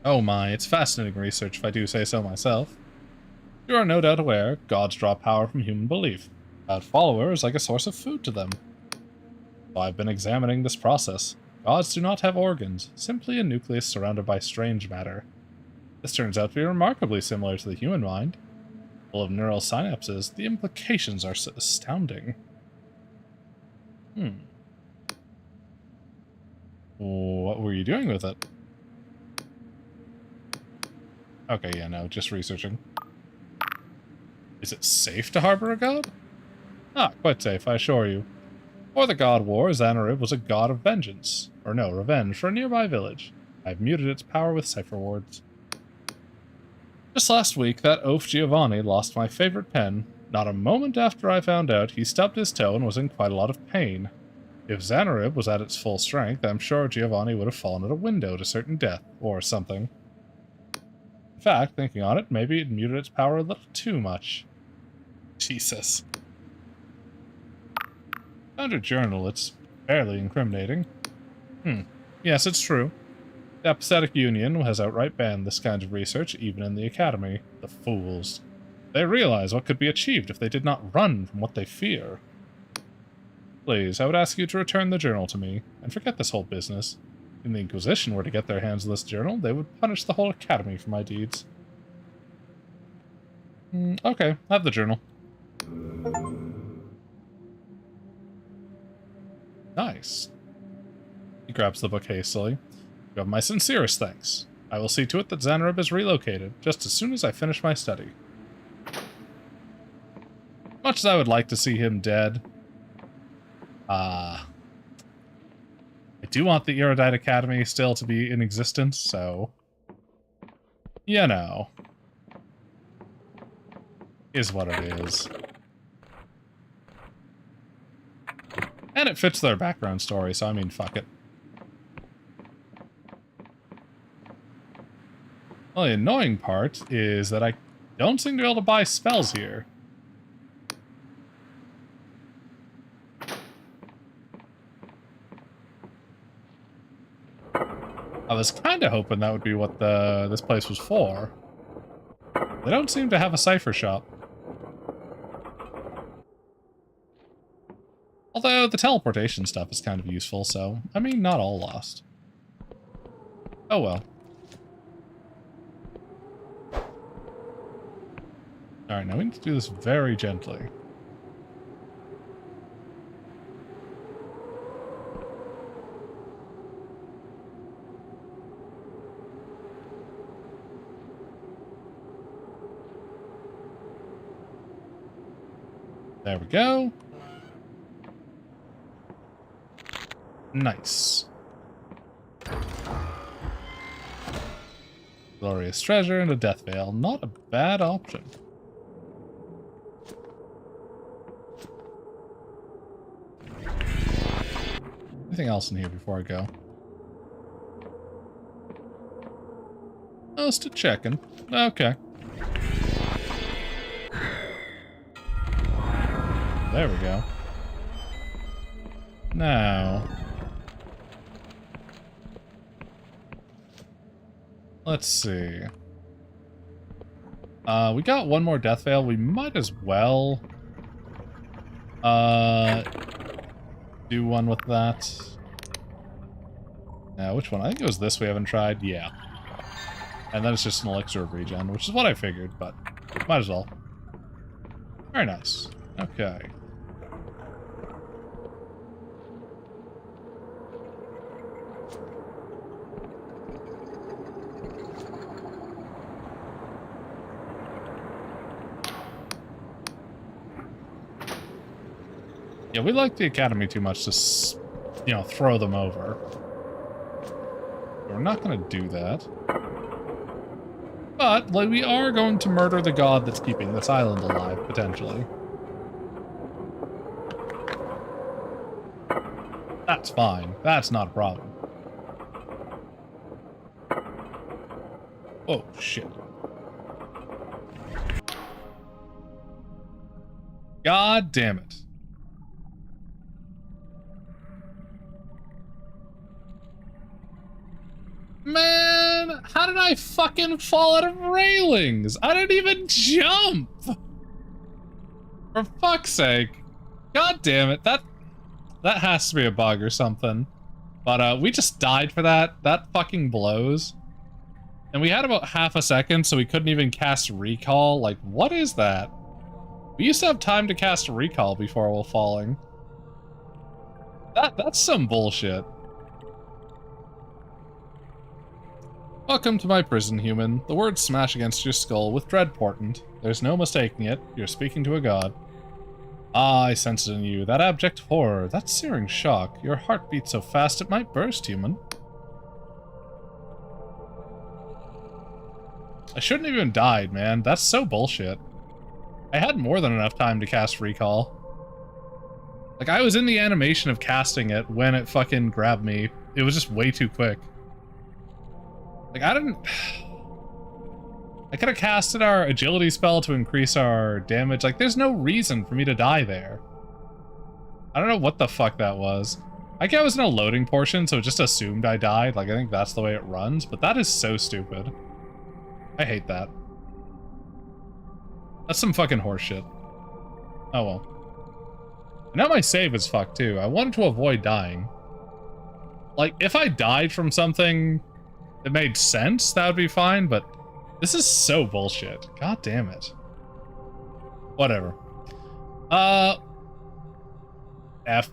Oh my, it's fascinating research if I do say so myself. You are no doubt aware, gods draw power from human belief. Without followers like a source of food to them. So I've been examining this process. Gods do not have organs, simply a nucleus surrounded by strange matter. This turns out to be remarkably similar to the human mind. Full of neural synapses, the implications are astounding. What were you doing with it? Okay, yeah, no, just researching. Is it safe to harbor a god? Ah, quite safe, I assure you. Before the God War, Xanarib was a god of vengeance. Or no, revenge, for a nearby village. I've muted its power with cipher wards. Just last week, that oaf Giovanni lost my favorite pen. Not a moment after I found out, he stubbed his toe and was in quite a lot of pain. If Xanarib was at its full strength, I'm sure Giovanni would have fallen out a window to certain death, or something. In fact, thinking on it, maybe it muted its power a little too much. Jesus. Found your journal, it's fairly incriminating. Yes, it's true. The Apathetic Union has outright banned this kind of research, even in the Academy. The fools. They realize what could be achieved if they did not run from what they fear. Please, I would ask you to return the journal to me, and forget this whole business. If the Inquisition were to get their hands on this journal, they would punish the whole Academy for my deeds. Okay, have the journal. Nice. He grabs the book hastily. You have my sincerest thanks. I will see to it that Xanarib is relocated, just as soon as I finish my study. Much as I would like to see him dead, I do want the Erudite Academy still to be in existence, so... You know. Is what it is. And it fits their background story, so I mean, fuck it. Well, the annoying part is that I don't seem to be able to buy spells here. I was kind of hoping that would be what this place was for. They don't seem to have a cipher shop. Although the teleportation stuff is kind of useful, so, I mean, not all lost. Oh well. Alright, now we need to do this very gently. There we go. Nice. Glorious treasure and a death veil. Not a bad option. Anything else in here before I go? Just checking. Okay. There we go. Now, let's see. We got one more death veil. We might as well do one with that. Now, which one? I think it was this we haven't tried. Yeah. And then it's just an elixir of regen, which is what I figured, but might as well. Very nice. Okay. Yeah, we like the Academy too much to, you know, throw them over. We're not going to do that. But, like, we are going to murder the god that's keeping this island alive, potentially. That's fine. That's not a problem. Oh, shit. God damn it. Man, how did I fucking fall out of railings? I didn't even jump! For fuck's sake. God damn it, that has to be a bug or something. But we just died for that. That fucking blows. And we had about half a second, so we couldn't even cast recall. Like, what is that? We used to have time to cast recall before while falling. That's some bullshit. Welcome to my prison, human. The words smash against your skull with dread portent. There's no mistaking it. You're speaking to a god. Ah, I sense it in you. That abject horror. That searing shock. Your heart beats so fast it might burst, human. I shouldn't have even died, man. That's so bullshit. I had more than enough time to cast recall. Like, I was in the animation of casting it when it fucking grabbed me. It was just way too quick. Like, I could have casted our agility spell to increase our damage. Like, there's no reason for me to die there. I don't know what the fuck that was. I think I was in a loading portion, so it just assumed I died. Like, I think that's the way it runs, but that is so stupid. I hate that. That's some fucking horseshit. Oh well. Now my save is fucked too. I wanted to avoid dying. Like, if I died from something that made sense, that would be fine, but this is so bullshit. God damn it. Whatever. F.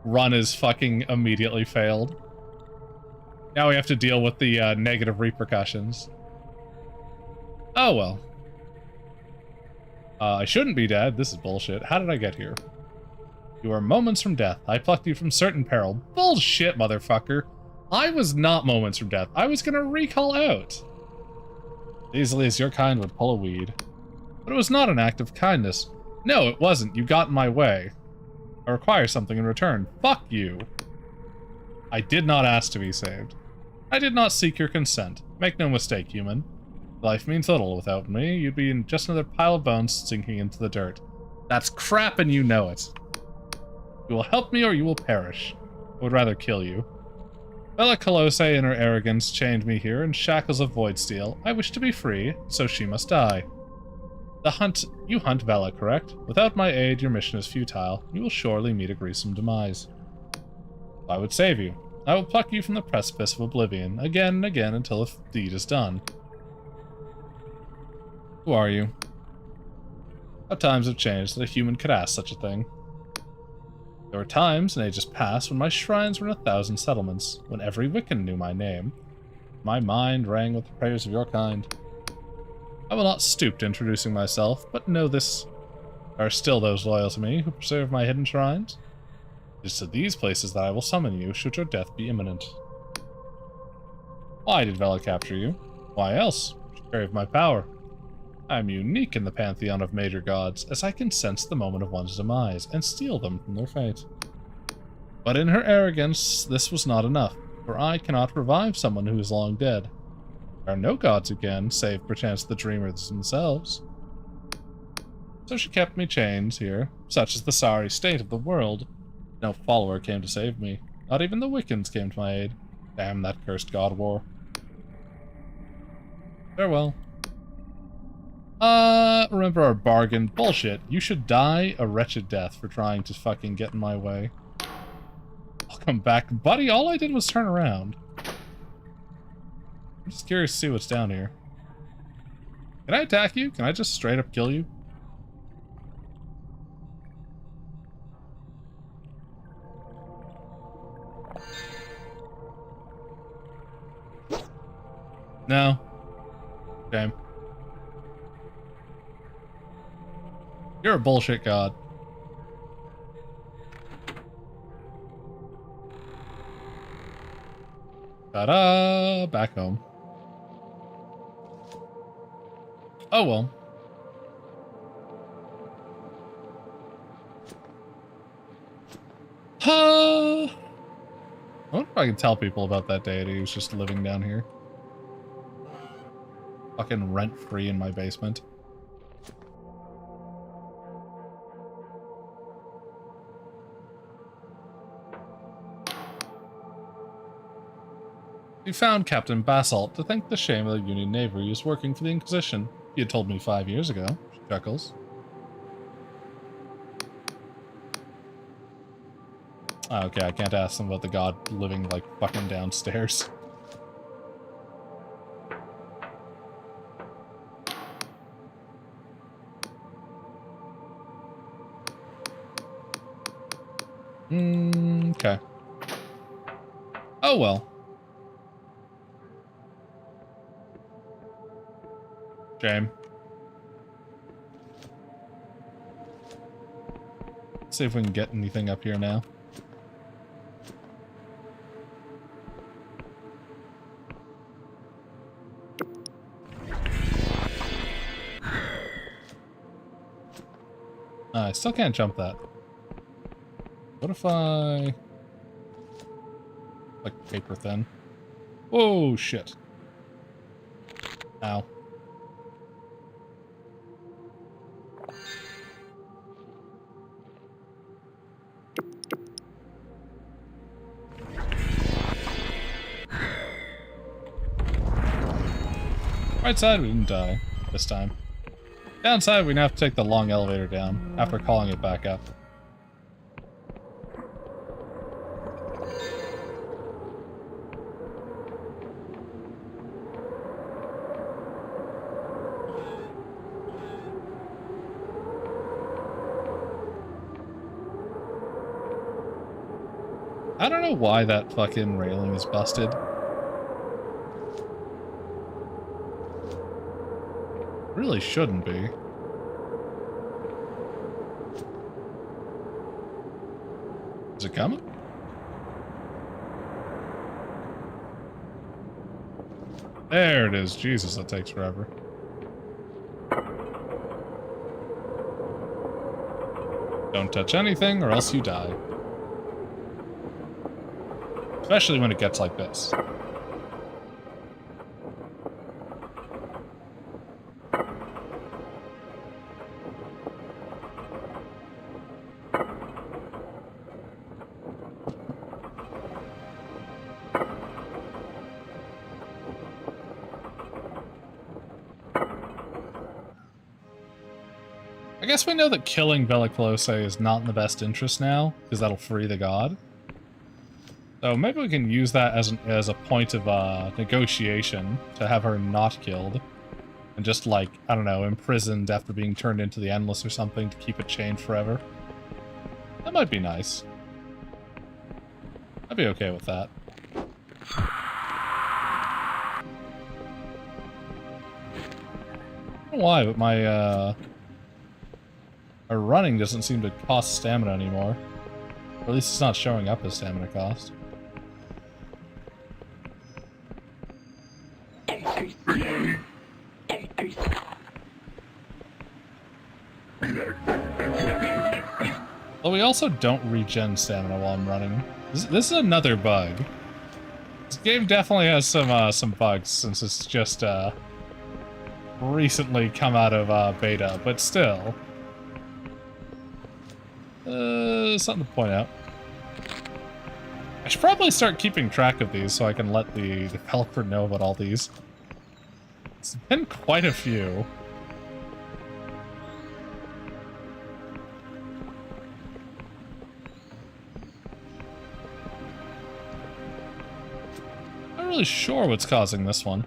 Run is fucking immediately failed. Now we have to deal with the negative repercussions. Oh well. I shouldn't be dead. This is bullshit. How did I get here? You are moments from death. I plucked you from certain peril. Bullshit, motherfucker. I was not moments from death. I was gonna recall out. Easily as your kind would pull a weed. But it was not an act of kindness. No, it wasn't. You got in my way. I require something in return. Fuck you. I did not ask to be saved. I did not seek your consent. Make no mistake, human. Life means little without me. You'd be in just another pile of bones sinking into the dirt. That's crap and you know it. You will help me or you will perish. I would rather kill you. Bella Colossae in her arrogance chained me here in shackles of void steel. I wish to be free, so she must die. You hunt Bella, correct? Without my aid, your mission is futile. You will surely meet a gruesome demise. I would save you. I will pluck you from the precipice of oblivion, again and again until the deed is done. Who are you? How times have changed that a human could ask such a thing. There were times in ages past when my shrines were in 1,000 settlements, when every Wiccan knew my name. My mind rang with the prayers of your kind. I will not stoop to introducing myself, but know this. There are still those loyal to me who preserve my hidden shrines. It is to these places that I will summon you, should your death be imminent. Why did Vela capture you? Why else? She craved my power. I am unique in the pantheon of major gods, as I can sense the moment of one's demise, and steal them from their fate. But in her arrogance, this was not enough, for I cannot revive someone who is long dead. There are no gods who can, save perchance the dreamers themselves. So she kept me chained here, such is the sorry state of the world. No follower came to save me. Not even the Wiccans came to my aid. Damn that cursed god war. Farewell. Remember our bargain. Bullshit. You should die a wretched death for trying to fucking get in my way. I'll come back. Buddy, all I did was turn around. I'm just curious to see what's down here. Can I attack you? Can I just straight up kill you? No. Shame. You're a bullshit god. Ta-da! Back home. Oh well. I wonder if I can tell people about that deity who's just living down here. Fucking rent-free in my basement. We found Captain Basalt to thank the shame of the Union Navy who is working for the Inquisition. He had told me 5 years ago. She chuckles. Oh, okay, I can't ask them about the god living, like, fucking downstairs. Okay. Oh well. Shame. Let's see if we can get anything up here now. I still can't jump that. What if I... like paper thin? Oh shit. Ow. Right side, we didn't die this time. Downside, we now have to take the long elevator down after calling it back up. I don't know why that fucking railing is busted. Really shouldn't be. Is it coming? There it is. Jesus, that takes forever. Don't touch anything or else you die. Especially when it gets like this. I guess we know that killing Veloclose is not in the best interest now, because that'll free the god. So maybe we can use that as a point of negotiation to have her not killed. And just like, I don't know, imprisoned after being turned into the Endless or something to keep it chained forever. That might be nice. I'd be okay with that. I don't know why, but my running doesn't seem to cost stamina anymore. Or at least it's not showing up as stamina cost. Well, we also don't regen stamina while I'm running. This is another bug. This game definitely has some bugs since it's just recently come out of beta, but still. Something to point out. I should probably start keeping track of these so I can let the developer know about all these. It's been quite a few. Not really sure what's causing this one.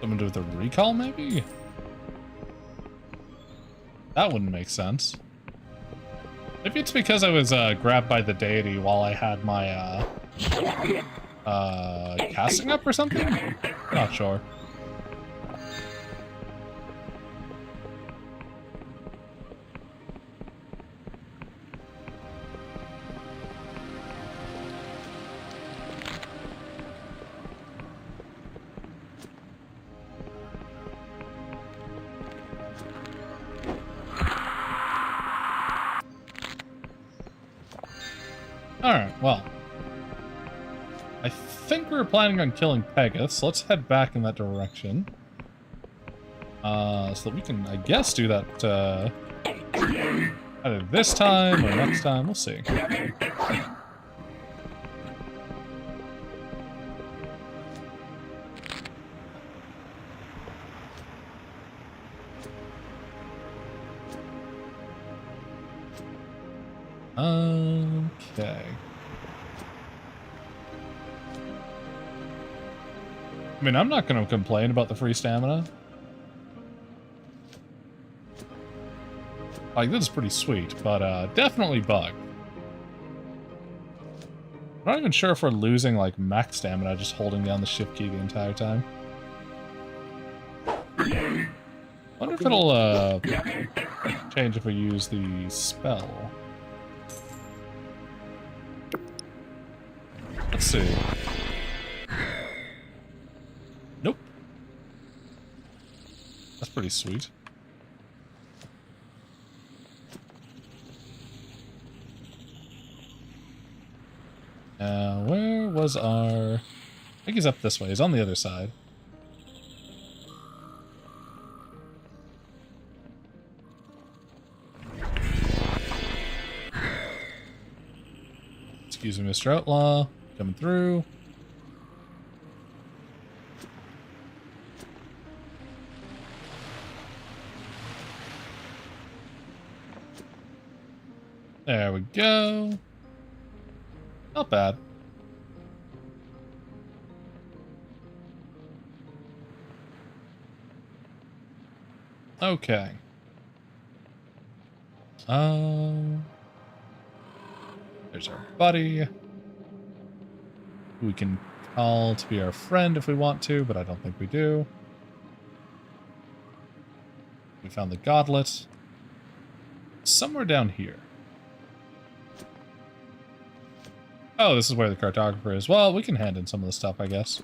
Something to do with the recall, maybe? That wouldn't make sense. Maybe it's because I was grabbed by the deity while I had my casting up or something? Not sure. Alright, well. I think we were planning on killing Pegasus. Let's head back in that direction. So that we can, I guess, do that either this time or next time. We'll see. Okay. I mean, I'm not going to complain about the free stamina. Like, this is pretty sweet, but definitely bugged. I'm not even sure if we're losing, like, max stamina just holding down the shift key the entire time. I wonder if it'll change if we use the spell. Let's see. Nope. That's pretty sweet. Where was our... I think he's up this way. He's on the other side. Excuse me, Mr. Outlaw. Coming through. There we go. Not bad. Okay. There's our buddy. We can call to be our friend if we want to, but I don't think we do. We found the goblet. Somewhere down here. Oh, this is where the cartographer is. Well, we can hand in some of the stuff, I guess.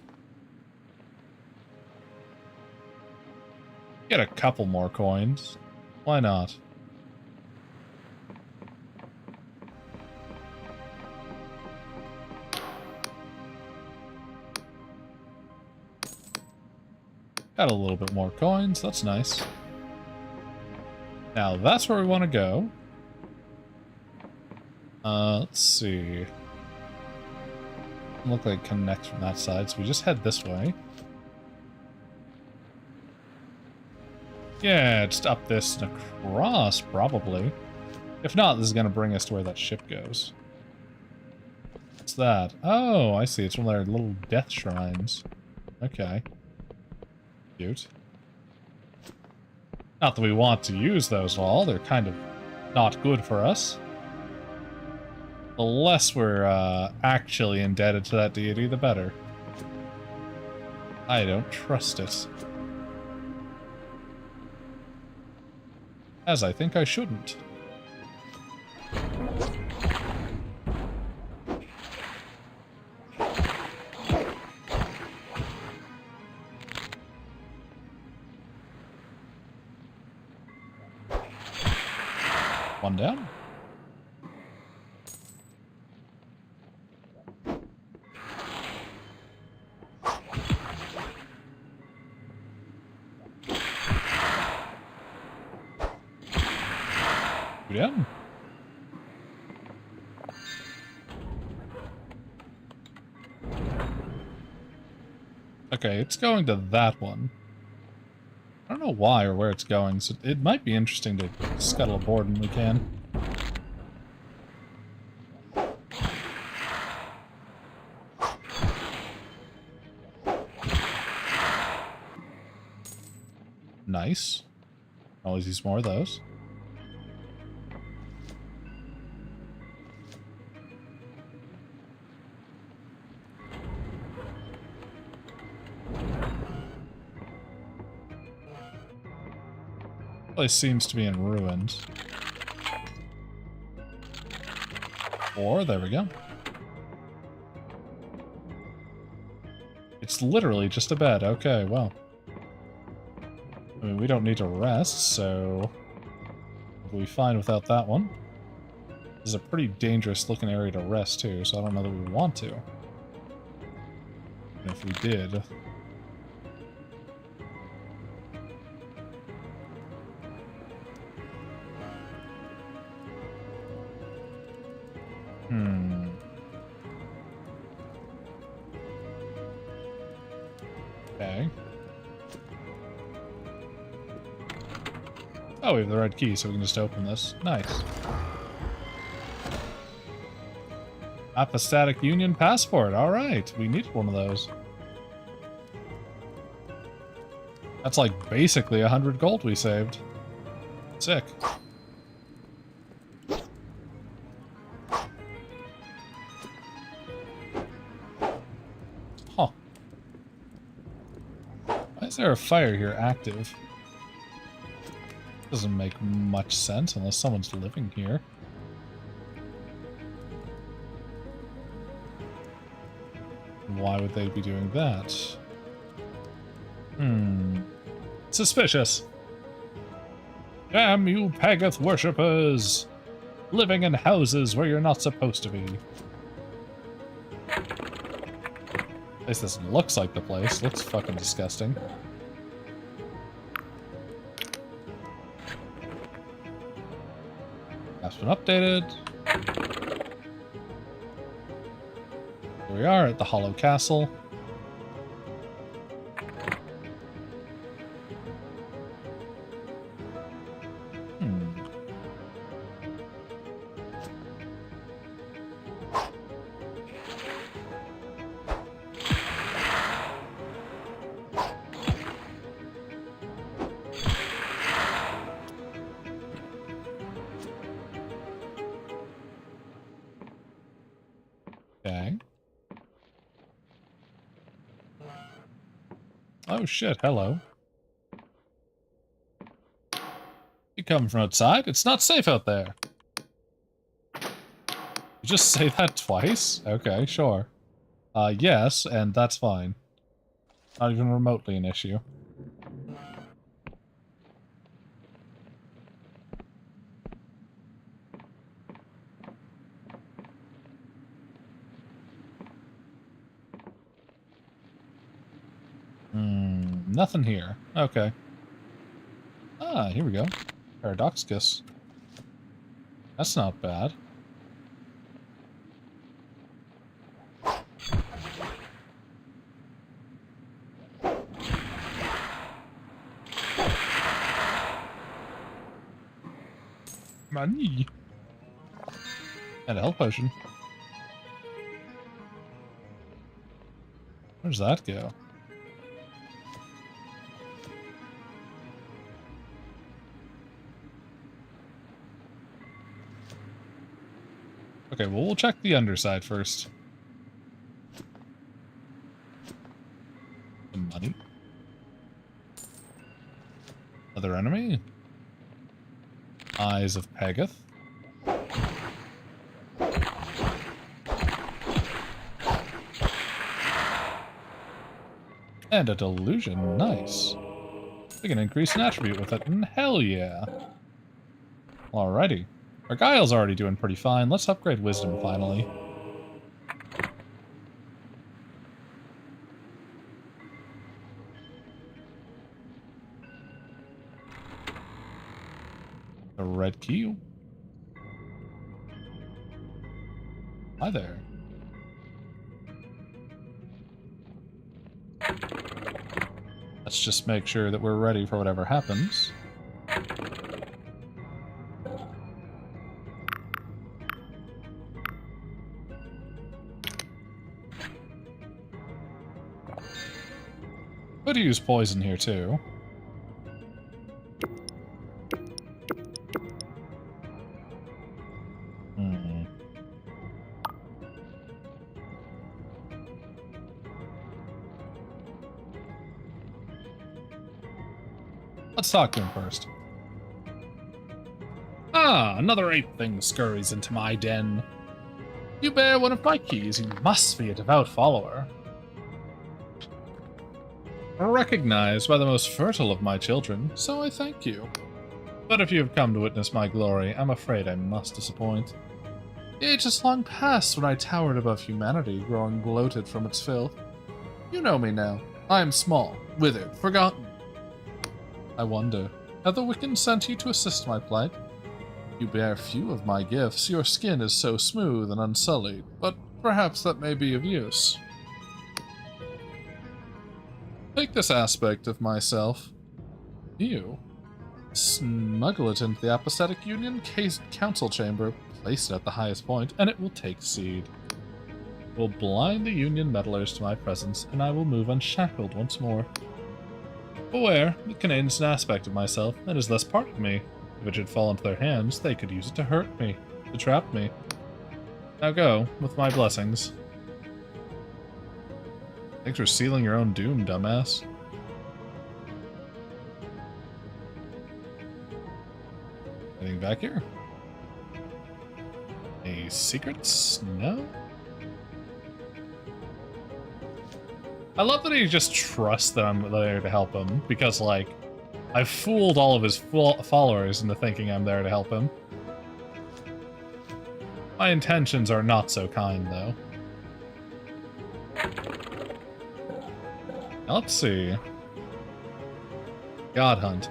Get a couple more coins. Why not? Got a little bit more coins. That's nice. Now, that's where we want to go. Let's see. Doesn't look like it connects from that side, so we just head this way. Yeah, just up this and across, probably. If not, this is going to bring us to where that ship goes. What's that? Oh, I see. It's one of their little death shrines. Okay. Cute. Not that we want to use those at all. They're kind of not good for us. The less we're actually indebted to that deity, the better. I don't trust it. As I think I shouldn't. One down. Two down. Okay, it's going to that one. I don't know why or where it's going, so it might be interesting to scuttle aboard when we can. Nice. Always use more of those. Place seems to be in ruins. Or, there we go. It's literally just a bed. Okay, well. I mean, we don't need to rest, so we'll be fine without that one. This is a pretty dangerous looking area to rest, too, so I don't know that we want to. And if we did... Okay. Oh, we have the red key, so we can just open this. Nice. Apostatic Union passport. Alright, we need one of those. That's like basically 100 gold we saved. Sick. Huh. Why is there a fire here active? Doesn't make much sense unless someone's living here. Why would they be doing that? Suspicious. Damn you Pagath worshippers! Living in houses where you're not supposed to be. At least this looks like the place. Looks fucking disgusting. That's been updated. Here we are at the Hollow Castle. Okay. Oh shit, hello. You come from outside? It's not safe out there. You just say that twice? Okay, sure. Yes, and that's fine. Not even remotely an issue. Nothing here. Okay. Ah, here we go. Paradoxicus. That's not bad. Money. And a health potion. Where does that go? Okay, well, we'll check the underside first. Some money. Another enemy? Eyes of Pagath. And a delusion, nice. We can increase an attribute with it, and hell yeah. Alrighty. Our Guile's already doing pretty fine. Let's upgrade Wisdom finally. A red key. Hi there. Let's just make sure that we're ready for whatever happens. Could use poison here too. Let's talk to him first. Ah, another ape thing scurries into my den. You bear one of my keys, you must be a devout follower. Recognized by the most fertile of my children, so I thank you. But if you have come to witness my glory, I'm afraid I must disappoint. The age is long past when I towered above humanity, growing bloated from its filth. You know me now. I am small, withered, forgotten. I wonder, have the Wiccan sent you to assist my plight? You bear few of my gifts, your skin is so smooth and unsullied, but perhaps that may be of use. Take this aspect of myself. You. Smuggle it into the Apostatic Union Council Chamber, place it at the highest point, and it will take seed. Will blind the Union meddlers to my presence, and I will move unshackled once more. Beware, it contains an aspect of myself that is thus part of me. If it should fall into their hands, they could use it to hurt me, to trap me. Now go, with my blessings. Thanks for sealing your own doom, dumbass. Anything back here? Any secrets? No? I love that he just trusts that I'm there to help him, because, like, I've fooled all of his followers into thinking I'm there to help him. My intentions are not so kind, though. Now, let's see. God Hunt.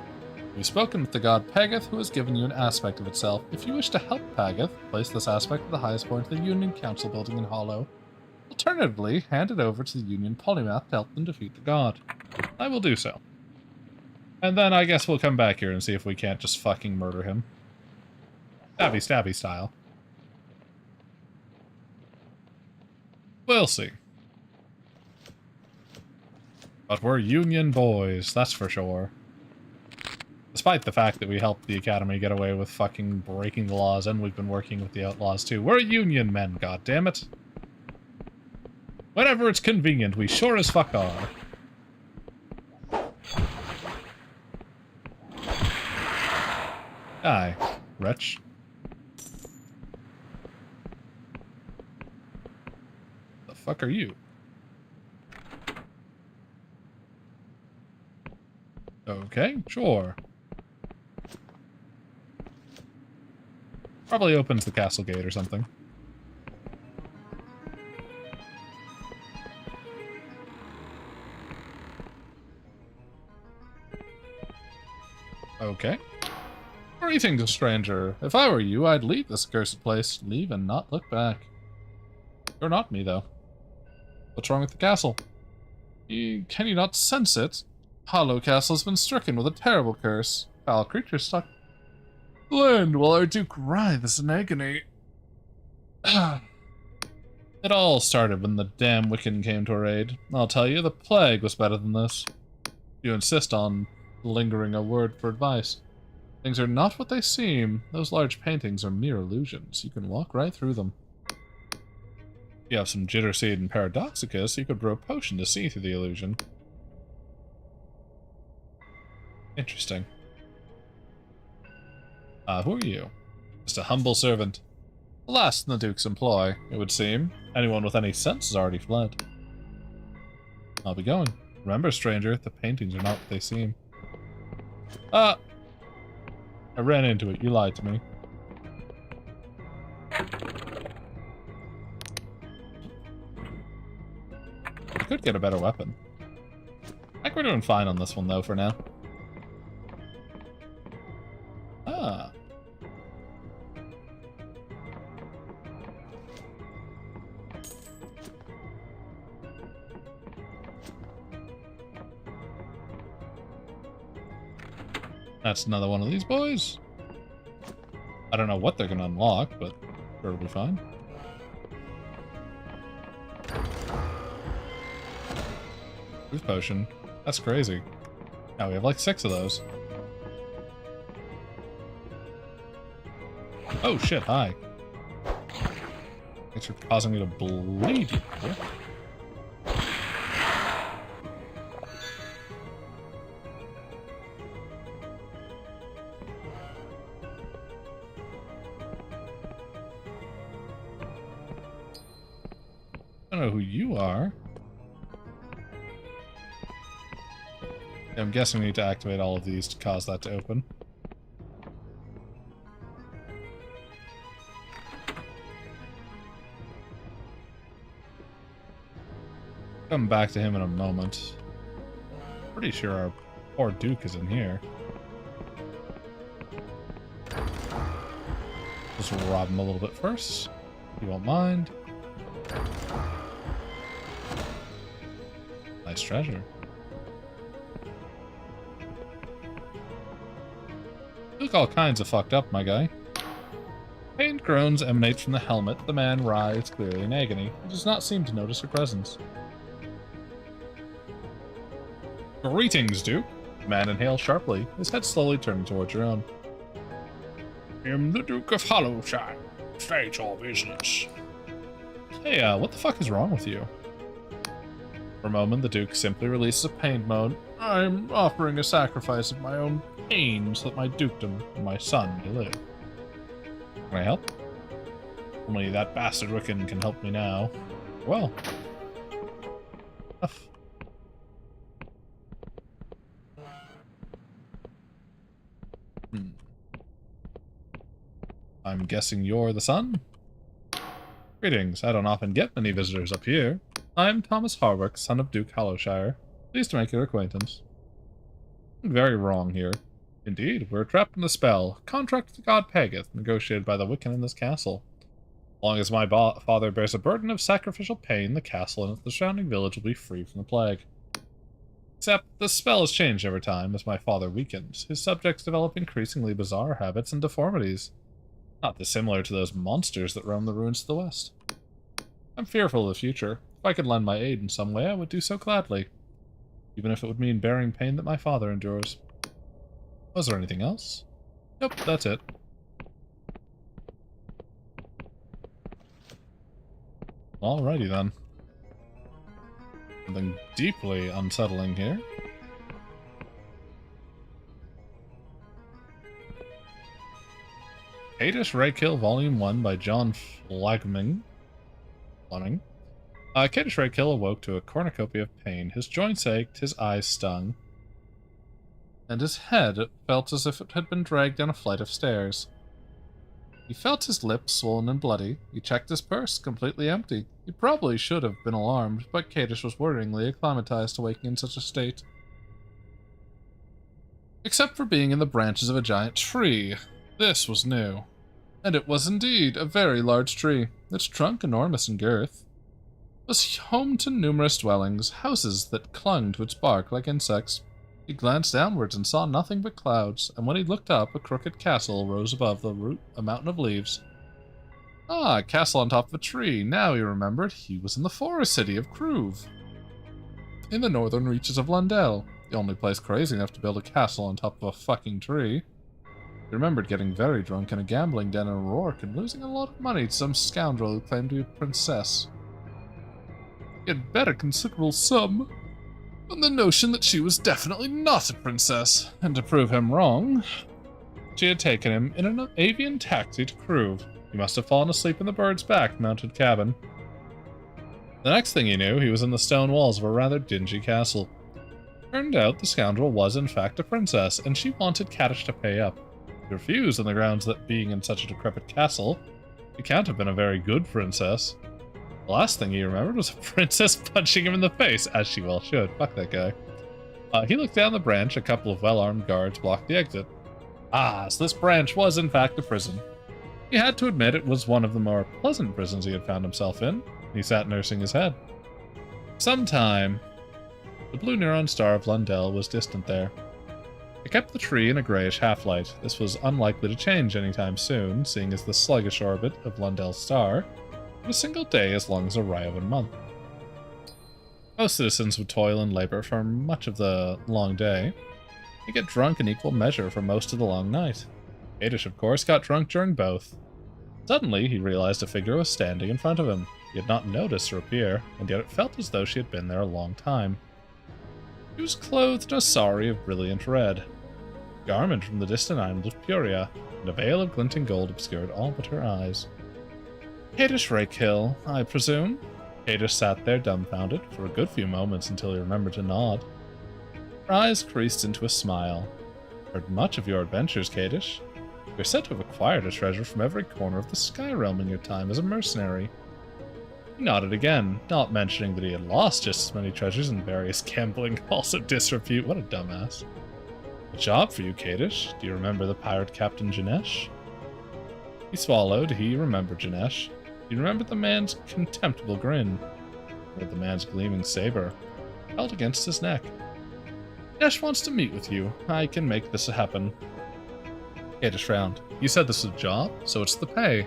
You've spoken with the god Pagath, who has given you an aspect of itself. If you wish to help Pagath, place this aspect at the highest point of the Union Council building in Hollow. Alternatively, hand it over to the Union Polymath to help them defeat the god. I will do so. And then I guess we'll come back here and see if we can't just fucking murder him. Stabby stabby style. We'll see. But we're Union boys, that's for sure. Despite the fact that we helped the Academy get away with fucking breaking the laws, and we've been working with the Outlaws too. We're Union men, goddammit. Whenever it's convenient, we sure as fuck are. Die, wretch. The fuck are you? Okay, sure. Probably opens the castle gate or something. Okay. Greetings, stranger. If I were you, I'd leave this cursed place. Leave and not look back. You're not me, though. What's wrong with the castle? Can you not sense it? Hollow Castle has been stricken with a terrible curse. Foul creatures stuck. Land while our Duke writhes in agony. It all started when the damn Wiccan came to our aid. I'll tell you, the plague was better than this. You insist on lingering a word for advice. Things are not what they seem. Those large paintings are mere illusions. You can walk right through them. If you have some jitter seed and paradoxicus, you could brew a potion to see through the illusion. Interesting. Who are you? Just a humble servant. The last in the Duke's employ, it would seem. Anyone with any sense has already fled. I'll be going. Remember, stranger, the paintings are not what they seem. I ran into it. You lied to me. I could get a better weapon. I think we're doing fine on this one, though, for now. Ah. That's another one of these boys. I don't know what they're going to unlock, but sure it'll be fine. Truth potion. That's crazy. Now we have like 6 of those. Oh shit, hi. Thanks for causing me to bleed. Yeah. I don't know who you are. I'm guessing we need to activate all of these to cause that to open. Come back to him in a moment. Pretty sure our poor Duke is in here. Just rob him a little bit first. You won't mind. Nice treasure. You look all kinds of fucked up, my guy. Pained groans emanate from the helmet. The man writhes clearly in agony. He does not seem to notice her presence. Greetings, Duke. The man inhales sharply, his head slowly turning towards your own. I am the Duke of Hallowshire. State your business. Hey, what the fuck is wrong with you? For a moment, the Duke simply releases a pained moan. I'm offering a sacrifice of my own pain so that my dukedom and my son may live. Can I help? Only that bastard Wiccan can help me now. Well. Enough. I'm guessing you're the son? Greetings. I don't often get many visitors up here. I'm Thomas Harwick, son of Duke Hallowshire. Pleased to make your acquaintance. I'm very wrong here. Indeed, we're trapped in a spell. Contract with the god Pageth, negotiated by the Wiccan in this castle. As long as my father bears a burden of sacrificial pain, the castle and the surrounding village will be free from the plague. Except, the spell has changed over time as my father weakens. His subjects develop increasingly bizarre habits and deformities. Not dissimilar to those monsters that roam the ruins to the west. I'm fearful of the future. If I could lend my aid in some way, I would do so gladly. Even if it would mean bearing pain that my father endures. Was there anything else? Nope, that's it. Alrighty then. Something deeply unsettling here. Hades Raykill Volume 1 by John Fleming. Kadish Raykill awoke to a cornucopia of pain. His joints ached, his eyes stung, and his head felt as if it had been dragged down a flight of stairs. He felt his lips swollen and bloody. He checked his purse, completely empty. He probably should have been alarmed, but Kadish was worryingly acclimatized to waking in such a state. Except for being in the branches of a giant tree. This was new. And it was indeed a very large tree, its trunk enormous in girth. It was home to numerous dwellings, houses that clung to its bark like insects. He glanced downwards and saw nothing but clouds, and when he looked up, a crooked castle rose above a mountain of leaves. Ah, a castle on top of a tree. Now he remembered he was in the forest city of Cruve, in the northern reaches of Lundell, the only place crazy enough to build a castle on top of a fucking tree. He remembered getting very drunk in a gambling den in Rourke and losing a lot of money to some scoundrel who claimed to be a princess. He had bet a considerable sum on the notion that she was definitely not a princess, and to prove him wrong, She had taken him in an avian taxi to Crewe. He must have fallen asleep in the bird's back mounted cabin. The next thing he knew, he was in the stone walls of a rather dingy castle. Turned out the scoundrel was in fact a princess, and she wanted Kaddish to pay up. He refused on the grounds that being in such a decrepit castle, she can't have been a very good princess. The last thing he remembered was a princess punching him in the face, as she well should. Fuck that guy. He looked down the branch. A couple of well-armed guards blocked the exit. Ah, so this branch was in fact a prison. He had to admit it was one of the more pleasant prisons he had found himself in. He sat nursing his head. Sometime, the blue neutron star of Lundell was distant there. It kept the tree in a greyish half-light. This was unlikely to change anytime soon, seeing as the sluggish orbit of Lundell's star had a single day as long as a Ryovan month. Most citizens would toil and labor for much of the long day. He'd get drunk in equal measure for most of the long night. Kaddish, of course, got drunk during both. Suddenly, he realized a figure was standing in front of him. He had not noticed her appear, and yet it felt as though she had been there a long time. She was clothed in a sari of brilliant red, a garment from the distant island of Puria, and a veil of glinting gold obscured all but her eyes. Kaddish Rakehill, I presume? Kaddish sat there dumbfounded for a good few moments until he remembered to nod. Her eyes creased into a smile. Heard much of your adventures, Kaddish. You're said to have acquired a treasure from every corner of the Sky Realm in your time as a mercenary. He nodded again, not mentioning that he had lost just as many treasures in various gambling halls of disrepute. What a dumbass. A job for you, Kaddish. Do you remember the pirate captain Janesh? He swallowed. He remembered Janesh. He remembered the man's contemptible grin. Remembered the man's gleaming saber held against his neck. Janesh wants to meet with you. I can make this happen. Kaddish frowned. You said this was a job, so it's the pay.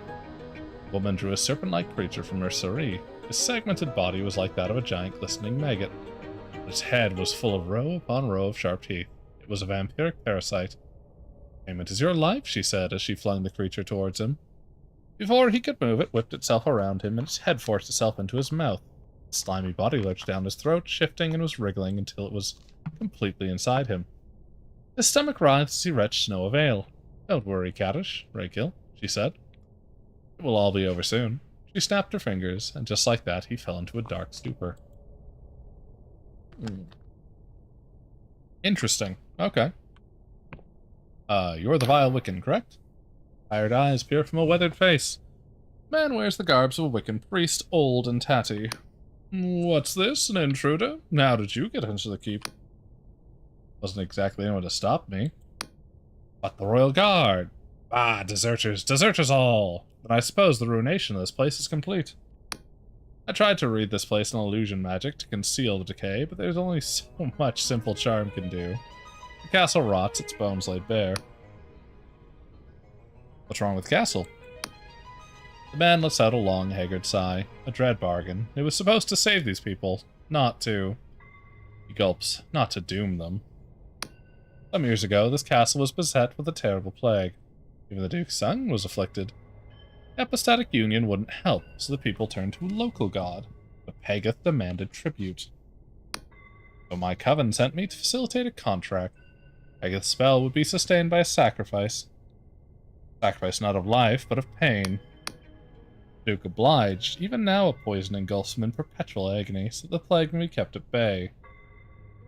The woman drew a serpent-like creature from her sari. His segmented body was like that of a giant glistening maggot. Its head was full of row upon row of sharp teeth. It was a vampiric parasite. Payment is your life, she said as she flung the creature towards him. Before he could move, it whipped itself around him, and its head forced itself into his mouth. Its slimy body lurched down his throat, shifting and was wriggling until it was completely inside him. His stomach writhed as he retched no avail. Don't worry, Kaddish, Rakehill, she said. It will all be over soon. She snapped her fingers, and just like that, he fell into a dark stupor. Interesting. Okay. You're the vile Wiccan, correct? Tired eyes peer from a weathered face. Man wears the garbs of a Wiccan priest, old and tatty. What's this, an intruder? How did you get into the keep? Wasn't exactly anyone to stop me. But the Royal Guard! Ah, deserters, deserters all! Then I suppose the ruination of this place is complete. I tried to read this place in illusion magic to conceal the decay, but there's only so much simple charm can do. The castle rots, its bones laid bare. What's wrong with the castle? The man lets out a long, haggard sigh. A dread bargain. It was supposed to save these people, not to... He gulps. Not to doom them. Some years ago, this castle was beset with a terrible plague. Even the Duke's son was afflicted. Epistatic union wouldn't help, so the people turned to a local god. But Pagath demanded tribute. So my coven sent me to facilitate a contract. Pagath's spell would be sustained by a sacrifice. Sacrifice not of life, but of pain. The Duke obliged. Even now a poison engulfs him in perpetual agony, so that the plague may be kept at bay.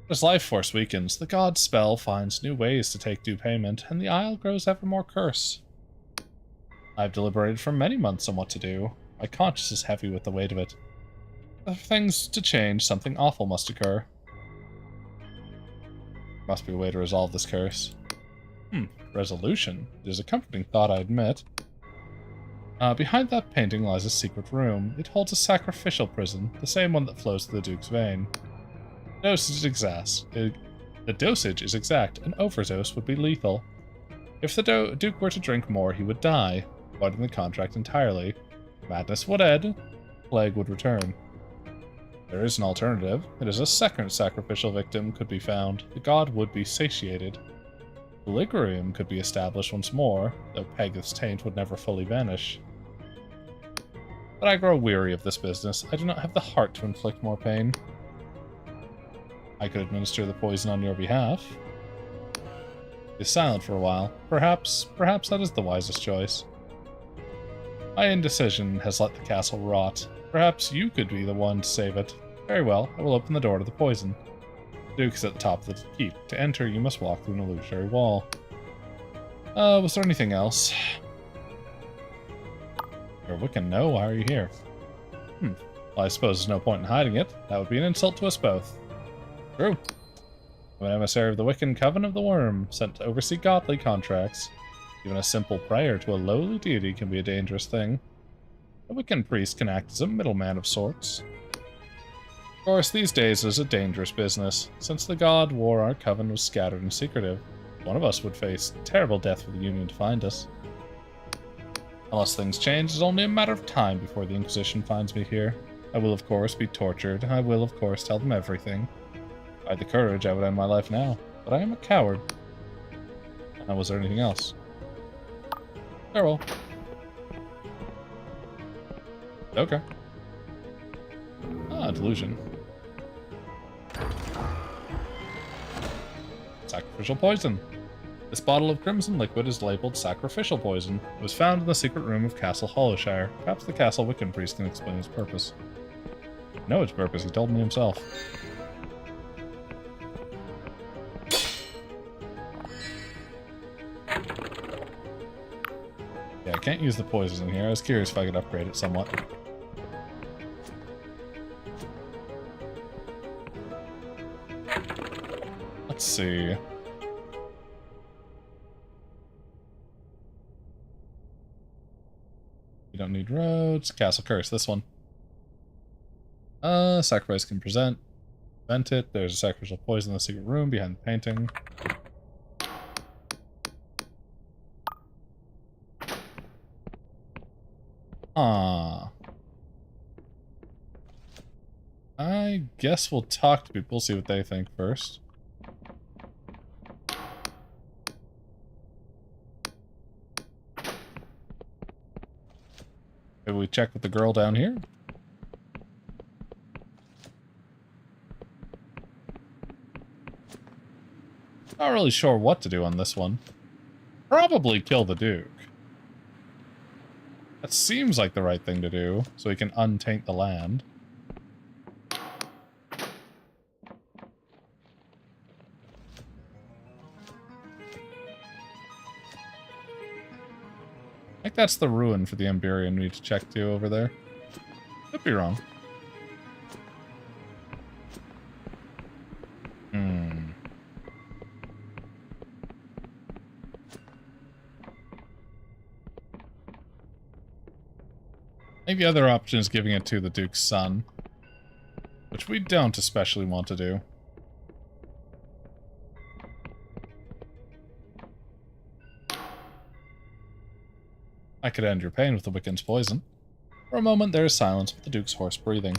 As life force weakens, the god's spell finds new ways to take due payment, and the isle grows ever more curse. I've deliberated for many months on what to do. My conscience is heavy with the weight of it. For things to change, something awful must occur. There must be a way to resolve this curse. Resolution. It is a comforting thought, I admit. Behind that painting lies a secret room. It holds a sacrificial prison, the same one that flows through the Duke's vein. The dosage is exact. An overdose would be lethal. If the Duke were to drink more, he would die, voiding the contract entirely. Madness would end. Plague would return. There is an alternative. It is a second sacrificial victim could be found. The god would be satiated. Equilibrium could be established once more, though Pagath's taint would never fully vanish. But I grow weary of this business. I do not have the heart to inflict more pain. I could administer the poison on your behalf. Be silent for a while. Perhaps that is the wisest choice. My indecision has let the castle rot. Perhaps you could be the one to save it. Very well, I will open the door to the poison. The Duke is at the top of the keep. To enter, you must walk through an illusory wall. Was there anything else? You're Wiccan, no? Why are you here? Well, I suppose there's no point in hiding it. That would be an insult to us both. True. I'm an emissary of the Wiccan Coven of the Worm, sent to oversee godly contracts. Even a simple prayer to a lowly deity can be a dangerous thing. A Wiccan priest can act as a middleman of sorts. Of course, these days it is a dangerous business. Since the god war, our coven was scattered and secretive. One of us would face terrible death for the Union to find us. Unless things change, it's only a matter of time before the Inquisition finds me here. I will, of course, be tortured. I will, of course, tell them everything. If I had the courage, I would end my life now. But I am a coward. Now, was there anything else? Farewell. Okay. Ah, delusion. Sacrificial poison. This bottle of crimson liquid is labeled sacrificial poison. It was found in the secret room of Castle Hallowshire. Perhaps the castle Wiccan priest can explain its purpose. I know its purpose, he told me himself. Yeah, I can't use the poison in here. I was curious if I could upgrade it somewhat. Let's see. You don't need roads. Castle Curse, this one. Sacrifice can prevent it. There's a sacrificial poison in the secret room behind the painting. I guess we'll talk to people, see what they think first. Maybe we check with the girl down here? Not really sure what to do on this one. Probably kill the Duke. That seems like the right thing to do, so we can untaint the land. I think that's the ruin for the Emberian we need to check to over there. Could be wrong. I think the other option is giving it to the Duke's son, which we don't especially want to do. I could end your pain with the Wiccan's poison. For a moment there is silence with the Duke's hoarse breathing.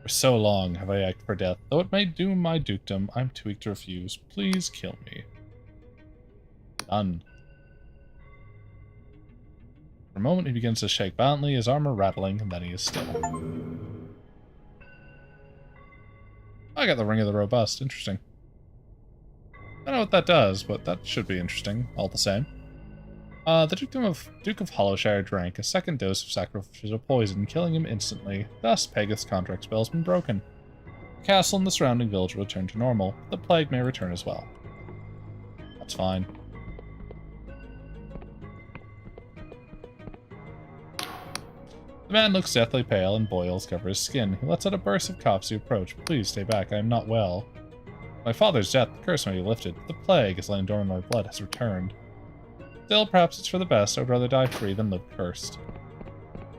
For so long have I acted for death. Though it may doom my dukedom, I'm too weak to refuse. Please kill me. Done. For a moment he begins to shake violently, his armor rattling, and then he is still. I got the Ring of the Robust. Interesting. I don't know what that does, but that should be interesting, all the same. The Duke of Hallowshire drank a second dose of sacrificial poison, killing him instantly. Thus, Pegeth's contract spell has been broken. The castle and the surrounding village will return to normal. The plague may return as well. That's fine. The man looks deathly pale and boils cover his skin. He lets out a burst of coughs as he approach. Please stay back, I am not well. My father's death, the curse may be lifted. The plague is laying dormant in my blood has returned. Still, perhaps it's for the best. I would rather die free than live cursed.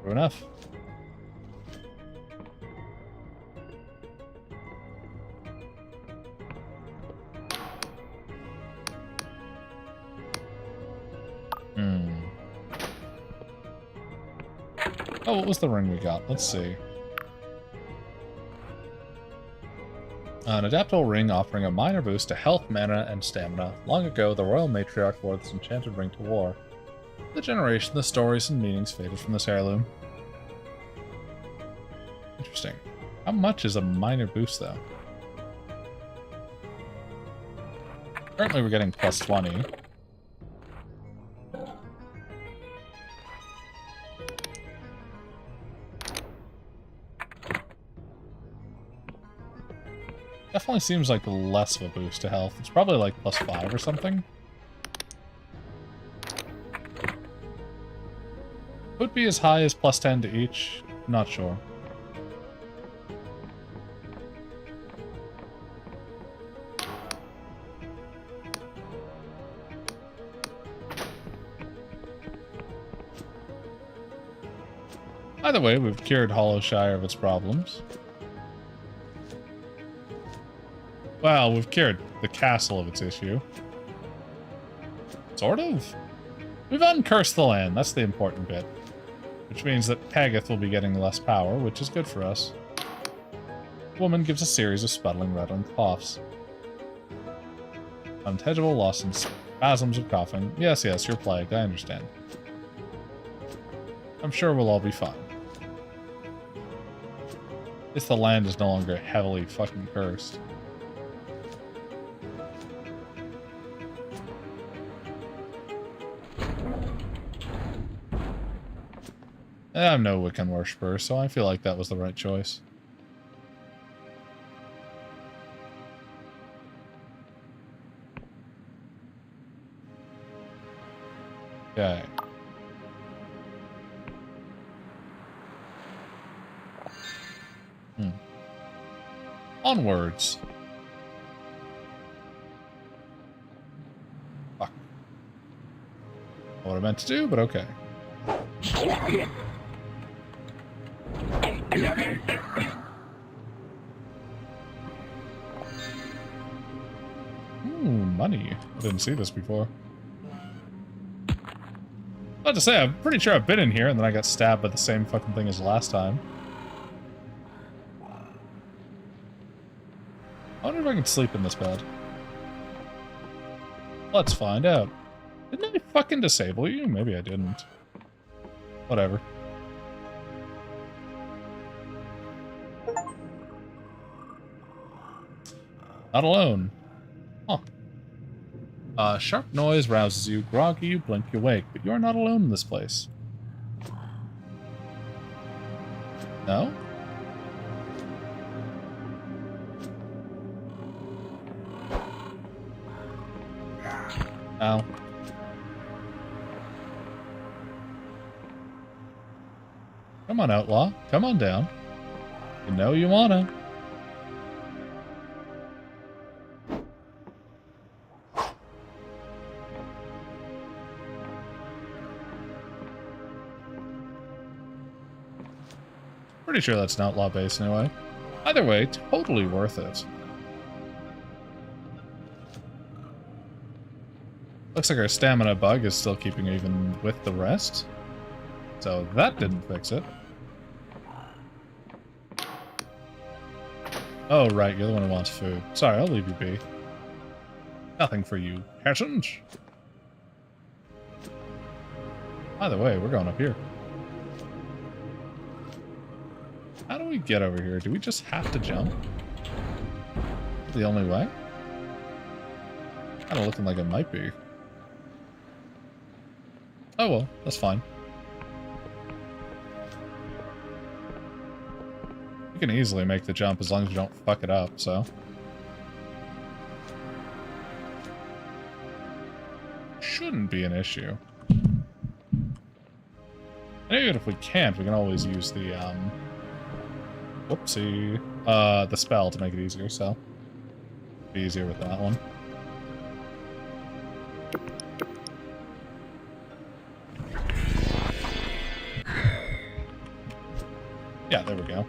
True enough. Oh, what was the ring we got? Let's see. An adaptable ring offering a minor boost to health, mana, and stamina. Long ago, the royal matriarch wore this enchanted ring to war. With the generation, the stories and meanings faded from this heirloom. Interesting. How much is a minor boost, though? Currently we're getting plus 20. Definitely seems like less of a boost to health. It's probably like plus 5 or something. Could be as high as plus 10 to each. Not sure. Either way, we've cured Hallowshire of its problems. Well, we've cured the castle of its issue. Sort of. We've uncursed the land, that's the important bit. Which means that Pagath will be getting less power, which is good for us. The woman gives a series of sputtling rattling coughs. Unintelligible, lost in spasms of coughing. Yes, yes, you're plagued, I understand. I'm sure we'll all be fine. If the land is no longer heavily fucking cursed. I'm no Wiccan worshiper, so I feel like that was the right choice. Okay. Onwards. Fuck. Not what I meant to do, but okay. Money. I didn't see this before. About to say, I'm pretty sure I've been in here and then I got stabbed by the same fucking thing as last time. I wonder if I can sleep in this bed. Let's find out. Didn't I fucking disable you? Maybe I didn't. Whatever. Not alone. Huh. Sharp noise rouses you, groggy, you blink, you wake, but you're not alone in this place. No? Ow. Come on, outlaw. Come on down. You know you wanna. Pretty sure that's an outlaw base anyway. Either way, totally worth it. Looks like our stamina bug is still keeping even with the rest. So that didn't fix it. Oh, right, you're the one who wants food. Sorry, I'll leave you be. Nothing for you, peasant. Either way, we're going up here. How do we get over here? Do we just have to jump? The only way? Kinda looking like it might be. Oh well, that's fine. You can easily make the jump as long as you don't fuck it up, so. Shouldn't be an issue. And even if we can't, we can always use the, whoopsie, the spell to make it easier, so. Be easier with that one. Yeah, there we go.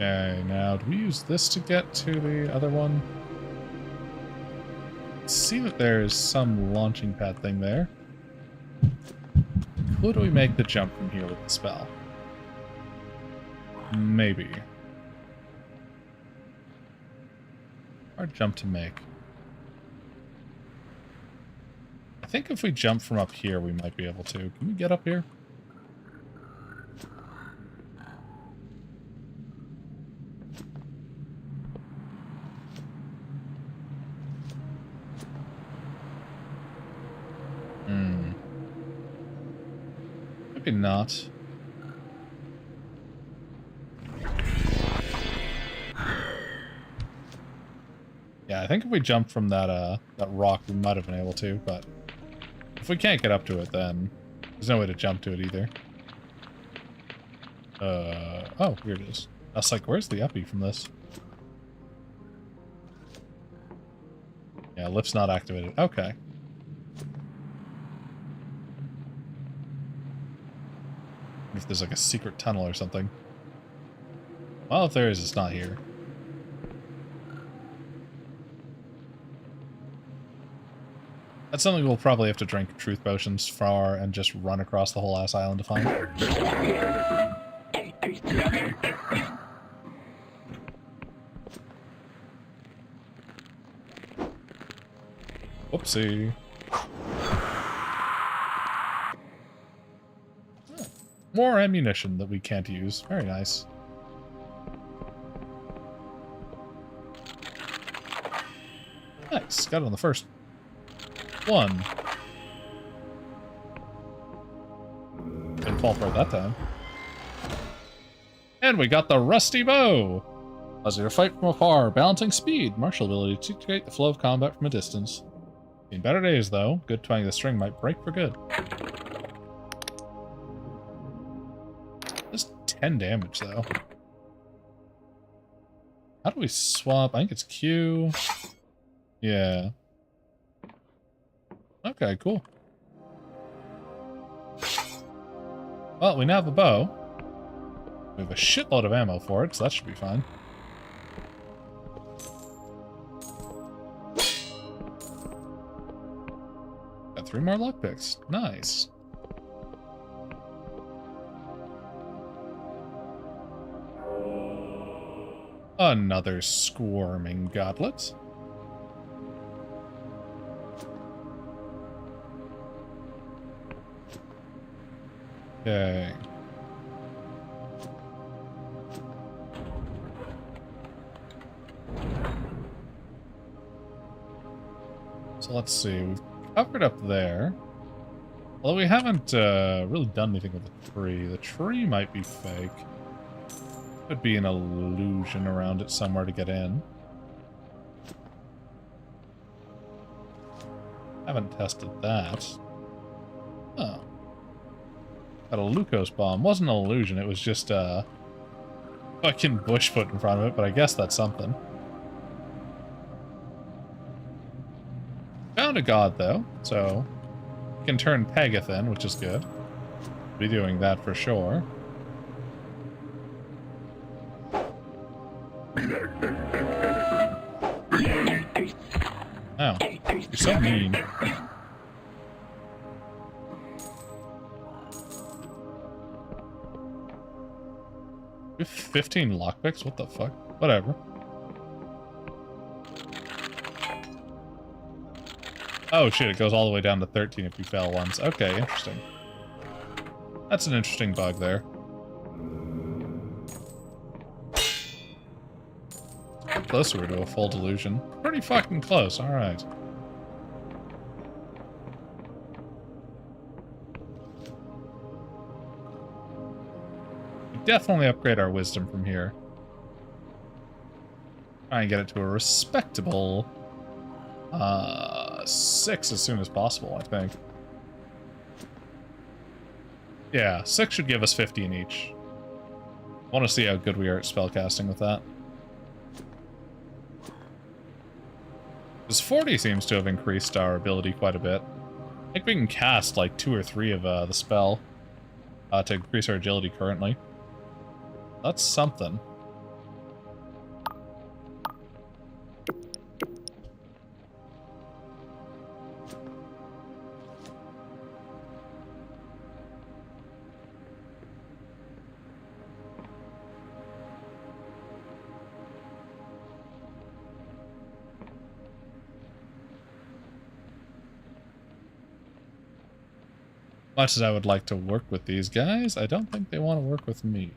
Okay, now do we use this to get to the other one? See that there's some launching pad thing there. Could we make the jump from here with the spell? Maybe. Hard jump to make. I think if we jump from up here, we might be able to. Can we get up here? Maybe not. Yeah, I think if we jumped from that that rock, we might have been able to, but if we can't get up to it, then there's no way to jump to it either. Oh, here it is. I was like, where's the uppie from this? Yeah, lift's not activated. Okay. If there's like a secret tunnel or something. Well, if there is, it's not here. That's something we'll probably have to drink truth potions for and just run across the whole ass island to find. Whoopsie. More ammunition that we can't use. Very nice. Nice. Got it on the first one. Didn't fall for it that time. And we got the rusty bow. Allows you to fight from afar, balancing speed, martial ability to dictate the flow of combat from a distance. In better days, though, good twanging the string might break for good. That's 10 damage, though. How do we swap? I think it's Q. Yeah. Okay, cool. Well, we now have a bow. We have a shitload of ammo for it, so that should be fine. Got 3 more lockpicks. Nice. Another squirming goblet. Okay. So let's see. We've covered up there. Although we haven't really done anything with the tree. The tree might be fake. Could be an illusion around it somewhere to get in. Haven't tested that. Oh. Got a Lucos bomb. Wasn't an illusion, it was just a fucking bush put in front of it, but I guess that's something. Found a god, though, so we can turn Pegath in, which is good. Be doing that for sure. Oh, you're so mean. You have 15 lockpicks? What the fuck? Whatever. Oh shit, it goes all the way down to 13 if you fail once. Okay, interesting. That's an interesting bug there. How close are we to a full delusion? Pretty fucking close, alright. Definitely upgrade our wisdom from here. Try and get it to a respectable 6 as soon as possible, I think. Yeah, 6 should give us 50 in each. I want to see how good we are at spellcasting with that. This 40 seems to have increased our ability quite a bit. I think we can cast like 2 or 3 of the spell to increase our agility currently. That's something. Much as I would like to work with these guys, I don't think they want to work with me.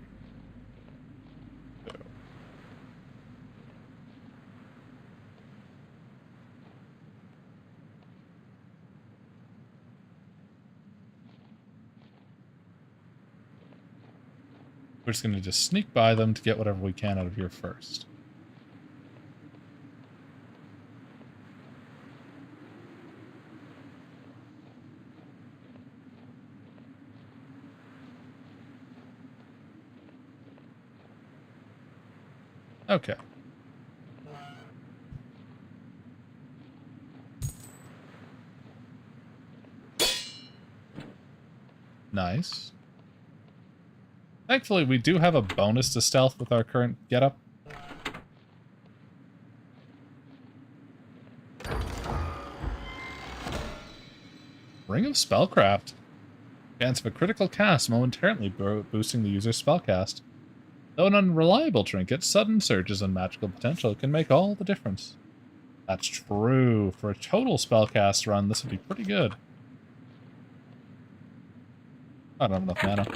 So. We're just going to just sneak by them to get whatever we can out of here first. Okay. Nice. Thankfully, we do have a bonus to stealth with our current getup. Ring of Spellcraft. Chance of a critical cast momentarily boosting the user's spellcast. Though an unreliable trinket, sudden surges in magical potential can make all the difference. That's true. For a total spellcast run, this would be pretty good. I don't have enough mana.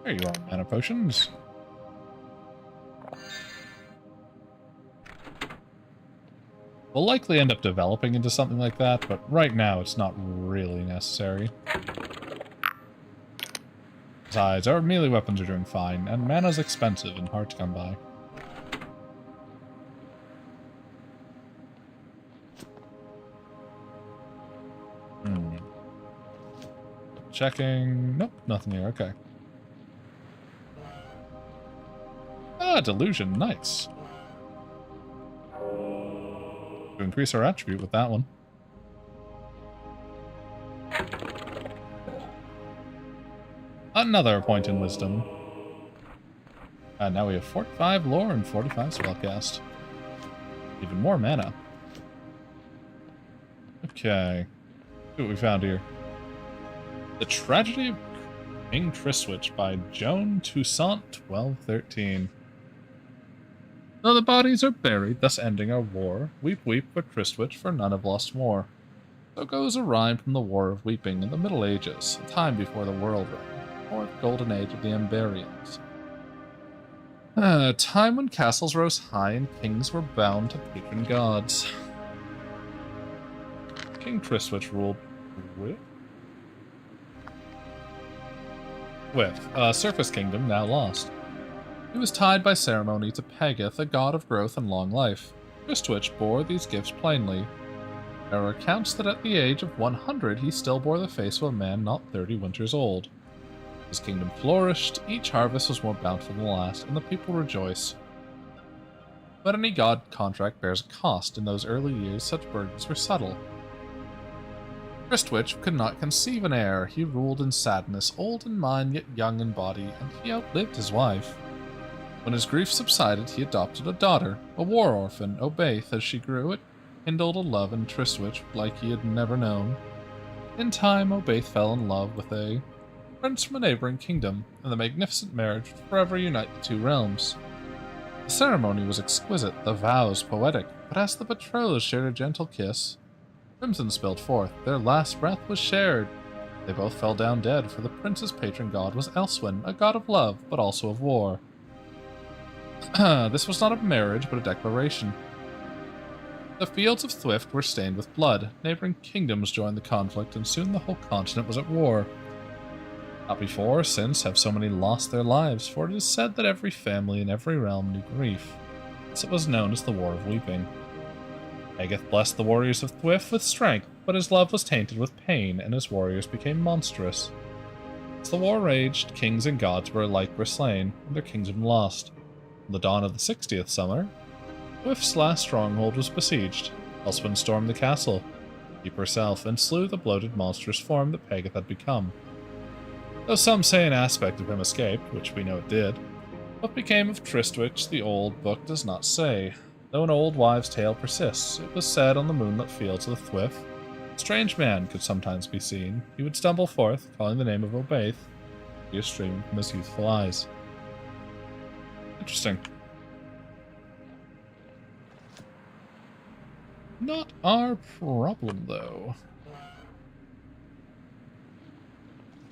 There you are, mana potions. We'll likely end up developing into something like that, but right now it's not really necessary. Besides, our melee weapons are doing fine, and mana's expensive and hard to come by. Checking. Nope, nothing here. Okay. Ah, delusion. Nice. To increase our attribute with that one. Another point in wisdom. And now we have 45 lore and 45 spellcast. Even more mana. Okay. See what we found here. The Tragedy of King Tristwitch by Joan Toussaint, 1213. Though the bodies are buried, thus ending our war, weep, weep for Tristwitch, for none have lost more. So goes a rhyme from the War of Weeping in the Middle Ages, a time before the world reigned, or the golden age of the Emberians. A time when castles rose high and kings were bound to patron gods. King Tristwitch ruled with a surface kingdom now lost. He was tied by ceremony to Pegeth, a god of growth and long life. Tristwitch bore these gifts plainly. There are accounts that at the age of 100 he still bore the face of a man not 30 winters old. His kingdom flourished, each harvest was more bountiful than the last, and the people rejoice. But any god contract bears a cost. In those early years, such burdens were subtle. Tristwitch could not conceive an heir. He ruled in sadness, old in mind yet young in body, and he outlived his wife. When his grief subsided, he adopted a daughter, a war orphan, Obaith. As she grew, it kindled a love in Tristwitch like he had never known. In time, Obaith fell in love with a prince from a neighboring kingdom, and the magnificent marriage would forever unite the two realms. The ceremony was exquisite, the vows poetic, but as the betrothed shared a gentle kiss, crimson spilled forth, their last breath was shared. They both fell down dead, for the prince's patron god was Elswyn, a god of love, but also of war. This was not a marriage, but a declaration. The fields of Thwift were stained with blood, neighboring kingdoms joined the conflict, and soon the whole continent was at war. Not before or since have so many lost their lives, for it is said that every family in every realm knew grief. Thus it was known as the War of Weeping. Pegeth blessed the warriors of Thwift with strength, but his love was tainted with pain, and his warriors became monstrous. As the war raged, kings and gods were alike slain, and their kingdom lost. On the dawn of the 60th summer, Thwift's last stronghold was besieged. Elswyn stormed the castle, keep herself, and slew the bloated monstrous form that Pegeth had become. Though some say an aspect of him escaped, which we know it did, what became of Tristwitch the old book does not say. Though an old wives' tale persists, it was said on the moonlit fields of the Thwift, a strange man could sometimes be seen. He would stumble forth, calling the name of Obaith, tears streaming from his youthful eyes. Interesting. Not our problem, though.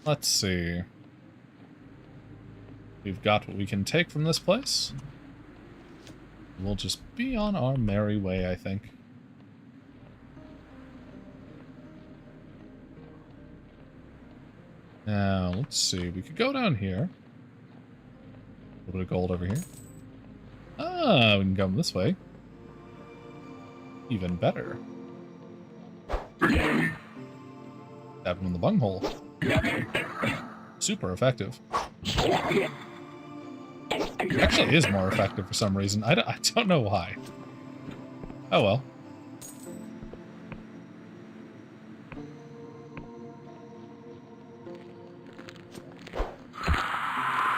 Let's see. We've got what we can take from this place. We'll just be on our merry way, I think. Now, let's see. We could go down here. A little bit of gold over here. Ah, we can come this way. Even better. Stab him in the bunghole. Super effective. It actually is more effective for some reason. I don't know why. Oh well.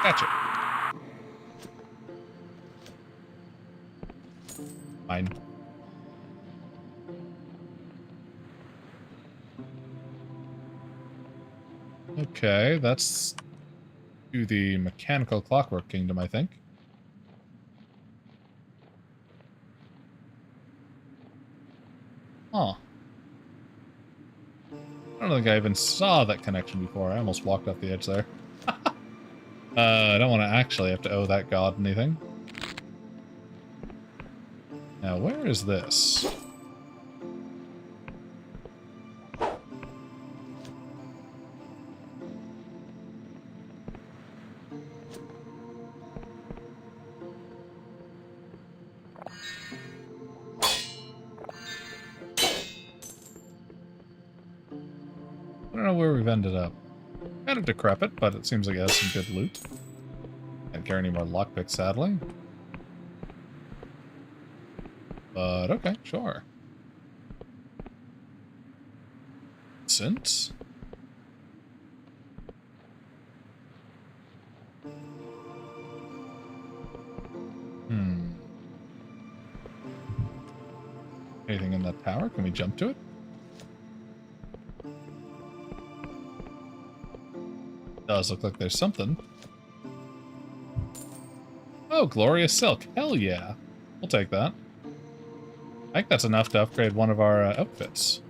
Gotcha. Fine. Okay, that's to the mechanical clockwork kingdom, I think. Huh. I don't think I even saw that connection before. I almost walked off the edge there. I don't want to actually have to owe that god anything. Now, where is this? I don't know where we've ended up. Kind of decrepit, but it seems like it has some good loot. Can't carry any more lockpicks, sadly. But okay, sure. Since anything in that tower? Can we jump to it? Does look like there's something. Oh, glorious silk. Hell yeah. We'll take that. I think that's enough to upgrade one of our outfits.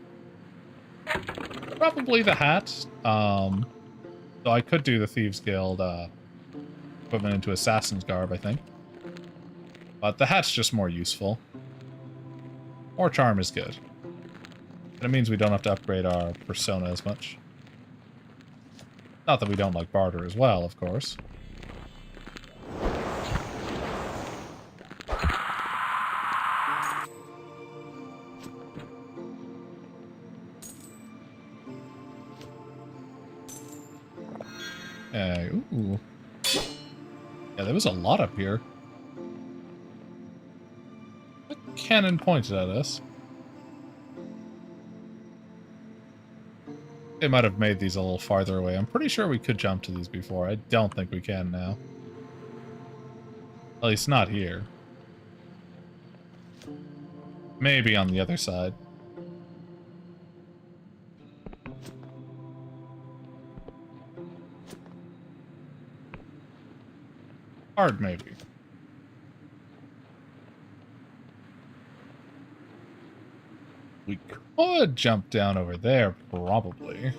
Probably the hat. So I could do the Thieves Guild equipment into Assassin's Garb, I think. But the hat's just more useful. More charm is good. And it means we don't have to upgrade our persona as much. Not that we don't like barter as well, of course. Ooh. Yeah, there was a lot up here. A cannon pointed at us. They might have made these a little farther away. I'm pretty sure we could jump to these before. I don't think we can now. At least not here. Maybe on the other side. Hard, maybe. We could jump down over there, probably.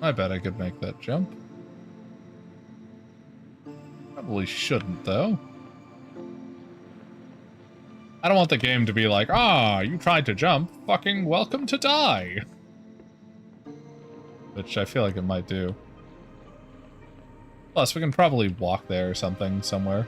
I bet I could make that jump. Probably shouldn't, though. I don't want the game to be like, ah, you tried to jump, fucking welcome to die. Which I feel like it might do. Plus, we can probably walk there or something, somewhere.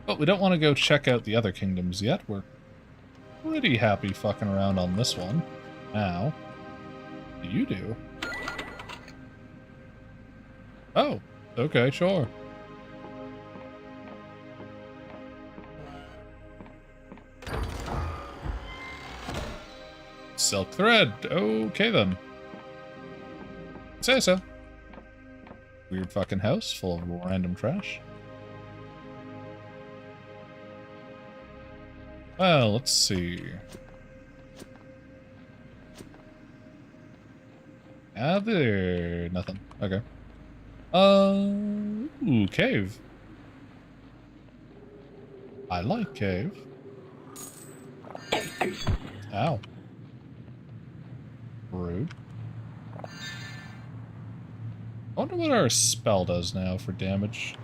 But we don't want to go check out the other kingdoms yet. We're pretty happy fucking around on this one. Now, what do you do? Oh, okay, sure. Silk thread. Okay, then. Say so. Weird fucking house full of random trash. Well, let's see. There, nothing. Okay. Ooh, cave. I like cave. Ow. Rude. I wonder what our spell does now for damage.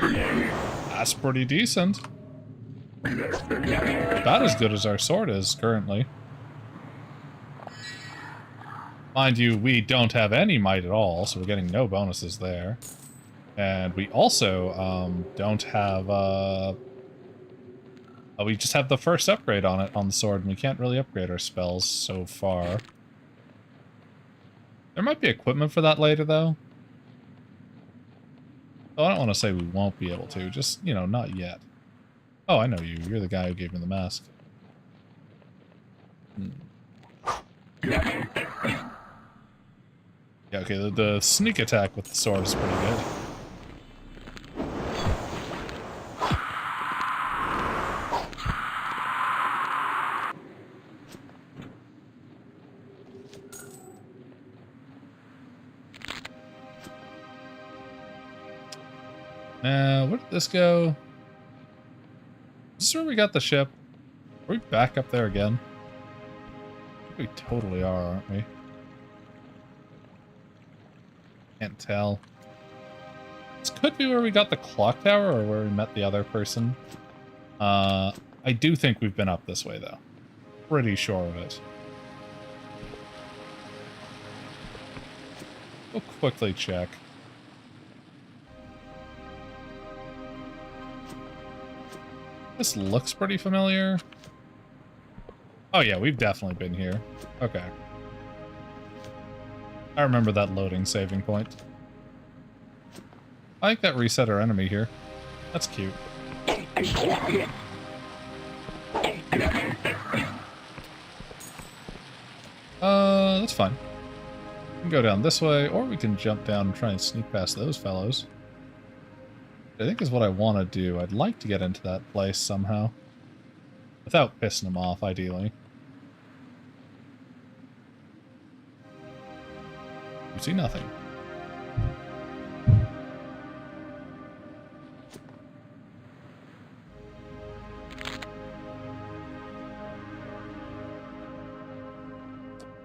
That's pretty decent. About as good as our sword is currently. Mind you, we don't have any might at all, so we're getting no bonuses there. And we also don't have... we just have the first upgrade on it, on the sword, and we can't really upgrade our spells so far. There might be equipment for that later, though. Oh, I don't want to say we won't be able to, just, you know, not yet. Oh, I know you. You're the guy who gave me the mask. Yeah, okay, the sneak attack with the sword is pretty good. Now, where did this go? Is this where we got the ship? Are we back up there again? I think we totally are, aren't we? Can't tell. This could be where we got the clock tower or where we met the other person. I do think we've been up this way, though. Pretty sure of it. We'll quickly check. This looks pretty familiar. Oh yeah, we've definitely been here. Okay. I remember that loading saving point. I think that reset our enemy here. That's cute. That's fine. We can go down this way, or we can jump down and try and sneak past those fellows. I think is what I want to do. I'd like to get into that place somehow. Without pissing them off, ideally. You see nothing.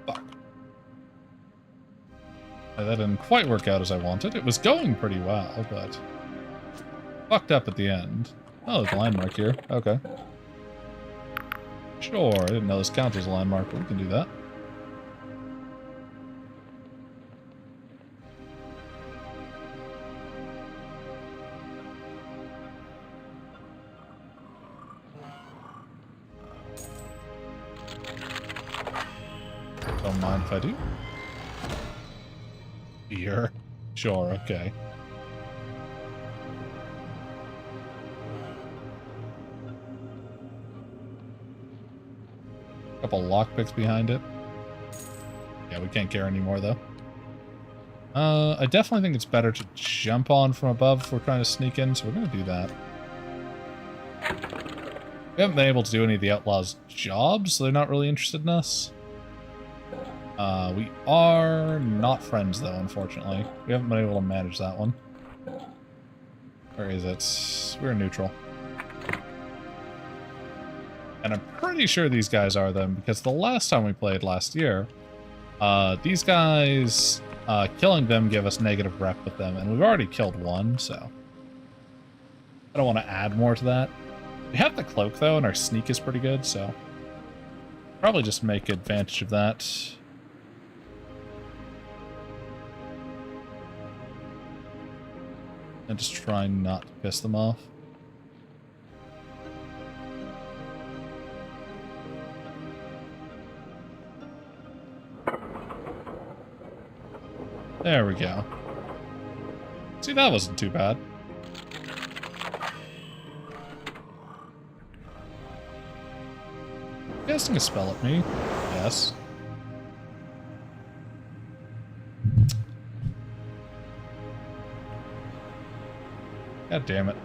Fuck. That didn't quite work out as I wanted. It was going pretty well, but... fucked up at the end. Oh, there's a landmark here. Okay. Sure, I didn't know this counts as a landmark, but we can do that. Don't mind if I do. Here. Sure, okay. Couple lockpicks behind it. Yeah, we can't care anymore though. I definitely think it's better to jump on from above if we're trying to sneak in, so we're gonna do that. We haven't been able to do any of the outlaws' jobs, so they're not really interested in us. We are not friends though, unfortunately. We haven't been able to manage that one. Where is it? We're neutral. And I'm pretty sure these guys are them, because the last time we played last year, these guys, killing them give us negative rep with them, and we've already killed one, so... I don't want to add more to that. We have the cloak, though, and our sneak is pretty good, so... probably just make advantage of that. And just try not to piss them off. There we go. See, that wasn't too bad. Casting a spell at me. Yes. God damn it.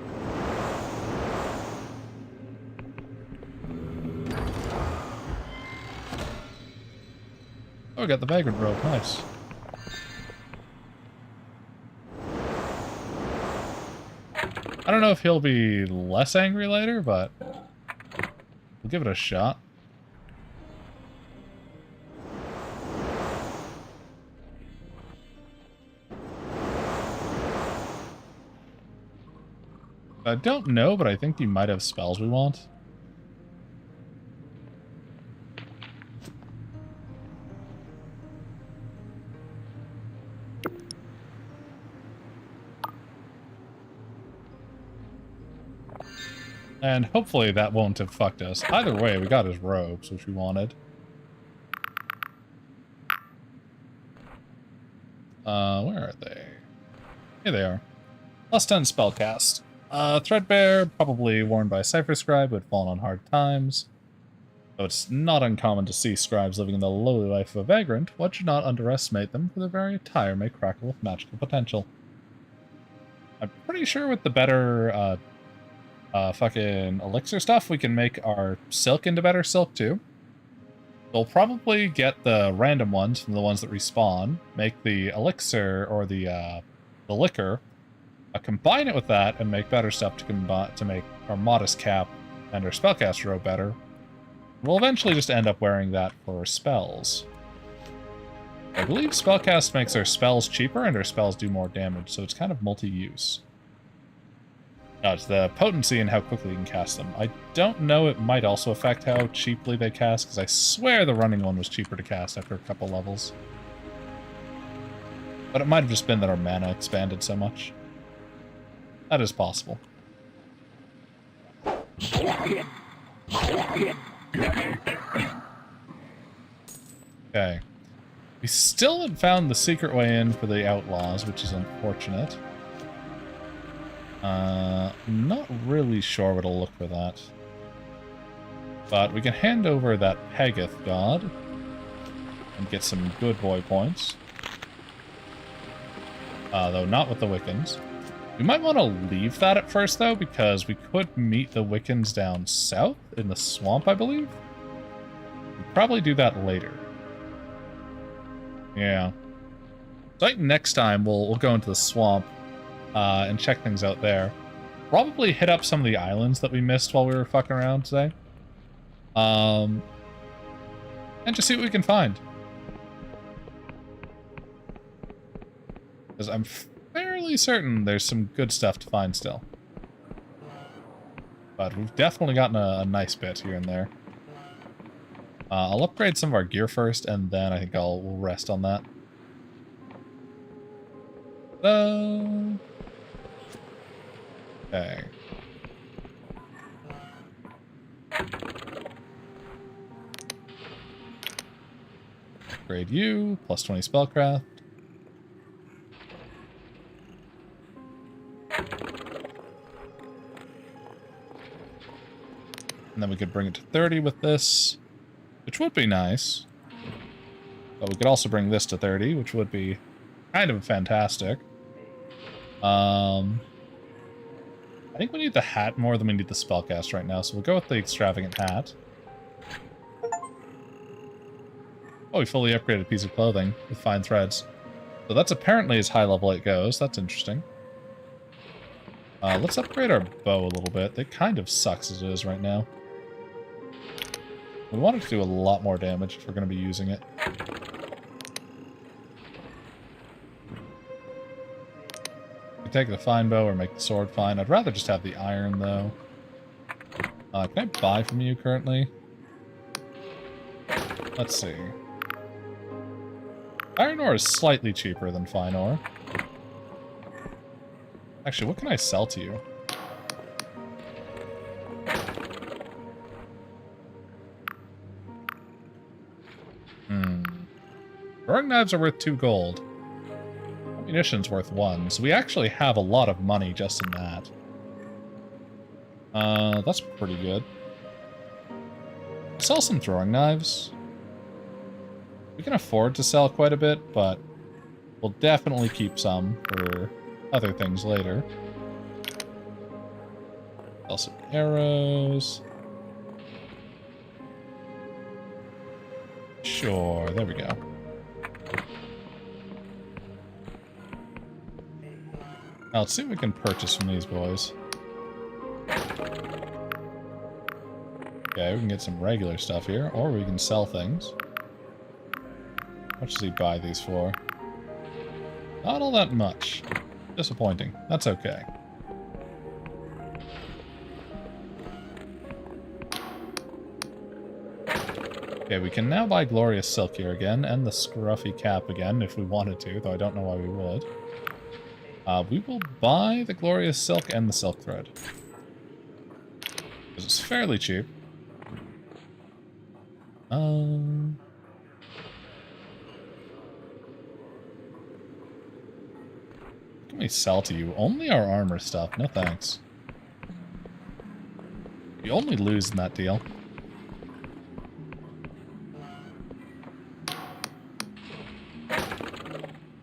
Oh, we got the vagrant robe. Nice. I don't know if he'll be less angry later, but we'll give it a shot. I don't know, but I think he might have spells we want. And hopefully that won't have fucked us. Either way, we got his robes, which we wanted. Where are they? Here they are. Plus 10 spellcast. Threadbare, probably worn by a Cypher Scribe who had fallen on hard times. Though it's not uncommon to see scribes living in the lowly life of a vagrant, one should not underestimate them, for their very attire may crackle with magical potential. I'm pretty sure with the better, fucking elixir stuff, we can make our silk into better silk too. We'll probably get the random ones from the ones that respawn, make the elixir or the liquor, combine it with that, and make better stuff to make our modest cap and our spellcast robe better. We'll eventually just end up wearing that for spells. I believe spellcast makes our spells cheaper and our spells do more damage, so it's kind of multi-use. No, it's the potency and how quickly you can cast them. I don't know, it might also affect how cheaply they cast, because I swear the running one was cheaper to cast after a couple levels. But it might have just been that our mana expanded so much. That is possible. Okay. We still haven't found the secret way in for the outlaws, which is unfortunate. Not really sure what'll look for that. But we can hand over that Pegath god and get some good boy points. Though not with the Wiccans. We might want to leave that at first, though, because we could meet the Wiccans down south in the swamp, I believe. We'll probably do that later. Yeah. So I think next time we'll go into the swamp and check things out there. Probably hit up some of the islands that we missed while we were fucking around today. And just see what we can find. Because I'm fairly certain there's some good stuff to find still. But we've definitely gotten a nice bit here and there. I'll upgrade some of our gear first, and then I think we'll rest on that. Okay. Upgrade you, plus 20 spellcraft. And then we could bring it to 30 with this, which would be nice. But we could also bring this to 30, which would be kind of fantastic. I think we need the hat more than we need the spellcast right now, so we'll go with the extravagant hat. Oh, we fully upgraded a piece of clothing with fine threads. So that's apparently as high level it goes. That's interesting. Let's upgrade our bow a little bit. It kind of sucks as it is right now. We want it to do a lot more damage if we're going to be using it. We take the fine bow or make the sword fine. I'd rather just have the iron, though. Can I buy from you currently? Let's see. Iron ore is slightly cheaper than fine ore. Actually, what can I sell to you? Throwing knives are worth 2 gold. Ammunition's worth 1, so we actually have a lot of money just in that. That's pretty good. Sell some throwing knives. We can afford to sell quite a bit, but we'll definitely keep some for other things later. Also arrows. Sure, there we go. Now let's see what we can purchase from these boys. Okay, we can get some regular stuff here, or we can sell things. How much does he buy these for? Not all that much. Disappointing. That's okay. Okay, we can now buy Glorious Silk here again, and the Scruffy Cap again, if we wanted to, though I don't know why we would. We will buy the Glorious Silk and the Silk Thread. Because it's fairly cheap. What can we sell to you? Only our armor stuff, no thanks. You only lose in that deal.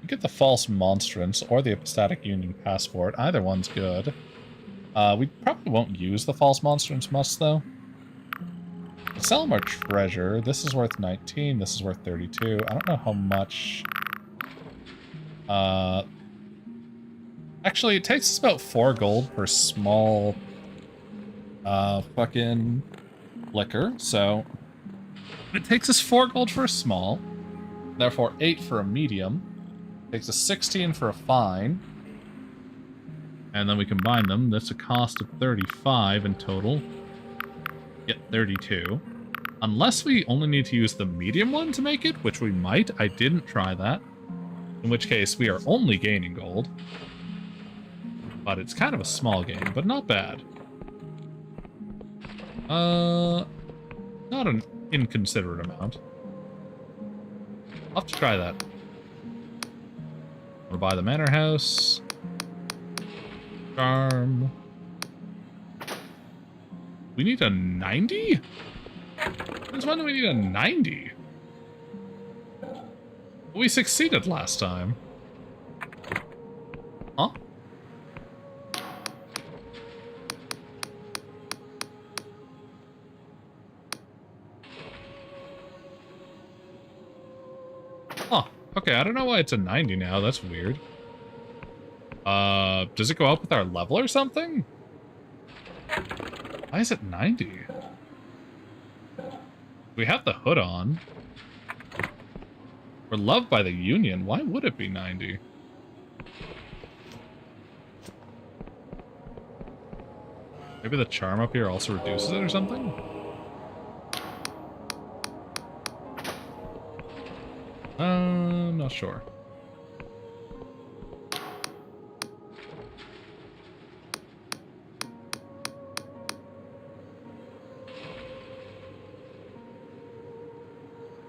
You get the False Monstrance or the Epistatic Union Passport. Either one's good. We probably won't use the False Monstrance much, though. We'll sell them our treasure. This is worth 19. This is worth 32. I don't know how much... Actually, it takes us about 4 gold per small... fucking... liquor, so... It takes us 4 gold for a small. Therefore, 8 for a medium. Takes us 16 for a fine. And then we combine them. That's a cost of 35 in total. Get 32. Unless we only need to use the medium one to make it, which we might. I didn't try that. In which case, we are only gaining gold. But it's kind of a small gain, but not bad. Not an inconsiderate amount. I'll have to try that. I'm gonna buy the manor house. Charm. We need a 90? Since when do we need a 90? We succeeded last time. Huh? Huh. Okay, I don't know why it's a 90 now. That's weird. Does it go up with our level or something? Why is it 90? We have the hood on. We're loved by the Union. Why would it be 90? Maybe the charm up here also reduces it or something? I'm not sure.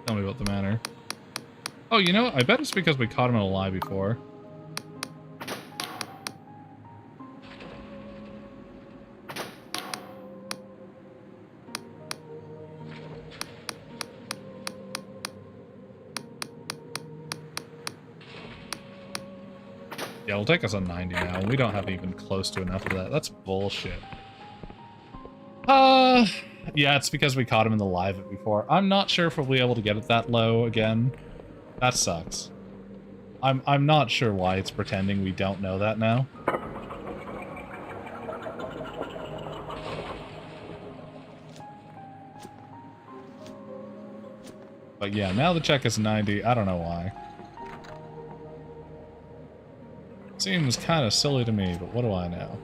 Tell me about the manor. Oh, you know what? I bet it's because we caught him in a lie before. Yeah, it'll take us a 90 now. We don't have even close to enough of that. That's bullshit. Yeah, it's because we caught him in the live before. I'm not sure if we'll be able to get it that low again. That sucks. I'm not sure why it's pretending we don't know that now. But yeah, now the check is 90. I don't know why. Seems kind of silly to me, but what do I know?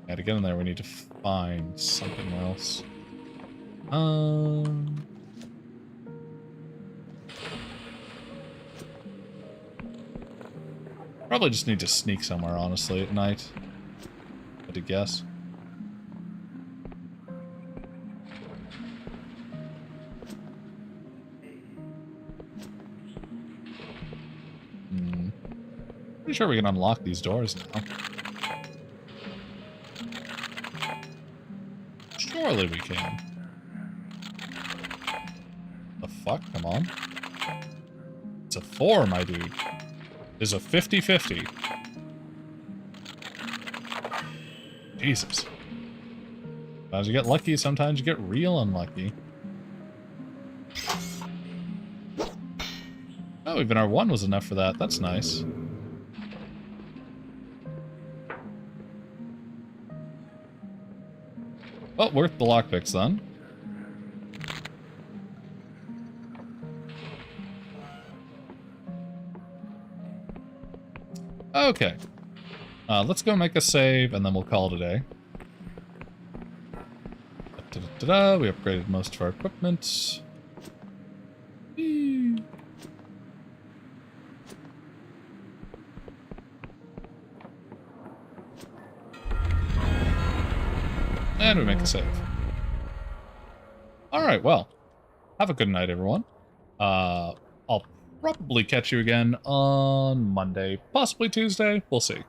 Yeah, to get in there, we need to find something else. Probably just need to sneak somewhere, honestly, at night. Had to guess. Pretty sure we can unlock these doors now. Surely we can. The fuck? Come on. It's a 4, my dude. is a 50-50. Jesus. Sometimes you get lucky, sometimes you get real unlucky. Oh, even our 1 was enough for that. That's nice. Well, worth the lockpicks then. Okay. Let's go make a save, and then we'll call it a day. Da-da-da-da. We upgraded most of our equipment. Whee. And we make a save. Alright, well. Have a good night, everyone. I'll probably catch you again on Monday, possibly Tuesday. We'll see.